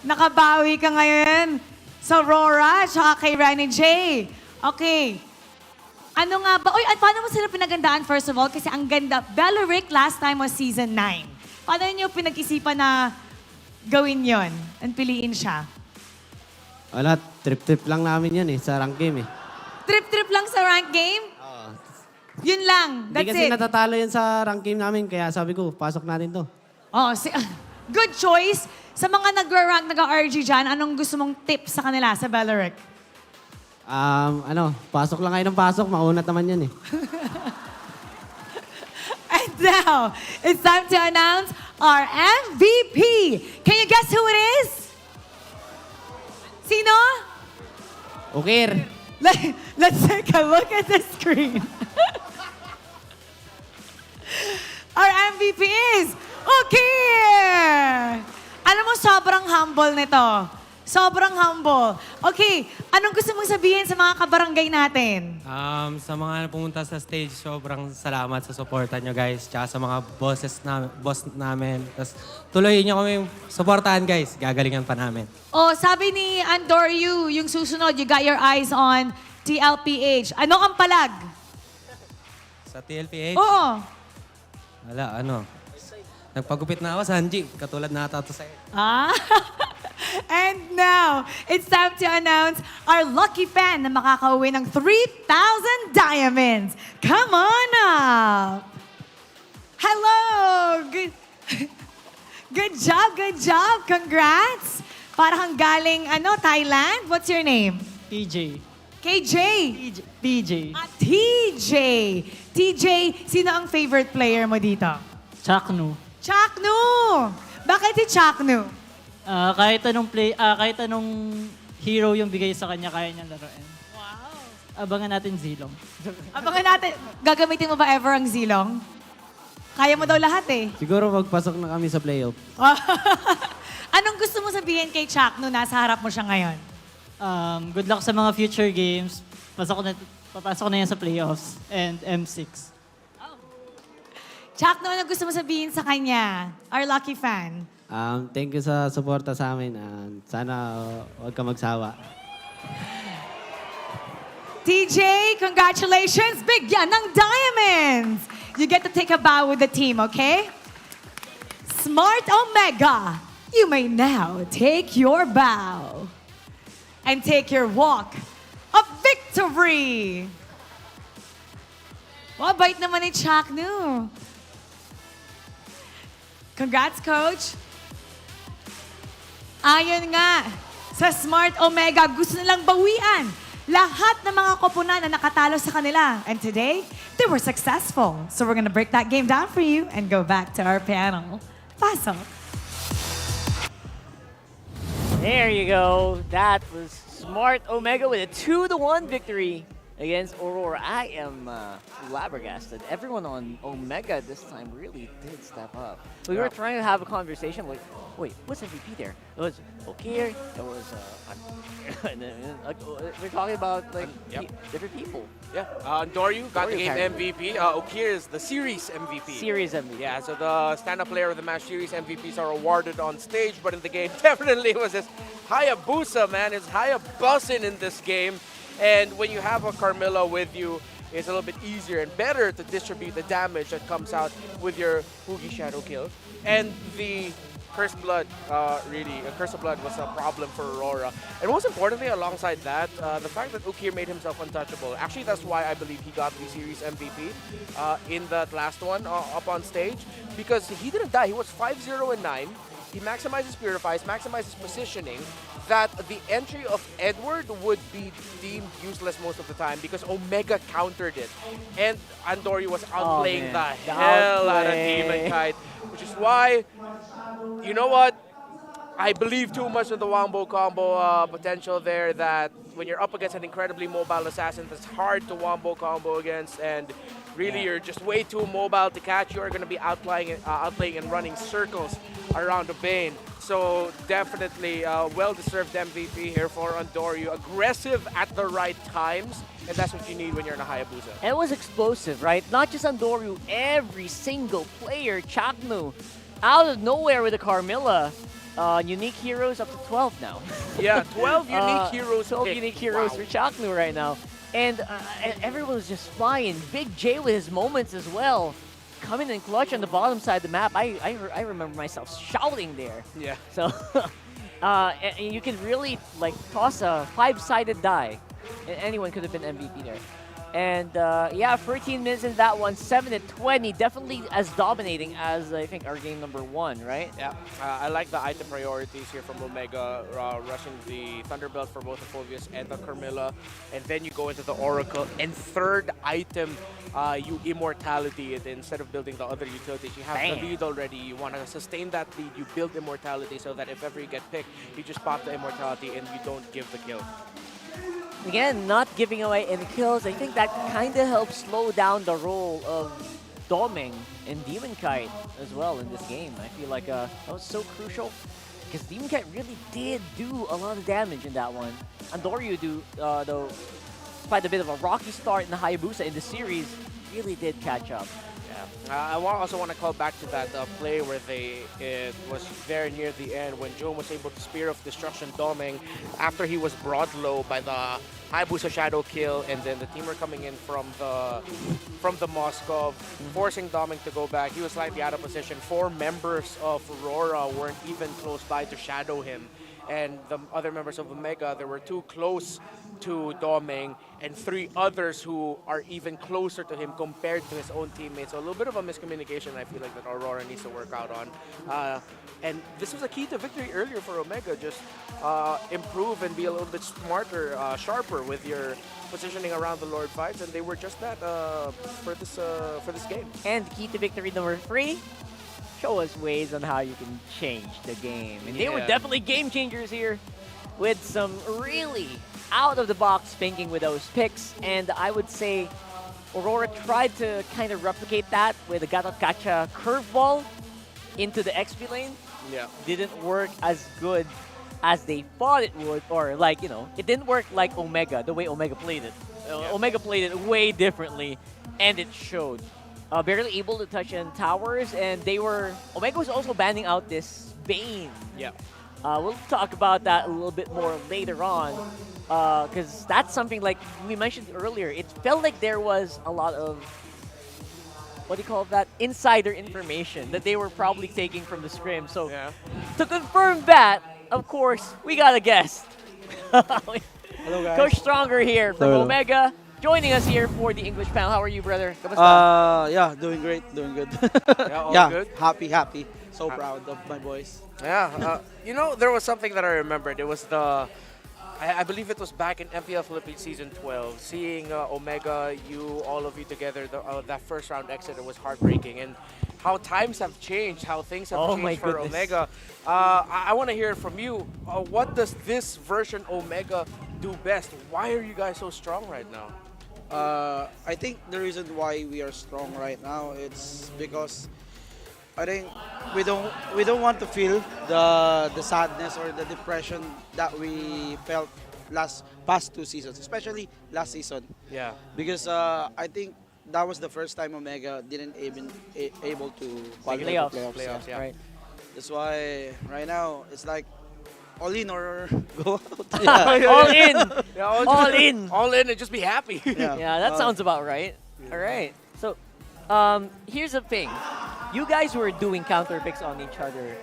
nakabawi ka ngayon sa RORA tsaka kay Renejay. Okay. Ano nga ba? Uy, at paano mo sila pinagandaan first of all? Kasi ang ganda. BLCK last time was Season 9. Paano niyo pinag-isipan na gawin yon? And piliin siya? Wala, trip-trip lang namin yan eh, sa rank game eh. Trip-trip lang sa rank game? Yun lang. Hindi That's kasi it. natatalo yan sa rank game namin, kaya sabi ko, pasok natin to. Oh, good choice. Sa mga nag-rank, nag-RG dyan, anong gusto mong tip sa kanila sa BLCK? Pasok lang kayo ng pasok, maunat naman yan eh. And now, it's time to announce our MVP. Can you guess who it is? Sino? Ukir. Let's take a look at the screen. Our MVP is Ukir! Alam mo, sobrang humble nito. Sobrang humble. Okay, anong gusto mong sabihin sa mga kabarangay natin? Sa mga pumunta sa stage, sobrang salamat sa suporta nyo guys. Tsaka sa mga boss namin. Tapos tuloy nyo kami supportahan guys. Gagalingan pa namin. Oh, sabi ni Andoryu, yung susunod, you got your eyes on TLPH. Ano ang palag? Sa TLPH? Oo. Wala, nagpagupit na ako sa Hanji. Katulad na ata ito sa'yo. And now, it's time to announce our lucky fan na makakauwi ng 3,000 diamonds. Come on up! Hello! Good job! Congrats! Parang galing, Thailand? What's your name? TJ. KJ? TJ. TJ! TJ, sino ang favorite player mo dito? Chakno. Chakno! Bakit si Chakno? Kahit anong hero yung bigay sa kanya, kaya niyang laruin. Wow. Abangan natin Zilong. Abangan natin. Gagamitin mo ba ever ang Zilong? Kaya mo daw lahat eh. Siguro magpasok na kami sa playoff. Anong gusto mo sabihin kay Chakno? Nasa harap mo siya ngayon. Good luck sa mga future games. Papasok na yan sa playoffs and M6. Chakno, ano gusto mo sabihin sa kanya? Our lucky fan. Thank you sa suporta sa amin. Sana huwag ka magsawa. TJ, congratulations! Bigyan ng diamonds! You get to take a bow with the team, okay? Smart Omega, you may now take your bow and take your walk of victory! Wow, bait naman ni Chakno. Congrats, Coach. Ayon nga, sa Smart Omega, gusto nilang bawian lahat ng mga koponan na nakatalo sa kanila. And today, they were successful. So we're gonna break that game down for you and go back to our panel. Pasok. There you go. That was Smart Omega with a 2-1 victory against Aurora. I am flabbergasted. Everyone on Omega this time really did step up. We were trying to have a conversation like, wait, what's MVP there? It was Okir, it was, we're talking about like different people. Yeah, Doryu got the game MVP. Okir is the series MVP. Series MVP. Yeah, so the stand-up player of the match series MVPs are awarded on stage, but in the game definitely was this Hayabusa, man. It's Hayabusin in this game. And when you have a Carmilla with you, it's a little bit easier and better to distribute the damage that comes out with your Hugi Shadow kill. And the Cursed Blood, Curse of Blood was a problem for Aurora. And most importantly, alongside that, the fact that Ukir made himself untouchable. Actually, that's why I believe he got the series MVP in that last one up on stage. Because he didn't die. He was 5-0 and 9. He maximizes Purifies, maximizes positioning, that the entry of Edward would be deemed useless most of the time because Omega countered it. And Andoryu was outplaying the hell out of Demon Kite, which is why, you know what? I believe too much in the Wombo combo potential there, that when you're up against an incredibly mobile assassin that's hard to Wombo combo against, and really you're just way too mobile to catch, you're going to be outplaying and running circles around the Bane. So definitely well-deserved MVP here for Andoryu. Aggressive at the right times, and that's what you need when you're in a Hayabusa. And it was explosive, right? Not just Andoryu, every single player, Chaknu, out of nowhere with a Carmilla. Unique heroes up to 12 now. Yeah, 12 unique heroes. 12 unique heroes for Chaknu right now. And everyone was just flying. Big J with his moments as well. Coming in clutch on the bottom side of the map. I remember myself shouting there. Yeah. So, and you can really like toss a 5-sided die. And anyone could have been MVP there. And yeah, 13 minutes in that one, 7-20. Definitely as dominating as I think our game number 1, right? Yeah, I like the item priorities here from Omega, rushing the Thunderbelt for both the Phobius and the Carmilla. And then you go into the Oracle. And third item, you Immortality it instead of building the other utilities. You have the lead already. You want to sustain that lead. You build Immortality so that if ever you get picked, you just pop the Immortality and you don't give the kill. Again, not giving away any kills. I think that kind of helps slow down the role of Doming and Demon Kite as well in this game. I feel like that was so crucial because Demon Kite really did do a lot of damage in that one. Andoryu, though, despite a bit of a rocky start in the Hayabusa in the series, really did catch up. I also want to call back to that play where it was very near the end when Joe was able to Spear of Destruction Doming after he was brought low by the Hayabusa Shadow kill, and then the team were coming in from the Moskov, forcing Doming to go back. He was slightly out of position. 4 members of RORA weren't even close by to shadow him. And the other members of Omega, there were 2 close to Doming and 3 others who are even closer to him compared to his own teammates. So a little bit of a miscommunication I feel like that Aurora needs to work out on. And this was a key to victory earlier for Omega. Just improve and be a little bit smarter, sharper with your positioning around the Lord fights. And they were just that for this game. And key to victory number 3. Show us ways on how you can change the game. And they were definitely game changers here with some really out-of-the-box thinking with those picks. And I would say Aurora tried to kind of replicate that with a Gatot Kacha curveball into the XP lane. Yeah. Didn't work as good as they thought it would, or like, you know, it didn't work like Omega, the way Omega played it. Omega played it way differently, and it showed. Barely able to touch in towers, and Omega was also banning out this Bane. Yeah. We'll talk about that a little bit more later on, because that's something like we mentioned earlier. It felt like there was a lot of, what do you call that, insider information that they were probably taking from the scrim. So to confirm that, of course, we got a guest. Hello, guys. Coach Stronger here from Hello. Omega, joining us here for the English panel. How are you, brother? Yeah, doing great, doing good. All good? Happy. So proud of my boys. Yeah, you know, there was something that I remembered. It was I believe it was back in MPL Philippines Season 12. Seeing Omega, all of you together, that first round exit, it was heartbreaking. And how times have changed, how things have changed for Omega. I want to hear from you. What does this version Omega do best? Why are you guys so strong right now? I think the reason why we are strong right now, it's because I think we don't want to feel the sadness or the depression that we felt past 2 seasons, especially last season. Yeah. Because I think that was the first time Omega didn't even able to qualify for playoffs. Yeah. Right. That's why right now it's like all in or go out. All in. All in. All in and just be happy. Yeah, that sounds about right. All right. So here's the thing. You guys were doing counter picks on each other.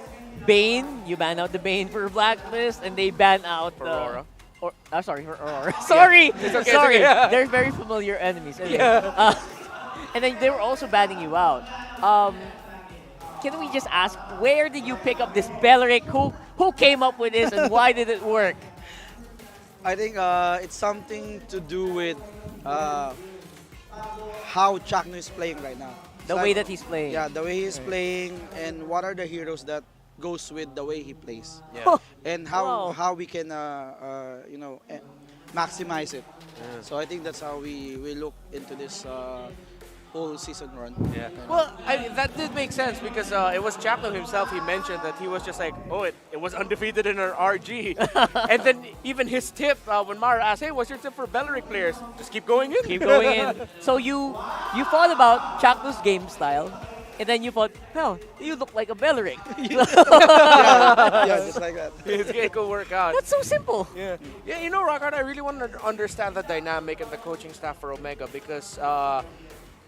Bane, you ban out the Bane for Blacklist, and they ban out Aurora. For Aurora. Sorry, It's okay, sorry. it's okay. They're very familiar enemies. Anyway. And then they were also banning you out. Can we just ask, where did you pick up this BLCK? Who came up with this, and why did it work? I think it's something to do with how Chakno is playing right now. The way that he's playing. Yeah, the way he's playing, and what are the heroes that goes with the way he plays. Yeah. And how we can maximize it. So I think that's how we look into this whole season run. Yeah. Well, that did make sense because it was Chapman himself. He mentioned that he was just like, it was undefeated in our RG. And then even his tip, when Mara asked, hey, what's your tip for BLCK players? Just keep going in. Keep going in. So you thought about Chakno's game style, and then you thought, well, you look like a BLCK. Yeah, just like that. It could work out. That's so simple. Yeah, you know, Rockhard, I really want to understand the dynamic and the coaching staff for Omega because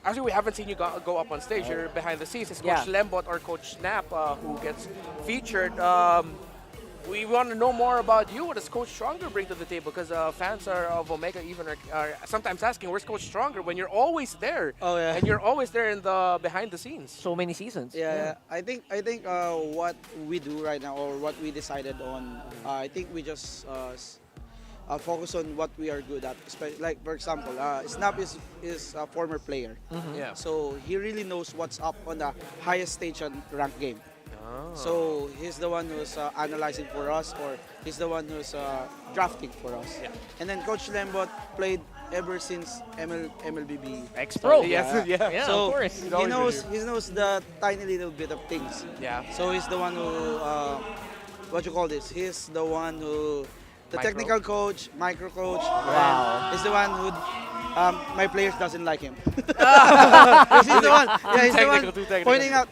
actually, we haven't seen you go up on stage. You're behind the scenes. It's Coach Lembot or Coach Snap who gets featured. we want to know more about you. What does Coach Stronger bring to the table? Because fans of Omega even are sometimes asking, where's Coach Stronger? When you're always there. Oh, yeah. And you're always there in the behind the scenes. So many seasons. Yeah, I think what we do right now, or what we decided on, I think we just focus on what we are good at. Like for example, Snap is a former player, Yeah. so he really knows what's up on the highest stage and ranked game. So he's the one who's analyzing for us, or he's the one who's drafting for us. Yeah. And then Coach Lembot played ever since MLBB. Ex-pro. Yes, yeah. So of course. he knows the tiny little bit of things. Yeah. So he's the one who, what you call this? He's the one who, the Micro. technical coach, micro coach. Wow. He's the one who, my players doesn't like him. He's the one. Yeah, he's the one Too technical. pointing out.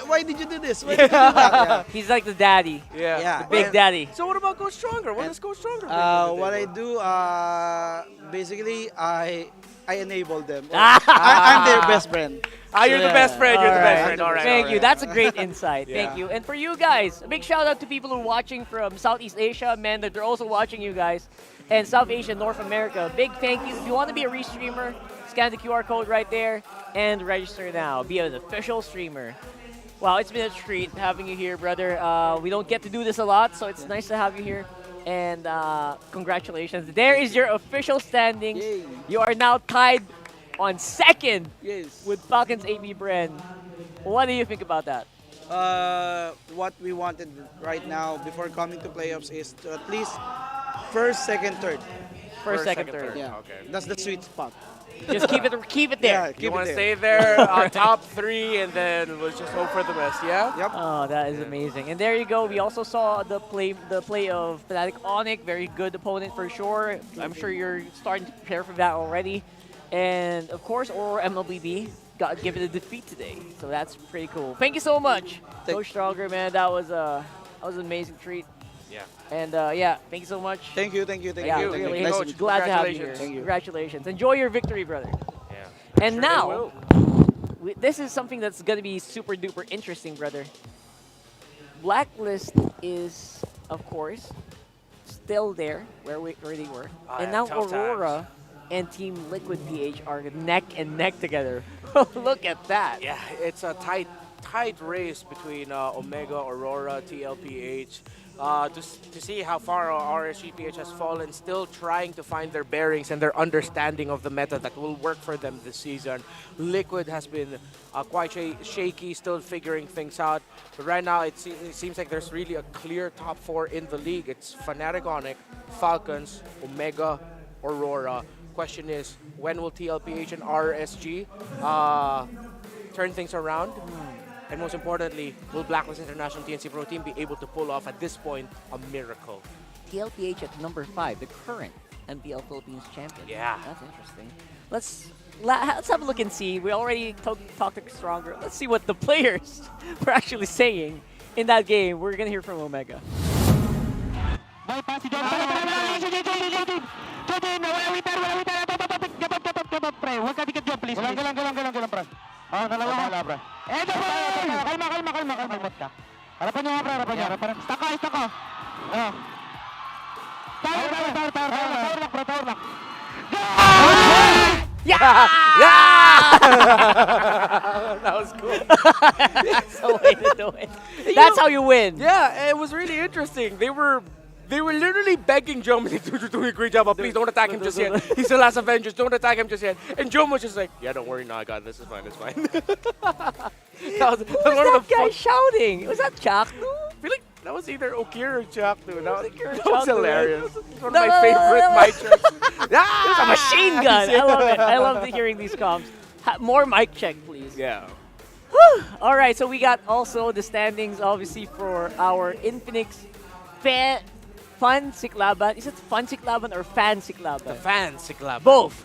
Why did you do this? Why did you do that? Yeah. He's like the daddy. Yeah. Yeah. The big daddy. So what about Coach Stronger? What does Coach Stronger bring to the What I table? do, basically, I enable them. I'm their best friend. You're the best friend. You're the best friend. All right. Thank all you. right. That's a great insight. Thank Yeah. you. And for you guys, a big shout out to people who are watching from Southeast Asia, man, that they're also watching you guys, and South Asia, North America. Big thank you. If you want to be a restreamer, scan the QR code right there and register now. Be an official streamer. Wow, it's been a treat having you here, brother. We don't get to do this a lot, so it's nice to have you here. And congratulations. There is your official standings. Yay. You are now tied on second Yes. with Falcons APBren. What do you think about that? What we wanted right now before coming to playoffs is to at least first, second, third. First, second, third. Yeah, Okay. That's the sweet spot. Just keep it there. Yeah, You keep want it to there. stay there, top 3, and then we'll just hope for the best, yeah? Yep. Oh, that is amazing. And there you go. We also saw the play of Fnatic Onic. Very good opponent for sure. I'm sure you're starting to prepare for that already. And of course, Aurora MLBB got given a defeat today. So that's pretty cool. Thank you so much, Coach Stronger, man. That was an amazing treat. Yeah. And yeah, thank you so much. Thank you. Yeah, you. really, Thank you, Coach, Coach. glad to have you here. Congratulations. Thank you. Congratulations. Enjoy your victory, brother. Yeah. And Sure now, will. this is something that's going to be super duper interesting, brother. Blacklist is, of course, still there where they were. Oh, And yeah, now tough Aurora and Team Liquid PH are neck and neck together. Look at that. Yeah, it's a tight race between Omega, Aurora, TLPH. To see how far RSGPH has fallen, still trying to find their bearings and their understanding of the meta that will work for them this season. Liquid has been quite shaky, still figuring things out. But right now, it seems like there's really a clear top 4 in the league. It's Fnatic Onic, Falcons, Omega, Aurora. Question is, when will TLPH and RSG turn things around? And most importantly, will Blacklist International TNC Pro Team be able to pull off at this point a miracle? TLPH at number 5, the current MPL Philippines champion. Yeah. That's interesting. Let's have a look and see. We already talked to Stronger. Let's see what the players were actually saying in that game. We're going to hear from Omega. Yeah! That was cool. That's the way to do it. That's how you win. Yeah, it was really interesting. They were literally begging Jomo to do a great job, but please don't attack him just yet. He's the last Avengers, don't attack him just yet. And Jomo was just like, yeah, don't worry, no, I got this, it's fine, it's fine. that was Who was that guy shouting? Was that Chaknu? I feel like that was either Okir or Chaknu. That Chaknu, was hilarious. right? It's one of my favorite mic checks. It's a machine gun. I love it. I love hearing these comms. More mic check, please. Yeah. All right, so we got also the standings, obviously, for our Infinix Fun Siklaban. Is it Fun Siklaban or Fan Siklaban? The Fan Siklaban. Both.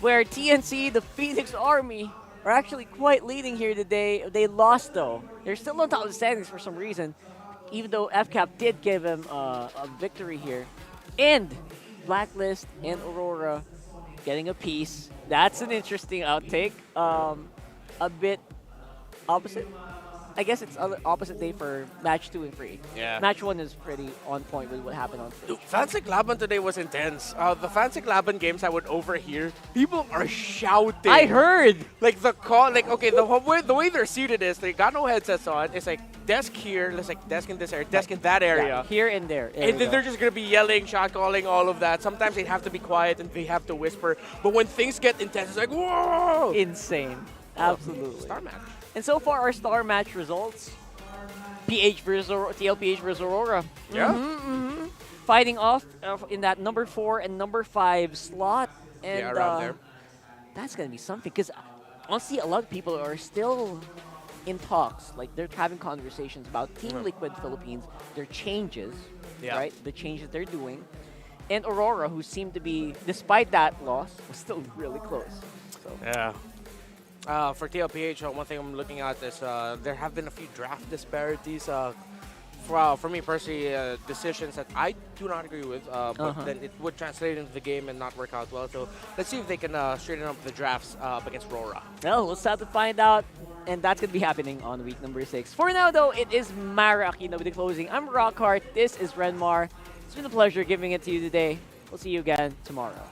Where TNC, the Phoenix Army, are actually quite leading here today. They lost, though. They're still on top of the standings for some reason, even though FCAP did give them a victory here. And Blacklist and Aurora getting a piece. That's an interesting outtake. A bit opposite. I guess it's opposite day for match 2 and 3. Yeah. Match 1 is pretty on point with what happened on stage. Fancy Laban today was intense. The Fancy Laban games I would overhear, people are shouting. I heard! Like the call, like, okay, the way they're seated is they got no headsets on. It's like desk here, it's like desk in this area, desk in that area. Yeah, here and there. And then they're just going to be yelling, shot calling, all of that. Sometimes they have to be quiet and they have to whisper. But when things get intense, it's like, whoa! Insane. Absolutely. Star match. And so far, our star match results: PH versus TLPH versus Aurora. Yeah. Fighting off in that number 4 and number 5 slot. And Yeah, around there. that's gonna be something because honestly, a lot of people are still in talks. Like they're having conversations about Team Liquid Philippines, their changes, right? The changes they're doing, and Aurora, who seemed to be, despite that loss, was still really close. So. Yeah. For TLPH, one thing I'm looking at is there have been a few draft disparities. For me personally, decisions that I do not agree with, but then it would translate into the game and not work out well. So let's see if they can straighten up the drafts up against RORA. Well, we'll start to find out, and that's going to be happening on week number 6. For now, though, it is Mara Aquino with the closing. I'm Rockhart. This is Renmar. It's been a pleasure giving it to you today. We'll see you again tomorrow.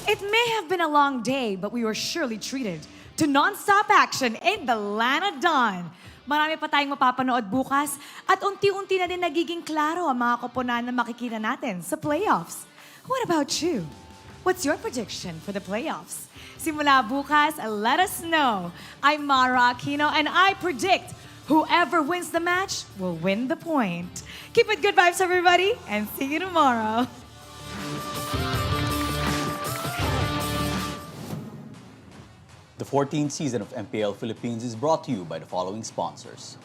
It may have been a long day, but we were surely treated to non-stop action in the Lana Dawn. Marami pa tayong mapapanood bukas at unti-unti na din nagiging klaro ang mga koponan na makikita natin sa playoffs. What about you? What's your prediction for the playoffs? Simula bukas, let us know. I'm Mara Aquino and I predict whoever wins the match will win the point. Keep it good vibes, everybody, and see you tomorrow. The 14th season of MPL Philippines is brought to you by the following sponsors.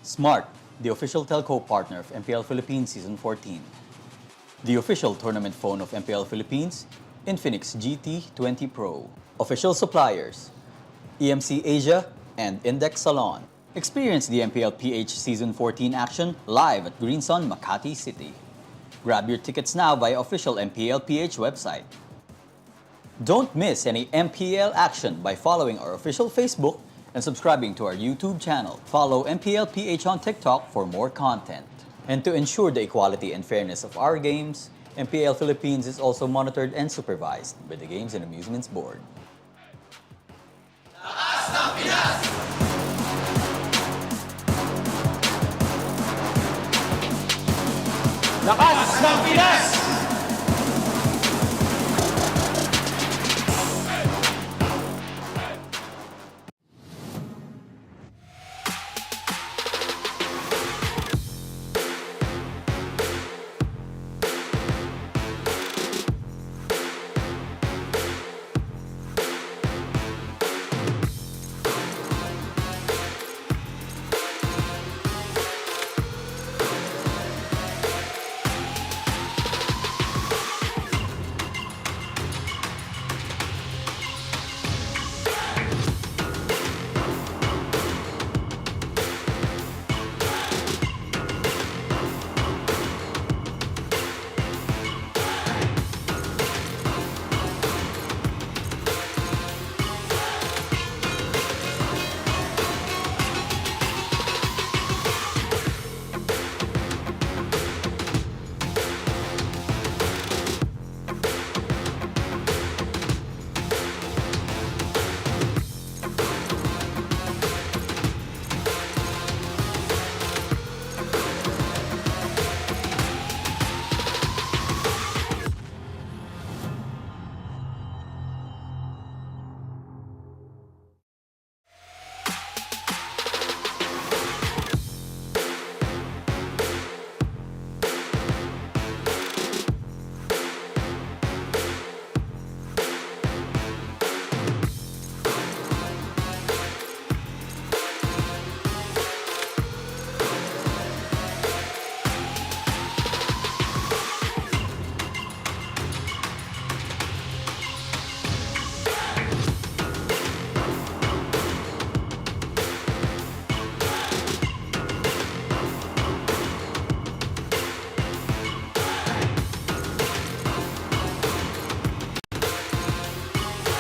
Smart, the official telco partner of MPL Philippines Season 14. The official tournament phone of MPL Philippines, Infinix GT20 Pro. Official suppliers, EMC Asia and Index Salon. Experience the MPL PH Season 14 action live at Green Sun, Makati City. Grab your tickets now via official MPL PH website. Don't miss any MPL action by following our official Facebook and subscribing to our YouTube channel. Follow MPL PH on TikTok for more content. And to ensure the equality and fairness of our games, MPL Philippines is also monitored and supervised by the Games and Amusements Board. Lakas ng Pinas!